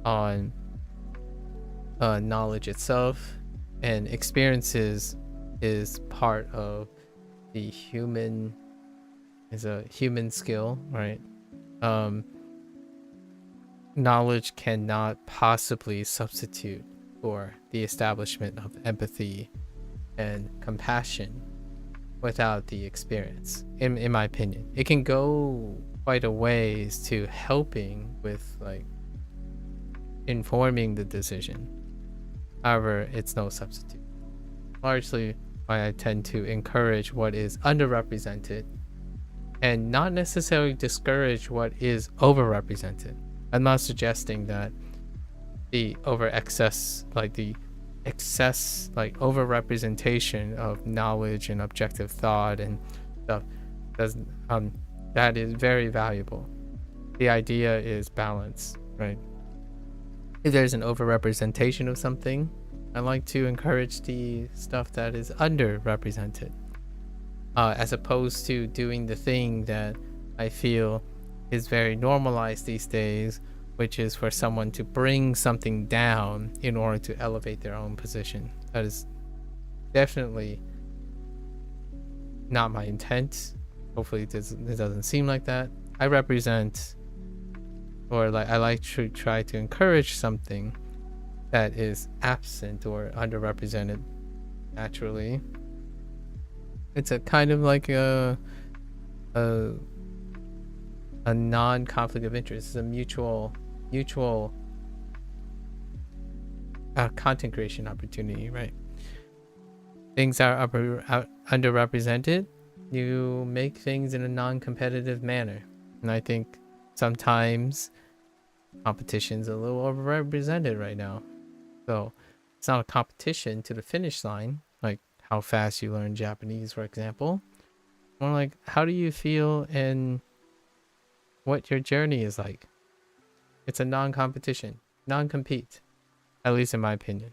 on knowledge itself, and experiences is part of the human skill, right? Knowledge cannot possibly substitute for the establishment of empathy and compassion without the experience, in my opinion. It can go quite a ways to helping with like informing the decision. However, it's no substitute. Largely why I tend to encourage what is underrepresented and not necessarily discourage what is overrepresented. I'm not suggesting that the excess overrepresentation of knowledge and objective thought and stuff that is very valuable. The idea is balance, right? If there's an overrepresentation of something, I like to encourage the stuff that is underrepresented, as opposed to doing the thing that I feel is very normalized these days, which is for someone to bring something down in order to elevate their own position. That is definitely not my intent. Hopefully it doesn't seem like that. I represent, or I like to try to encourage something that is absent or underrepresented naturally. It's a kind of like a non-conflict of interest. It's a mutual content creation opportunity, right? Things are underrepresented, you make things in a non-competitive manner. And I think sometimes competition's a little overrepresented right now. So it's not a competition to the finish line, like how fast you learn Japanese, for example. More like, how do you feel and what your journey is like? It's a non-competition, non-compete, at least in my opinion.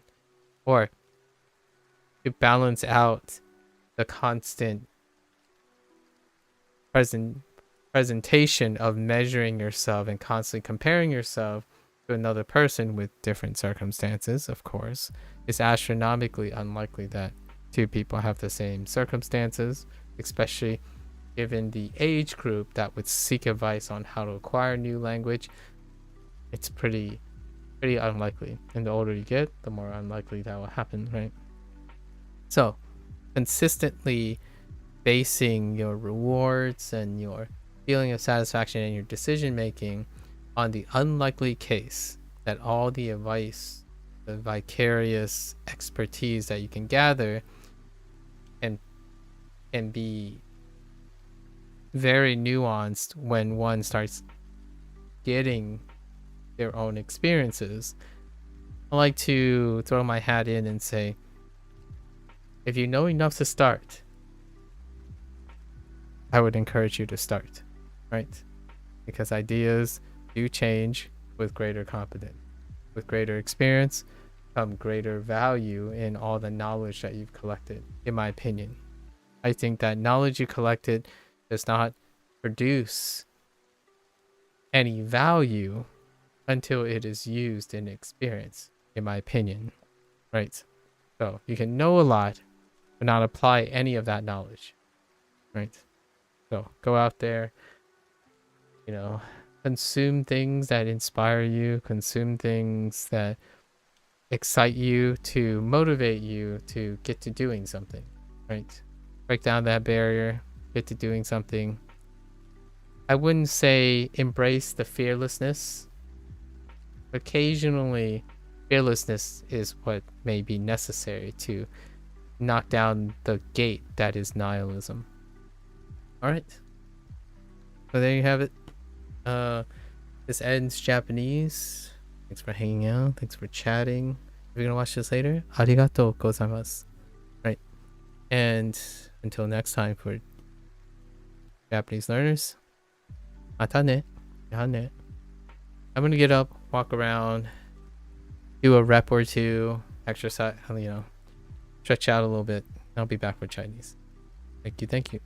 Or to balance out the constant presentation of measuring yourself and constantly comparing yourself to another person with different circumstances, of course. It's astronomically unlikely that two people have the same circumstances, especially given the age group that would seek advice on how to acquire a new language. It's pretty unlikely. And the older you get, the more unlikely that will happen, right? So consistently basing your rewards and your feeling of satisfaction and your decision making on the unlikely case that all the advice, the vicarious expertise that you can gather and be very nuanced when one starts getting their own experiences. I like to throw my hat in and say, if you know enough to start, I would encourage you to start, right? Because ideas do change with greater competence. With greater experience come greater value in all the knowledge that you've collected, in my opinion. I think that knowledge you collected does not produce any value until it is used in experience, in my opinion, right? So you can know a lot, but not apply any of that knowledge, right? So go out there, consume things that inspire you, consume things that excite you, to motivate you to get to doing something, right? Break down that barrier, get to doing something. I wouldn't say embrace the fearlessness. Occasionally, fearlessness is what may be necessary to knock down the gate that is nihilism. All right. So there you have it. This ends Japanese. Thanks for hanging out. Thanks for chatting. If you're gonna watch this later, arigatou gozaimasu. Right. And until next time for Japanese learners, mata ne. Ya ne. I'm gonna get up, walk around, do a rep or two, exercise, stretch out a little bit. I'll be back for Chinese. Thank you.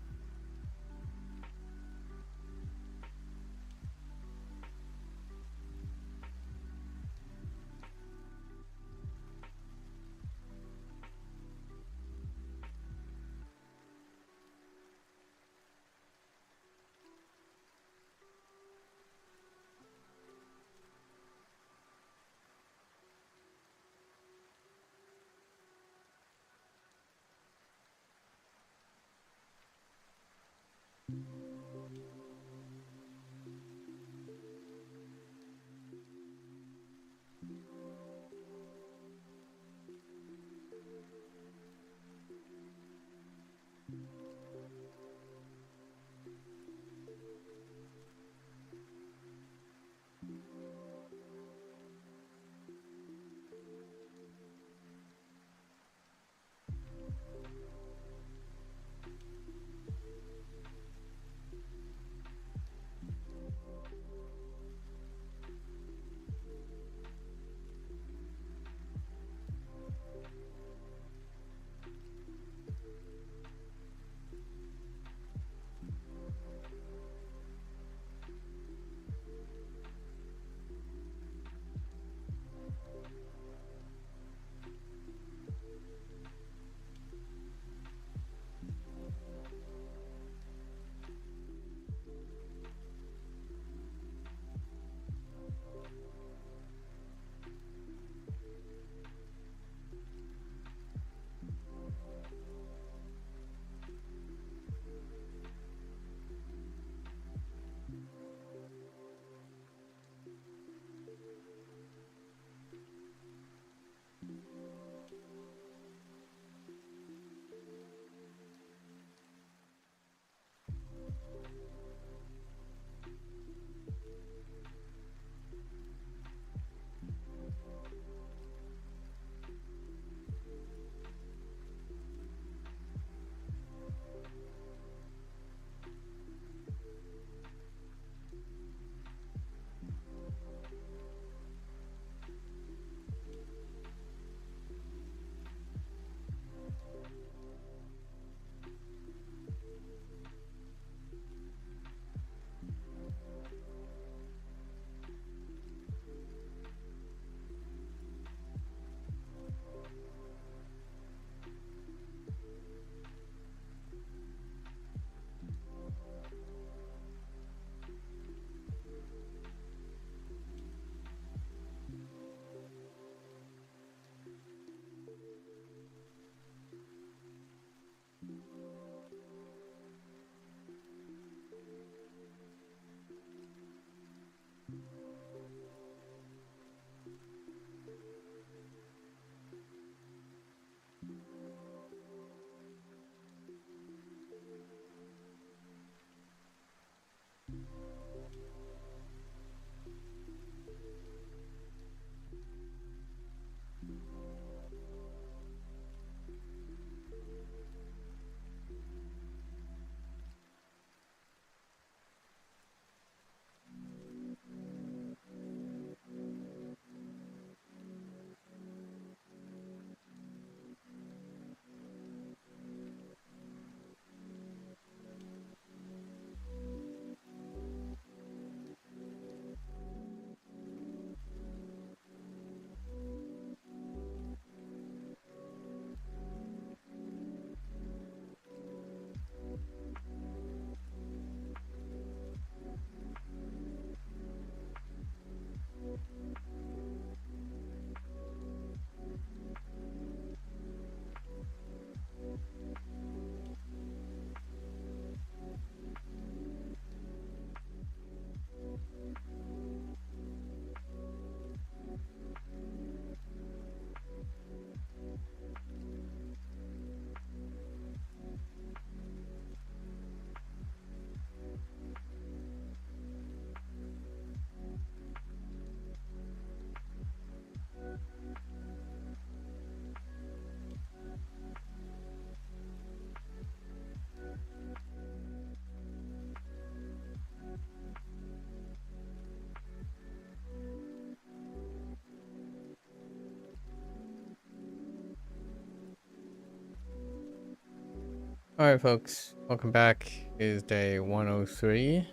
Alright, folks, welcome back. It is day 103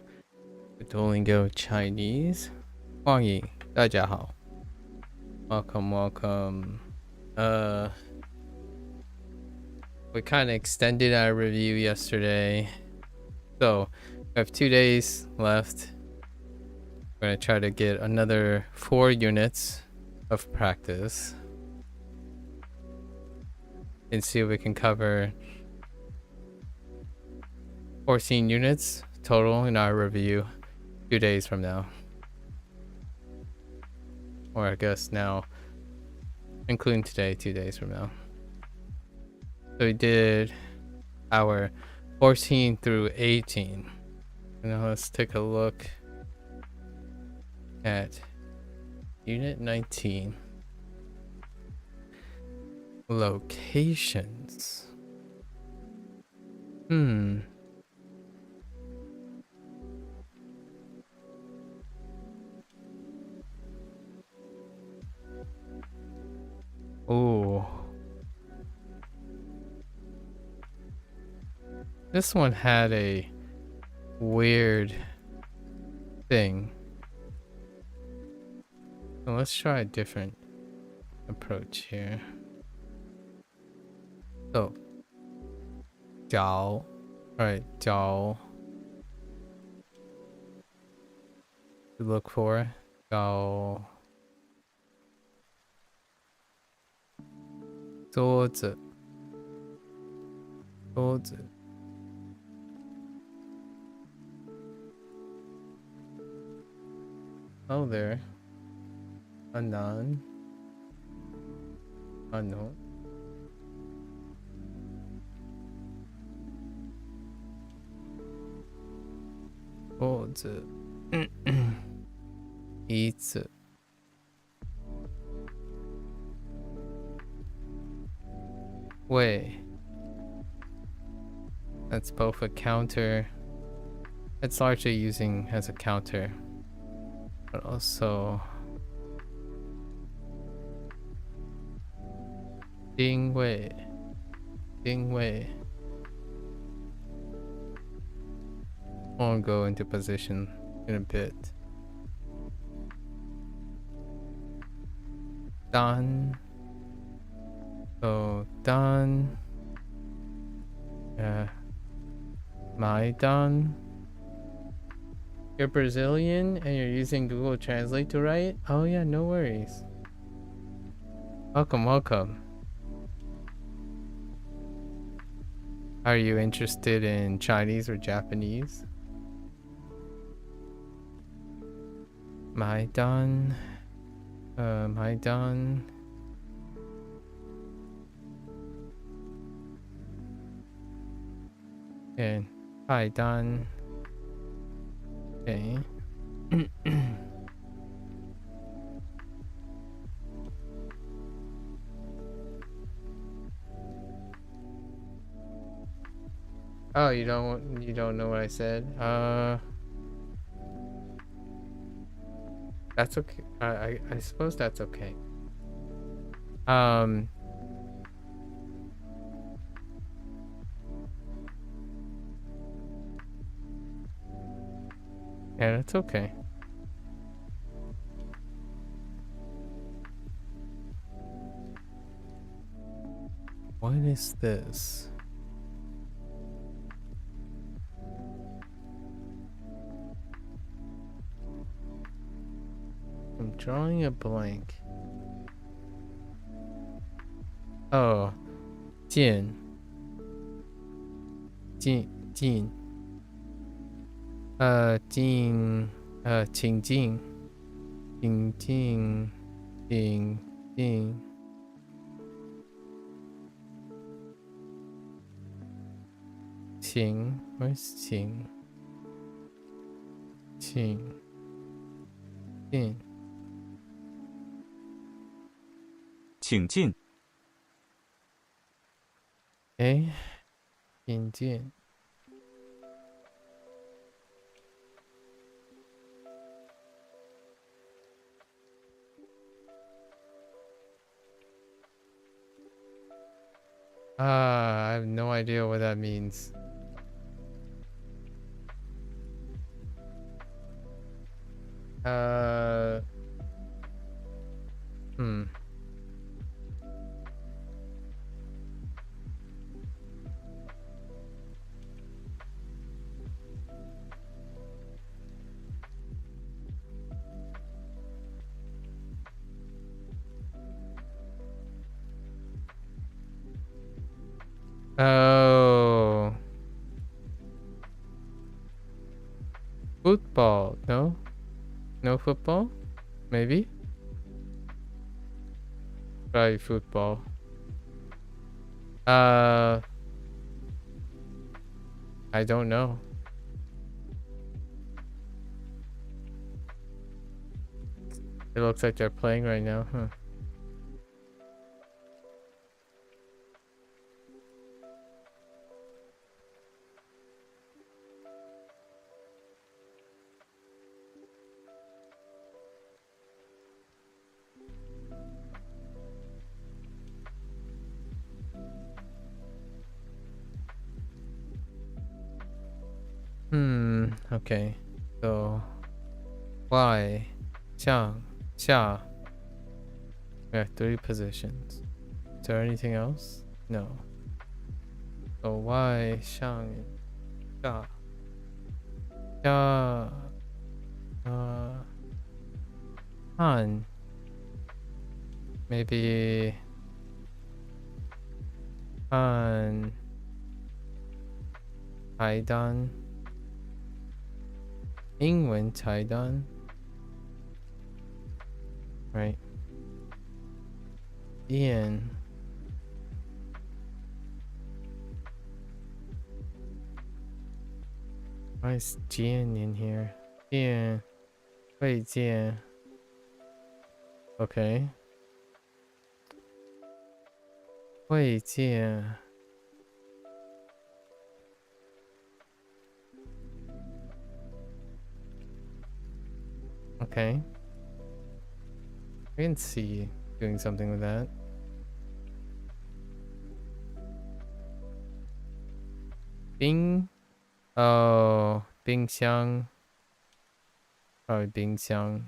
with Duolingo Chinese. 欢迎大家好. Welcome, welcome. We kind of extended our review yesterday, so we have 2 days left. We're gonna try to get another 4 units of practice and see if we can cover 14 units total in our review 2 days from now. Or I guess now, including today, 2 days from now. So we did our 14 through 18. And now let's take a look at Unit 19. Locations. Oh. This one had a weird thing. So let's try a different approach here. So, 脚. Alright, 脚. To look for 脚. 桌子. 桌子. Oh, there. Unknown. Unknown. Boards. 椅子. Way. That's both a counter. It's largely using as a counter, but also 定位. 定位. I'll go into position in a bit. Done. So done. My done. You're Brazilian and you're using Google Translate to write? Oh yeah, no worries. Welcome, welcome. Are you interested in Chinese or Japanese? My done. My done. And I done. Okay. Oh, you don't know what I said? That's okay. I suppose that's okay. Yeah, that's okay. What is this? I'm drawing a blank. Oh, 进 进 进 进 请进 请进 请进 请 where's 请 请进 请进 哎，引荐。I have no idea what that means. Hmm. Oh. Football. No? No football? Maybe? Try football. I don't know. It looks like they're playing right now, huh? Okay. So, Y, Xiang, Xia. We have 3 positions. Is there anything else? No. So Y, Xiang, Xia. Xia, Han. Maybe Han, Taidan. 英文 Taidan. Right. Ian. Why is Jian in here? Jian. Wait, Jian. Okay. Wait, Jian. Okay. I can see doing something with that. Bing. Oh, 冰箱. Probably 冰箱.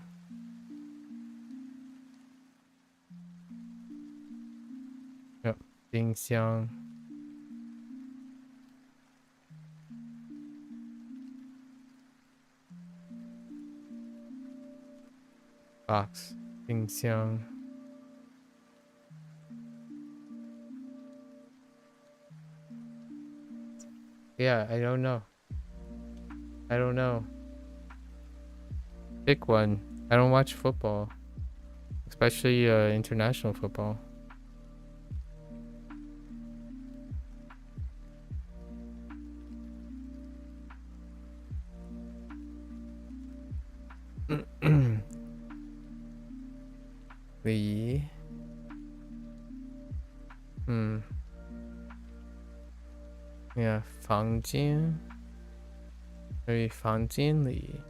Yep, 冰箱. Box. 冰箱. Yeah, I don't know. I don't know. Pick one. I don't watch football. Especially international football. Lee. Yeah, 房间. Maybe 房间里.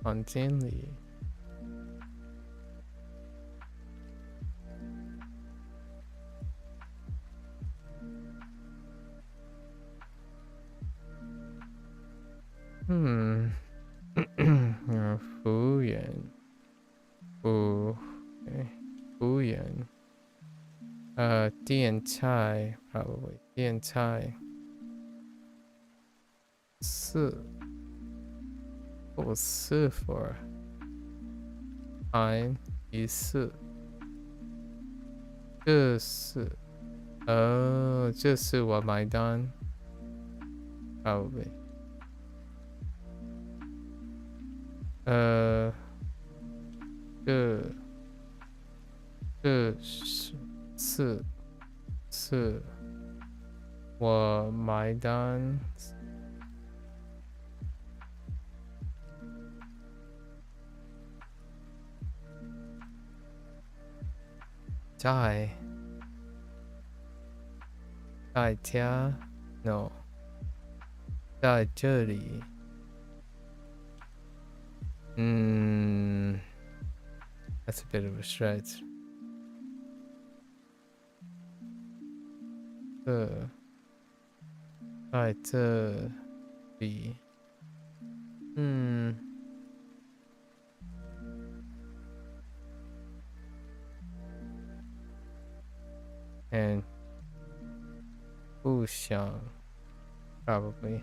房间里.服务员. Okay. 服务员. 电菜 probably. 电菜. 4. What was 4 for? Time is 4. 这是这是我买单 probably. 这是我买单 在家 no 在这里 that's a bit of a stretch. 在这里。And 不想 probably.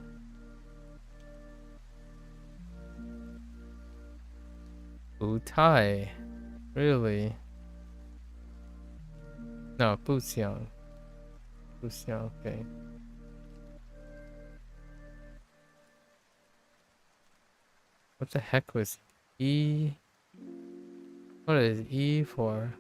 Butai, really? No, 不想 okay. What the heck was E? What is E for?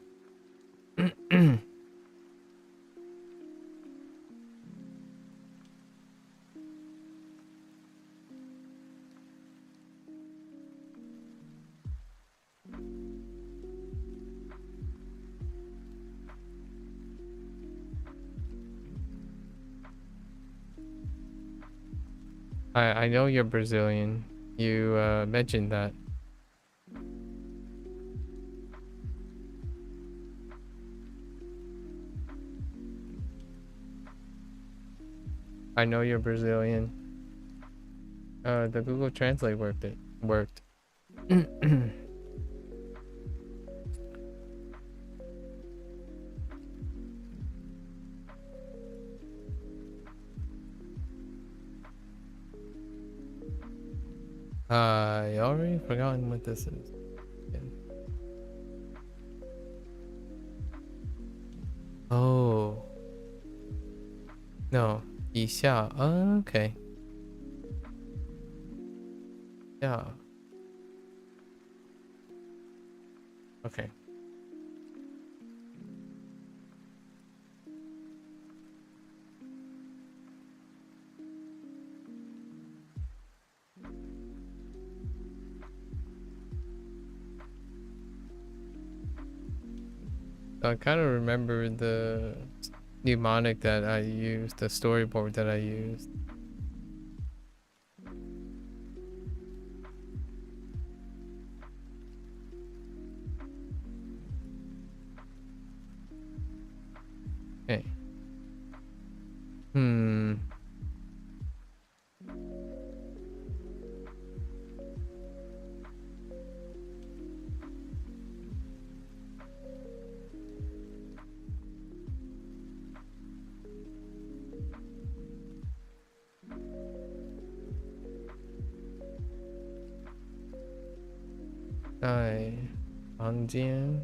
I know you're Brazilian. You mentioned that. I know you're Brazilian. The Google Translate worked. I already forgotten what this is. Again. Oh. No. 以下. Okay. Yeah. Okay. I kind of remember the mnemonic that I used, the storyboard that I used. Okay. Hi. 房间.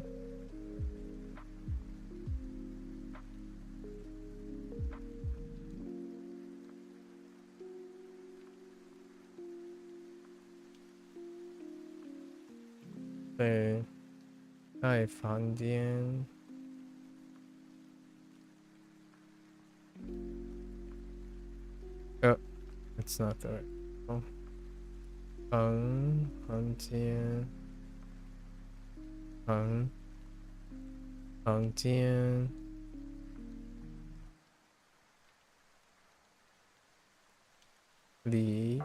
Okay. 在房间. Oh, it's not the right. Oh. 房间. 房间.里.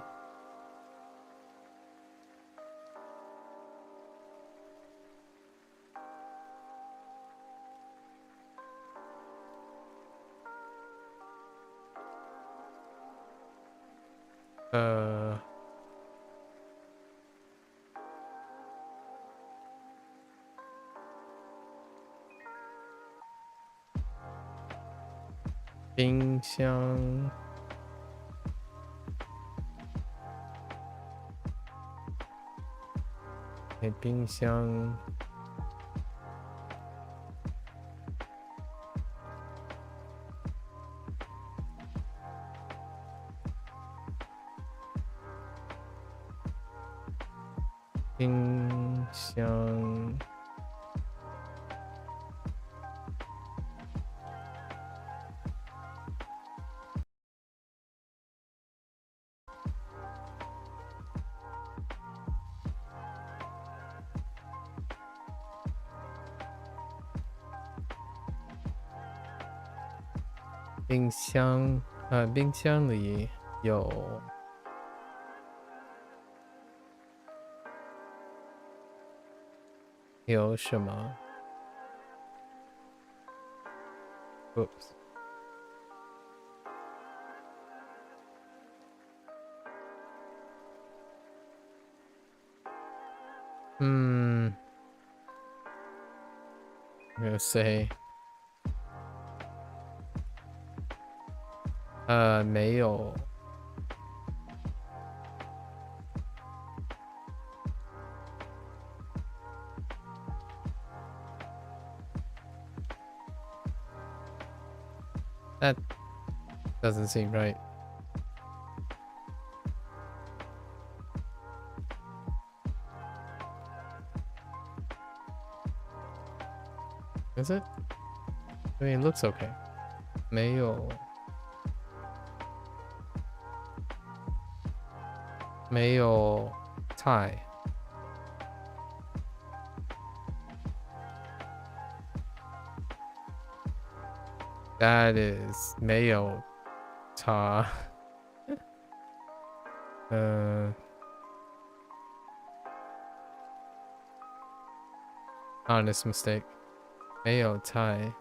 Uh. 冰箱。冰箱。冰箱。冰箱，冰箱里有什么 ？Oops. I'm gonna say 没有 That doesn't seem right. Is it? I mean, it looks okay. 没有 没有 tie. That is 没有 ta. Honest mistake. 没有 tie.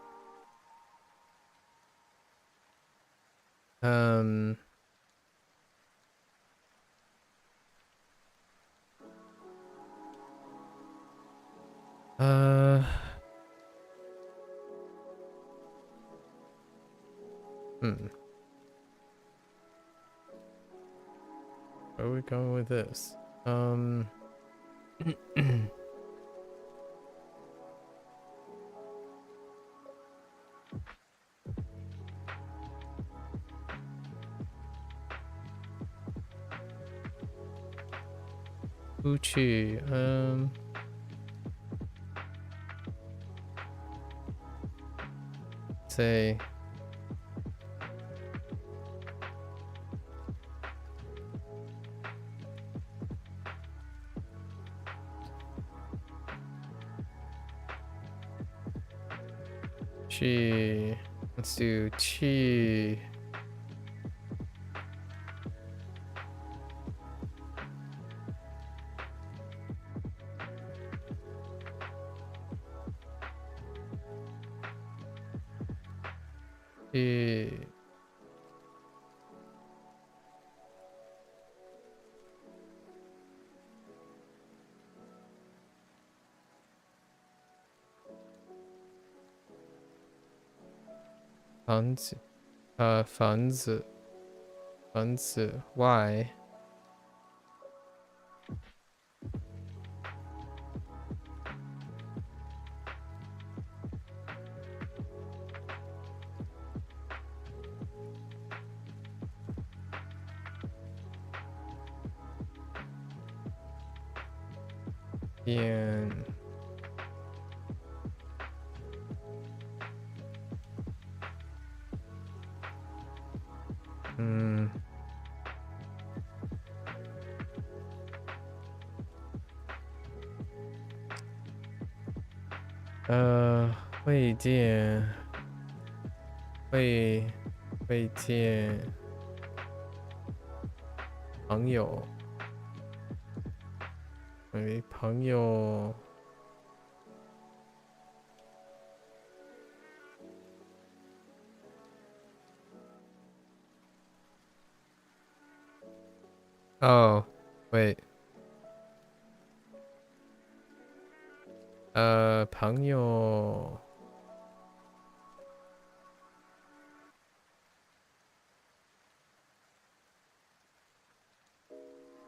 Where are we going with this? 出去 say去 let's do 去 去 房子 房子 why and会见会见朋友朋友 Oh wait 朋友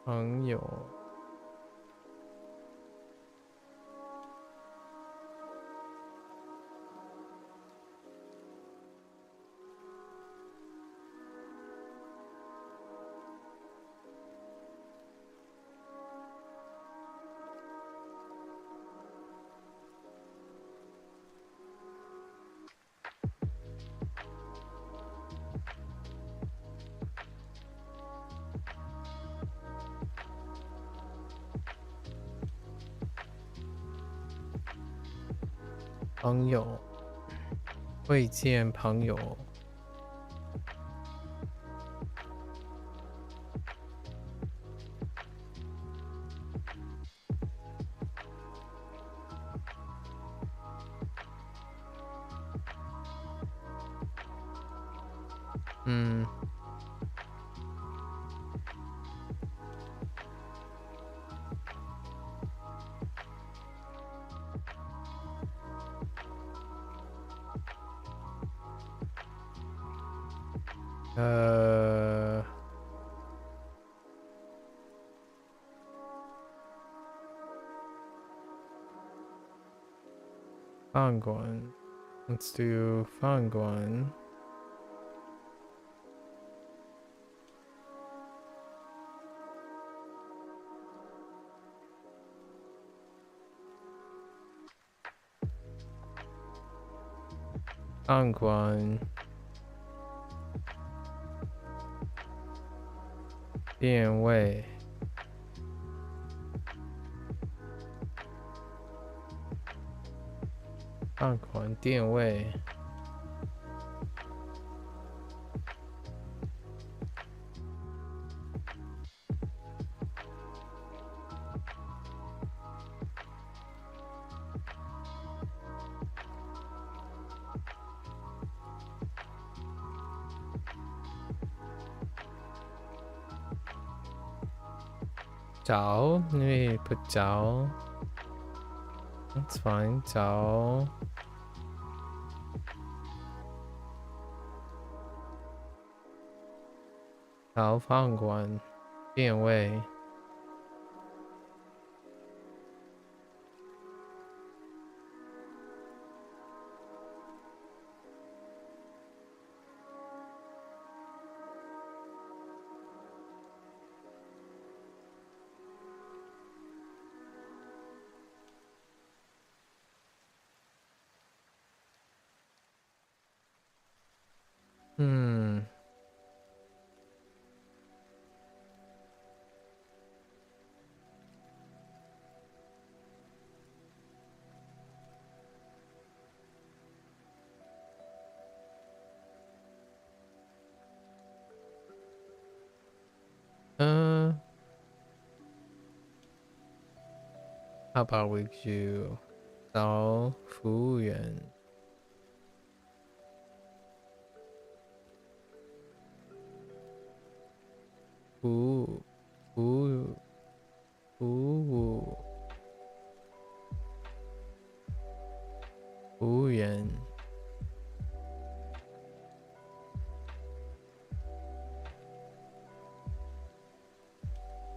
朋友朋友会见朋友饭馆 Let's do 饭馆。饭馆。店位。饭馆店位。找，因为不找。That's fine， 找。找饭馆店位。嗯。How about we do 找服务员？服务员。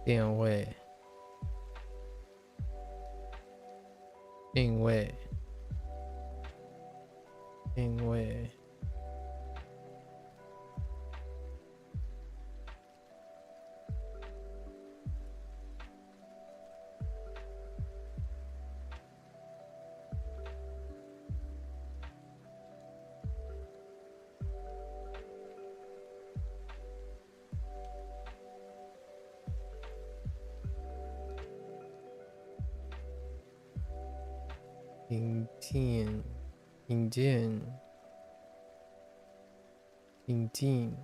店位。定位。定位。引进。引荐。引进。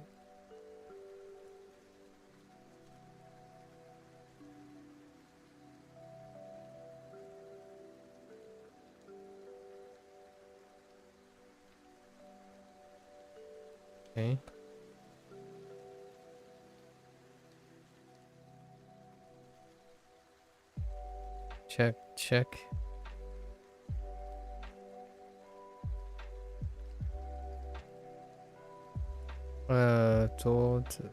Okay. Check. 桌子。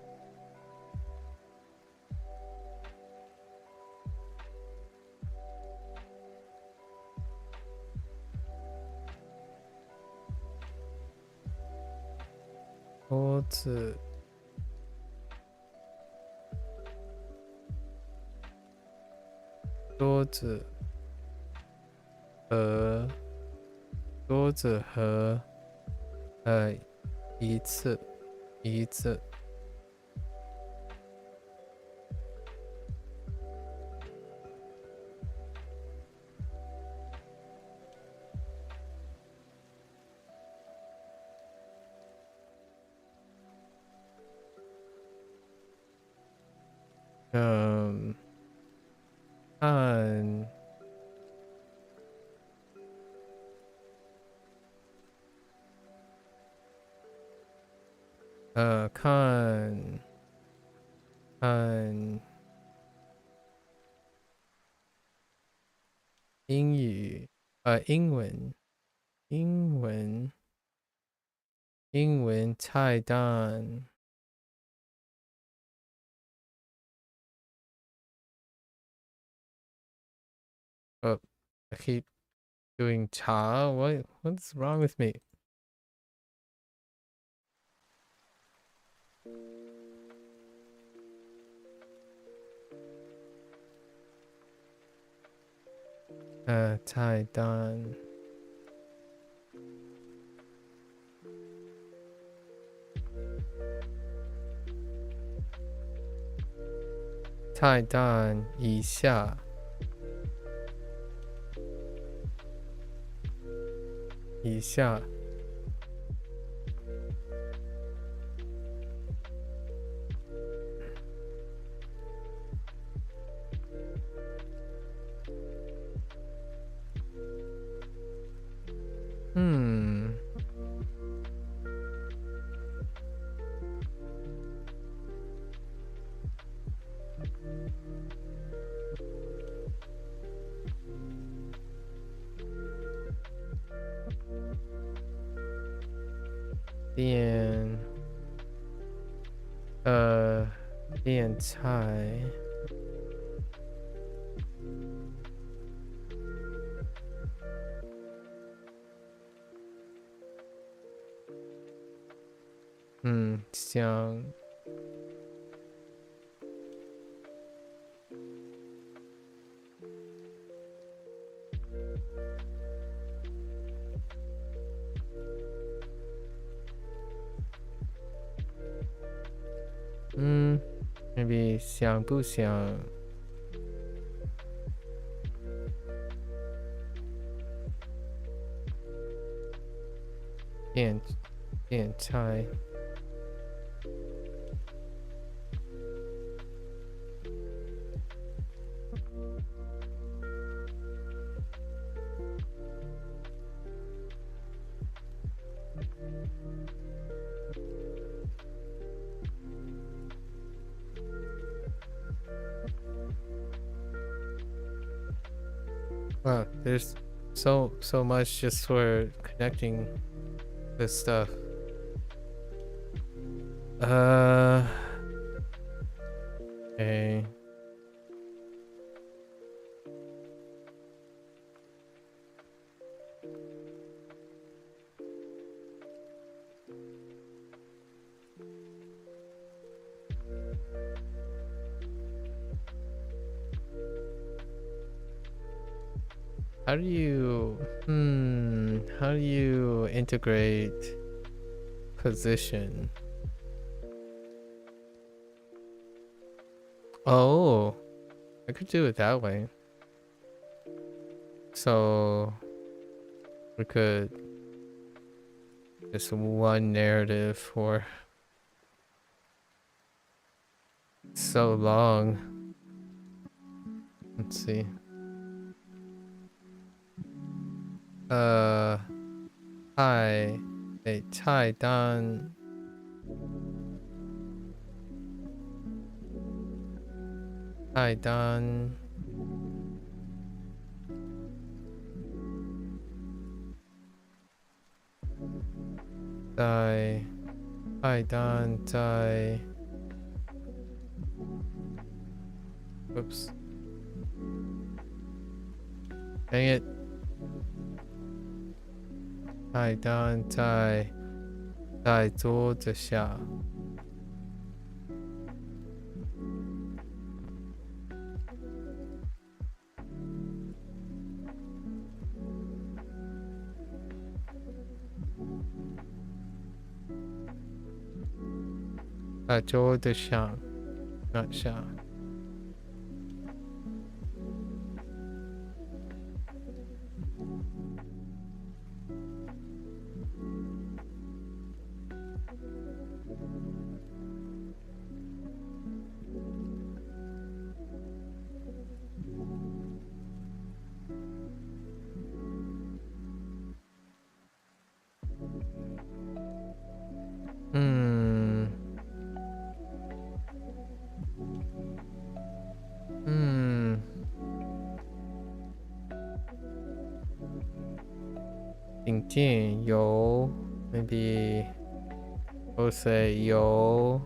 桌子。桌子和桌子和一次。看英语，英文菜单。Oh, I keep doing cha. What's wrong with me? Tai Dan. Tai Dan 以下。以下。变菜。香。maybe 想不想变菜？Wow, there's so much just for connecting this stuff. Okay. How do you integrate position? Oh, I could do it that way. So we could just one narrative for so long. Let's see. Hi, a Tai Dan. Tai Dan. Tai Dan. Oops. Dang it. Tai Dan在桌子下。在桌子上，not 下。引进有 maybe we'll say 有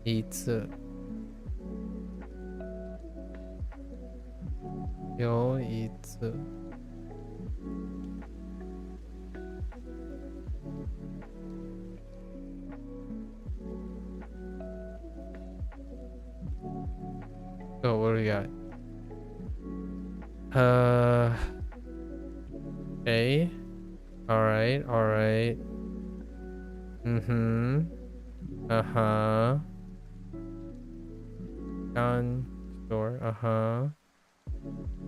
一次，有一次。So what do we got? A. Alright, alright. Mm-hmm. Uh-huh. Done. Sure. Uh-huh.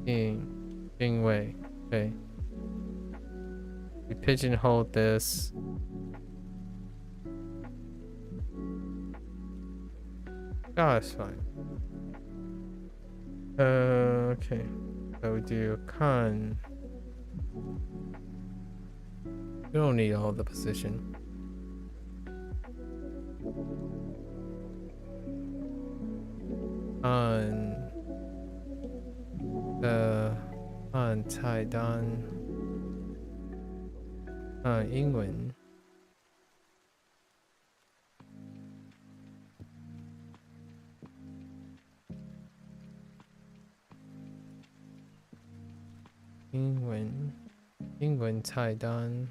Ding way. Okay. We pigeonhole this. Oh, it's fine. Okay. So we do con. We don't need all the position. On the on 菜单 英文英文菜单。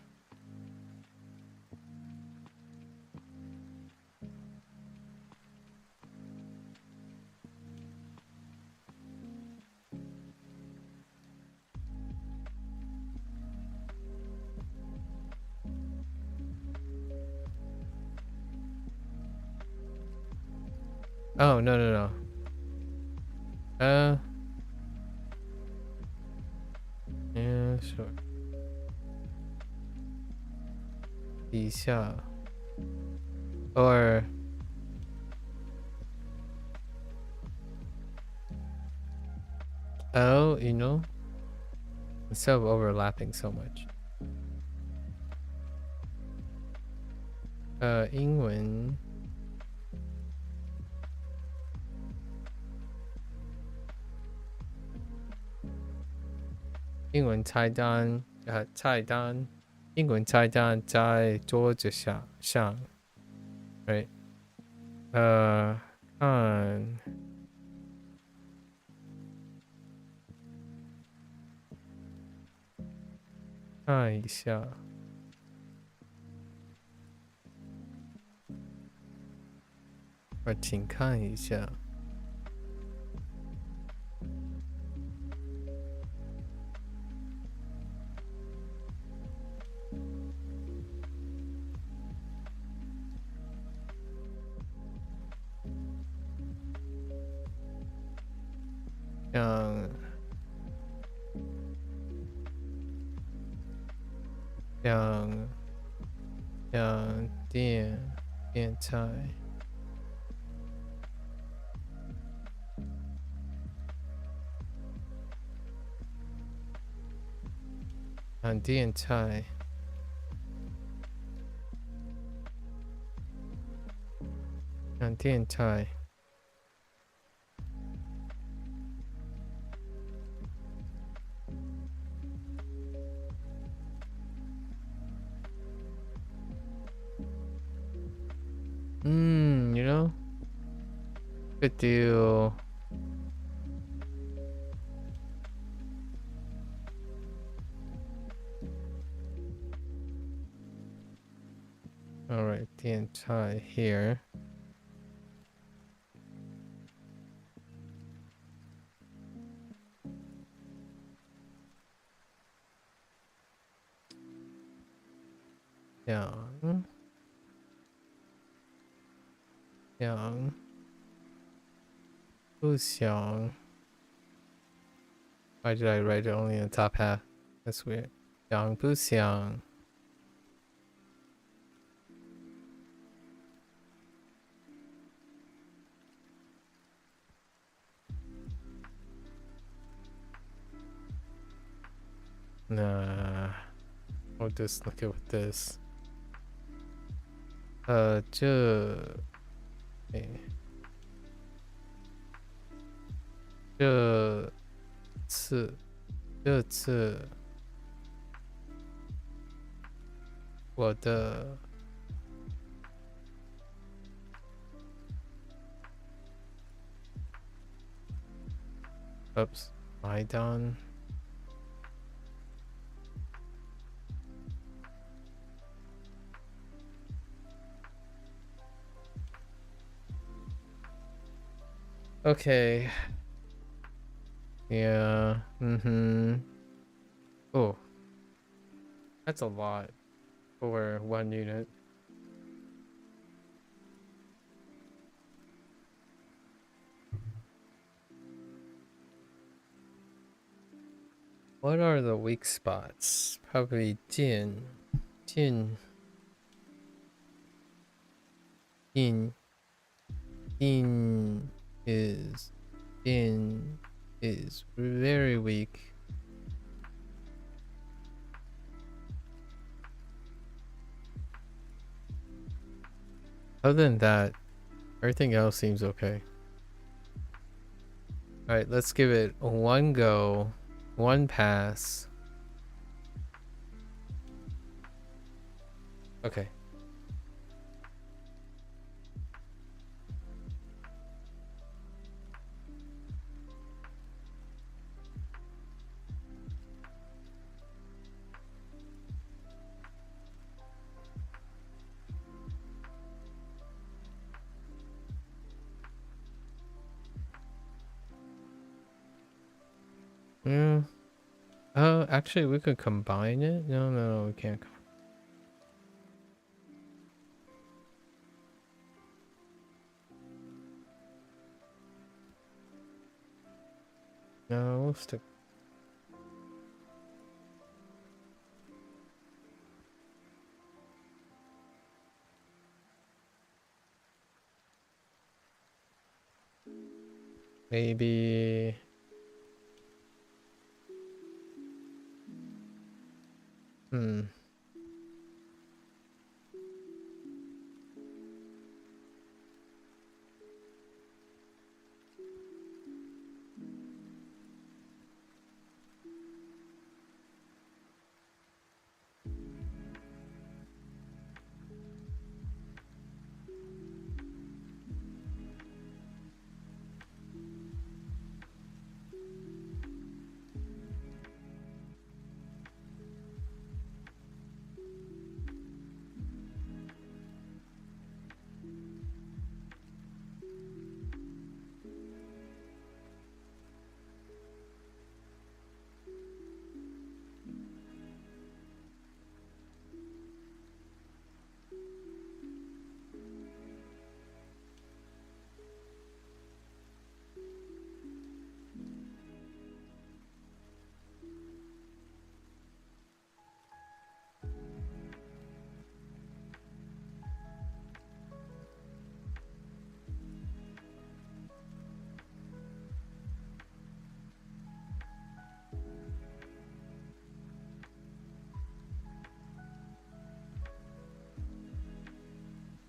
Oh, no, no, no. Yeah, sure. 底下 or oh, you know, instead of overlapping so much. 英文菜单英文菜单在桌子上 right 看一下请看一下像电菜电菜电菜you know, good deal. All right, the entire here. Yeah. 不想 Why did I write it only in the top half? That's weird. 想不想 Nah. We'll just look at this. 这次我的 Oops. Lie down. Okay. Yeah. Oh. That's a lot for one unit. What are the weak spots? Probably Jin. Jin. Jin. Jin is very weak. Other than that, everything else seems okay. Alright, let's give it one go, one pass. Okay. Yeah. Oh, actually, we could combine it. No, we can't. No, we'll stick. Maybe.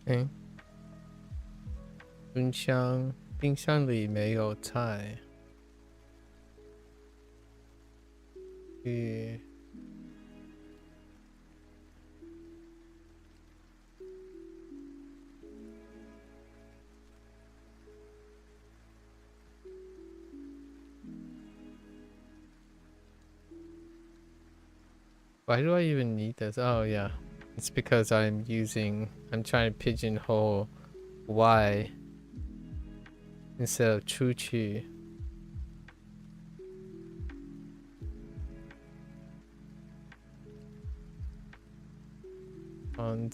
Okay. 冰箱里没有菜。Why do I even need this? Oh yeah, it's because I'm trying to pigeonhole Y instead of 出去. On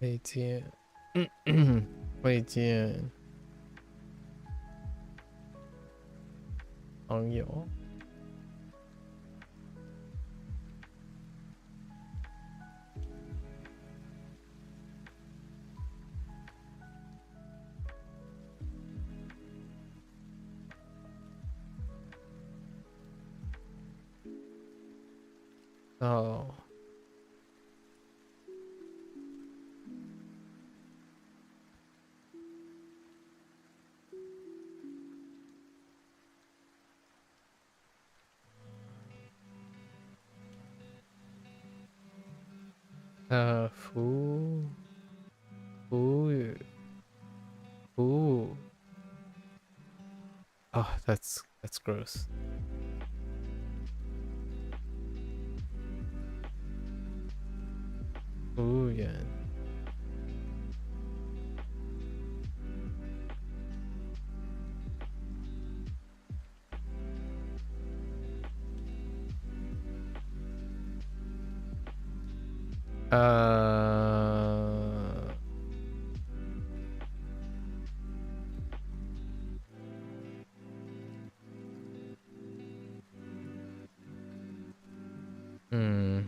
未见未见朋友。Oh. Fool. Ooh. Ooh. Oh, that's gross. Ooh, yeah. Hmm.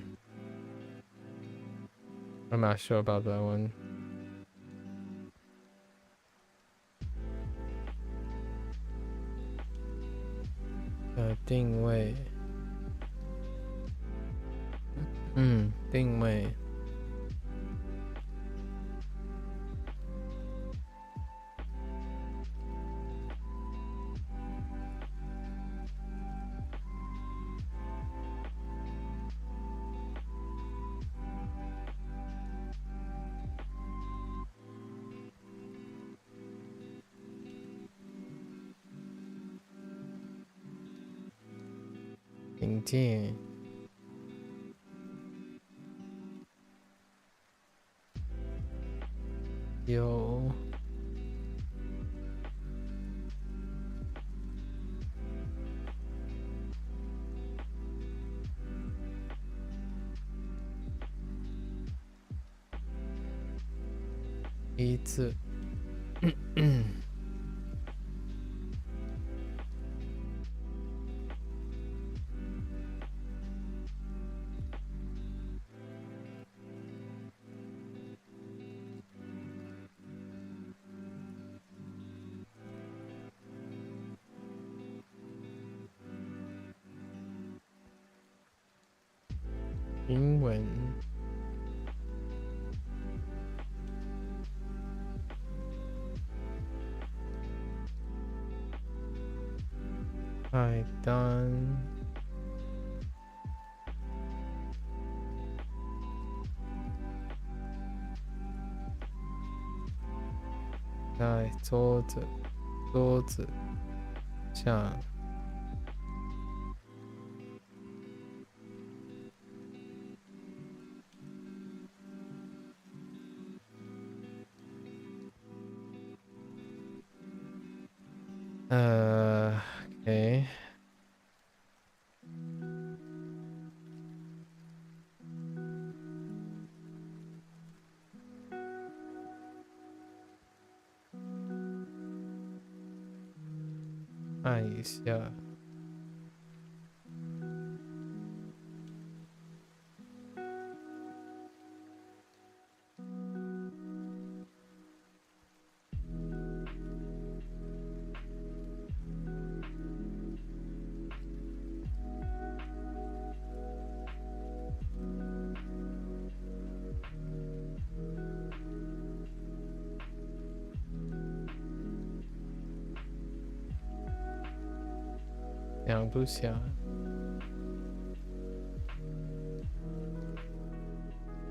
I'm not sure about that one. Ding Wei. Ding Wei. Ding Ding. Yo. It's 英文。I done. I 桌子，桌子，像。Okay. Nice, yeah.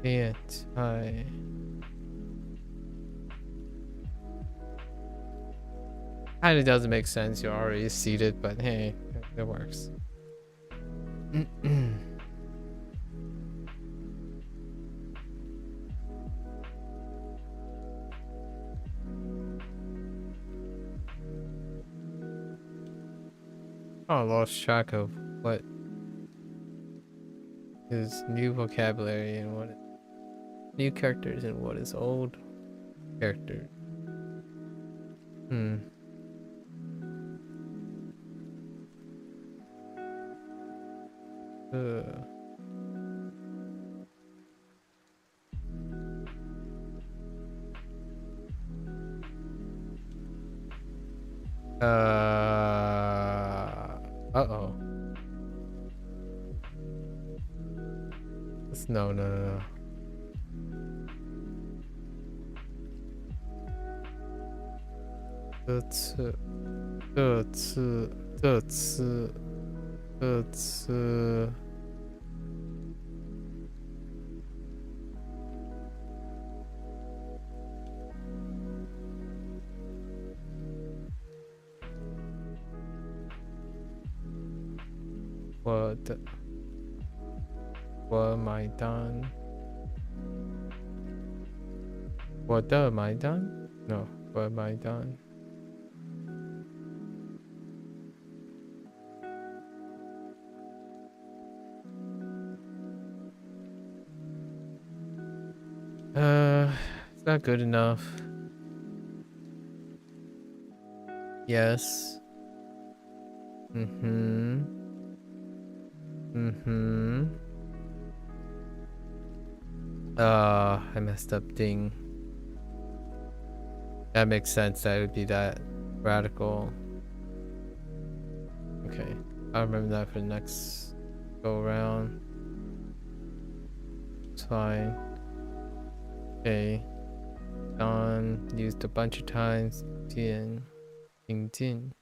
It I kind of doesn't make sense. You're already seated, but hey, it works. I lost track of what is new vocabulary and what is new characters and what is old character. Uh-oh. No, no, no, no. The what am I done? What am I done? No, what am I done? It's not good enough. Yes. Mm-hmm. Mm-hmm. I messed up ding. That makes sense that it would be that radical. Okay. I'll remember that for the next go around. It's fine. Okay. Done. Used a bunch of times. Jin. Jing Jin.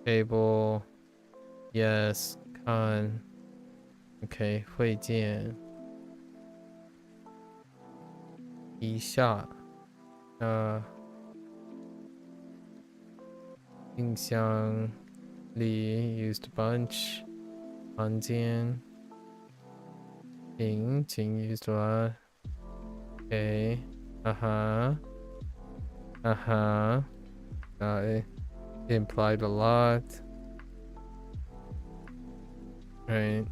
Table. Yes. Kan. Okay. 会见。一下。冰箱里 used a bunch. 房间。请 used a lot. Okay. It implied a lot. Right.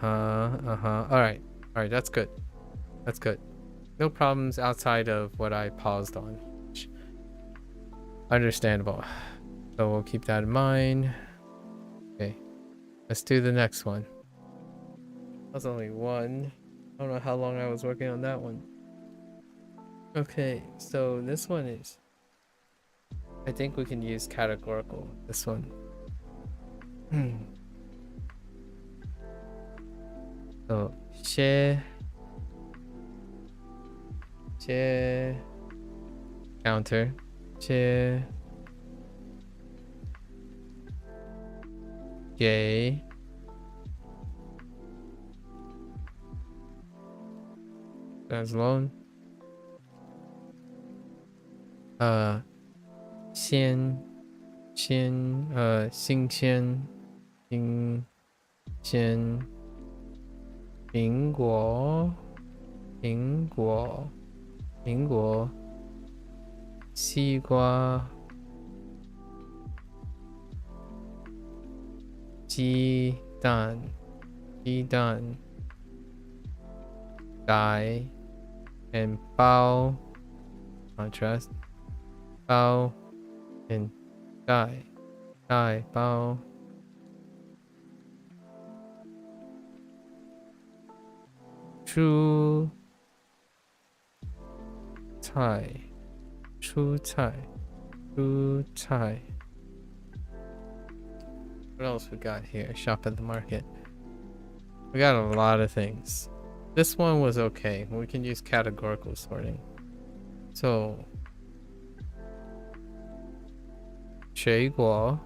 Alright, that's good. That's good. No problems outside of what I paused on. Understandable. So we'll keep that in mind. Okay. Let's do the next one. That's only one. I don't know how long I was working on that one. Okay, so this one is... I think we can use categorical. This one. So, share counter, share gay as long 新鲜苹果西瓜鸡蛋 die and 包 contrast 包 and die 包蔬菜 What else we got here? Shop at the market. We got a lot of things. This one was okay. We can use categorical sorting. So 水果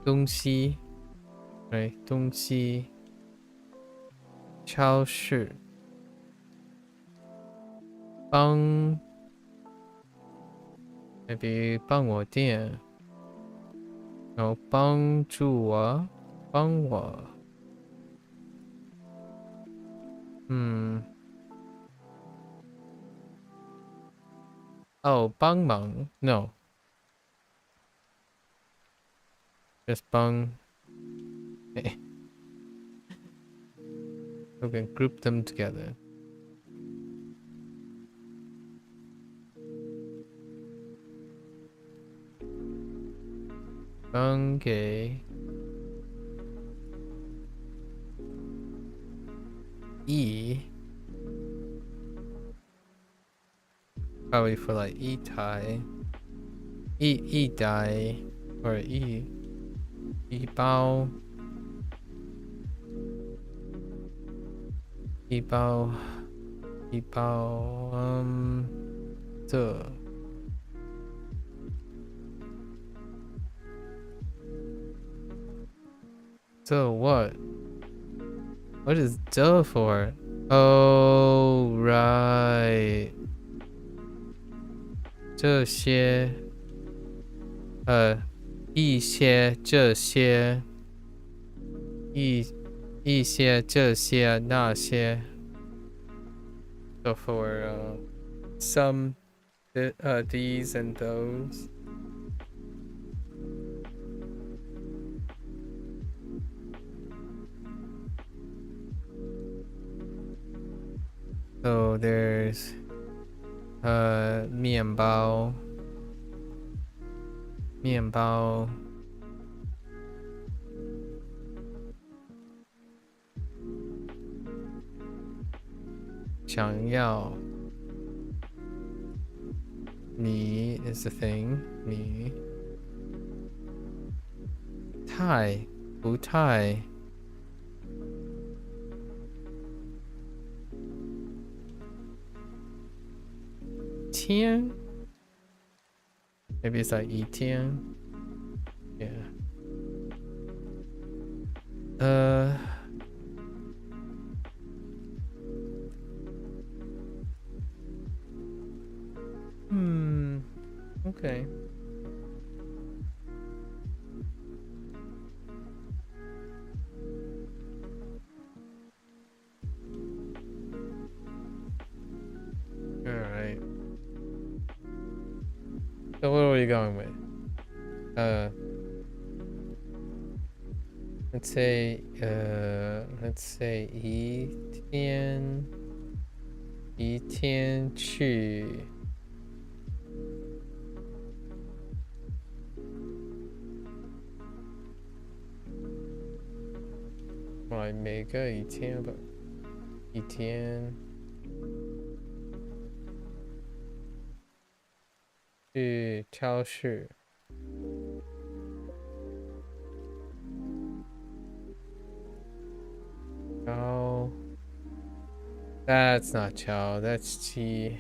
东西 right 东西超市maybe 帮我店然后帮助我帮我帮忙 no just 帮okay. We can group them together. Okay. Probably for like E-tie. E-die or E-bao. 一包，这what? What is "这" for? Oh, right. 这些，一些这些，一些这些那些。So for some, these and those. So there's 面包，想要，米 is the thing， 米，太，不太，天 maybe it's like 一天 yeah okay. All right. So what are we going with? Let's say 一天去每个一天吧，一天去超市。Chow. That's not chow, that's tea.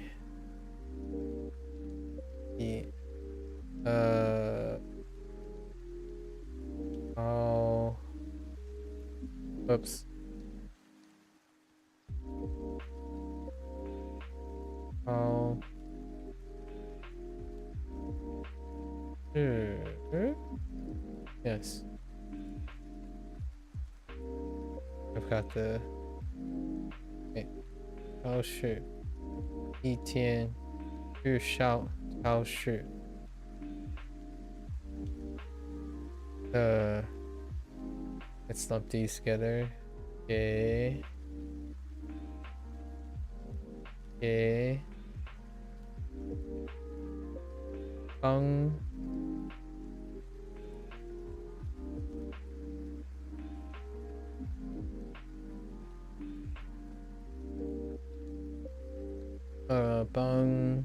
Oh. Oops. Oh. Yes. I've got the. Okay. 超市，一天去超市。Let's lump these together. Okay. Okay. 帮。帮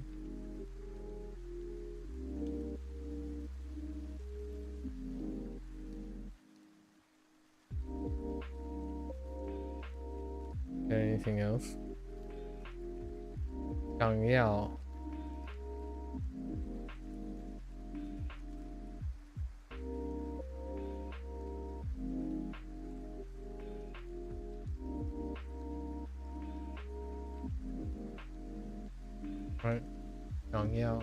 anything else? 想要 right 想要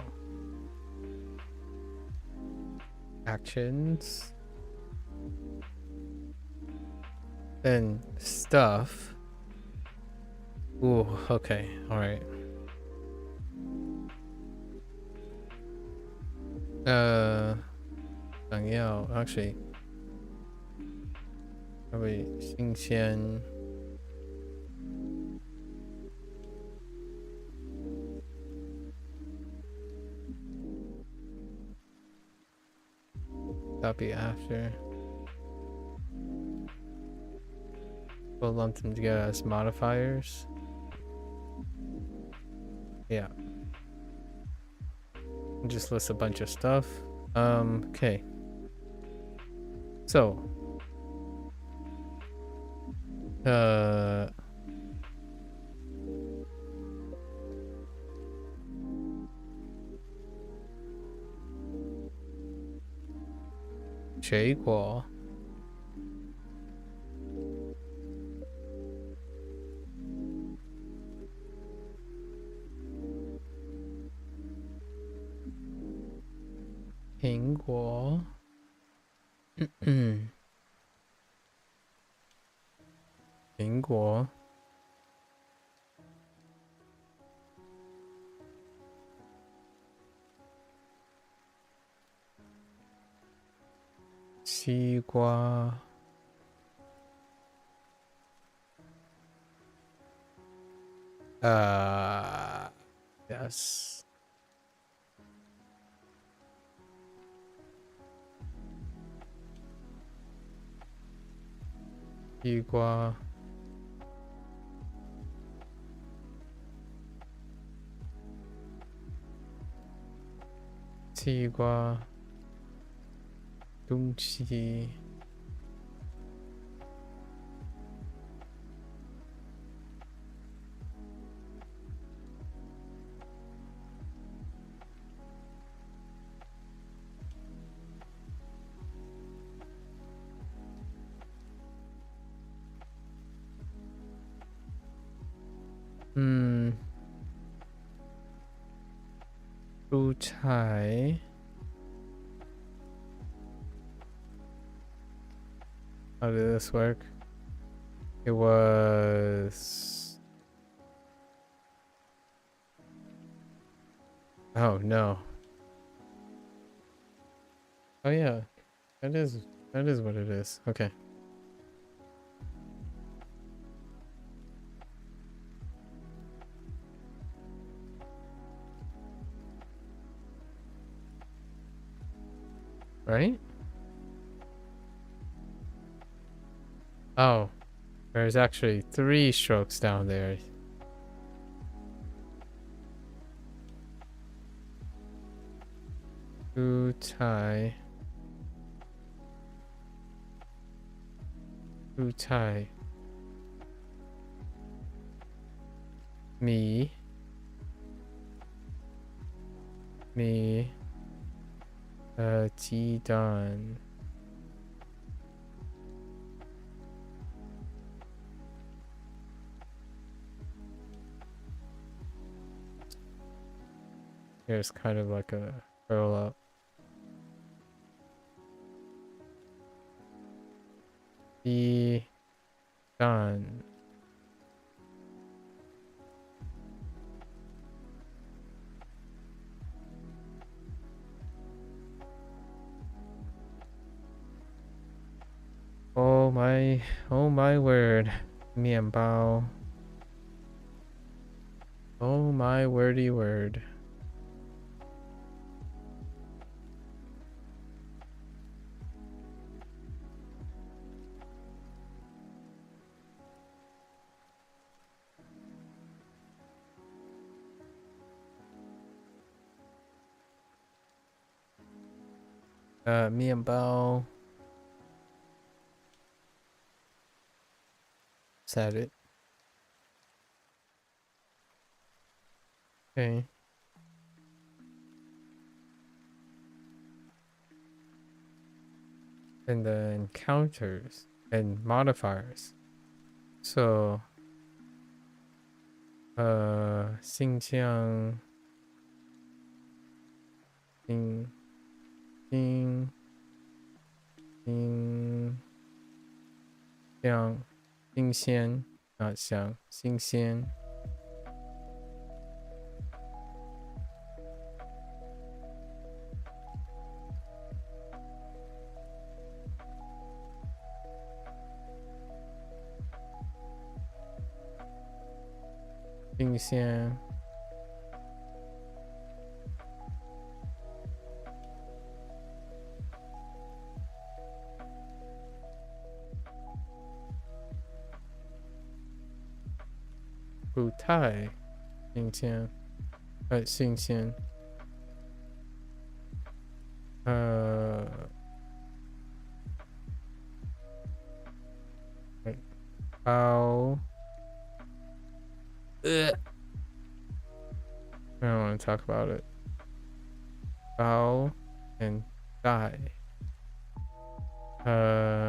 actions then stuff. Ooh, okay, all right. Actually, probably 新鲜 That'll be after. We'll lump them together as modifiers. Yeah. Just list a bunch of stuff. Okay. So. 水果。苹果。苹果。西瓜。Yes. 西瓜。西瓜。东西。蔬菜。How did this work? It was... Oh no. Oh yeah. That is what it is. Okay. Right? Oh, there's actually 3 strokes down there. Utai. Utai. Me. Tea done. Here's kind of like a roll up. Tea done. Oh my word. 面包. Oh my wordy word. Mian bao. Is that it? Okay. And then counters and modifiers. So, 新疆 新鲜 not 香 新鲜 新鲜 不太新鲜 新鲜 包 I don't want to talk about it. Bao and die. Die.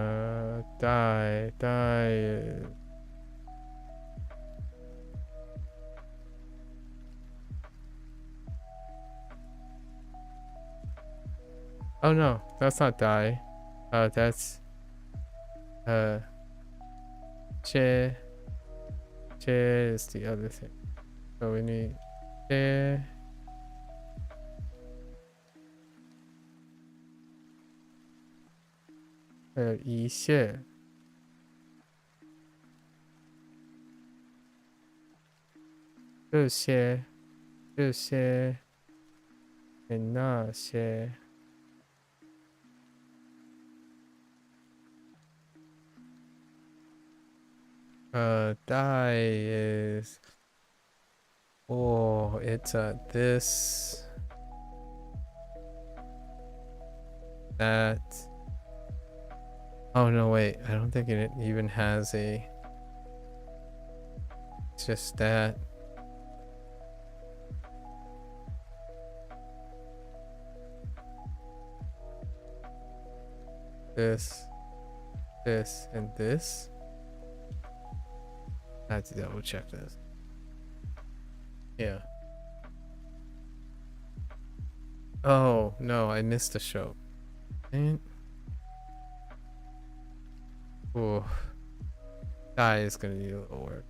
Oh no, that's not die. That's che is the other thing. So we need che.一切这些那些die is it's this that. Oh no, wait, I don't think it even has a. It's just that. This, and this. I have to double check this. Yeah. Oh no, I missed the show. Dang it. Oh, die is gonna need a little work.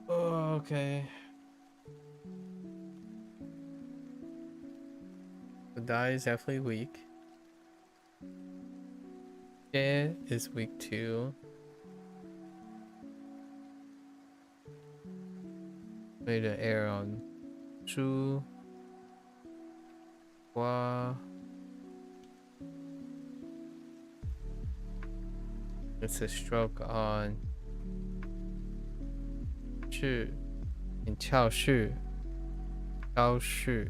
Oh, okay. The die is definitely weak. Yeah, is weak too. Made an error on Shu. Hua. It's a stroke on Shu and Chao Shu. Chao Shu.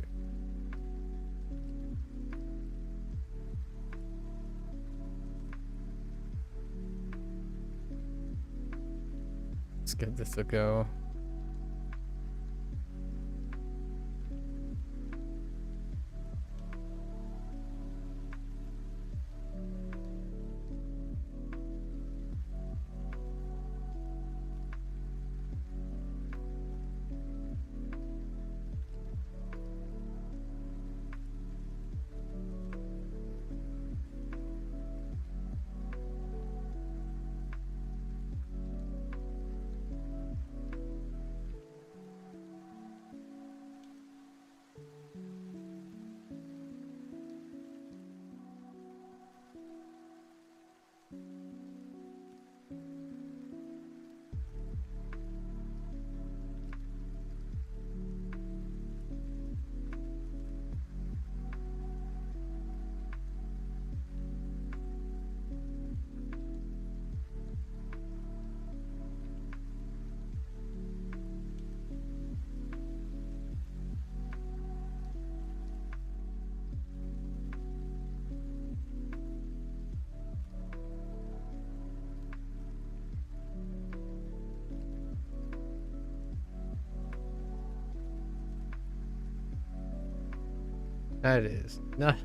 Let's give this a go. That is not.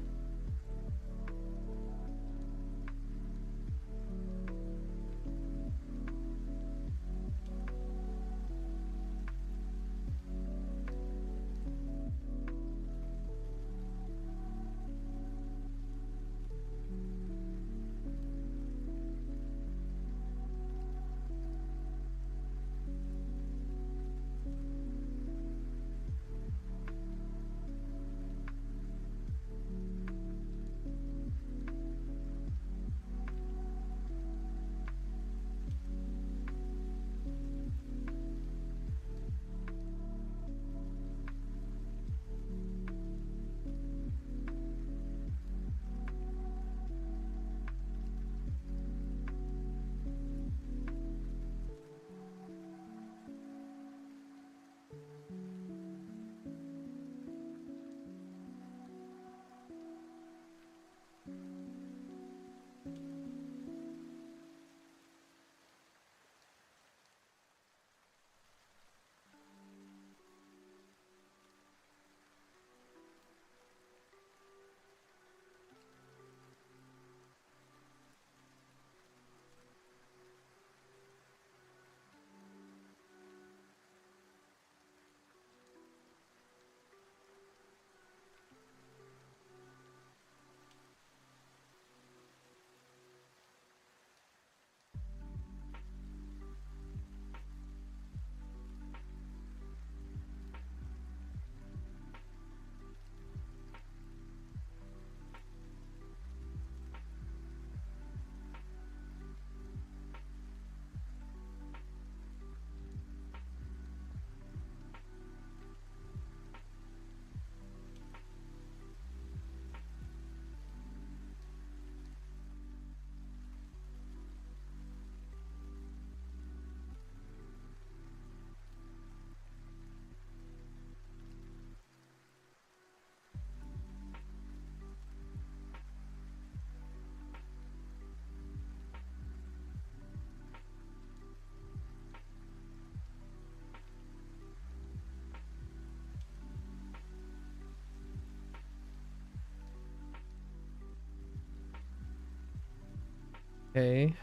Okay.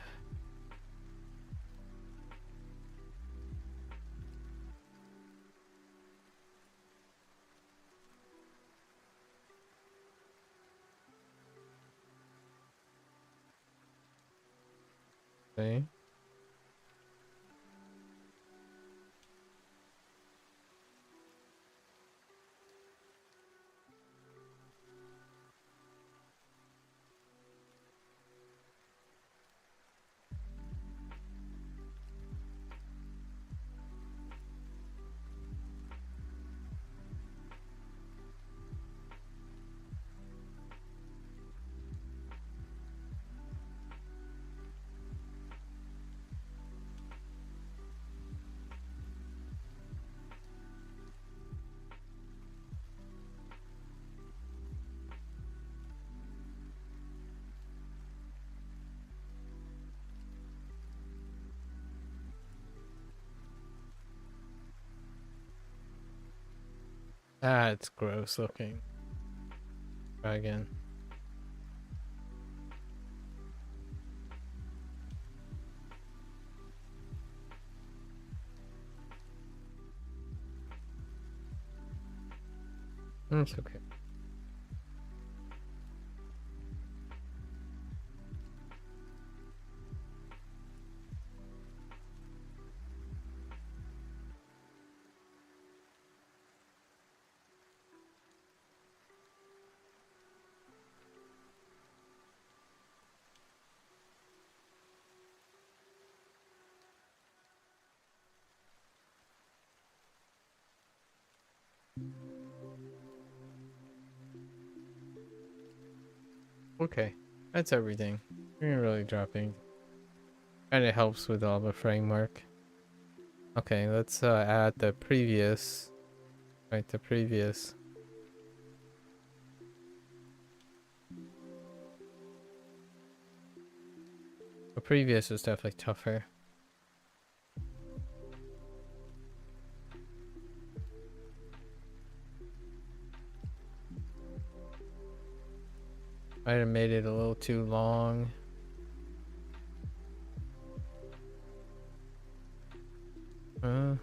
Okay. That's gross looking. Try again. It's okay. Okay, that's everything. We didn't really dropping. Kind of helps with all the framework. Okay, let's add the previous. Right, the previous. The previous is definitely tougher. Might have made it a little too long. Uh,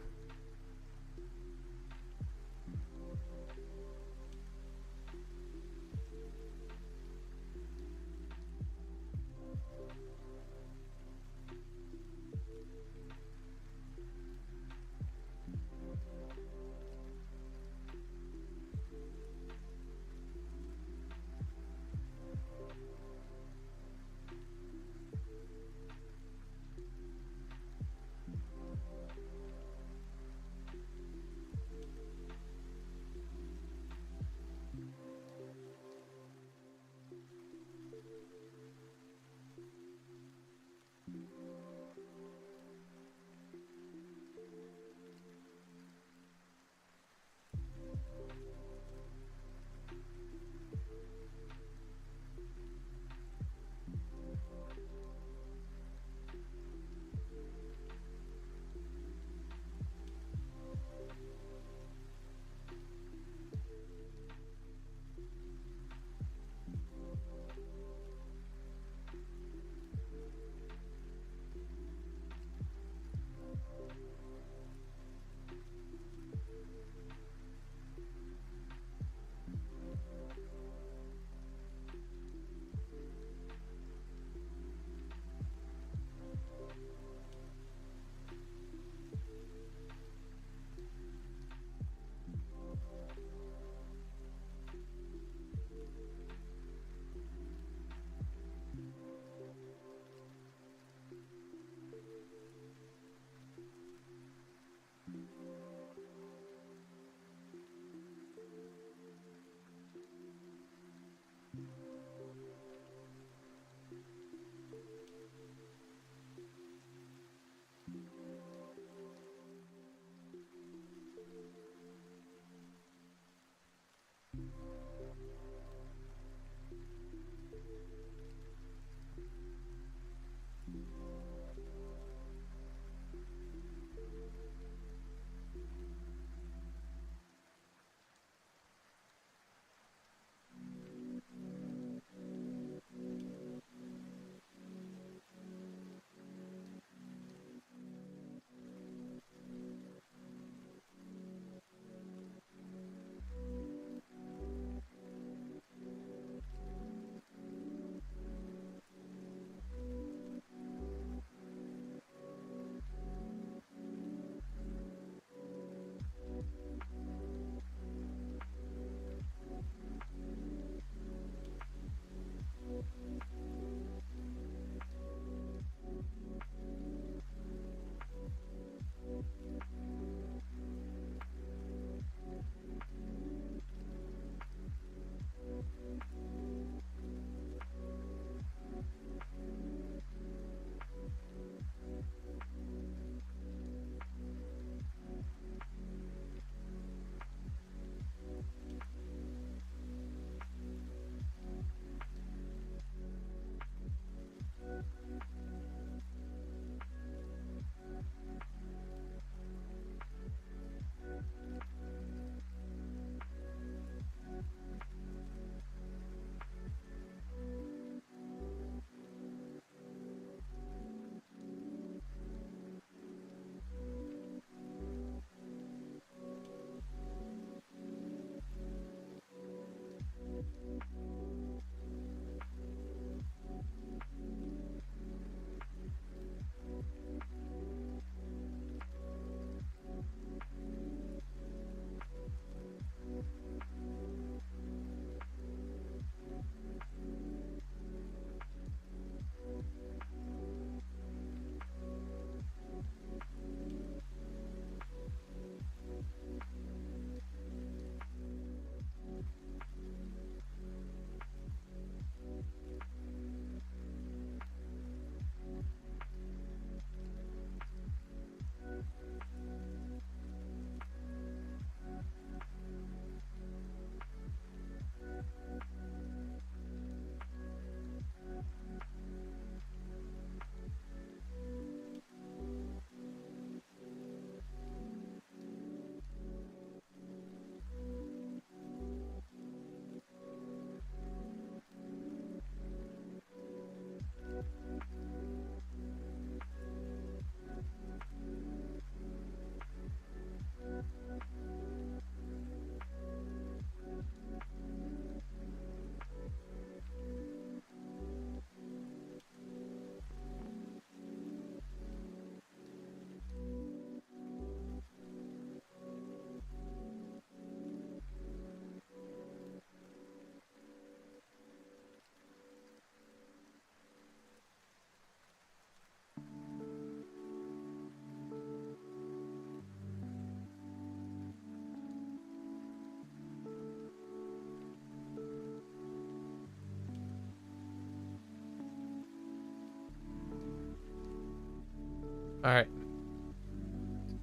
Alright.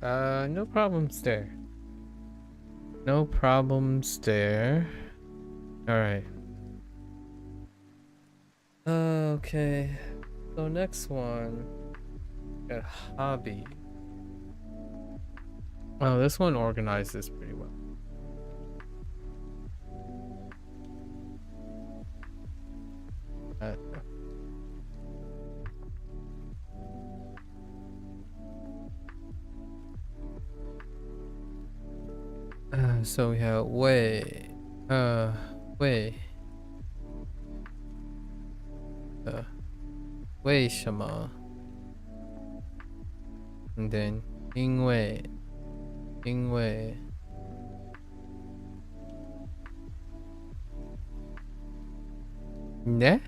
No problems there. No problems there. Alright. Okay. So next one. Got hobby. Oh, this one organizes pretty well. So we have 为什么 and then 因为ね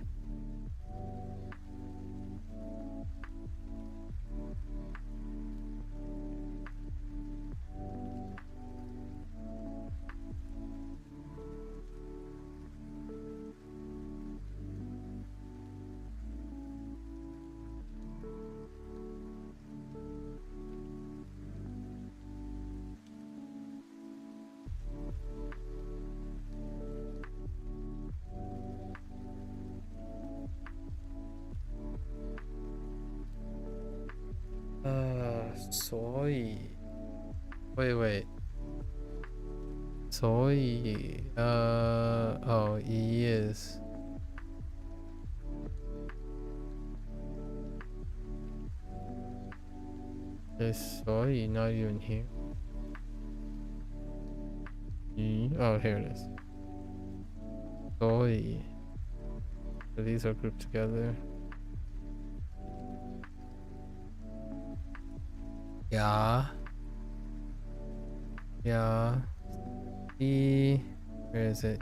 所以 wait 所以oh he is is 所以 not even here. Oh, here it is. 所以 so these are grouped together. Yeah. Where is it?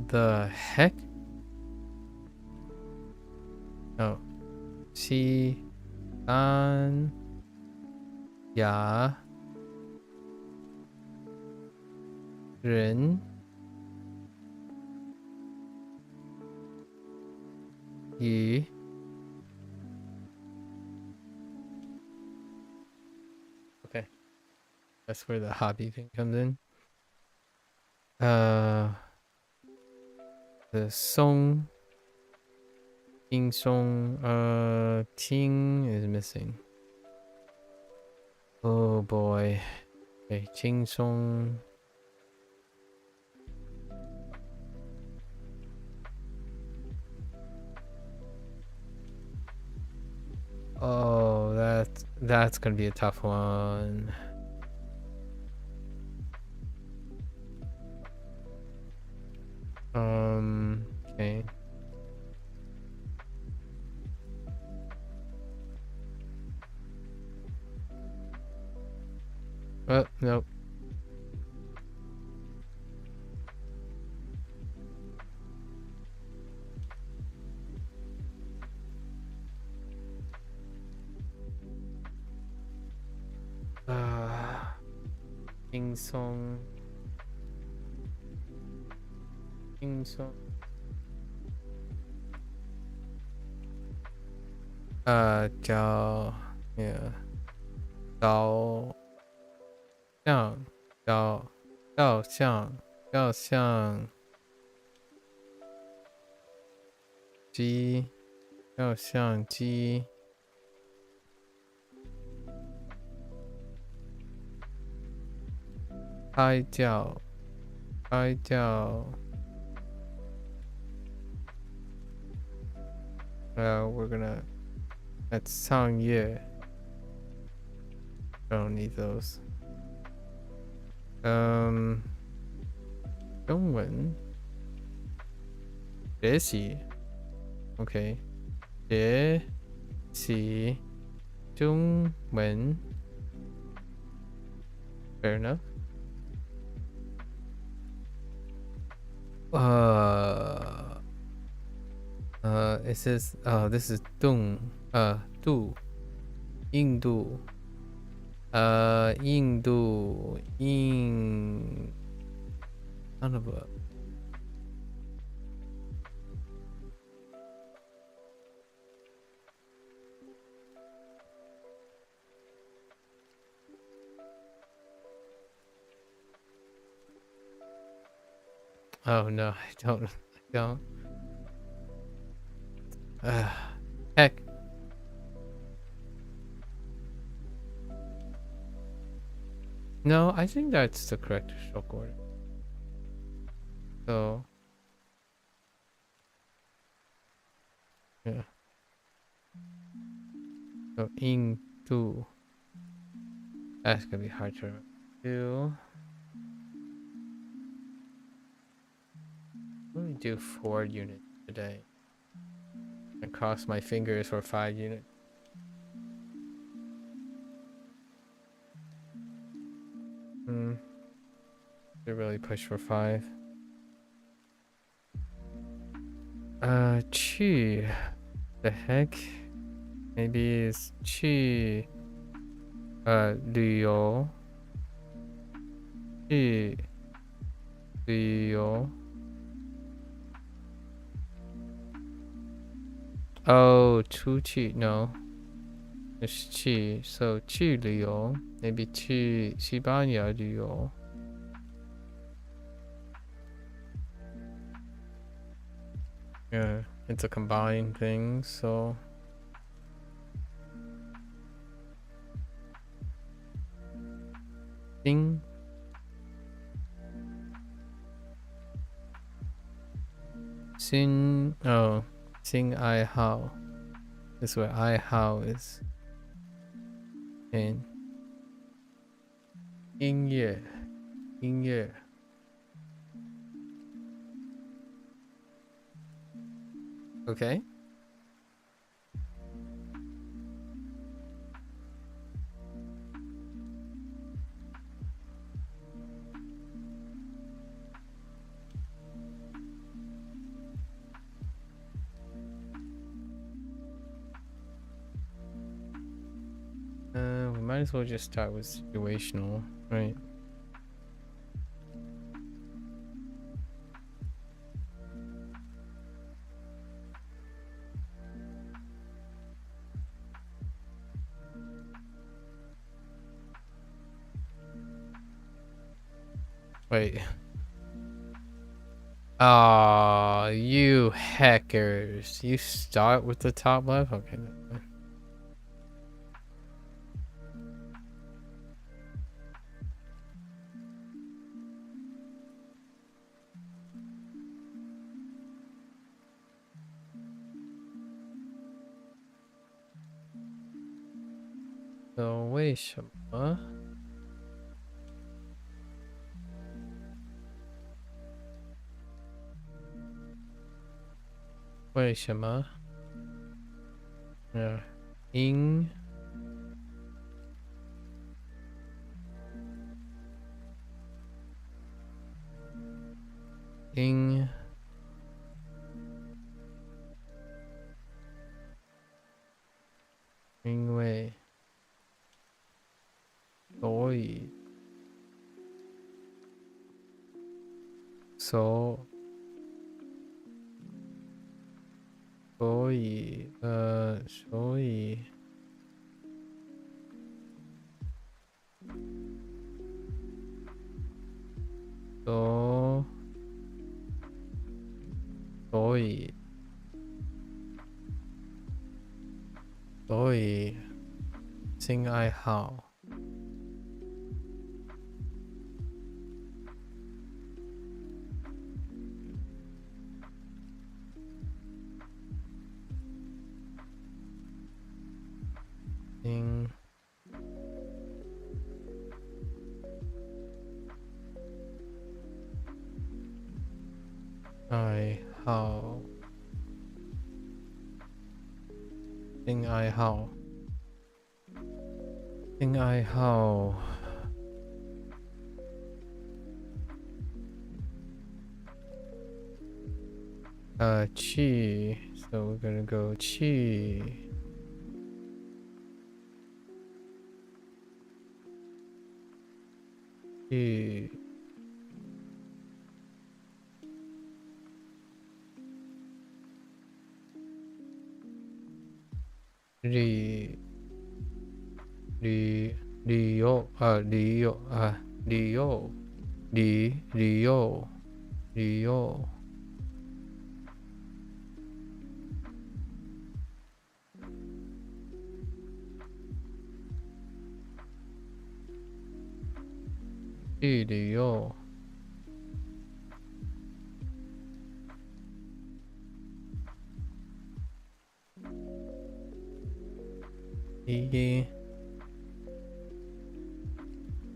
The heck? Oh. 7 3 呀 人 与 Okay. That's where the hobby thing comes in. The song Ting song Ting is missing. Oh boy. Okay, Ting song. Oh, that's gonna be a tough one. Okay. Oh, nope. King song. Jiao, yeah. Jiao xiang. Ji. 拍照 we're gonna that's 上页 I don't need those. 中文学习 OK 学习中文 Fair enough. It says this is 度印度印度son of a oh no, I don't. Heck. No, I think that's the correct stroke order. So, yeah. So, into. That's gonna be hard to remember. Let me do 4 units today. And cross my fingers for 5 units. They really push for 5. Chi. The heck? Maybe it's Chi. Leo. Chi. Leo. Oh, Chu Chi. No. It's Chi. So Chi Leo. Maybe Chi Shibanya Leo. Yeah, it's a combined thing, so. Ding. Sing. Oh. Sing I How. This is where I How is. And. 音乐. Okay. We might as well just start with situational, right? Wait. Ah, you hackers. You start with the top left? Okay. So, 为什么？为什么？因为所以所以所以性爱好性爱好性爱好性爱好chi. So we're gonna go chi. 日旅旅旅游啊旅游啊旅游旅游旅游去旅游西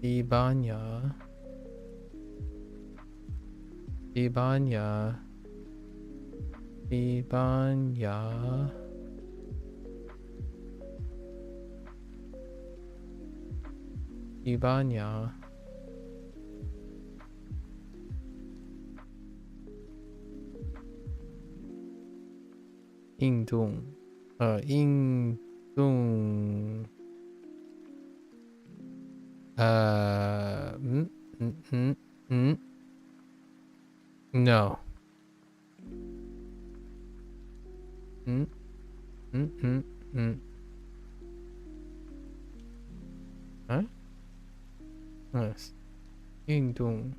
西班牙西班牙西班牙西班牙印度印度no 嗯啊印度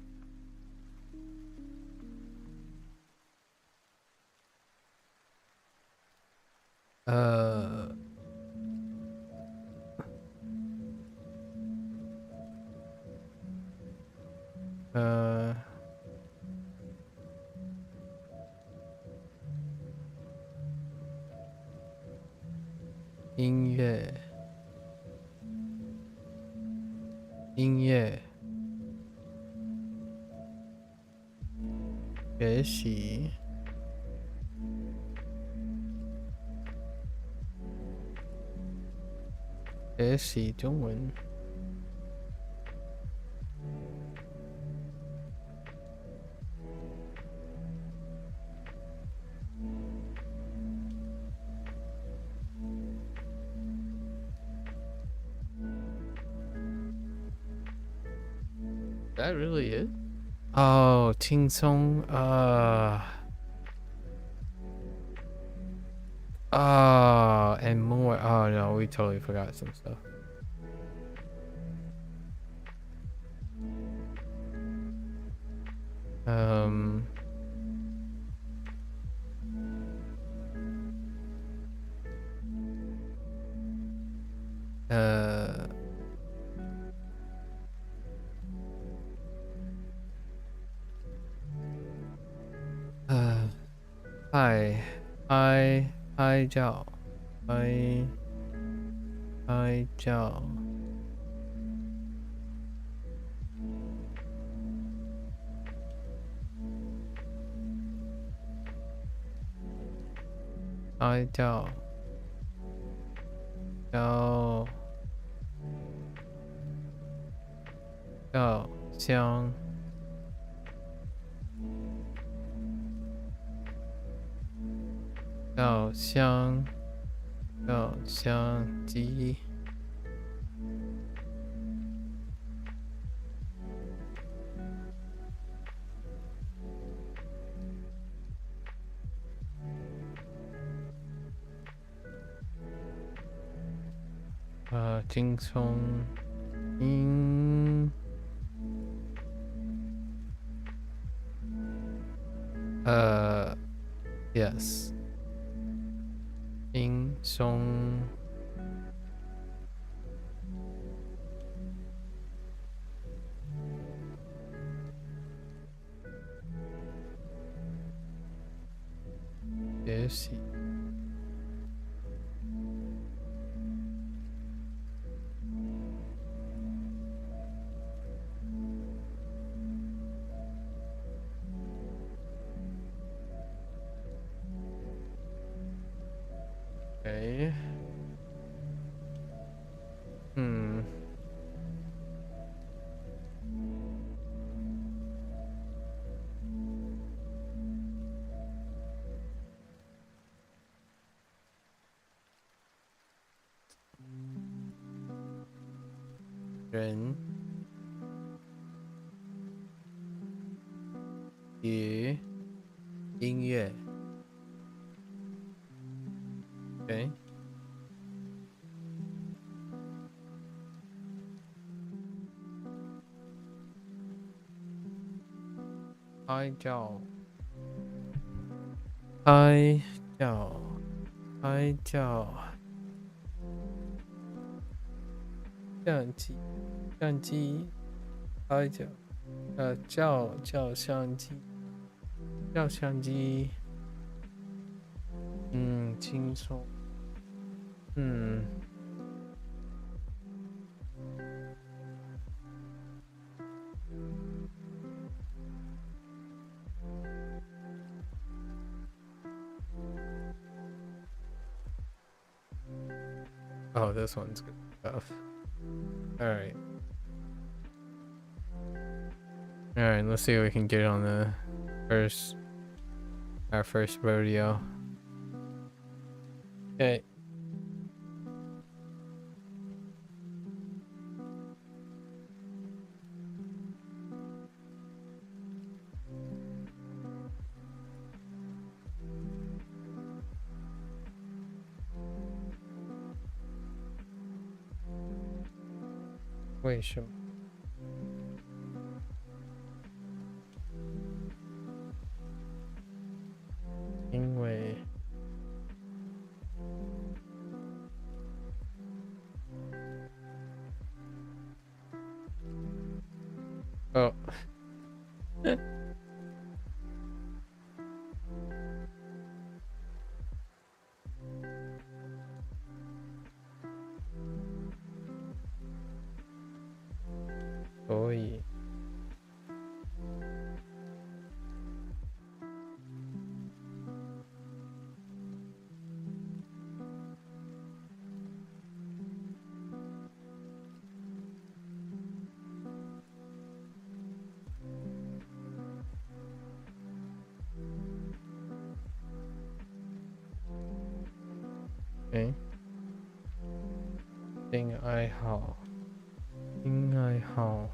音乐学习中文That really it? Oh, 轻松and more. Oh no, we totally forgot some stuff. Um. Hi. Hi, Zhao. Hi, Zhao. Hi, Zhao. Zhao. Zhao. Xiang. Zhao. Xiang. Zhao. Xiang. Ji. Jingsong. Yes. Jingsong. Yes. Okay. 与音乐。Okay. 拍照，拍照，拍照，相机，相机，拍照，照相机，照相机，轻松，Oh, this one's good stuff. Alright. Alright, let's see what we can get on our first rodeo. Okay. Wait, sure. 因为 Oh. Oi. Okay. 性爱好，性爱好。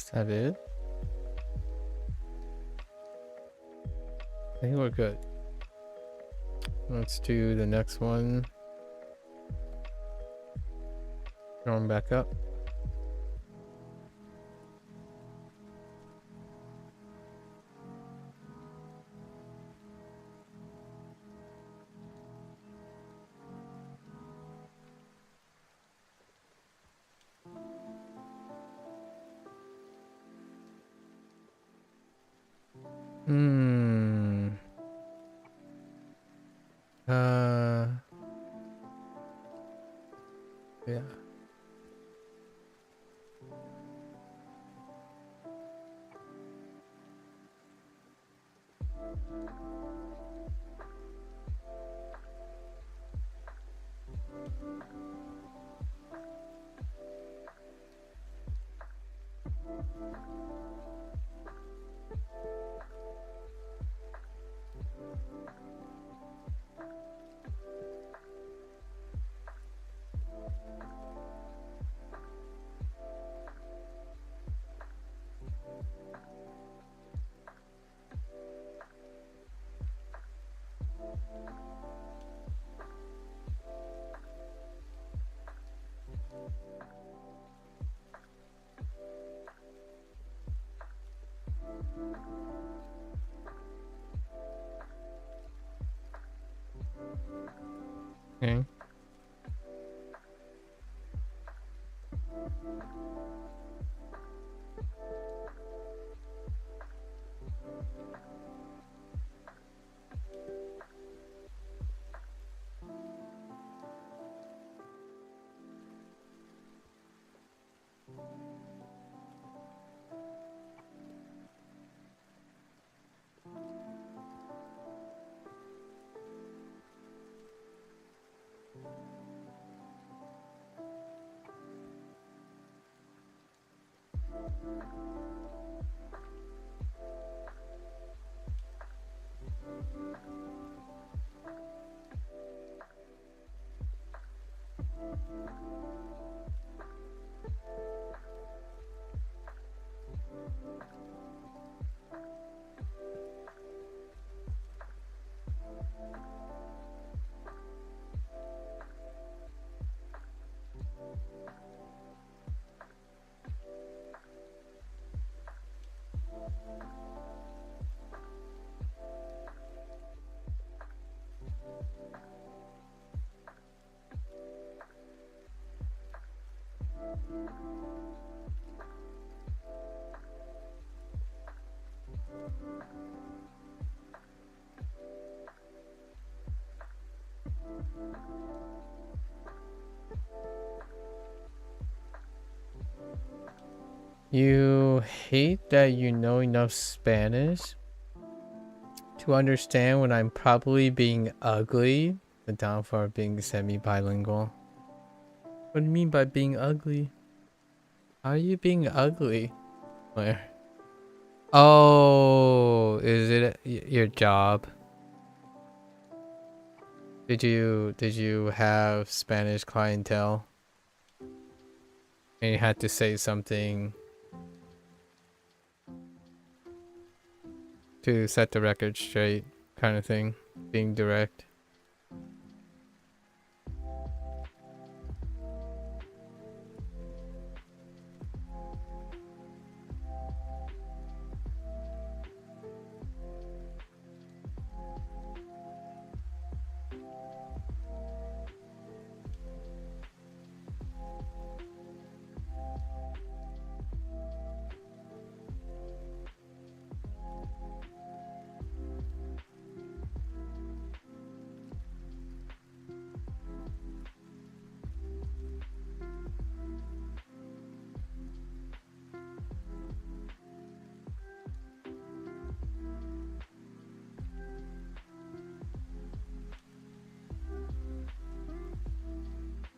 Is that it? I think we're good. Let's do the next one. Going back up. Yeah. Okay. You hate that you know enough Spanish to understand when I'm probably being ugly. The downfall of being semi-bilingual. What do you mean by being ugly? How are you being ugly? Where? Oh, is it your job? Did you have Spanish clientele? And you had to say something to set the record straight, kind of thing, being direct.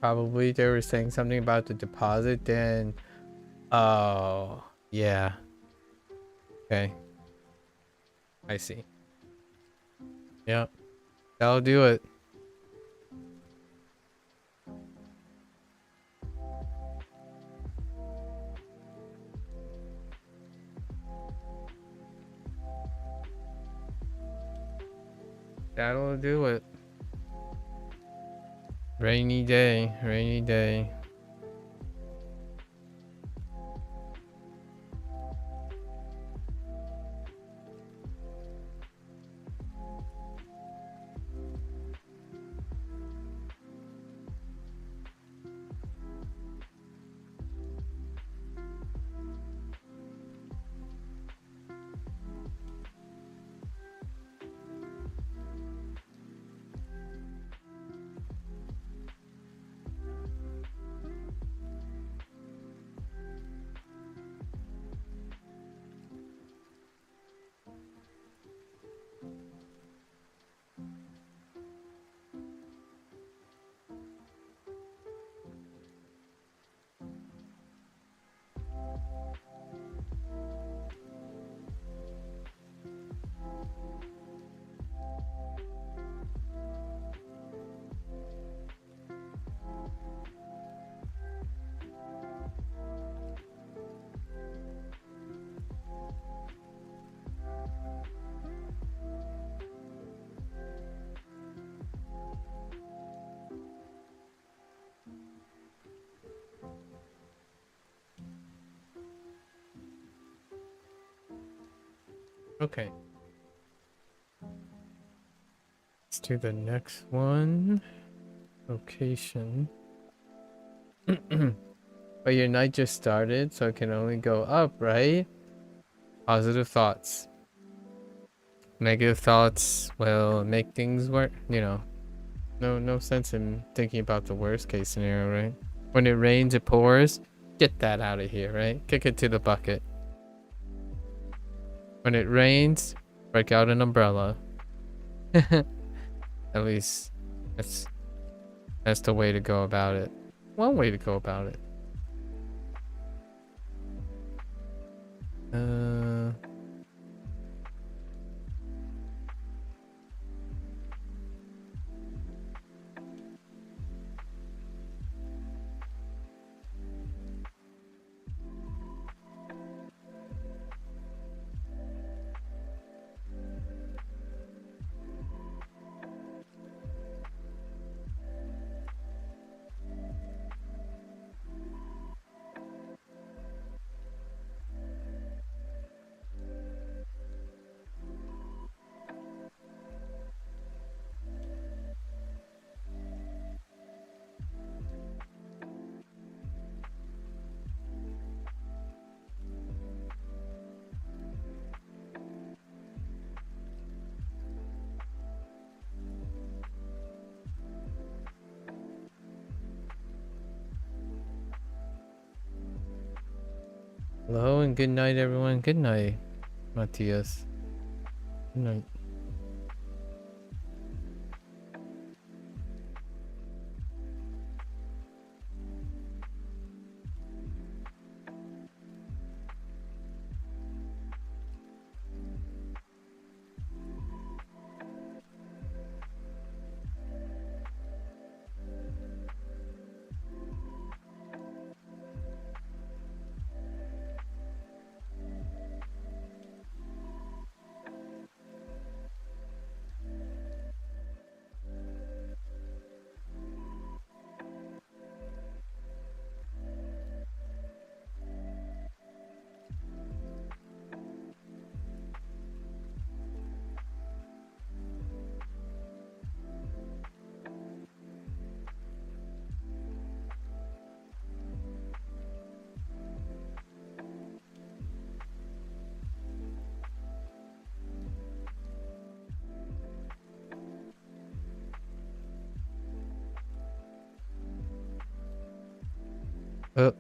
Probably they were saying something about the deposit, then oh yeah. Okay. I see. Yep. That'll do it. That'll do it. Rainy day, rainy day. Okay. Let's do the next one. Location. But your night just started, so it can only go up, right? Positive thoughts. Negative thoughts will make things work, you know. No sense in thinking about the worst case scenario, right? When it rains, it pours. Get that out of here, right? Kick it to the bucket. When it rains, break out an umbrella. At least that's the way to go about it. One way to go about it. Hello and good night, everyone. Good night, Matthias. Good night. Oh.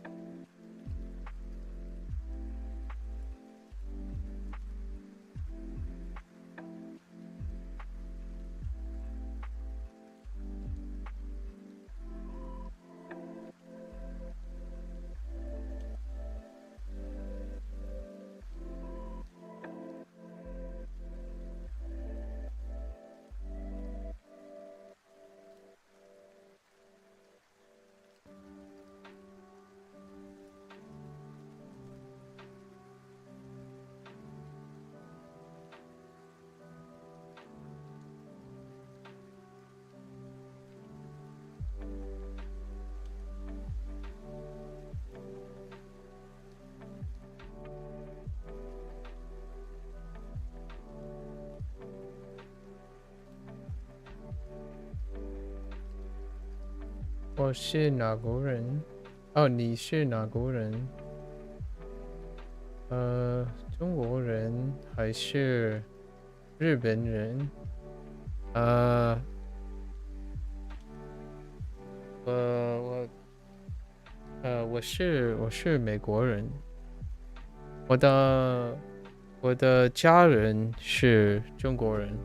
我是哪国人？哦，你是哪国人？中国人还是日本人？我是美国人。我的家人是中国人。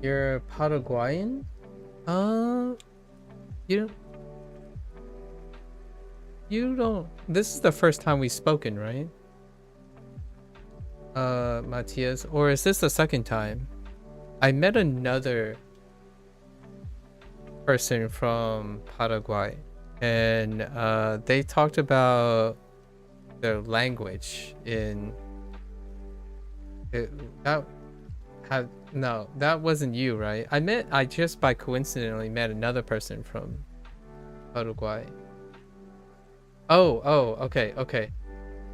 You're Paraguayan? You don't. This is the first time we've spoken, right? Matthias, or is this the second time? I met another person from Paraguay, and they talked about their language in no, that wasn't you, right? I just by coincidentally met another person from Uruguay. Oh, okay.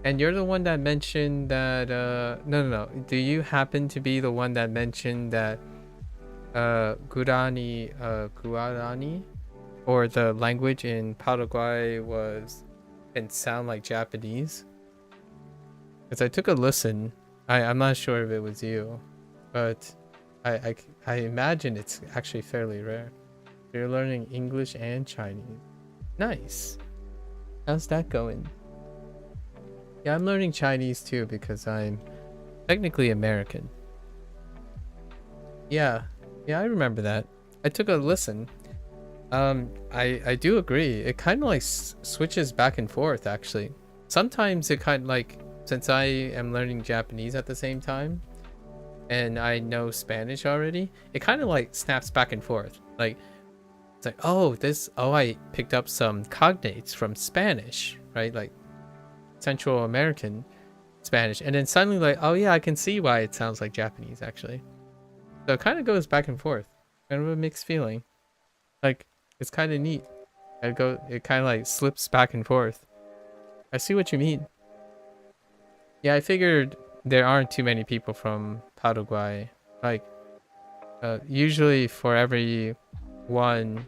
And you're the one that mentioned that, no. Do you happen to be the one that mentioned that, Guarani, or the language in Paraguay can sound like Japanese? Because I took a listen. I'm not sure if it was you, but I imagine it's actually fairly rare. You're learning English and Chinese. Nice. How's that going? Yeah, I'm learning Chinese too because I'm technically American. Yeah, I remember that. I took a listen. I do agree. It kind of like switches back and forth actually. Sometimes it kind of like, since I am learning Japanese at the same time, and I know Spanish already, it kind of like snaps back and forth. Like, it's like, I picked up some cognates from Spanish, right? Like Central American Spanish. And then suddenly like, oh yeah, I can see why it sounds like Japanese actually. So it kind of goes back and forth. Kind of a mixed feeling. Like, it's kind of neat. It kind of like slips back and forth. I see what you mean. Yeah, I figured there aren't too many people from Paraguay. Like, usually for every one,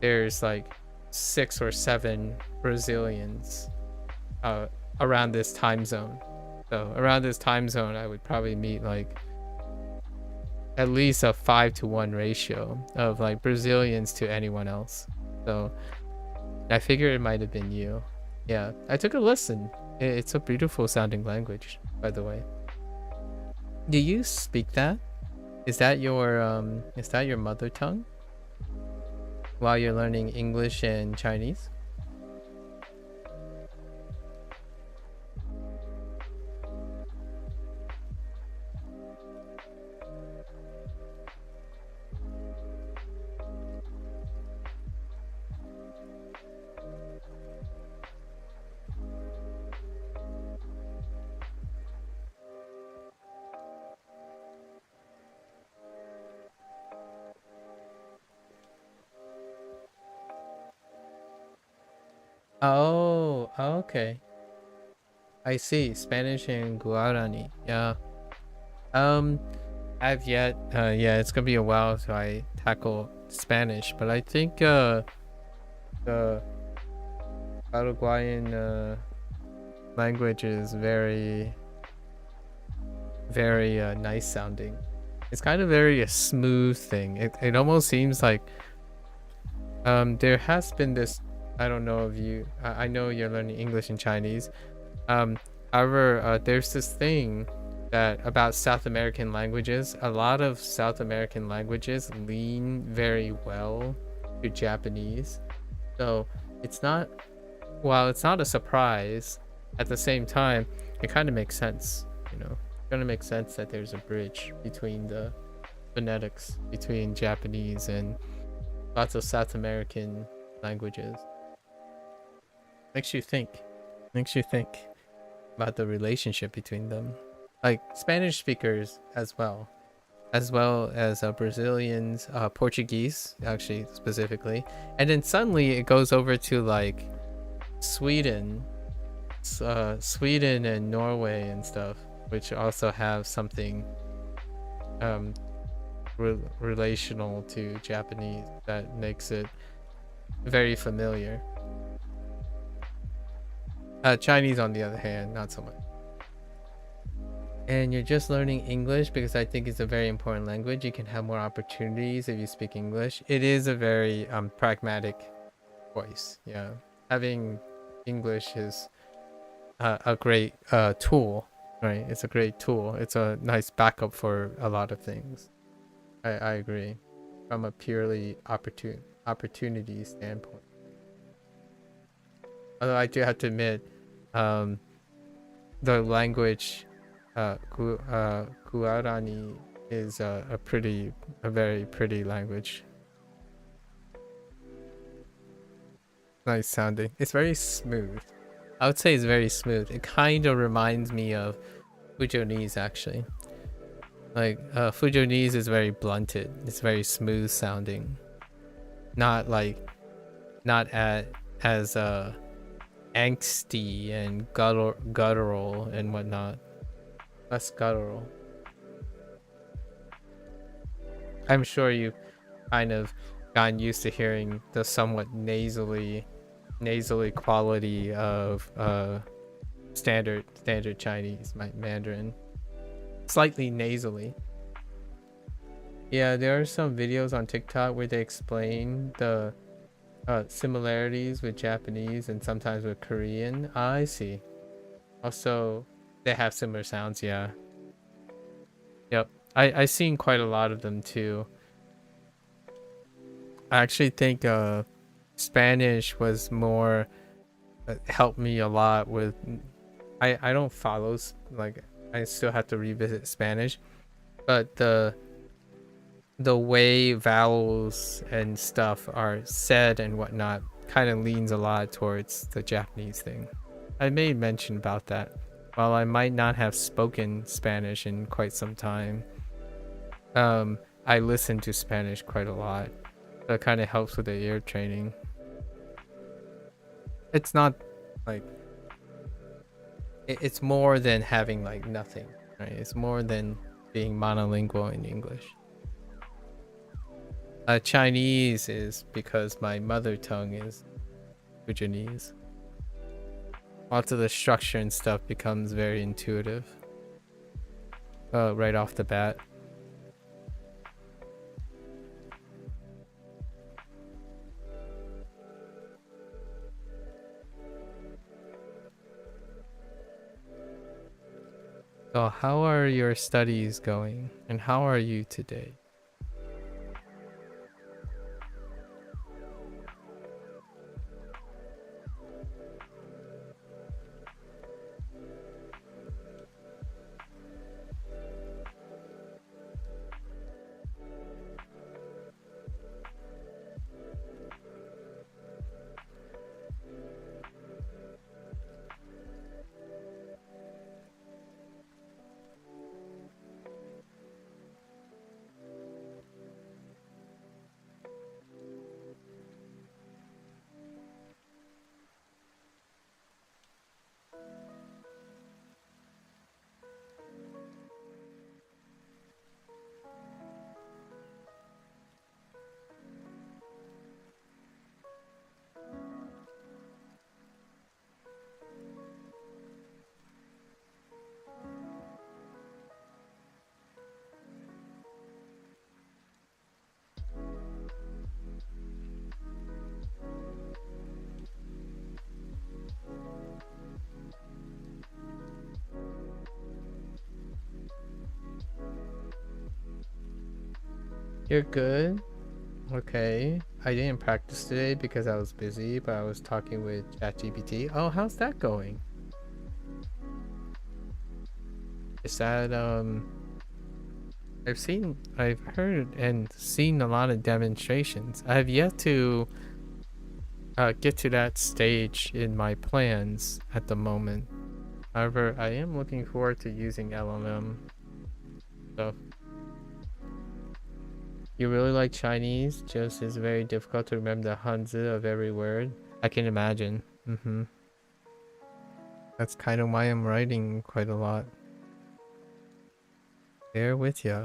there's like 6 or 7 Brazilians around this time zone. So around this time zone, I would probably meet like at least a 5-to-1 ratio of like Brazilians to anyone else. So I figured it might have been you. Yeah, I took a listen. It's a beautiful sounding language, by the way. Do you speak that? Is that your mother tongue? While you're learning English and Chinese? Oh, okay. I see. Spanish and Guarani. Yeah. I've yet. Yeah, it's gonna be a while till I tackle Spanish, but I think the Paraguayan language is very, very nice sounding. It's kind of very a smooth thing. It almost seems like there has been this. I don't know if you. I know you're learning English and Chinese. However, there's this thing that about South American languages. A lot of South American languages lean very well to Japanese. So it's not. While it's not a surprise, at the same time, it kind of makes sense. You know, it's gonna make sense that there's a bridge between the phonetics between Japanese and lots of South American languages. Makes you think. Makes you think about the relationship between them. Like Spanish speakers as well as Brazilians, Portuguese actually specifically, and then suddenly it goes over to like Sweden, Sweden and Norway and stuff, which also have something relational to Japanese that makes it very familiar. Chinese, on the other hand, not so much. And you're just learning English because I think it's a very important language. You can have more opportunities if you speak English. It is a very pragmatic choice. Yeah, having English is a great tool, right? It's a great tool. It's a nice backup for a lot of things. I agree, from a purely opportunity standpoint. Although I do have to admit, the language Guarani is a very pretty language. Nice sounding. It's very smooth. I would say it's very smooth. It kind of reminds me of Fujonese actually. Like Fujonese is very blunted. It's very smooth sounding. Not as angsty and guttural and whatnot. Less guttural. I'm sure you kind of gotten used to hearing the somewhat nasally quality of standard Chinese Mandarin. Slightly nasally. Yeah, there are some videos on TikTok where they explain the similarities with Japanese and sometimes with Korean. I see. Also, they have similar sounds, yeah. Yep. I've seen quite a lot of them too. I actually think Spanish was more helped me a lot with. I don't follow, like I still have to revisit Spanish, but the way vowels and stuff are said and whatnot kind of leans a lot towards the Japanese thing. I made mention about that. While I might not have spoken Spanish in quite some time, I listen to Spanish quite a lot. That kind of helps with the ear training. It's not like it's more than having like nothing, right? It's more than being monolingual in English. Chinese is because my mother tongue is Fujianese. Lots of the structure and stuff becomes very intuitive right off the bat. So how are your studies going and how are you today? You're good? Okay. I didn't practice today because I was busy, but I was talking with ChatGPT. Oh, how's that going? Is that I've heard and seen a lot of demonstrations. I have yet to get to that stage in my plans at the moment. However, I am looking forward to using LLM stuff. You really like Chinese? Just it's very difficult to remember the Hanzi of every word. I can imagine. That's kind of why I'm writing quite a lot. There with ya.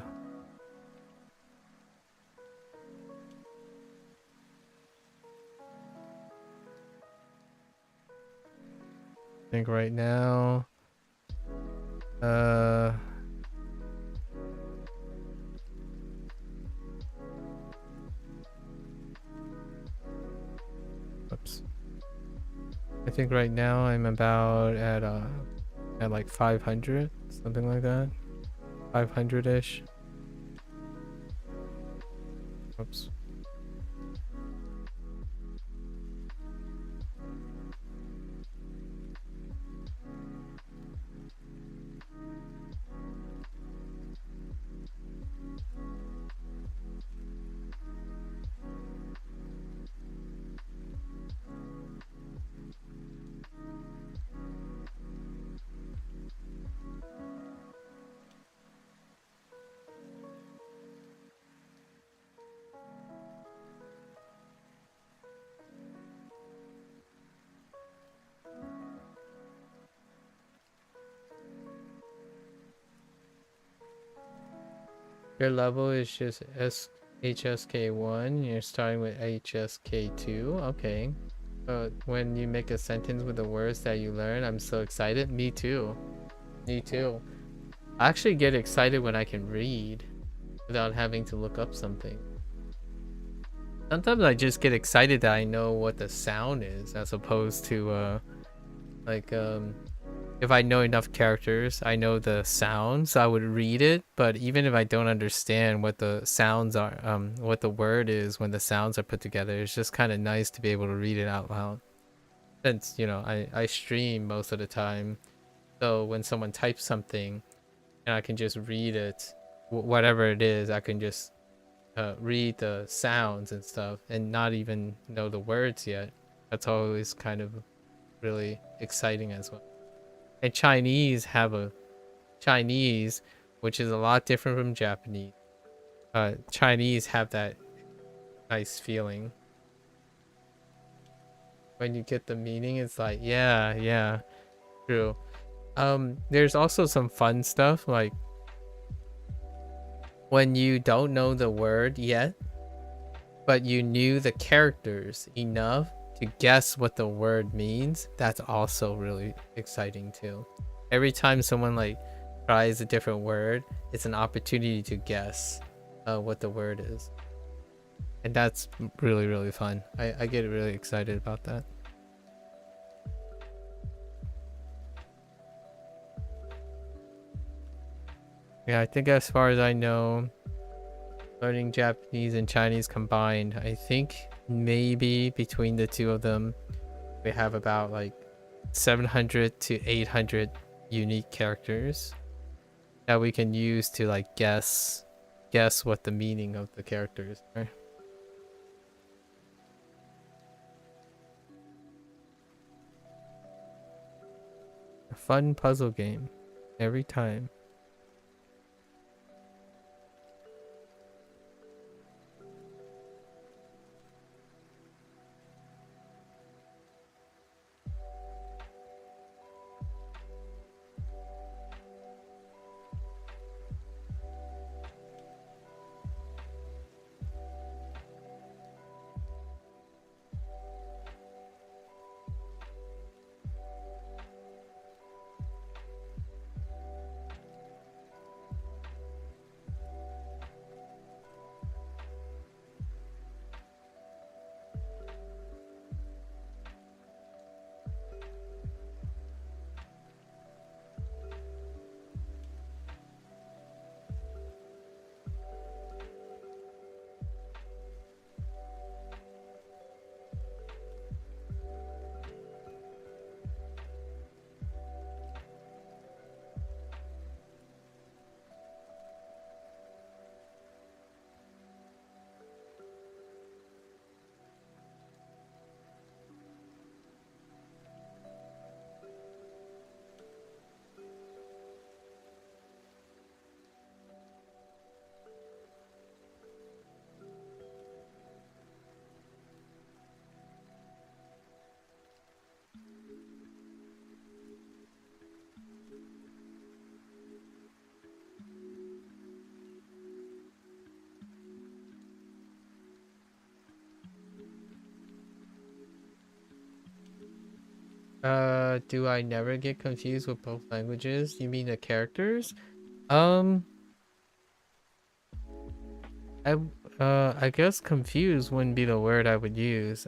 I think right now, oops. I think right now I'm about at like 500, something like that. 500-ish. Oops. Your level is just HSK1. You're starting with HSK2. Okay. When you make a sentence with the words that you learn, I'm so excited. Me too. Me too. I actually get excited when I can read without having to look up something. Sometimes I just get excited that I know what the sound is, as opposed to if I know enough characters, I know the sounds, I would read it. But even if I don't understand what the sounds are, what the word is when the sounds are put together, it's just kind of nice to be able to read it out loud. Since, you know, I stream most of the time. So when someone types something and I can just read it, whatever it is, I can just read the sounds and stuff and not even know the words yet. That's always kind of really exciting as well. And Chinese, which is a lot different from Japanese. Chinese have that nice feeling. When you get the meaning, it's like, yeah, true. There's also some fun stuff, like when you don't know the word yet, but you knew the characters enough to guess what the word means. That's also really exciting too. Every time someone like tries a different word, it's an opportunity to guess what the word is, and that's really, really fun. I get really excited about that. Yeah, I think as far as I know, learning Japanese and Chinese combined, I think maybe between the two of them, we have about like 700 to 800 unique characters that we can use to like guess what the meaning of the characters are. A fun puzzle game every time. Do I never get confused with both languages? You mean the characters? I guess confused wouldn't be the word I would use.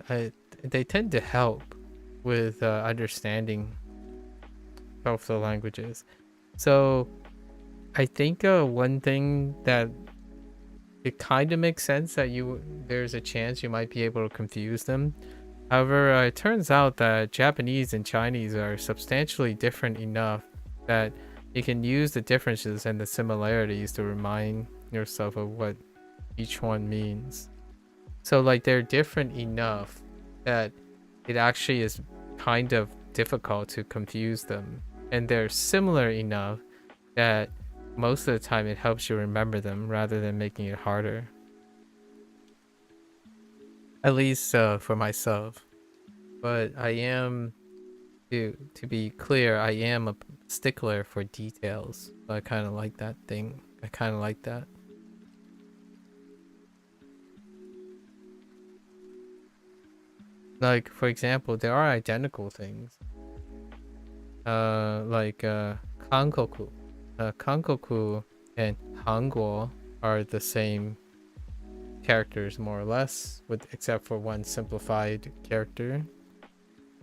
They tend to help with understanding both the languages. So I think one thing that it kind of makes sense that there's a chance you might be able to confuse them. However, it turns out that Japanese and Chinese are substantially different enough that you can use the differences and the similarities to remind yourself of what each one means. So like they're different enough that it actually is kind of difficult to confuse them, and they're similar enough that most of the time it helps you remember them rather than making it harder. At least for myself. But I am, to be clear, I am a stickler for details. So I kind of like that thing. I kind of like that. Like, for example, there are identical things. Like Kankoku. Kankoku and Hanguo are the same characters more or less, except for one simplified character.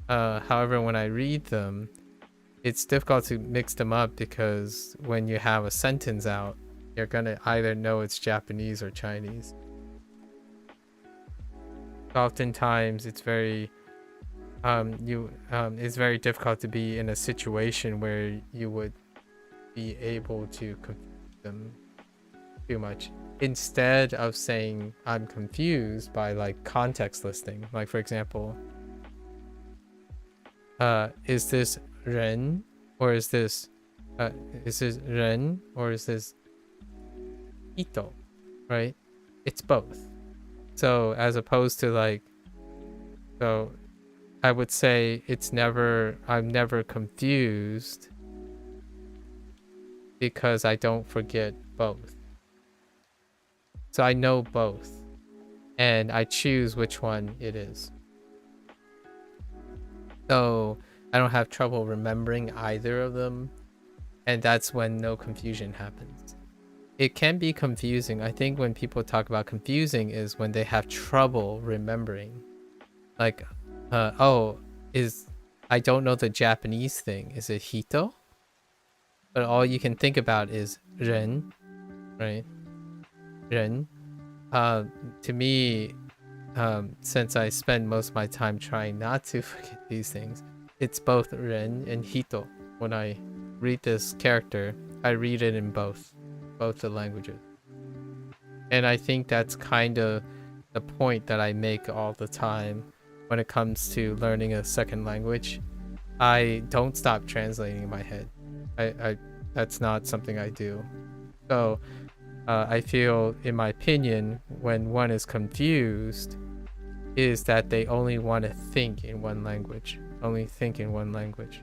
However, when I read them, it's difficult to mix them up because when you have a sentence out, you're gonna either know it's Japanese or Chinese. Oftentimes, it's very it's very difficult to be in a situation where you would be able to confuse them too much. Instead of saying I'm confused by like context listing, like for example, is this ren or is this ren or is this ito, right? It's both. So as opposed to like, so I would say I'm never confused because I don't forget both. So I know both and I choose which one it is. So I don't have trouble remembering either of them, and that's when no confusion happens. It can be confusing. I think when people talk about confusing is when they have trouble remembering. Like, I don't know the Japanese thing. Is it hito? But all you can think about is ren, right? Ren. To me, since I spend most of my time trying not to forget these things, it's both ren and hito. When I read this character, I read it in both the languages. And I think that's kind of the point that I make all the time when it comes to learning a second language. I don't stop translating in my head. I that's not something I do. So I feel, in my opinion, when one is confused, is that they only want to think in one language. Only think in one language.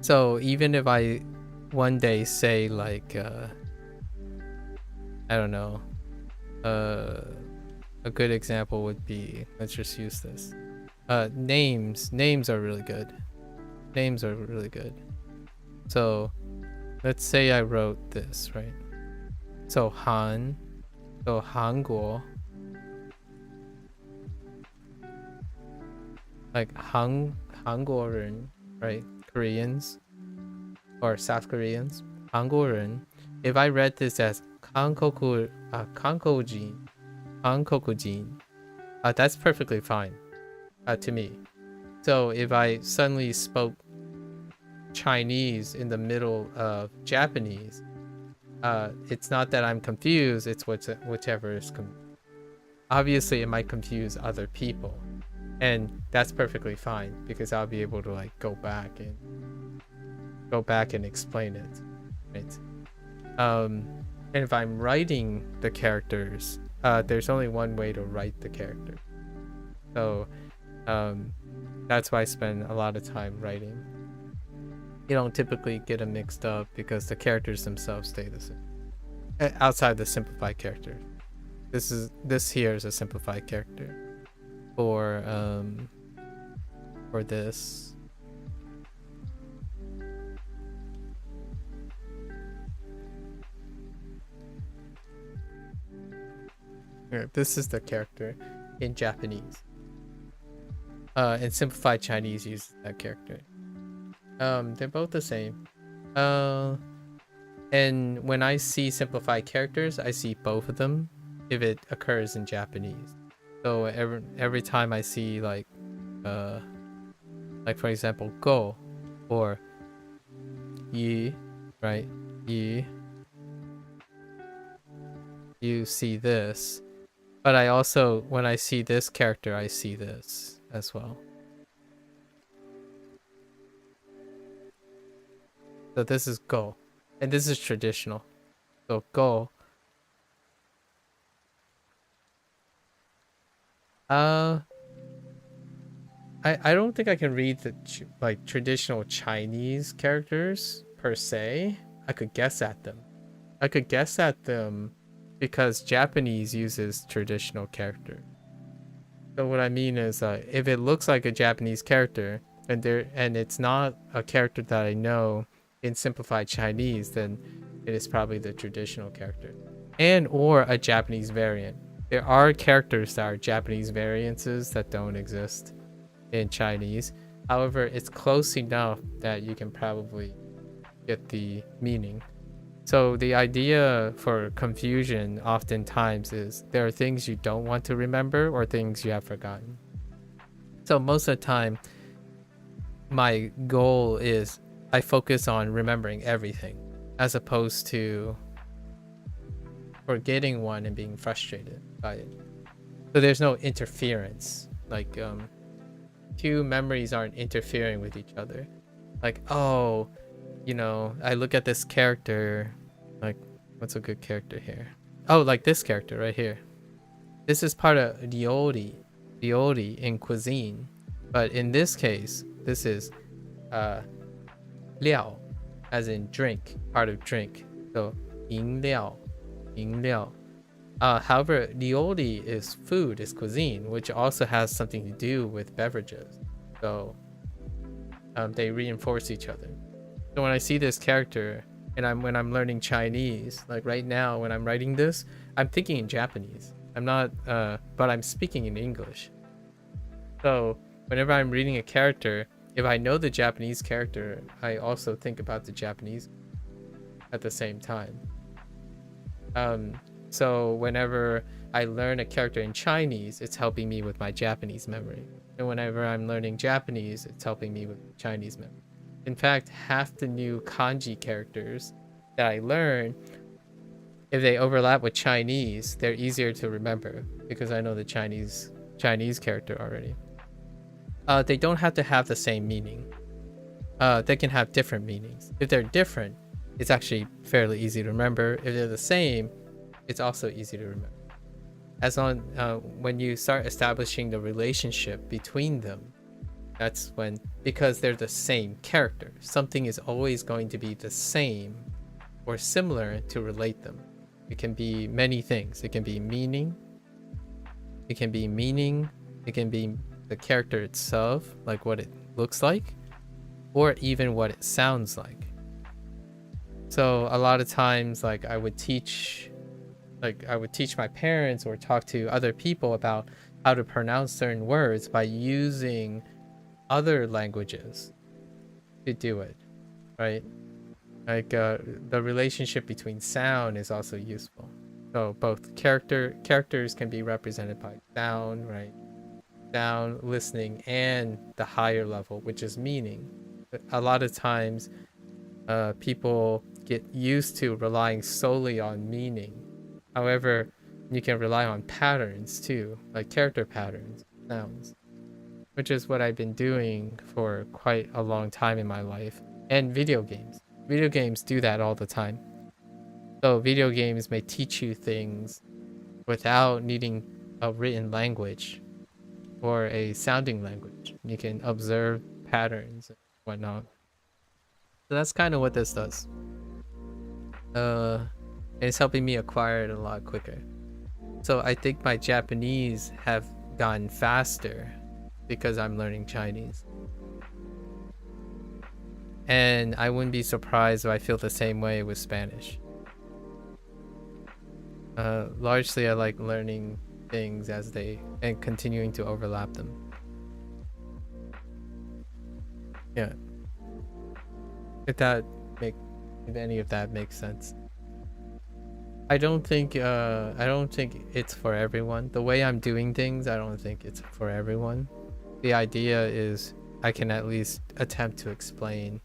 So even if I one day say like, I don't know, a good example would be, let's just use this. Names are really good. Names are really good. So let's say I wrote this, right? So Hanguo, like Hanguoren, right? Koreans or South Koreans. Hanguoren. If I read this as Kankokujin, that's perfectly fine to me. So if I suddenly spoke Chinese in the middle of Japanese, it's not that I'm confused, it's whichever is obviously it might confuse other people, and that's perfectly fine because I'll be able to like go back and explain it, right? And if I'm writing the characters, there's only one way to write the character, so that's why I spend a lot of time writing. You don't typically get them mixed up because the characters themselves stay the same. Outside the simplified character. This here is a simplified character. For for this. Here, this is the character in Japanese. In simplified Chinese uses that character. They're both the same. And when I see simplified characters, I see both of them if it occurs in Japanese. So every time I see like for example, go or yi, right? Yi. You see this. But I also, when I see this character, I see this as well. So this is go. And this is traditional. So go. I don't think I can read the like traditional Chinese characters per se. I could guess at them. Because Japanese uses traditional character. So what I mean is, if it looks like a Japanese character and it's not a character that I know in simplified Chinese, then it is probably the traditional character, or a Japanese variant. There are characters that are Japanese variances that don't exist in Chinese. However, it's close enough that you can probably get the meaning. So the idea for confusion oftentimes is there are things you don't want to remember or things you have forgotten. So most of the time, my goal is I focus on remembering everything as opposed to forgetting one and being frustrated by it. So there's no interference. Like two memories aren't interfering with each other. Like, oh, you know, I look at this character, like, what's a good character here? Oh, like this character right here. This is part of Dioli in cuisine. But in this case, this is liao, as in drink, part of drink. So, 饮料. However, Dioli is food, is cuisine, which also has something to do with beverages. So, they reinforce each other. So when I see this character and when I'm learning Chinese, like right now when I'm writing this, I'm thinking in Japanese. I'm not, but I'm speaking in English. So whenever I'm reading a character, if I know the Japanese character, I also think about the Japanese at the same time. So whenever I learn a character in Chinese, it's helping me with my Japanese memory. And whenever I'm learning Japanese, it's helping me with Chinese memory. In fact, half the new kanji characters that I learn, if they overlap with Chinese, they're easier to remember because I know the Chinese character already. They don't have to have the same meaning. They can have different meanings. If they're different, it's actually fairly easy to remember. If they're the same, it's also easy to remember. As long when you start establishing the relationship between them, that's when, because they're the same character, something is always going to be the same or similar to relate them. It can be many things. It can be meaning. It can be the character itself, like what it looks like, or even what it sounds like. So a lot of times, like I would teach my parents or talk to other people about how to pronounce certain words by using other languages to do it, right? Like the relationship between sound is also useful. So both characters can be represented by sound, right? Sound, listening, and the higher level, which is meaning. A lot of times people get used to relying solely on meaning. However, you can rely on patterns too, like character patterns, sounds, which is what I've been doing for quite a long time in my life. And video games. Video games do that all the time. So video games may teach you things without needing a written language or a sounding language. You can observe patterns and whatnot. So that's kind of what this does. And it's helping me acquire it a lot quicker. So I think my Japanese have gotten faster because I'm learning Chinese. And I wouldn't be surprised if I feel the same way with Spanish. Largely I like learning things as they and continuing to overlap them. Yeah. If any of that makes sense. I don't think it's for everyone. The way I'm doing things, I don't think it's for everyone. The idea is I can at least attempt to explain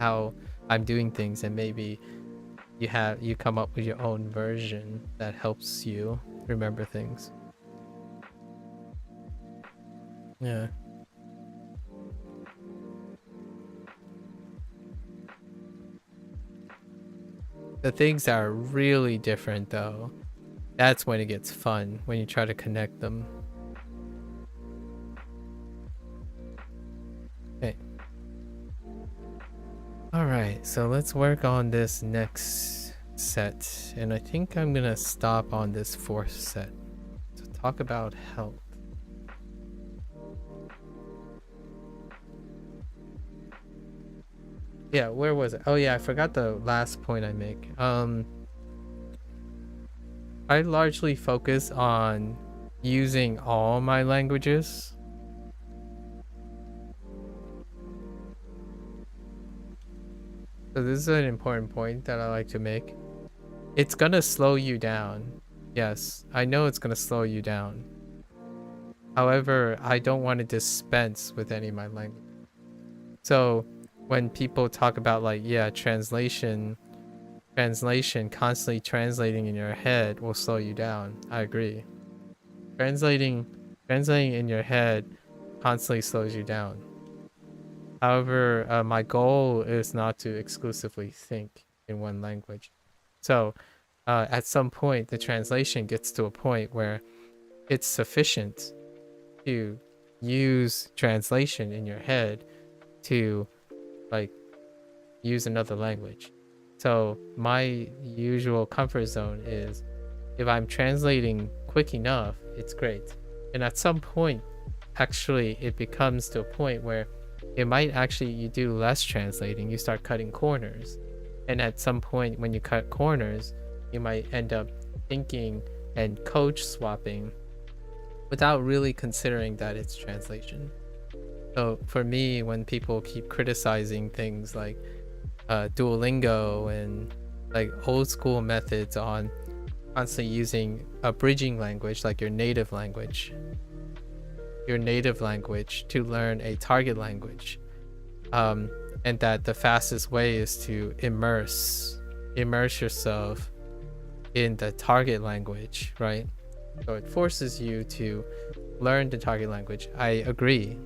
how I'm doing things, and maybe you come up with your own version that helps you remember things. Yeah. The things that are really different though, that's when it gets fun, when you try to connect them. Okay. Alright, so let's work on this next set. And I think I'm gonna stop on this fourth set to talk about health. Yeah, where was it? Oh yeah, I forgot the last point I make. I largely focus on using all my languages. So this is an important point that I like to make. It's gonna slow you down. Yes, I know it's gonna slow you down. However, I don't want to dispense with any of my language. So when people talk about like, yeah, translation constantly translating in your head will slow you down. I agree. Translating in your head constantly slows you down. However, my goal is not to exclusively think in one language. So at some point, the translation gets to a point where it's sufficient to use translation in your head to like use another language. So my usual comfort zone is if I'm translating quick enough, it's great. And at some point, actually, it becomes to a point where it might actually, you do less translating, you start cutting corners. And at some point when you cut corners, you might end up thinking and coach swapping without really considering that it's translation. So for me, when people keep criticizing things like Duolingo and like old school methods on constantly using a bridging language like your native language to learn a target language, and that the fastest way is to immerse yourself in the target language, right? So it forces you to learn the target language. I agree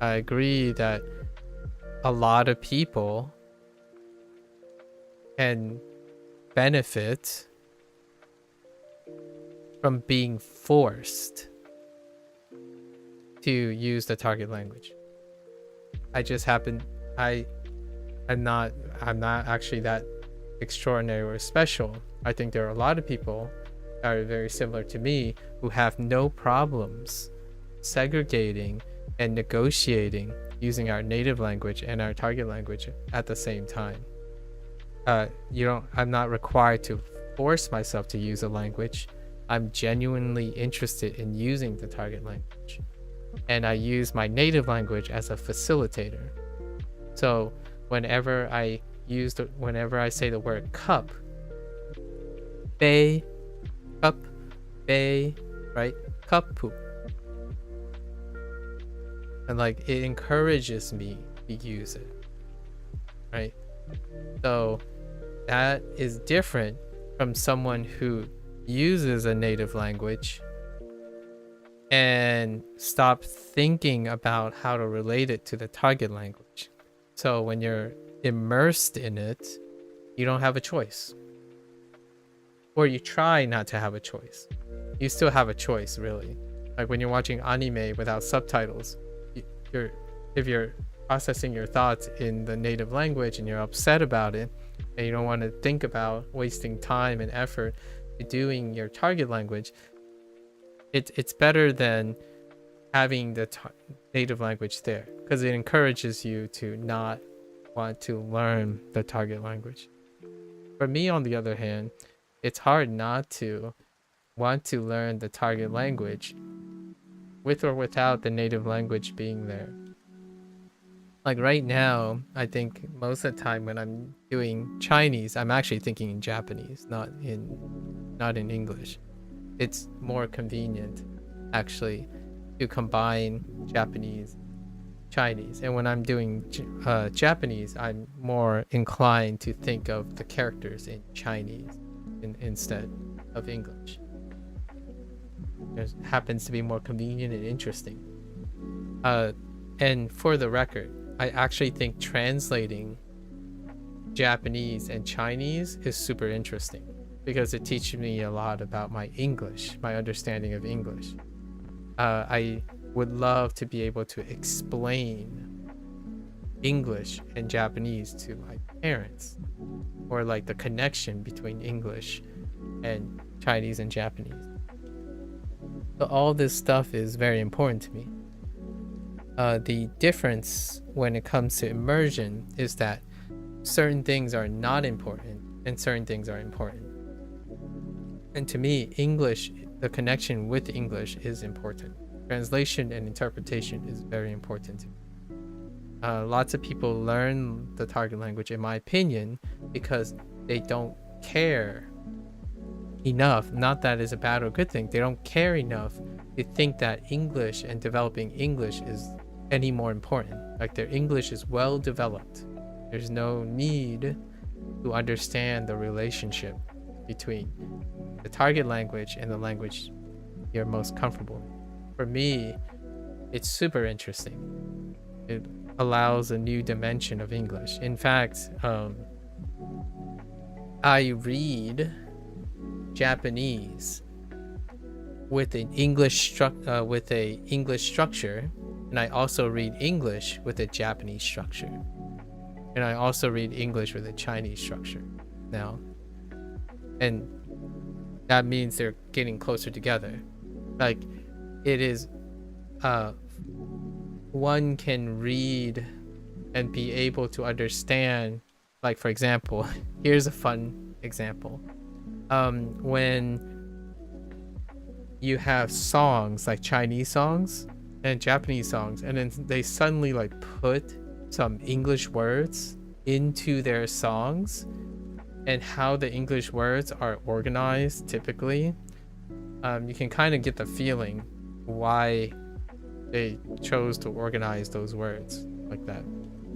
that a lot of people can benefit from being forced to use the target language. I'm not actually that extraordinary or special. I think there are a lot of people that are very similar to me who have no problems segregating and negotiating using our native language and our target language at the same time. I'm not required to force myself to use a language. I'm genuinely interested in using the target language, and I use my native language as a facilitator. So whenever I say the word cup, bay, cup, bay, right? Kapu. And like it encourages me to use it, right? So that is different from someone who uses a native language and stop thinking about how to relate it to the target language. So when you're immersed in it, you don't have a choice, or you try not to have a choice. You still have a choice, really. Like when you're watching anime without subtitles, if you're processing your thoughts in the native language and you're upset about it and you don't want to think about wasting time and effort doing your target language, it's better than having the native language there, because it encourages you to not want to learn the target language. For me, on the other hand, it's hard not to want to learn the target language with or without the native language being there. Like right now, I think most of the time when I'm doing Chinese, I'm actually thinking in Japanese, not in English. It's more convenient actually to combine Japanese, Chinese. And when I'm doing Japanese, I'm more inclined to think of the characters in Chinese instead of English. It happens to be more convenient and interesting. And for the record, I actually think translating Japanese and Chinese is super interesting because it teaches me a lot about my English, my understanding of English. I would love to be able to explain English and Japanese to my parents, or like the connection between English and Chinese and Japanese. So all this stuff is very important to me. The difference when it comes to immersion is that certain things are not important and certain things are important. And to me, English, the connection with English is important. Translation and interpretation is very important. Lots of people learn the target language, in my opinion, because they don't care enough. Not that is a bad or good thing. They don't care enough to think that English and developing English is any more important. Like their English is well developed. There's no need to understand the relationship between the target language and the language you're most comfortable with. For me, it's super interesting. It allows a new dimension of English. In fact, I read Japanese with an English structure, and I also read English with a Japanese structure, and I also read English with a Chinese structure now, and that means they're getting closer together. Like it is, one can read and be able to understand. Like for example, here's a fun example. When you have songs like Chinese songs and Japanese songs, and then they suddenly like put some English words into their songs, and how the English words are organized typically, you can kind of get the feeling why they chose to organize those words like that.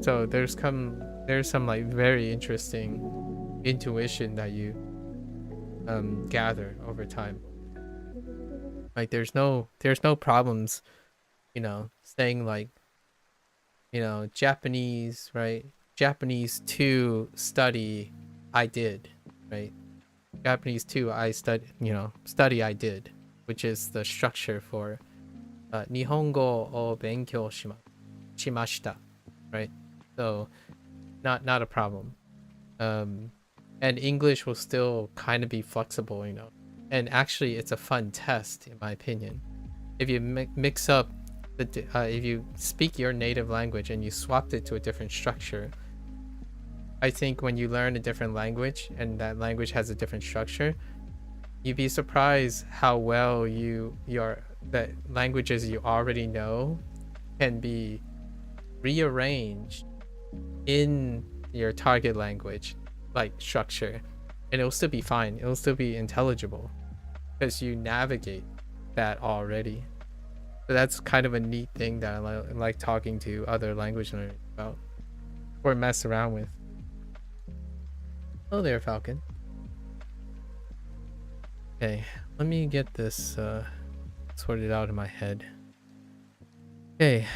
So there's some like very interesting intuition that you gather over time. Like there's no problems, saying like, Japanese, right? Japanese 2 study I did, right? Japanese 2 I study I did, which is the structure for Nihongo o benkyou shimashita, right? So not a problem. And English will still kind of be flexible, and actually it's a fun test in my opinion. If you mix up if you speak your native language and you swapped it to a different structure, I think when you learn a different language and that language has a different structure, you'd be surprised how well that languages you already know can be rearranged in your target language like structure, and it'll still be fine. It'll still be intelligible because you navigate that already. So that's kind of a neat thing that I like talking to other language learners about or mess around with. Hello there, Falcon. Okay, let me get this sorted out in my head. Okay,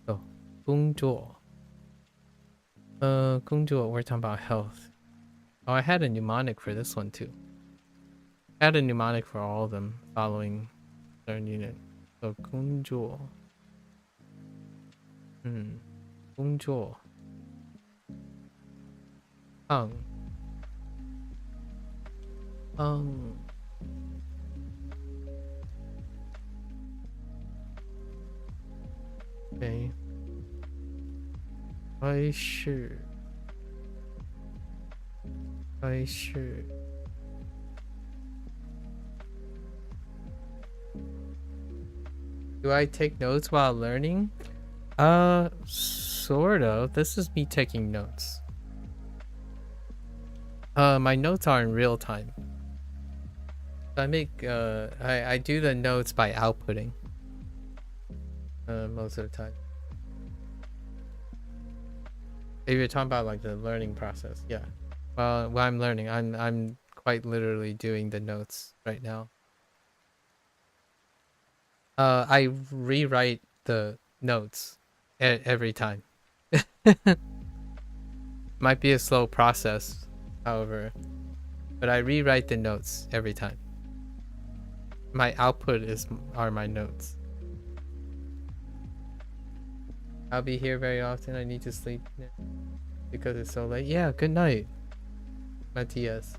so 工作. 工作, we're talking about health. Oh, I had a mnemonic for this one too. I had a mnemonic for all of them following third unit. So 工作. 工作. 胖. Okay. 开始 I sure. Do I take notes while learning? Sort of. This is me taking notes. My notes are in real time. I make, I do the notes by outputting. Most of the time. If you're talking about like the learning process, yeah. Well, while I'm learning, I'm quite literally doing the notes right now. I rewrite the notes every time. Might be a slow process, however, but I rewrite the notes every time. My output are my notes. I'll be here very often. I need to sleep now because it's so late. Yeah, good night, Matthias.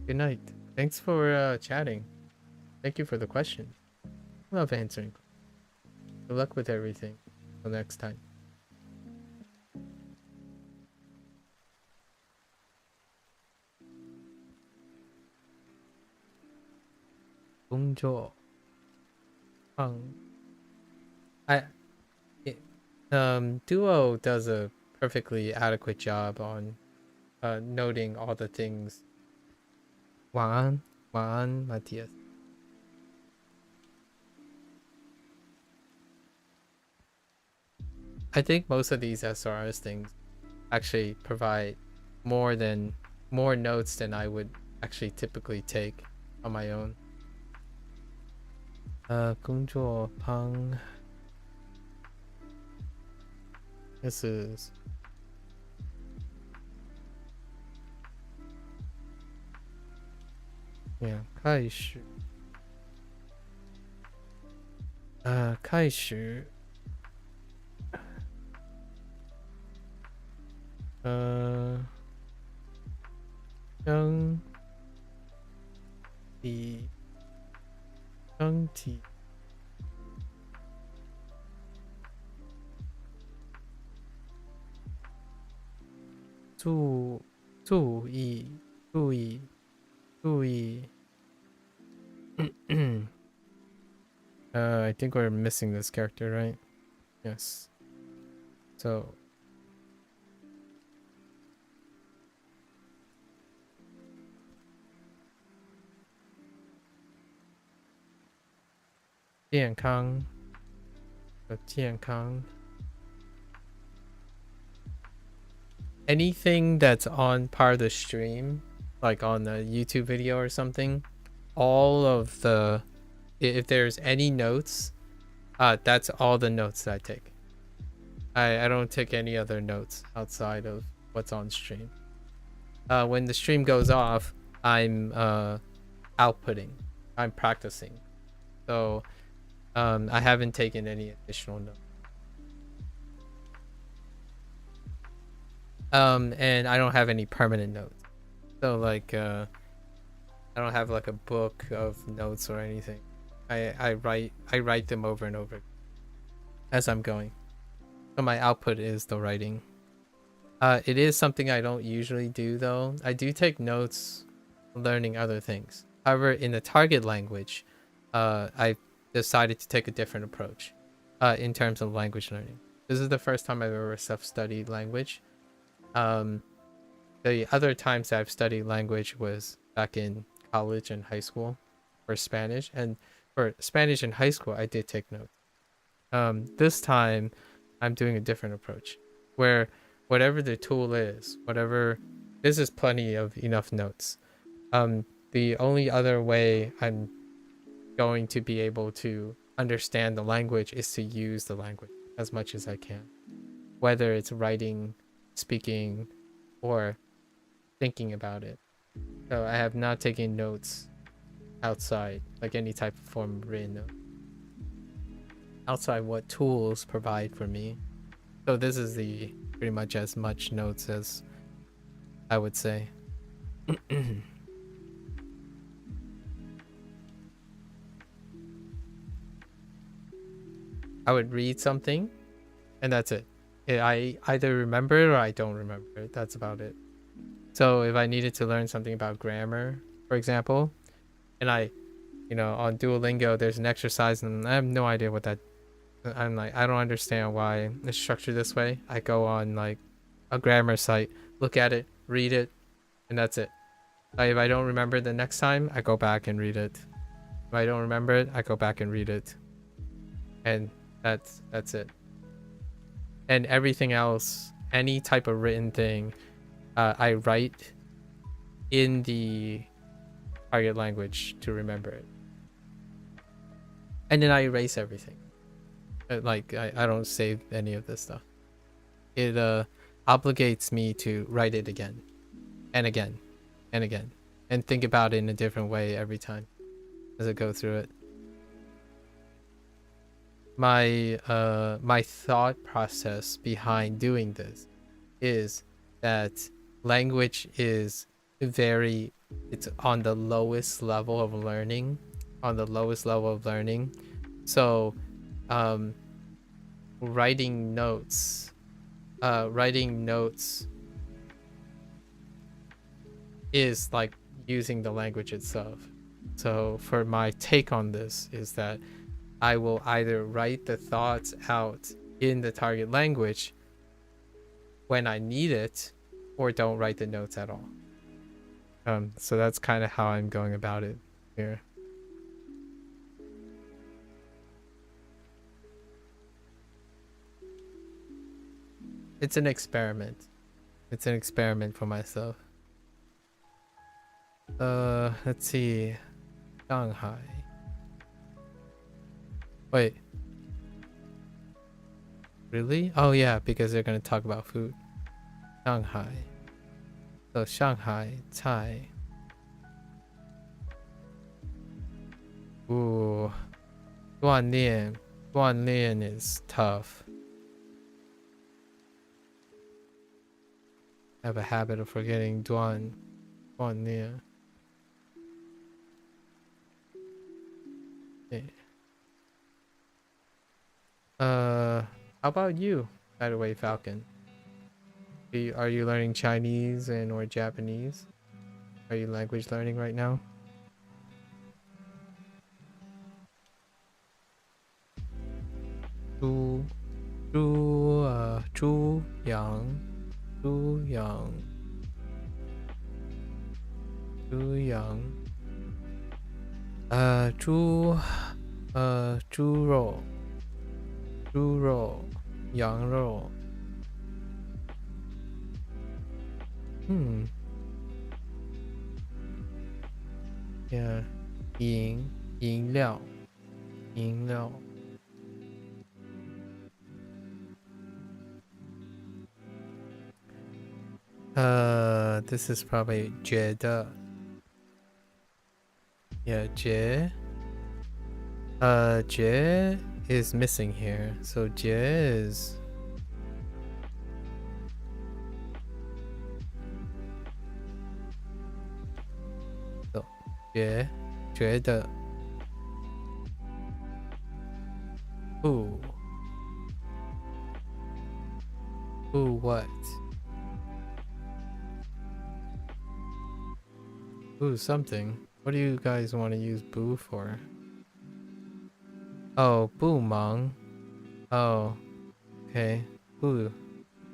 Good night. Thanks for chatting. Thank you for the question. Love answering. Good luck with everything. Till next time. Bonjour. Duo does a perfectly adequate job on noting all the things. 晚安，晚安，Matthias. I think most of these SRS things actually provide more notes than I would actually typically take on my own. 工作旁 This is yeah, 开始开始整体注意I think we're missing this character, right? Yes. So健康 anything that's on part of the stream, like on the YouTube video or something, all of the, if there's any notes, that's all the notes that I take. I don't take any other notes outside of what's on stream. When the stream goes off, I'm outputting, I'm practicing. So I haven't taken any additional notes. And I don't have any permanent notes. So like I don't have like a book of notes or anything. I write them over and over as I'm going. So my output is the writing. It is something I don't usually do though. I do take notes learning other things. However, in the target language, I decided to take a different approach in terms of language learning. This is the first time I've ever self-studied language. The other times I've studied language was back in college and high school for Spanish, and for Spanish in high school I did take notes. This time I'm doing a different approach where whatever the tool is, this is plenty of enough notes. The only other way I'm going to be able to understand the language is to use the language as much as I can, whether it's writing, speaking, or thinking about it. So I have not taken notes outside, like any type of form of written note, outside what tools provide for me. So this is the pretty much as much notes as I would say. I would read something and that's it. I either remember it or I don't remember it. That's about it. So if I needed to learn something about grammar, for example, and on Duolingo, there's an exercise and I have no idea what that, I'm like, I don't understand why it's structured this way. I go on like a grammar site, look at it, read it, and that's it. Like, if I don't remember the next time, I go back and read it. If I don't remember it, I go back and read it. And that's it. And everything else, any type of written thing, I write in the target language to remember it. And then I erase everything. Like, I don't save any of this stuff. It obligates me to write it again and again and again and think about it in a different way every time as I go through it. My thought process behind doing this is that language is it's on the lowest level of learning, so writing notes is like using the language itself. So for my take on this is that I will either write the thoughts out in the target language when I need it, or don't write the notes at all. So that's kind of how I'm going about it here. It's an experiment. It's an experiment for myself. Let's see. Shanghai. Wait. Really? Oh yeah, because they're gonna talk about food. Shanghai. So Shanghai, Thai. Ooh. 锻炼 is tough. I have a habit of forgetting 锻炼. Okay. How about you, by the way, Falcon? Are you learning Chinese or Japanese? Are you language learning right now? Zhu Yang. 猪肉 羊肉 Yeah. 饮料 This is probably 觉得 Yeah, 觉 is missing here, so 觉 is so 觉得 Who what? Ooh, something. What do you guys want to use boo for? Oh, 不忙. Oh, okay. 不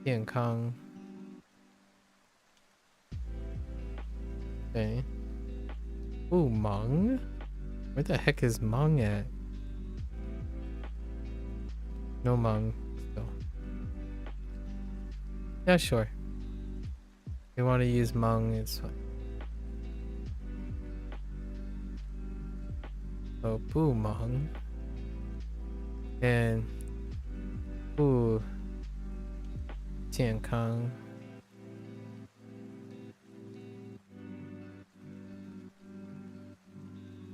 健康. Okay. 不忙? Where the heck is 忙 at? No 忙 still. Yeah, sure. You want to use 忙, it's fine. So 不忙 and 不健康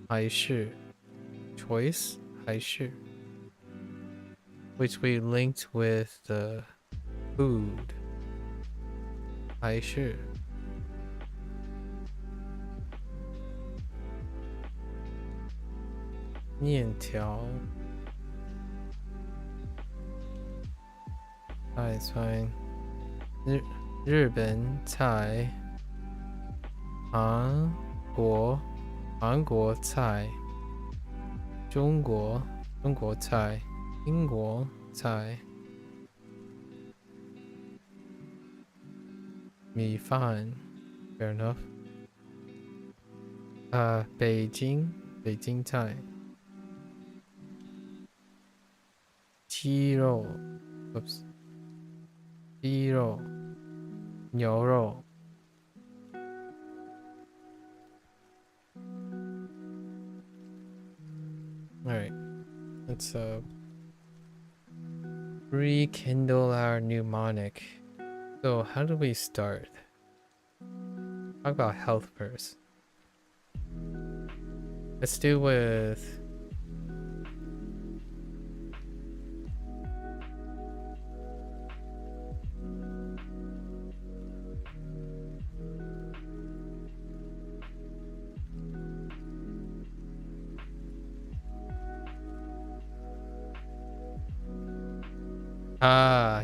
还是 choice 还是 which we linked with the food 还是面条 It's fine. 日本菜，韩国菜，中国菜，英国菜，米饭 ，fair enough。北京菜，鸡肉 ，oops， 鸡肉，牛肉。Alright, let's rekindle our mnemonic. So how do we start? Talk about health first. Let's do with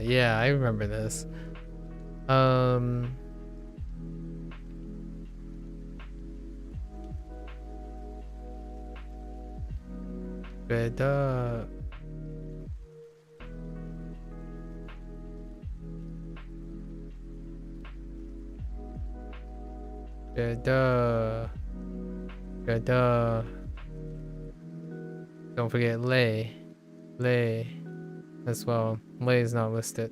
yeah, I remember this. Better. Don't forget lay as well. Lay is not listed.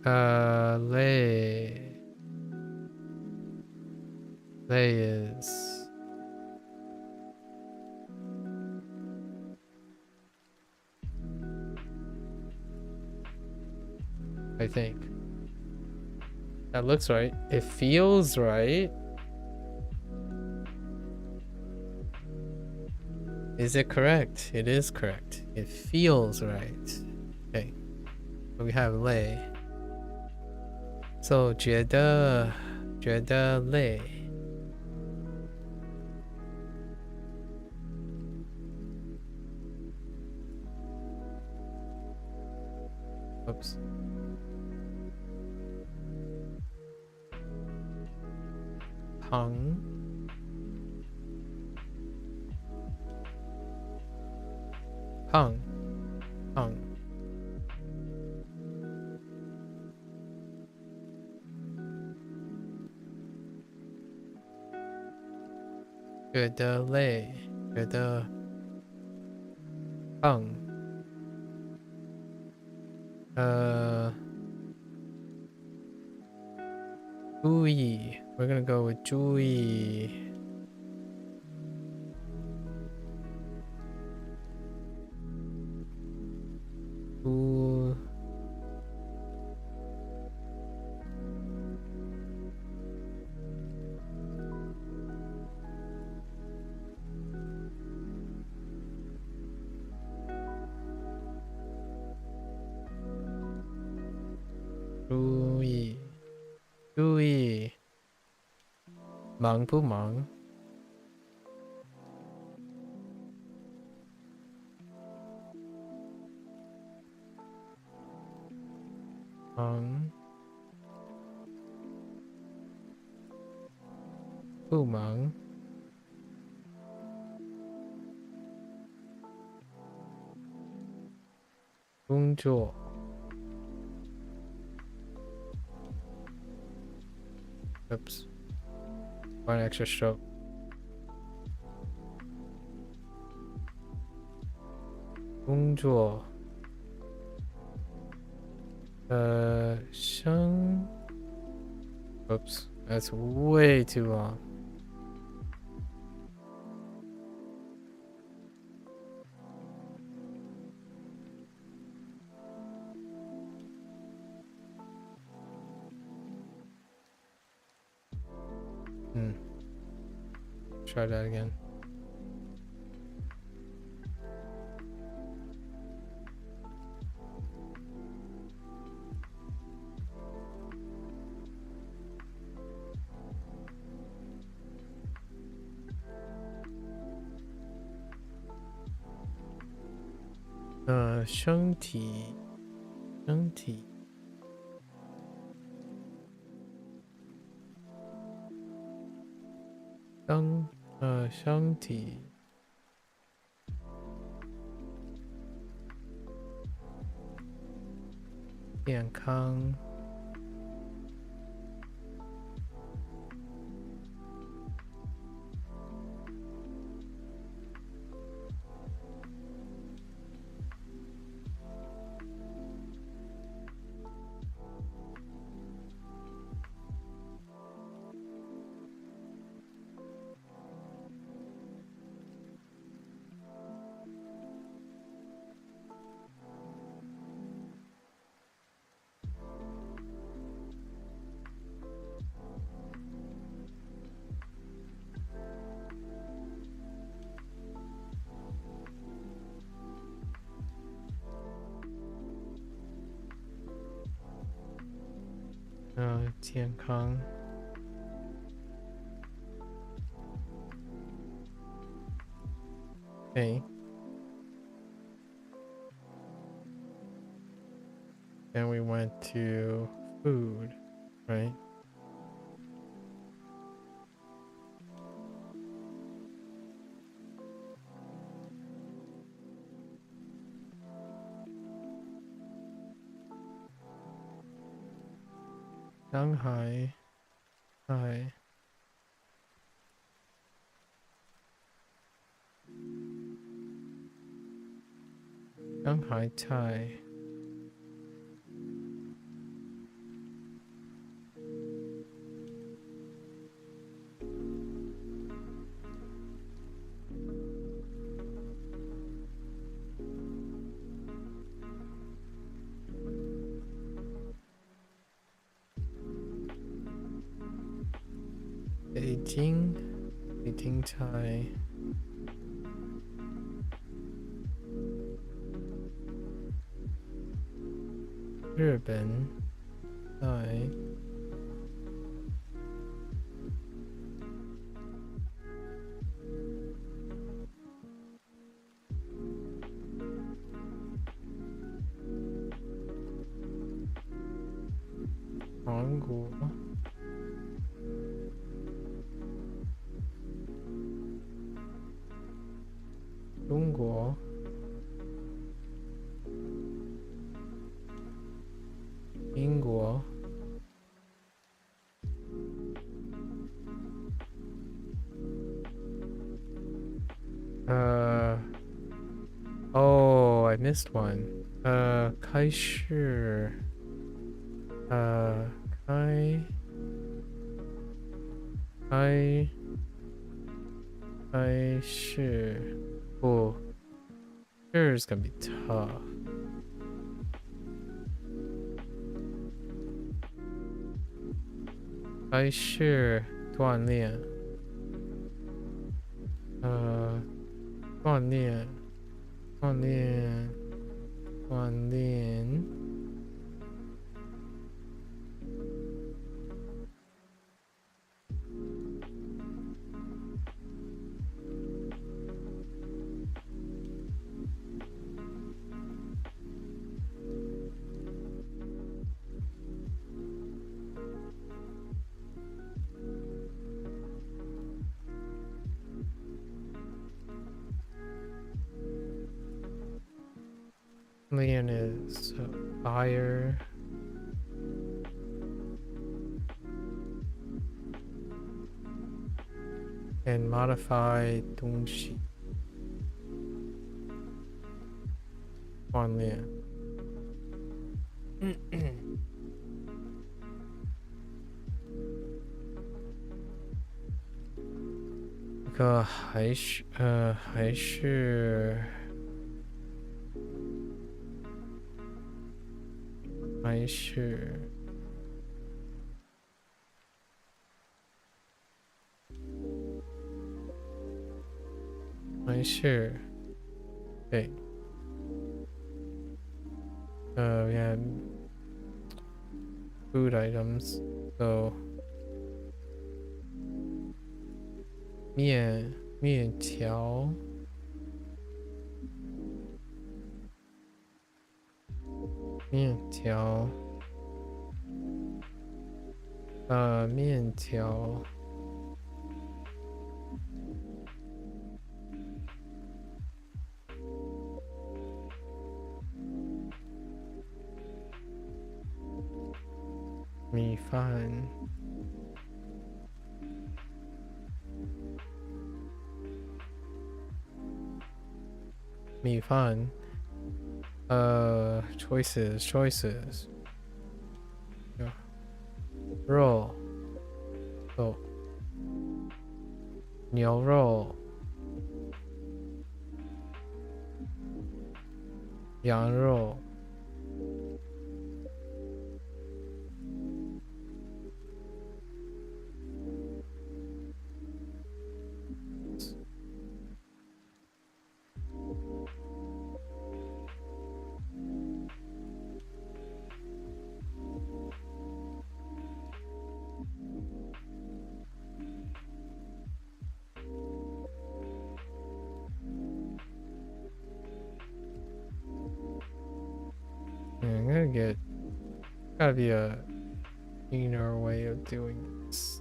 Lay is I think. That looks right. It feels right. Is it correct? It is correct. It feels right. Okay. So we have lay. So 觉得累. Oops. Hung. Good lay. Good hung. Juyi. We're gonna go with Juyi. Juyi. 忙不忙?不忙.工作. Oops. One extra stroke. 工作. Oops. That's way too long. Try that again. 身体，身体，身体，健康。健康。Okay. Then we went to food, right? Shanghai, Thai. Shanghai, Thai. Beijing, Beijing, Thai. Japan, Thai. Hong Kong. Trung英国。Oh, I missed one. 开市。开市。Oh, sure is gonna be tough. 开始锻炼，锻炼，锻炼，锻炼。Lian is fire. And modify 东西。锻炼。这个还是对。We had food items, so 面条。面条，面条，米饭，米饭。choices. Yeah. 肉，牛肉，羊肉，I'm gonna gotta be a cleaner way of doing this.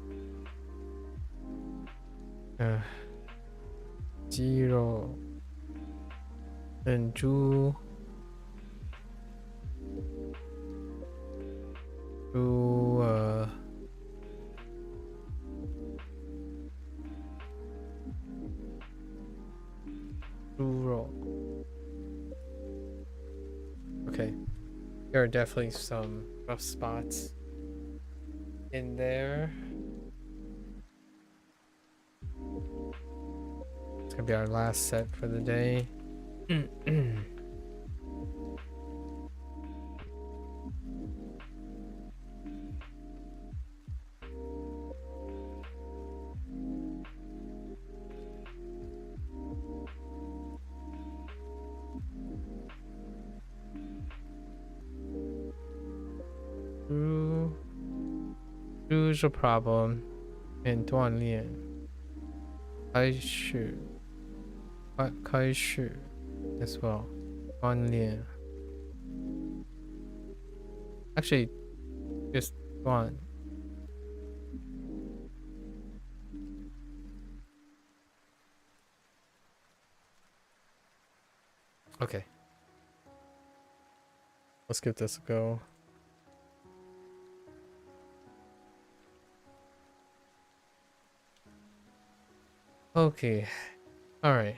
鸡肉，猪肉。Okay, there are definitely some rough spots in there. It's gonna be our last set for the day. Choose a problem and 锻炼。开始 as well. 锻炼。Actually, just one. Okay. Let's give this a go. Okay. All right.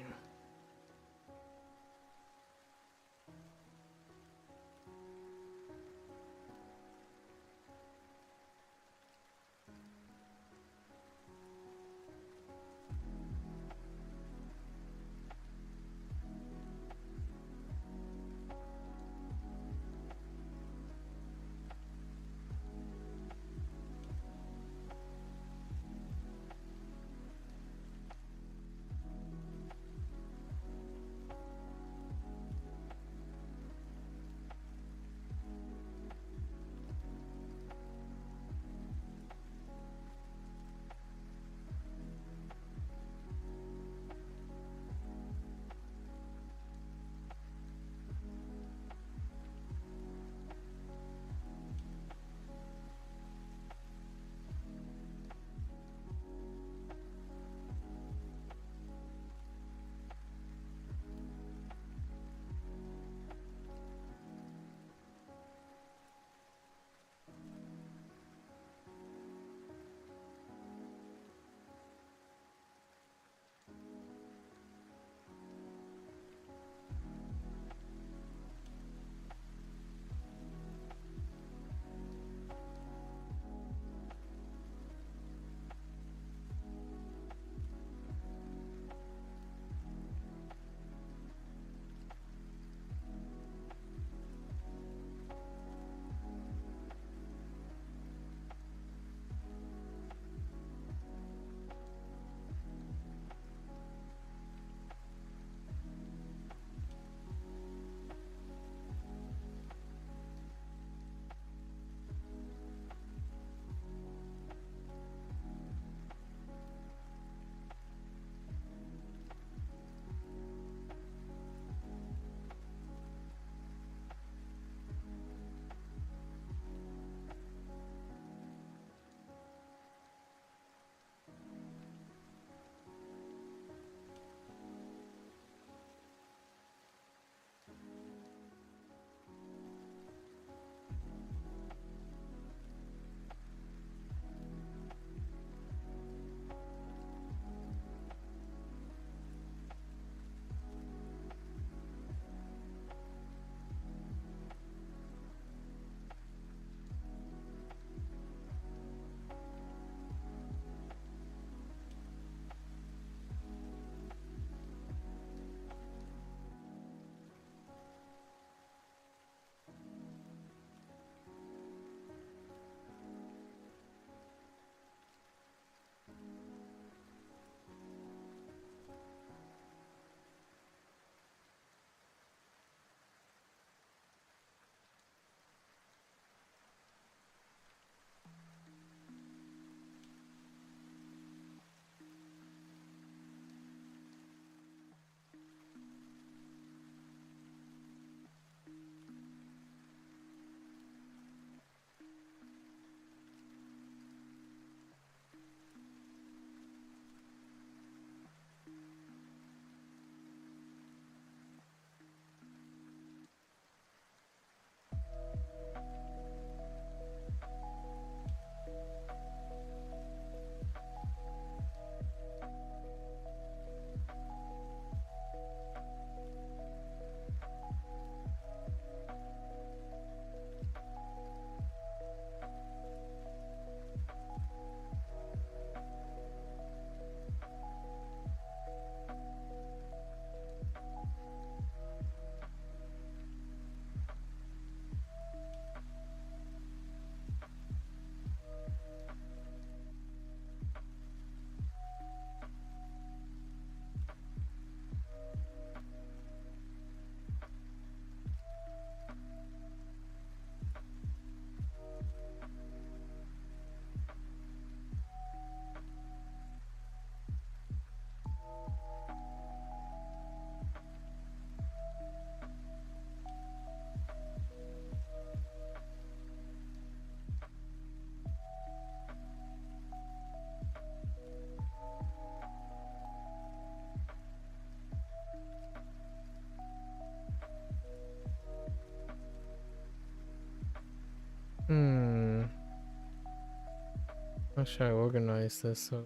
How should I organize this so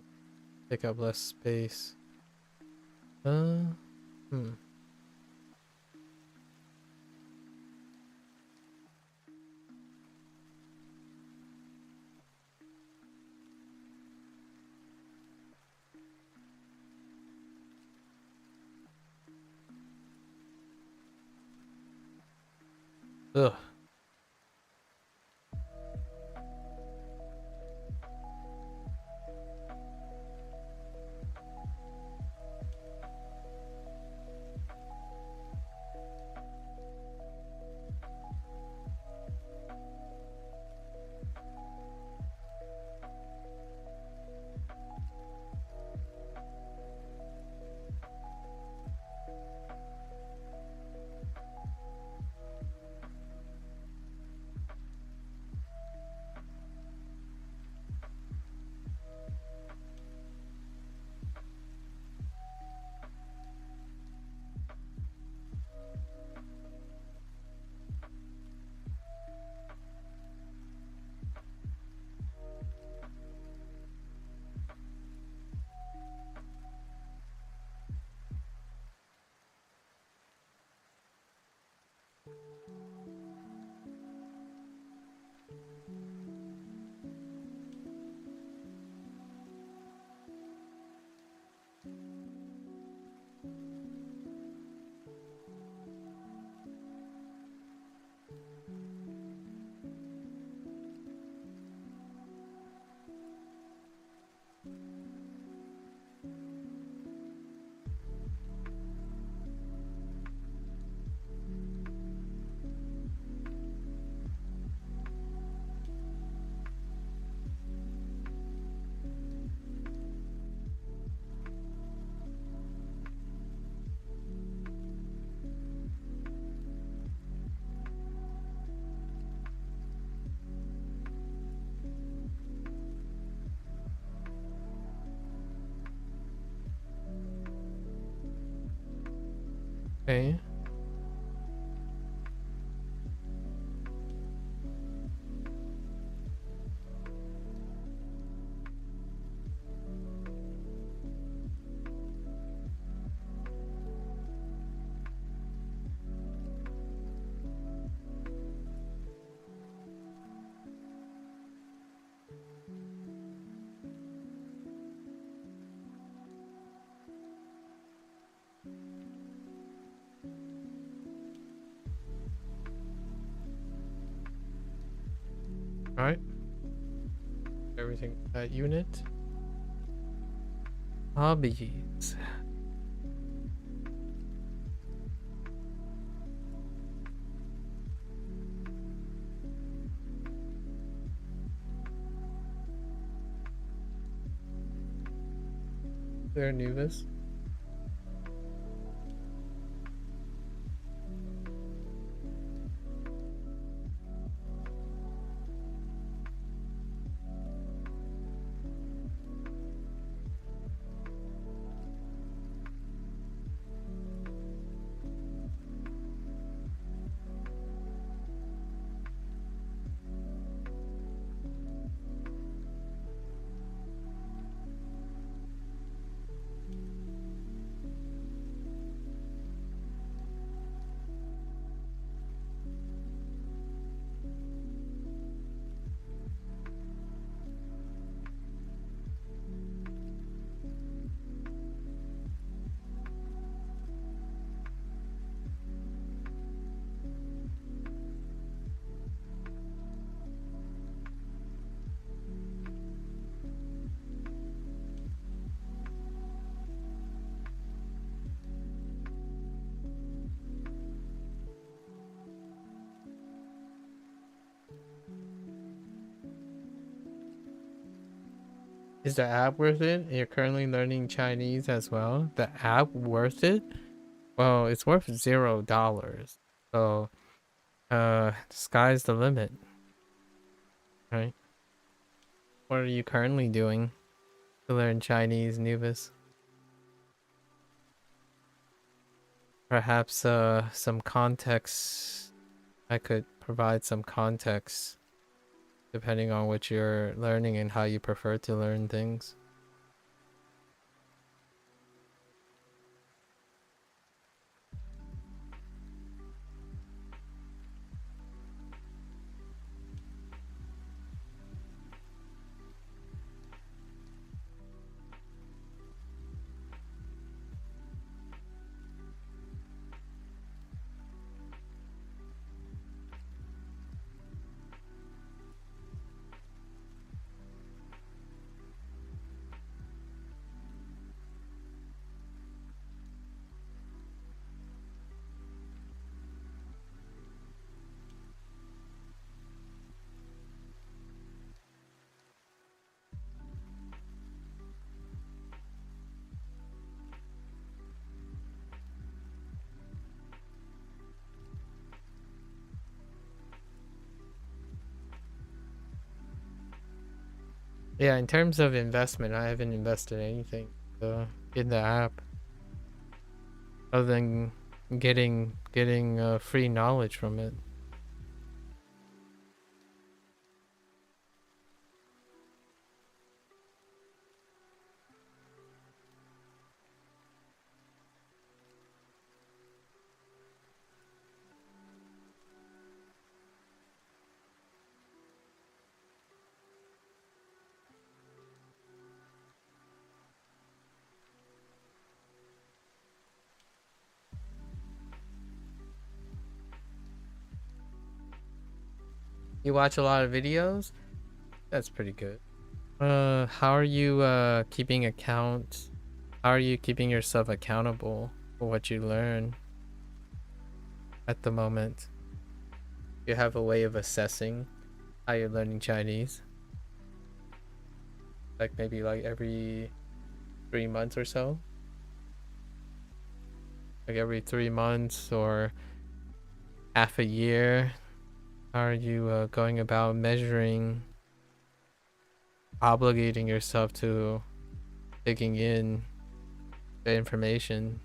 take up less space? Hmm. Ugh. Okay. Alright. Everything that unit. Hobbies. There, Nuvis. Is the app worth it? You're currently learning Chinese as well. The app worth it? Well, it's worth $0. So, sky's the limit, right? What are you currently doing to learn Chinese, Nuvis? Perhaps, some context. I could provide some context depending on what you're learning and how you prefer to learn things. Yeah, in terms of investment, I haven't invested anything in the app other than getting free knowledge from it. You watch a lot of videos? That's pretty good. How are you keeping account? How are you keeping yourself accountable for what you learn at the moment? You have a way of assessing how you're learning Chinese? Like maybe like every 3 months or so? Like every 3 months or half a year? How are you going about measuring, obligating yourself to taking in the information?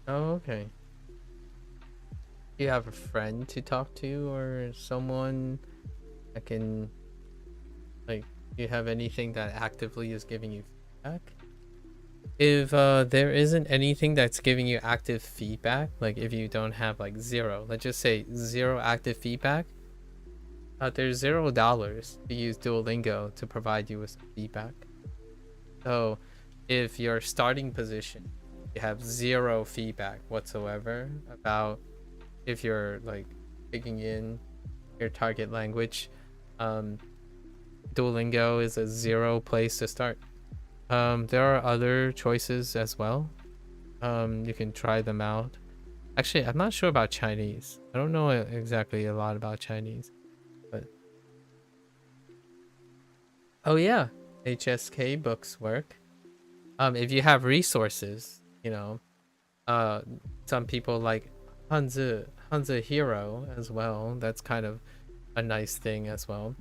Oh, okay. Do you have a friend to talk to or someone that can, like, do you have anything that actively is giving you feedback? If there isn't anything that's giving you active feedback, like if you don't have like zero, let's just say zero active feedback, there's $0 to use Duolingo to provide you with some feedback. So if your starting position, you have zero feedback whatsoever about if you're like taking in your target language, Duolingo is a zero place to start. There are other choices as well. You can try them out. Actually, I'm not sure about Chinese. I don't know exactly a lot about Chinese, but oh yeah, HSK books work. If you have resources, you know, some people like Hanzi Hero as well. That's kind of a nice thing as well.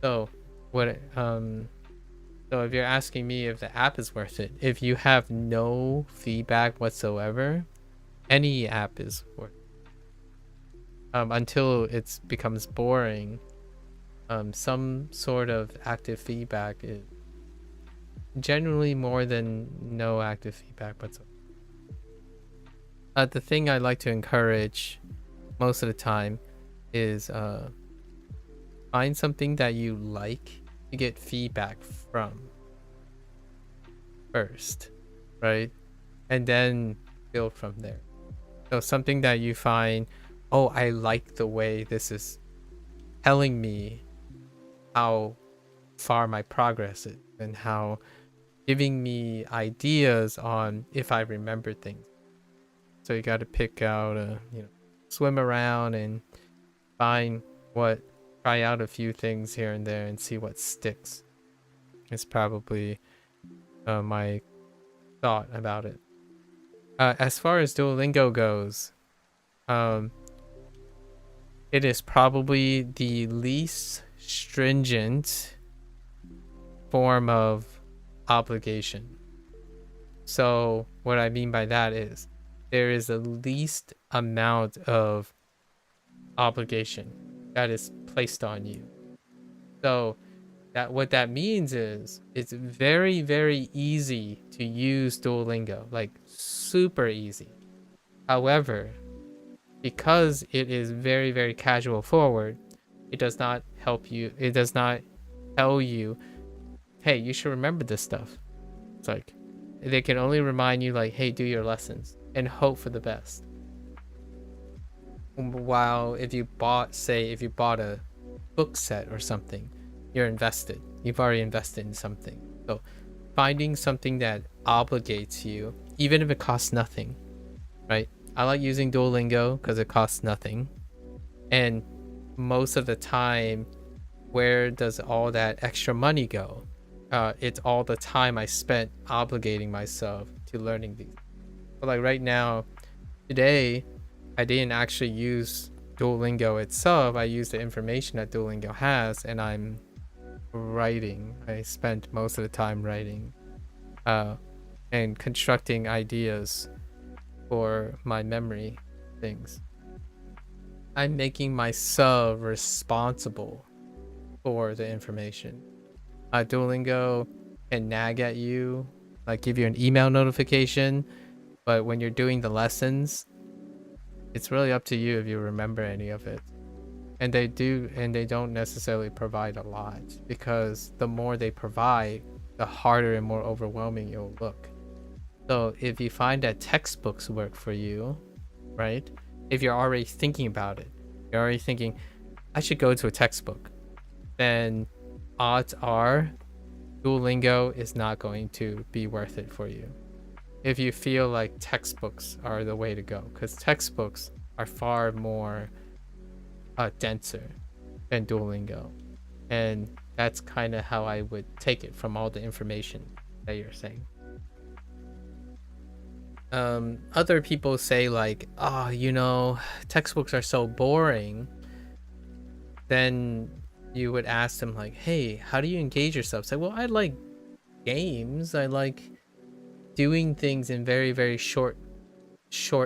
So what so if you're asking me if the app is worth it, if you have no feedback whatsoever, any app is worth it. Until it becomes boring, some sort of active feedback is generally more than no active feedback whatsoever. The thing I like to encourage most of the time is find something that you like to get feedback from first, right? And then build from there. So something that you find, oh, I like the way this is telling me how far my progress is and how giving me ideas on if I remember things. So you got to pick out, swim around and find try out a few things here and there and see what sticks. It's probably my thought about it. As far as Duolingo goes, it is probably the least stringent form of obligation. So what I mean by that is there is the least amount of obligation that is placed on you. So what that means is it's very, very easy to use Duolingo, like super easy. However, because it is very, very casual forward, it does not help you. It does not tell you, hey, you should remember this stuff. It's like they can only remind you like, hey, do your lessons and hope for the best. While if you bought a book set or something, you're invested. You've already invested in something. So finding something that obligates you, even if it costs nothing, right? I like using Duolingo because it costs nothing. And most of the time, where does all that extra money go? It's all the time I spent obligating myself to learning these. But like right now, today, I didn't actually use Duolingo itself. I used the information that Duolingo has, and I'm writing. I spent most of the time writing and constructing ideas for my memory things. I'm making myself responsible for the information. Duolingo can nag at you, like give you an email notification, but when you're doing the lessons, it's really up to you if you remember any of it. And they don't necessarily provide a lot, because the more they provide, the harder and more overwhelming it'll look. So if you find that textbooks work for you, right? If you're already thinking about it, you're already thinking, I should go to a textbook, then odds are Duolingo is not going to be worth it for you. If you feel like textbooks are the way to go, because textbooks are far more denser than Duolingo, and that's kind of how I would take it from all the information that you're saying. Other people say like, textbooks are so boring. Then you would ask them like, hey, how do you engage yourself? Say, well, I like games. I like doing things in very, very short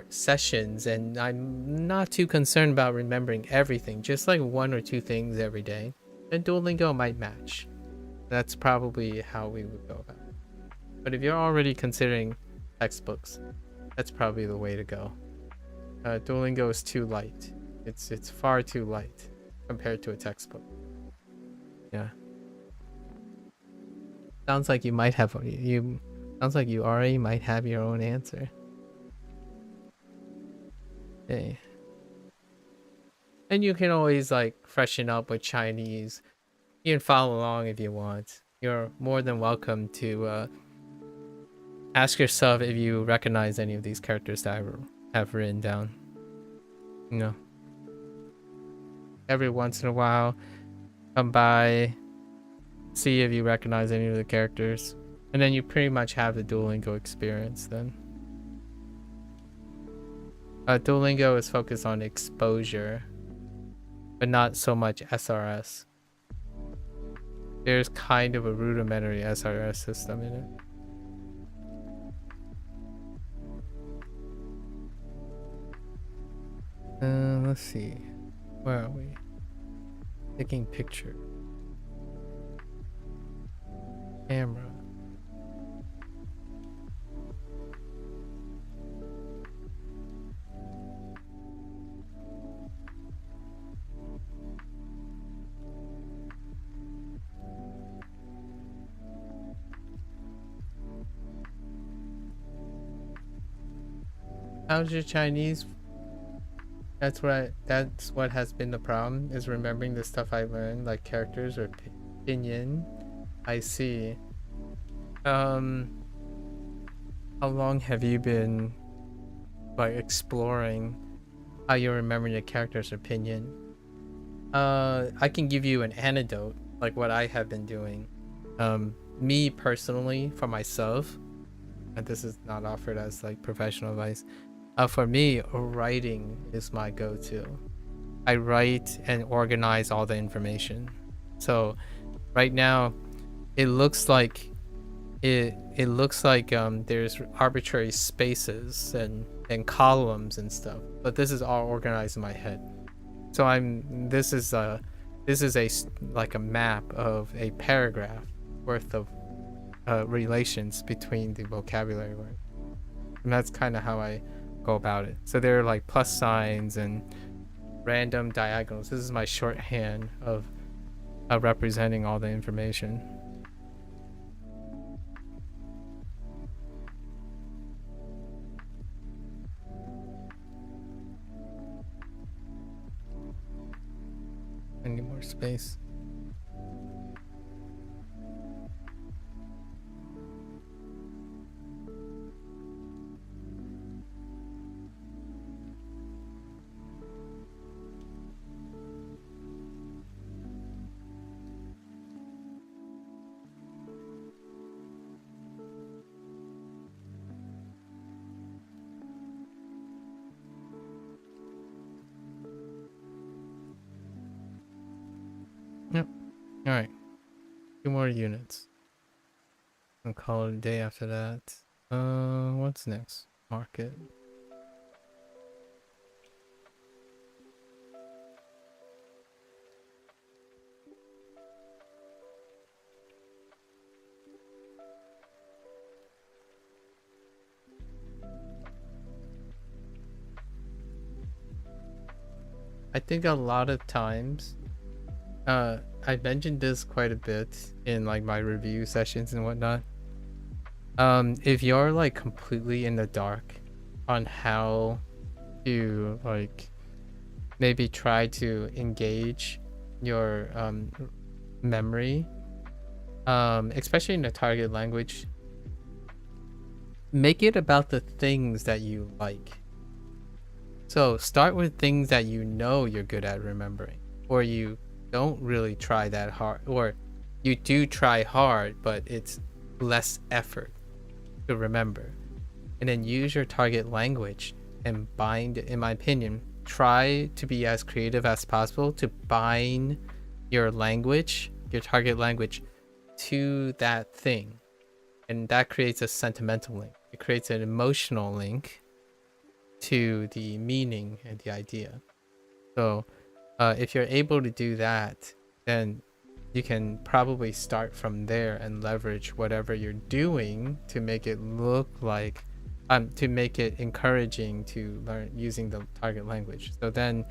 sessions, and I'm not too concerned about remembering everything, just like 1 or 2 things every day. And Duolingo might match. That's probably how we would go about it. But if you're already considering textbooks, that's probably the way to go. Duolingo is too light. It's far too light compared to a textbook. Yeah. Sounds like you might have sounds like you already might have your own answer. Okay. And you can always like freshen up with Chinese. You can follow along if you want. You're more than welcome to ask yourself if you recognize any of these characters that I have written down. You know, every once in a while, come by, see if you recognize any of the characters, and then you pretty much have the Duolingo experience then. Duolingo is focused on exposure, but not so much SRS. There's kind of a rudimentary SRS system in it. Let's see. Where are we? Taking picture. Camera. How's your Chinese? That's what has been the problem, is remembering the stuff I learned, like characters or pinyin. I see. How long have you been like exploring how you're remembering the characters or pinyin? I can give you an anecdote, like what I have been doing. Me personally, for myself, and this is not offered as like professional advice. For me, writing is my go-to. I write and organize all the information. So right now, it looks like there's arbitrary spaces and columns and stuff, but this is all organized in my head. So this is like a map of a paragraph worth of relations between the vocabulary word, and that's kind of how I go about it. So there are like plus signs and random diagonals. This is my shorthand of representing all the information. I need more space. Yep. All right. 2 more units. I'll call it a day after that. What's next? Market. I think a lot of times, I mentioned this quite a bit in like my review sessions and whatnot. If you're like completely in the dark on how to like maybe try to engage your memory, especially in the target language, make it about the things that you like. So start with things that you know you're good at remembering, or you don't really try that hard, or you do try hard but it's less effort to remember. And then use your target language and bind, in my opinion, try to be as creative as possible to bind your language, your target language, to that thing. And that creates a sentimental link. It creates an emotional link to the meaning and the idea. So if you're able to do that, then you can probably start from there and leverage whatever you're doing to make it look like, to make it encouraging to learn using the target language. So then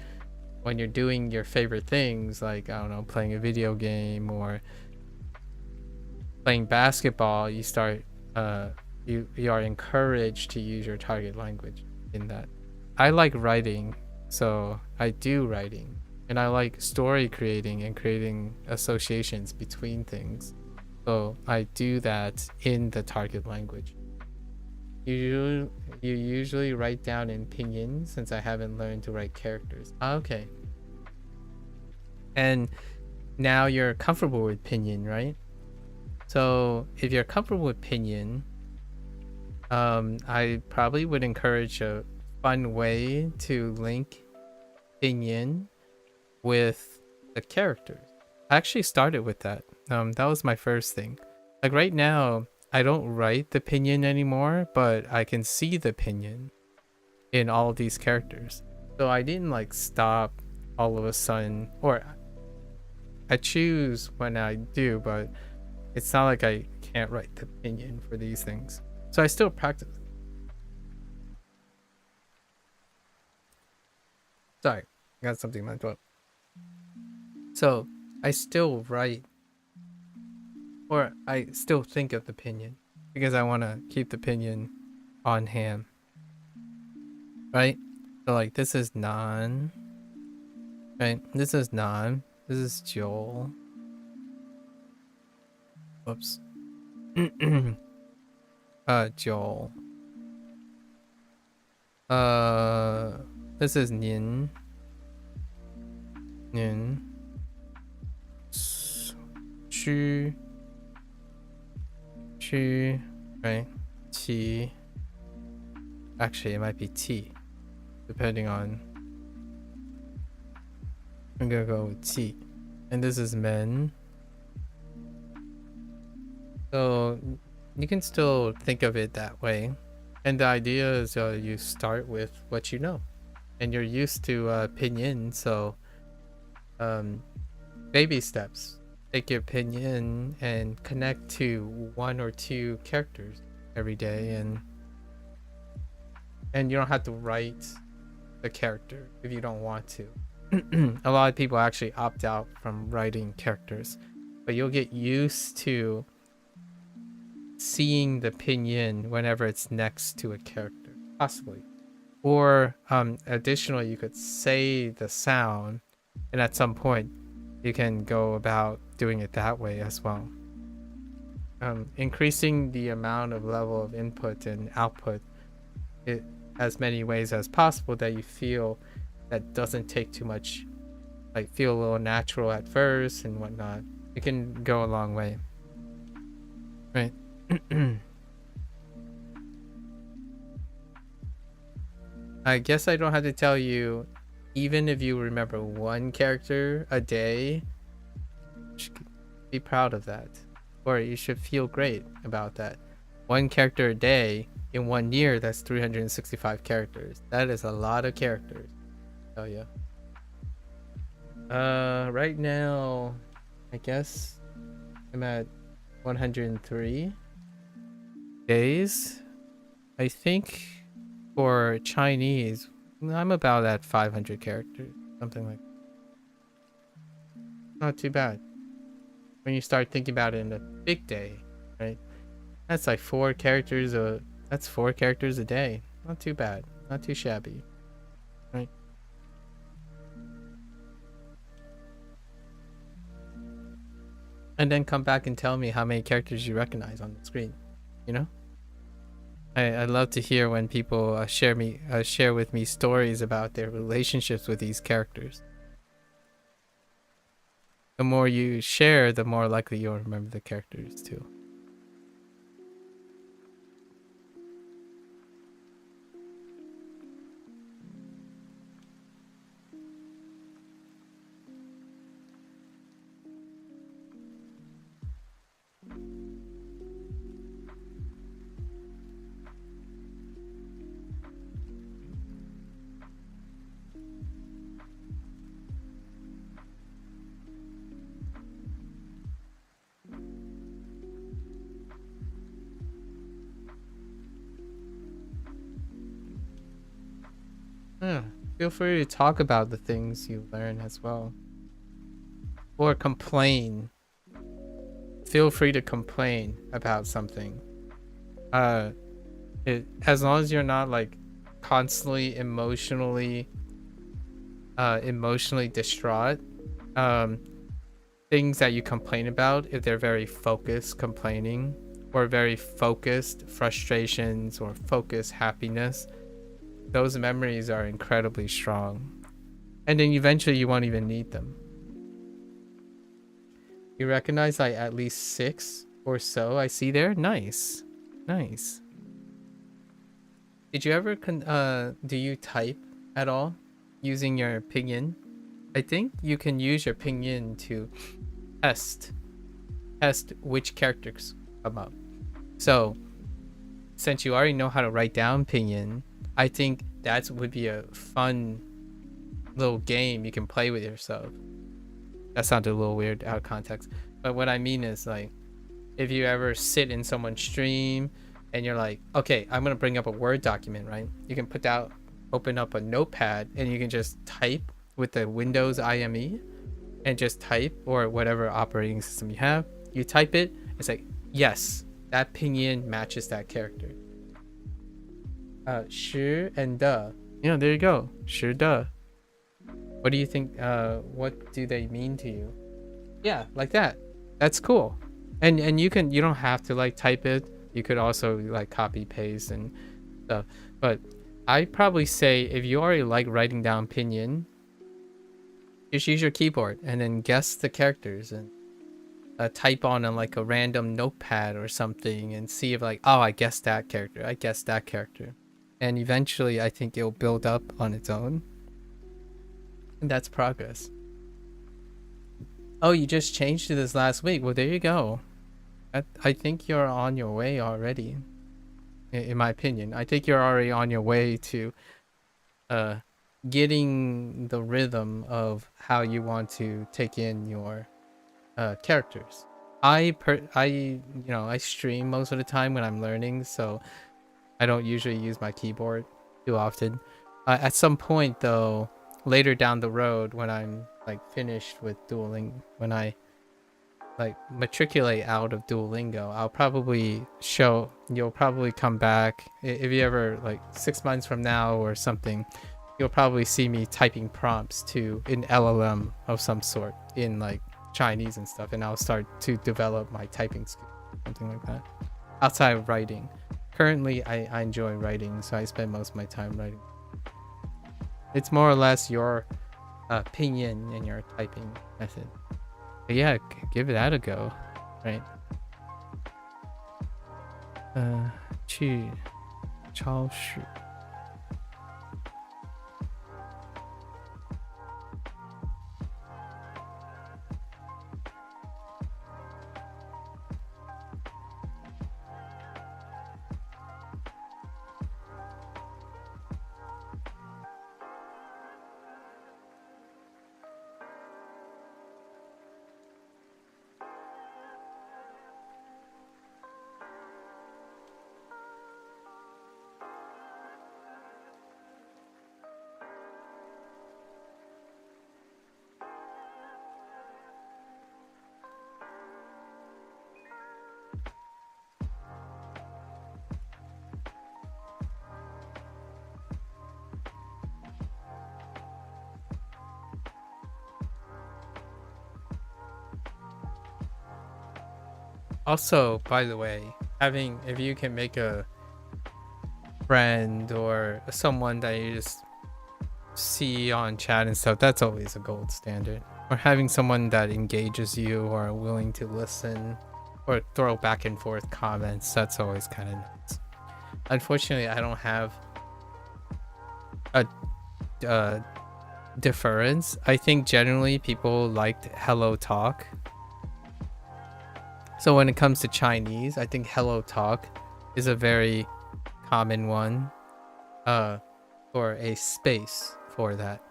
when you're doing your favorite things, like, I don't know, playing a video game or playing basketball, you start, you are encouraged to use your target language in that. I like writing, so I do writing. And I like story creating and creating associations between things. So I do that in the target language. You usually write down in pinyin, since I haven't learned to write characters. Okay. And now you're comfortable with pinyin, right? So if you're comfortable with pinyin, I probably would encourage a fun way to link pinyin with the characters. I actually started with that. That was my first thing. Like right now, I don't write the pinyin anymore, but I can see the pinyin in all of these characters. So I didn't like stop all of a sudden, or I choose when I do, but it's not like I can't write the pinyin for these things. So I still practice. Sorry, I got something in my throat. So I still write, or I still think of the pinyin because I want to keep the pinyin on hand. right? So like this is non, right? This is non. This is Joel. Whoops. Joel. This is Nin. Nin. Chu. Chu. Right? T. Actually, it might be T. Depending on. I'm gonna go with T. And this is men. So you can still think of it that way. And the idea is you start with what you know. And you're used to pinyin, so baby steps. Take your pinyin and connect to 1 or 2 characters every day, and you don't have to write the character if you don't want to. A lot of people actually opt out from writing characters, but you'll get used to seeing the pinyin whenever it's next to a character, possibly. Or additionally, you could say the sound, and at some point you can go about doing it that way as well. Increasing the amount of level of input and output it as many ways as possible that you feel that doesn't take too much, like feel a little natural at first and whatnot. It can go a long way, right? I guess I don't have to tell you, even if you remember 1 character a day, you should be proud of that, or you should feel great about that. 1 character a day in 1 year, that's 365 characters. That is a lot of characters. Oh yeah. Right now, I guess I'm at 103 days. I think for Chinese, I'm about at 500 characters, something like that. Not too bad. When you start thinking about it in a big day, right? That's like 4 characters that's 4 characters a day. Not too bad. Not too shabby. Right? And then come back and tell me how many characters you recognize on the screen. You know? I love to hear when people share with me stories about their relationships with these characters. The more you share, the more likely you'll remember the characters too. Yeah, feel free to talk about the things you learn as well. Or complain. Feel free to complain about something. As long as you're not like constantly emotionally distraught. Things that you complain about, if they're very focused complaining, or very focused frustrations, or focused happiness, those memories are incredibly strong, and then eventually you won't even need them. You recognize like at least 6 or so I see there. Nice. Did you ever do you type at all using your pinyin? I think you can use your pinyin to test which characters come up. So since you already know how to write down pinyin, I think that would be a fun little game you can play with yourself. That sounded a little weird out of context, but what I mean is, like, if you ever sit in someone's stream and you're like, okay, I'm gonna bring up a Word document, right? You can open up a notepad and you can just type with the Windows IME and just type, or whatever operating system you have. You type it, it's like, yes, that pinyin matches that character. Shi and de Yeah, there you go. Sure duh. What do you think? What do they mean to you? Yeah, like that. That's cool. And you don't have to like type it. You could also like copy paste and stuff. But I probably say if you already like writing down pinyin, just use your keyboard and then guess the characters and type on like a random notepad or something and see if like, oh, I guessed that character. I guessed that character. And eventually I think it'll build up on its own. And that's progress. Oh, you just changed to this last week. Well, there you go. I think you're on your way already. In my opinion, I think you're already on your way to getting the rhythm of how you want to take in your characters. I stream most of the time when I'm learning, so I don't usually use my keyboard too often. At some point though, later down the road, when I'm like finished with Duolingo, when I like matriculate out of Duolingo, you'll probably come back if you ever like 6 months from now or something. You'll probably see me typing prompts to an LLM of some sort in like Chinese and stuff, and I'll start to develop my typing skill, something like that. Outside of writing, currently I enjoy writing, so I spend most of my time writing. It's more or less your pinyin and your typing method. But yeah, give that a go, right? 去超市 Also, by the way, if you can make a friend or someone that you just see on chat and stuff, that's always a gold standard. Or having someone that engages you or are willing to listen or throw back and forth comments, that's always kind of nice. Unfortunately, I don't have a difference. I think generally people liked Hello Talk. So when it comes to Chinese, I think Hello Talk is a very common one or a space for that.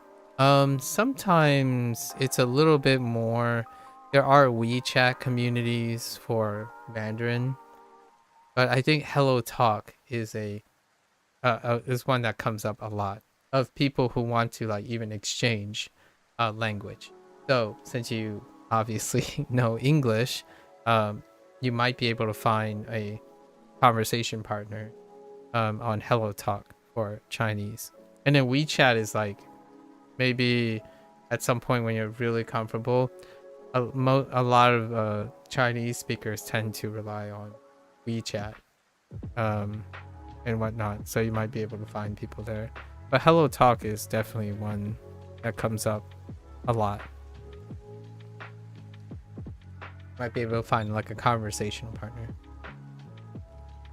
Sometimes it's a little bit more. There are WeChat communities for Mandarin, but I think Hello Talk is is one that comes up a lot of people who want to like even exchange language. So since you obviously know English, you might be able to find a conversation partner on Hello Talk for Chinese. And then WeChat is like maybe at some point when you're really comfortable. A lot of Chinese speakers tend to rely on WeChat and whatnot, so you might be able to find people there. But Hello Talk is definitely one that comes up a lot. Might be able to find like a conversational partner.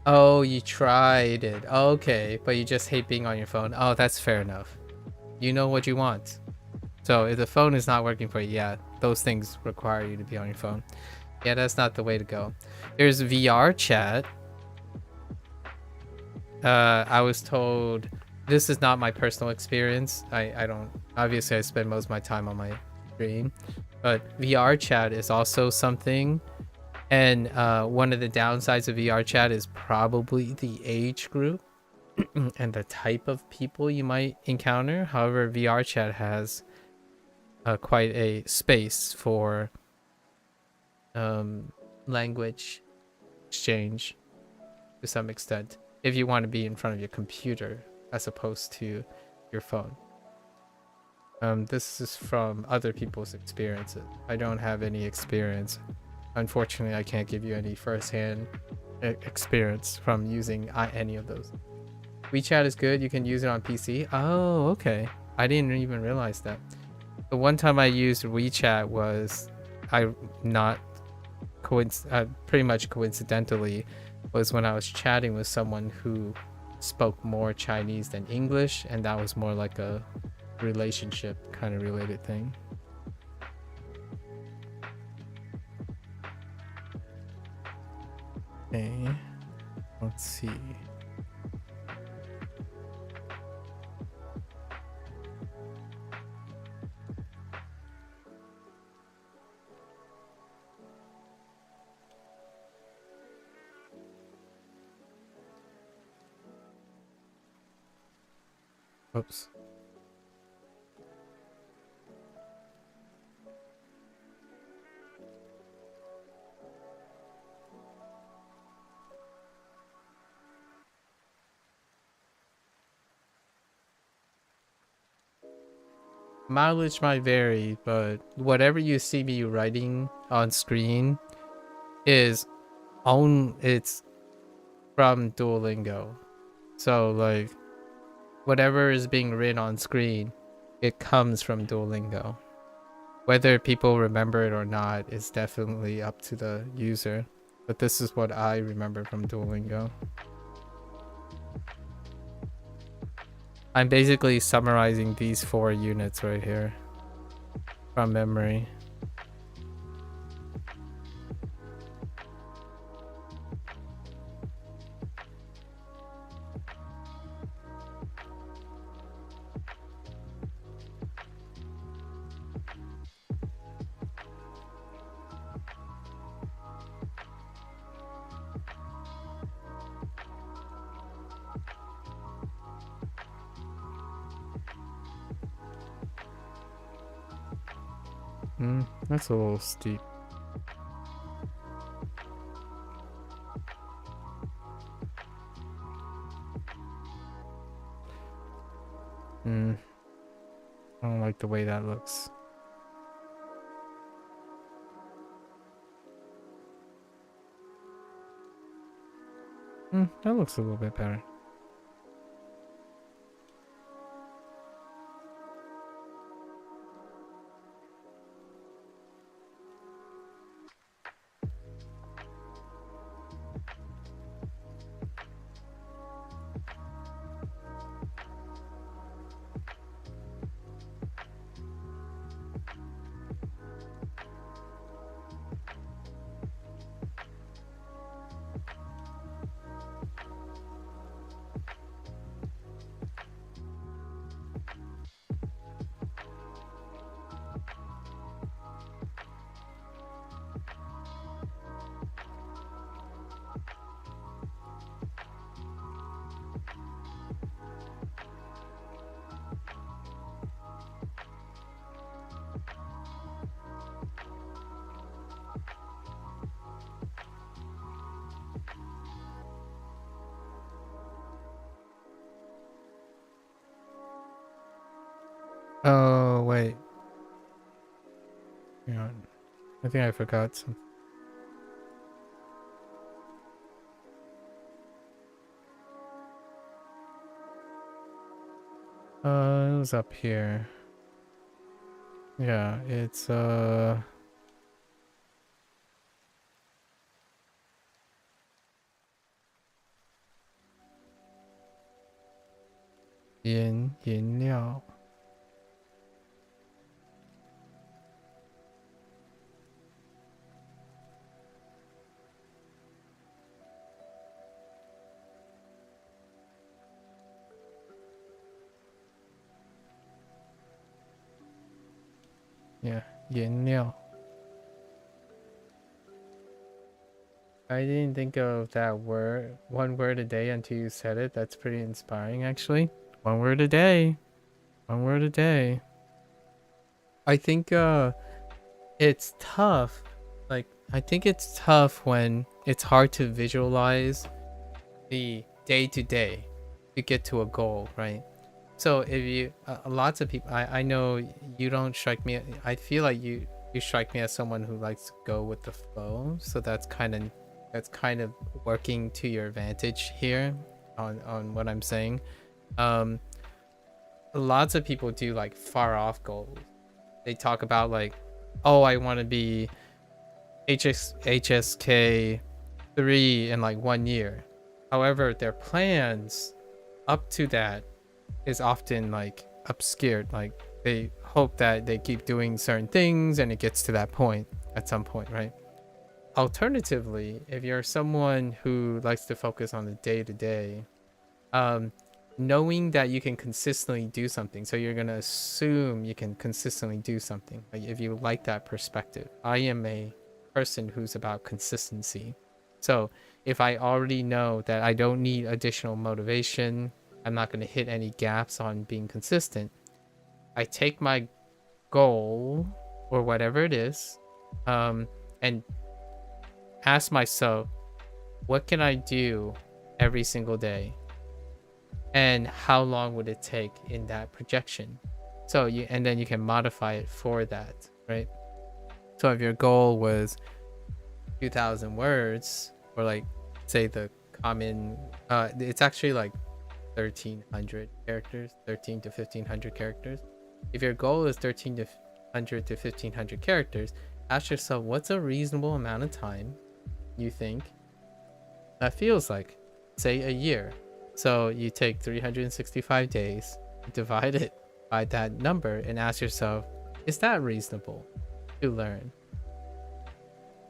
Oh, you tried it. Okay, but you just hate being on your phone. Oh, that's fair enough. You know what you want. So if the phone is not working for you, yeah, those things require you to be on your phone. Yeah, that's not the way to go. There's VR chat. I was told, this is not my personal experience. I don't, obviously I spend most of my time on my stream, but VR chat is also something. And one of the downsides of VR chat is probably the age group and the type of people you might encounter. However, VR chat has quite a space for language exchange to some extent, if you want to be in front of your computer as opposed to your phone. This is from other people's experiences. I don't have any experience. Unfortunately, I can't give you any first-hand experience from using any of those. WeChat is good. You can use it on PC. Oh, okay. I didn't even realize that. The one time I used WeChat was pretty much coincidentally was when I was chatting with someone who spoke more Chinese than English, and that was more like a relationship kind of related thing. Okay, let's see. Oops. Mileage might vary, but whatever you see me writing on screen it's from Duolingo. So like whatever is being written on screen, it comes from Duolingo. Whether people remember it or not is definitely up to the user, but this is what I remember from Duolingo. I'm basically summarizing these 4 units right here from memory. That's a little steep. I don't like the way that looks. That looks a little bit better. Oh, wait. Hang on. I think I forgot some. It was up here. Yeah, it's饮料. Yeah, 饮料. I didn't think of that word, one word a day, until you said it. That's pretty inspiring, actually. One word a day. One word a day. I think it's tough. Like, I think it's tough when it's hard to visualize the day to day to get to a goal, right? So if you, lots of people, I know you don't strike me. I feel like you strike me as someone who likes to go with the flow. So that's kind of working to your advantage here on what I'm saying. Lots of people do like far off goals. They talk about like, oh, I want to be HSK 3 in like 1 year. However, their plans up to that is often like obscured. Like they hope that they keep doing certain things and it gets to that point at some point, right? Alternatively, if you're someone who likes to focus on the day-to-day, knowing that you can consistently do something, so you're going to assume you can consistently do something, like if you like that perspective. I am a person who's about consistency. So if I already know that I don't need additional motivation, I'm not going to hit any gaps on being consistent, I take my goal or whatever it is, and ask myself, what can I do every single day? And how long would it take in that projection? So and then you can modify it for that, right? So if your goal was 2,000 words, or like say the common, it's actually like 1,300 characters, 13 to 1,500 characters. If your goal is 1,300 to 1,500 characters, ask yourself, what's a reasonable amount of time you think that feels like? Say a year. So you take 365 days, divide it by that number, and ask yourself, is that reasonable to learn?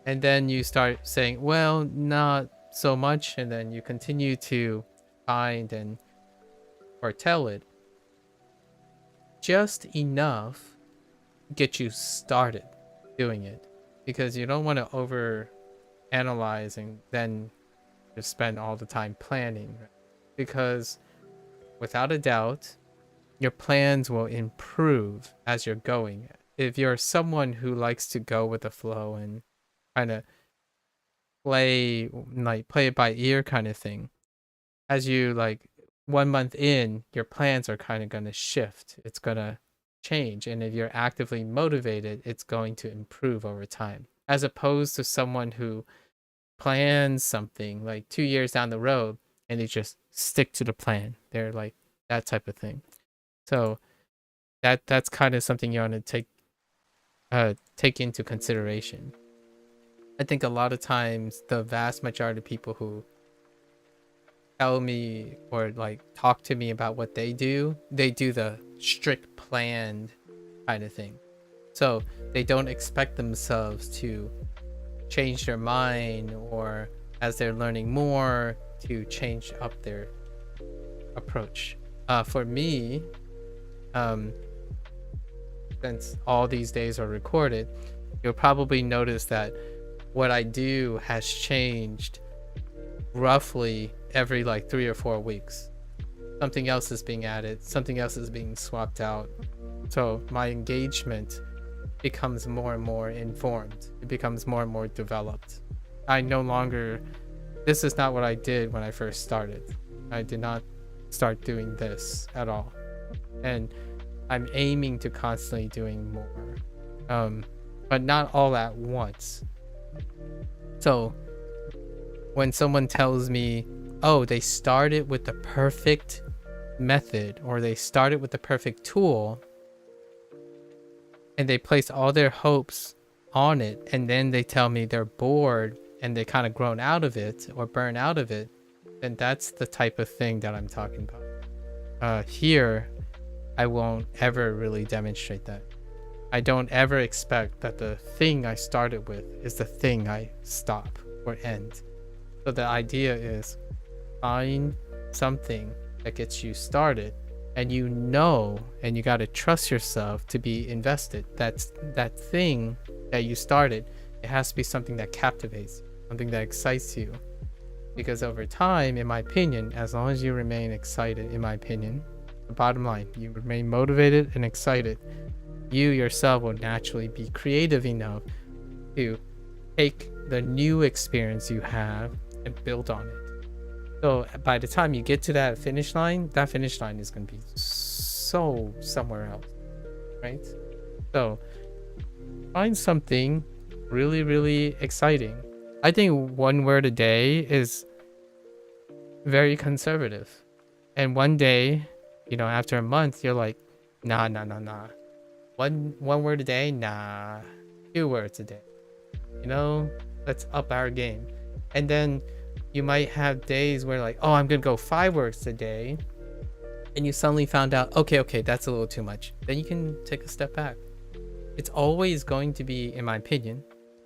And then you start saying, well, not so much, and then you continue to find and foretell it just enough to get you started doing it, because you don't want to over analyze and then just spend all the time planning, because without a doubt your plans will improve as you're going. If you're someone who likes to go with the flow and kind of play it by ear kind of thing, as you like 1 month in, your plans are kind of going to shift. It's going to change. And if you're actively motivated, it's going to improve over time, as opposed to someone who plans something like 2 years down the road and they just stick to the plan. They're like that type of thing. So that's kind of something you want to take into consideration. I think a lot of times the vast majority of people who tell me or like talk to me about what they do the strict planned kind of thing. So they don't expect themselves to change their mind, or as they're learning more, to change up their approach. For me, since all these days are recorded, you'll probably notice that what I do has changed roughly every like 3 or 4 weeks. Something else is being added, something else is being swapped out. So my engagement becomes more and more informed. It becomes more and more developed. I no longer, this is not what I did when I first started. I did not start doing this at all. And I'm aiming to constantly doing more, but not all at once. So when someone tells me, oh, they started with the perfect method, or they started with the perfect tool, and they place all their hopes on it, and then they tell me they're bored and they kind of grown out of it or burn out of it, then that's the type of thing that I'm talking about. Here, I won't ever really demonstrate that. I don't ever expect that the thing I started with is the thing I stop or end. So the idea is, find something that gets you started, and and you got to trust yourself to be invested. That's that thing that you started. It has to be something that captivates you, something that excites you, because over time, in my opinion, as long as you remain excited, in my opinion, the bottom line, you remain motivated and excited, you yourself will naturally be creative enough to take the new experience you have and build on it. So by the time you get to that finish line is going to be so somewhere else, right? So find something really, really exciting. I think one word a day is very conservative. And one day, you know, after a month, you're like, nah. One word a day? Nah. 2 words a day. You know, let's up our game. And then you might have days where like, oh, I'm gonna go 5 words a day. And you suddenly found out, okay, that's a little too much. Then you can take a step back. It's always going to be, in my opinion,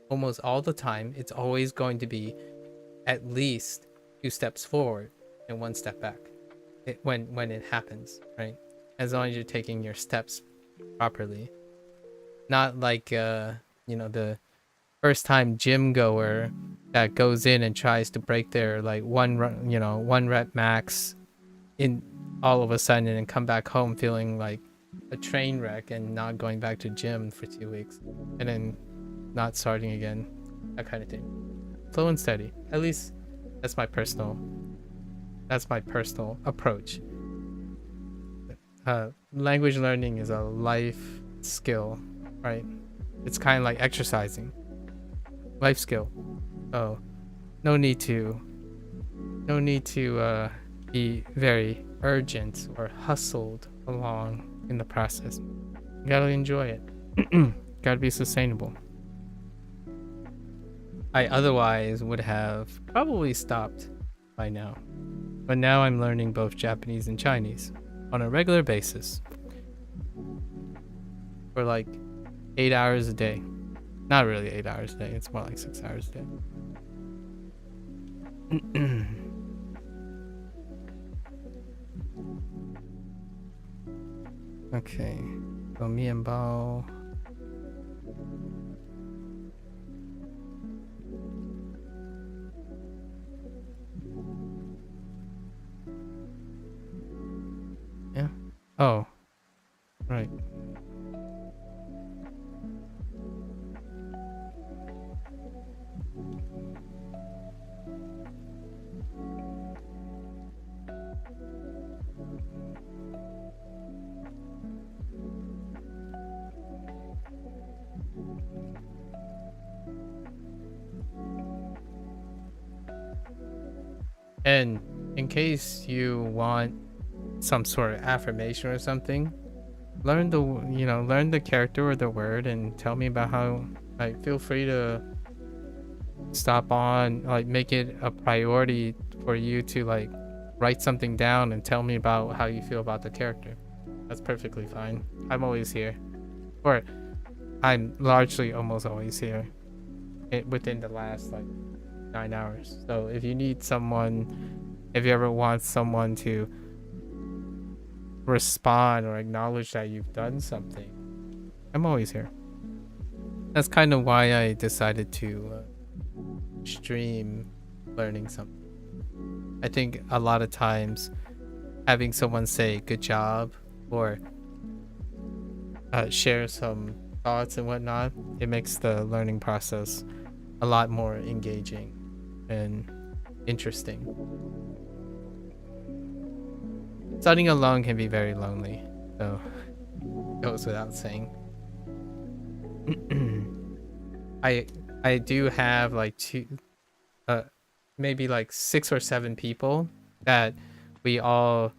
almost all the time, it's always going to be at least 2 steps forward and 1 step back. When it happens, right? As long as you're taking your steps properly. Not like you know, the first time gym goer that goes in and tries to break their like 1 rep max in all of a sudden and come back home feeling like a train wreck and not going back to gym for 2 weeks and then not starting again, that kind of thing. Slow and steady. At least that's my personal approach. Language learning is a life skill, right? It's kind of like exercising. Life skill. Oh, no need to be very urgent or hustled along in the process. You gotta enjoy it. Gotta be sustainable. I otherwise would have probably stopped by now. But now I'm learning both Japanese and Chinese on a regular basis for like 8 hours a day. Not really 8 hours a day, it's more like 6 hours a day. Okay, so mianbao. Yeah. Oh, right. And in case you want some sort of affirmation or something, learn the character or the word and tell me about how, like, feel free to stop on, like, make it a priority for you to like write something down and tell me about how you feel about the character. That's perfectly fine. I'm always here, or I'm largely almost always here within the last like 9 hours. So if you need someone, if you ever want someone to respond or acknowledge that you've done something, I'm always here. That's kind of why I decided to stream learning something. I think a lot of times having someone say good job or share some thoughts and whatnot, it makes the learning process a lot more engaging and interesting. Studying alone can be very lonely, so goes without saying. I do have like maybe like 6 or 7 people that we all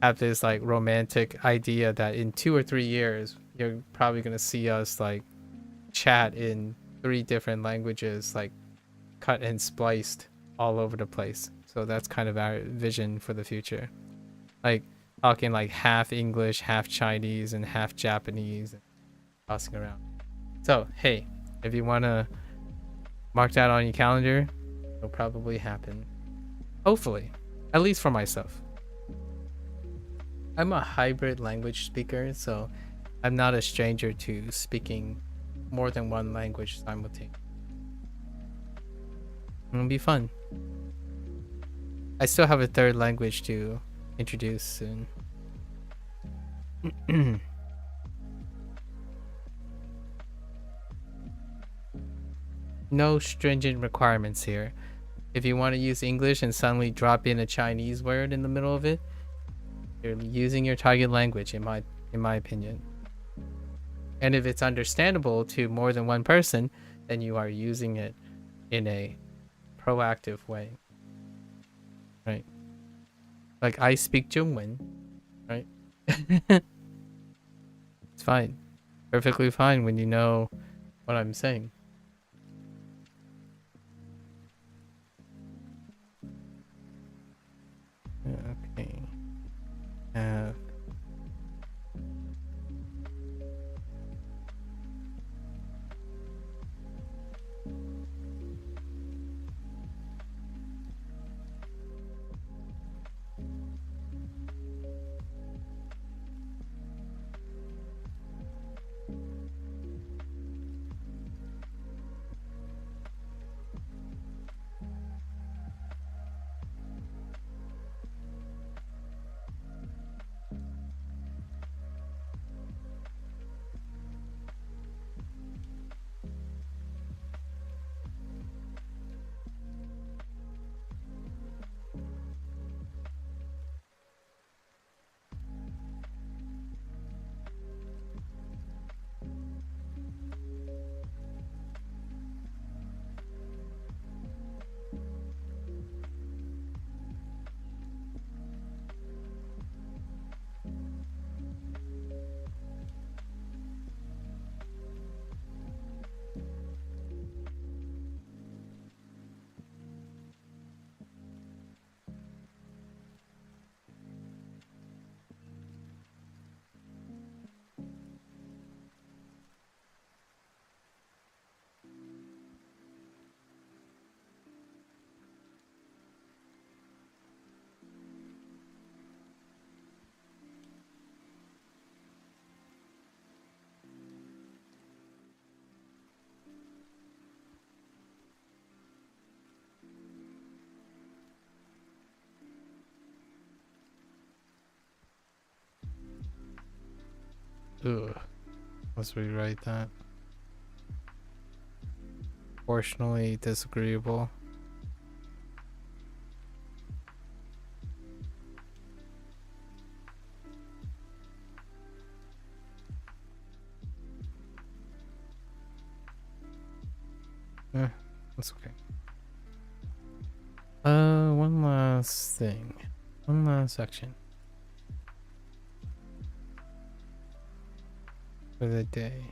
have this like romantic idea that in 2 or 3 years you're probably gonna see us like chat in 3 different languages, like cut and spliced all over the place. So that's kind of our vision for the future, like talking like half English, half Chinese, and half Japanese, and tossing around. So hey, if you want to mark that on your calendar, it'll probably happen, hopefully, at least for myself. I'm a hybrid language speaker, so I'm not a stranger to speaking more than 1 language simultaneously. It'll be fun. I still have a 3rd language to introduce soon. No stringent requirements here. If you want to use English and suddenly drop in a Chinese word in the middle of it, You're using your target language, in my opinion. And if it's understandable to more than one person, then you are using it in a proactive way, right? Like I speak Zhongwen, right? It's fine, perfectly fine when you know what I'm saying. Okay. Ugh. Let's rewrite that. Proportionally disagreeable. That's okay. One last thing. One last section. For the day.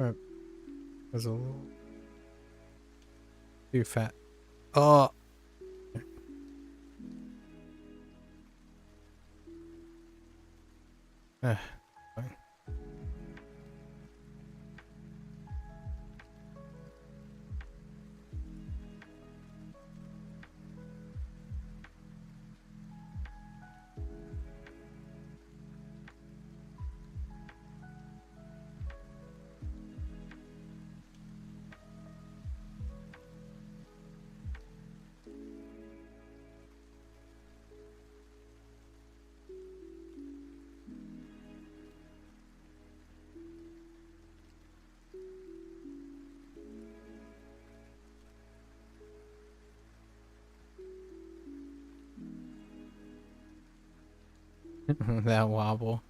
Alright. That's a little too fat. Oh! Fine. That wobble.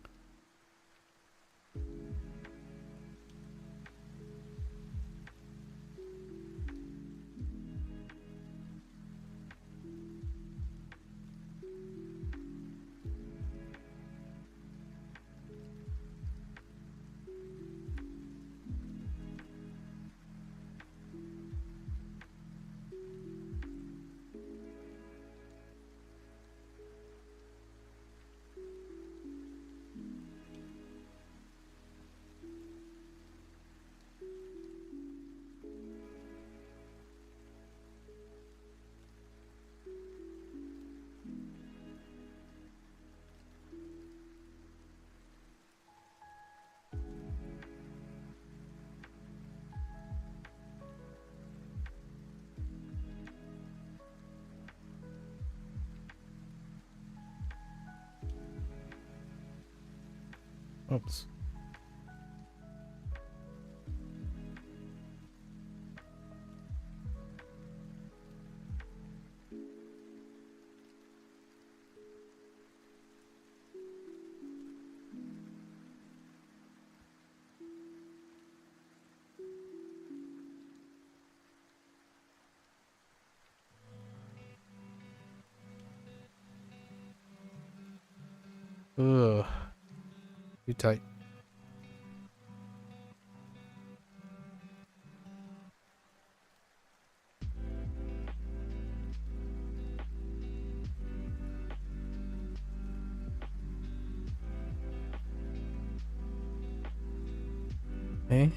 Oops. Ugh. Too tight. Okay.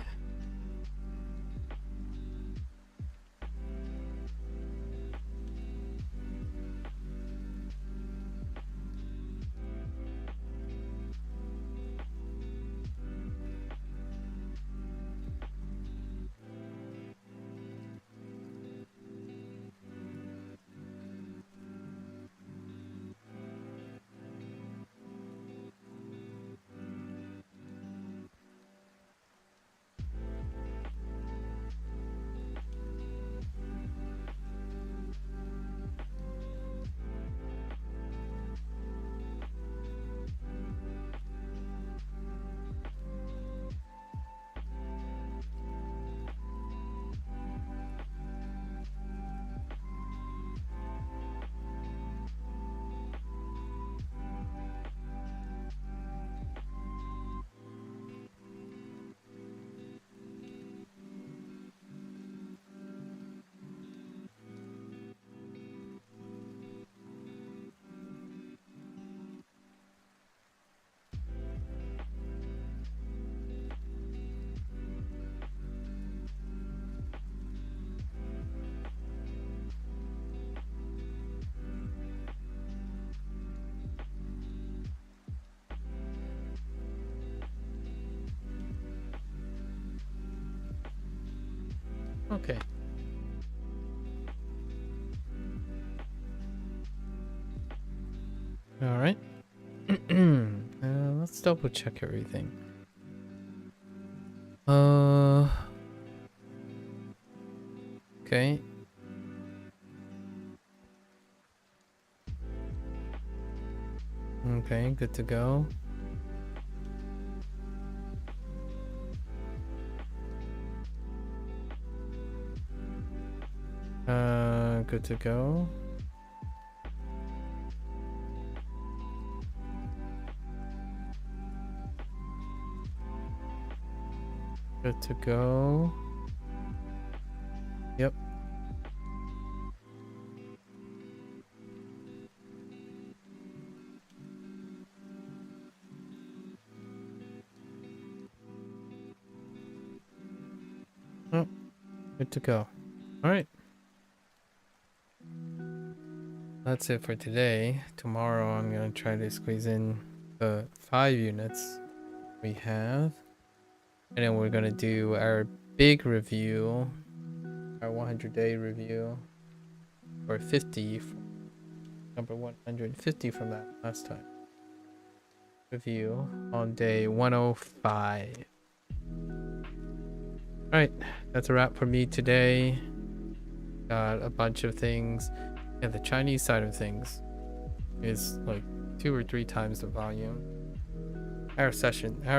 Okay. All right. Let's double check everything. Okay. Okay, good to go. Good to go. Good to go. Yep. Oh, good to go. All right. That's it for today. Tomorrow I'm going to try to squeeze in the 5 units we have. And then we're going to do our big review, our 100-day review, or 50, number 150 from that last time. Review on day 105. Alright, that's a wrap for me today. Got a bunch of things. Yeah, the Chinese side of things is like 2 or 3 times the volume. Our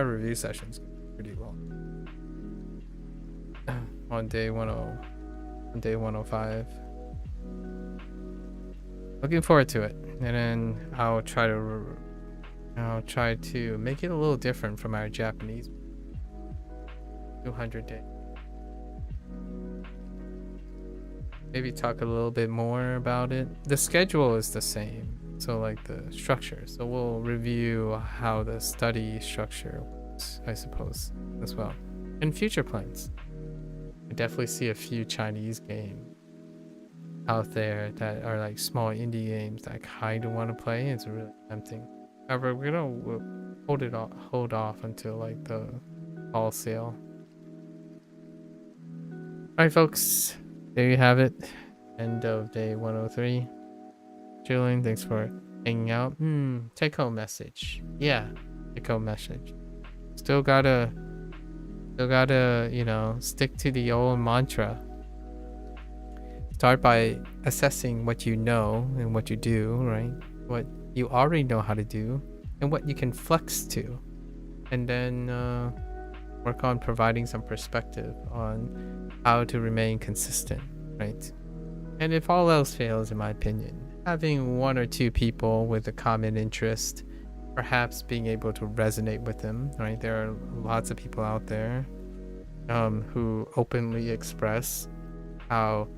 review session's pretty long. On day 105. Looking forward to it. And then I'll try to make it a little different from our Japanese 200 day. Maybe talk a little bit more about it. The schedule is the same, so like the structure. So we'll review how the study structure works, I suppose, as well. And future plans. I definitely see a few Chinese games out there that are like small indie games that I kind of want to play. It's really tempting. However, we'll hold off until like the fall sale. Alright folks, there you have it. End of day 103. Julian, thanks for hanging out. Take home message. Yeah, take home message. Still gotta, you know, stick to the old mantra. Start by assessing what you know and what you do, right? What you already know how to do and what you can flex to. And then work on providing some perspective on how to remain consistent, right? And if all else fails, in my opinion, having 1 or 2 people with a common interest, perhaps being able to resonate with them, right? There are lots of people out there who openly express how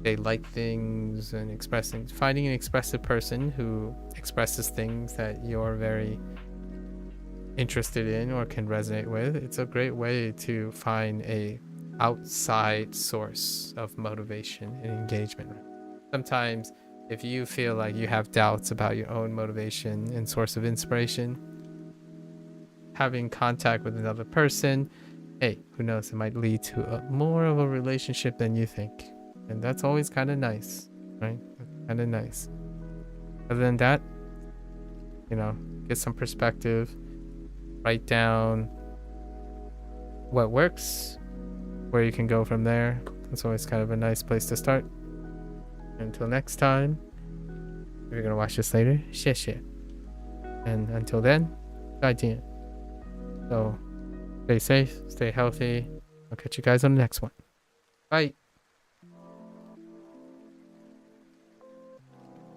they like things and express things. Finding an expressive person who expresses things that you're very interested in or can resonate with, it's a great way to find a outside source of motivation and engagement. Sometimes if you feel like you have doubts about your own motivation and source of inspiration, having contact with another person, hey, who knows, it might lead to more of a relationship than you think. And that's always kind of nice, right? Kind of nice. Other than that, you know, get some perspective, write down what works, where you can go from there. That's always kind of a nice place to start. Until next time, if you're gonna watch this later, 谢谢. And until then, 再见. So stay safe, stay healthy. I'll catch you guys on the next one. Bye.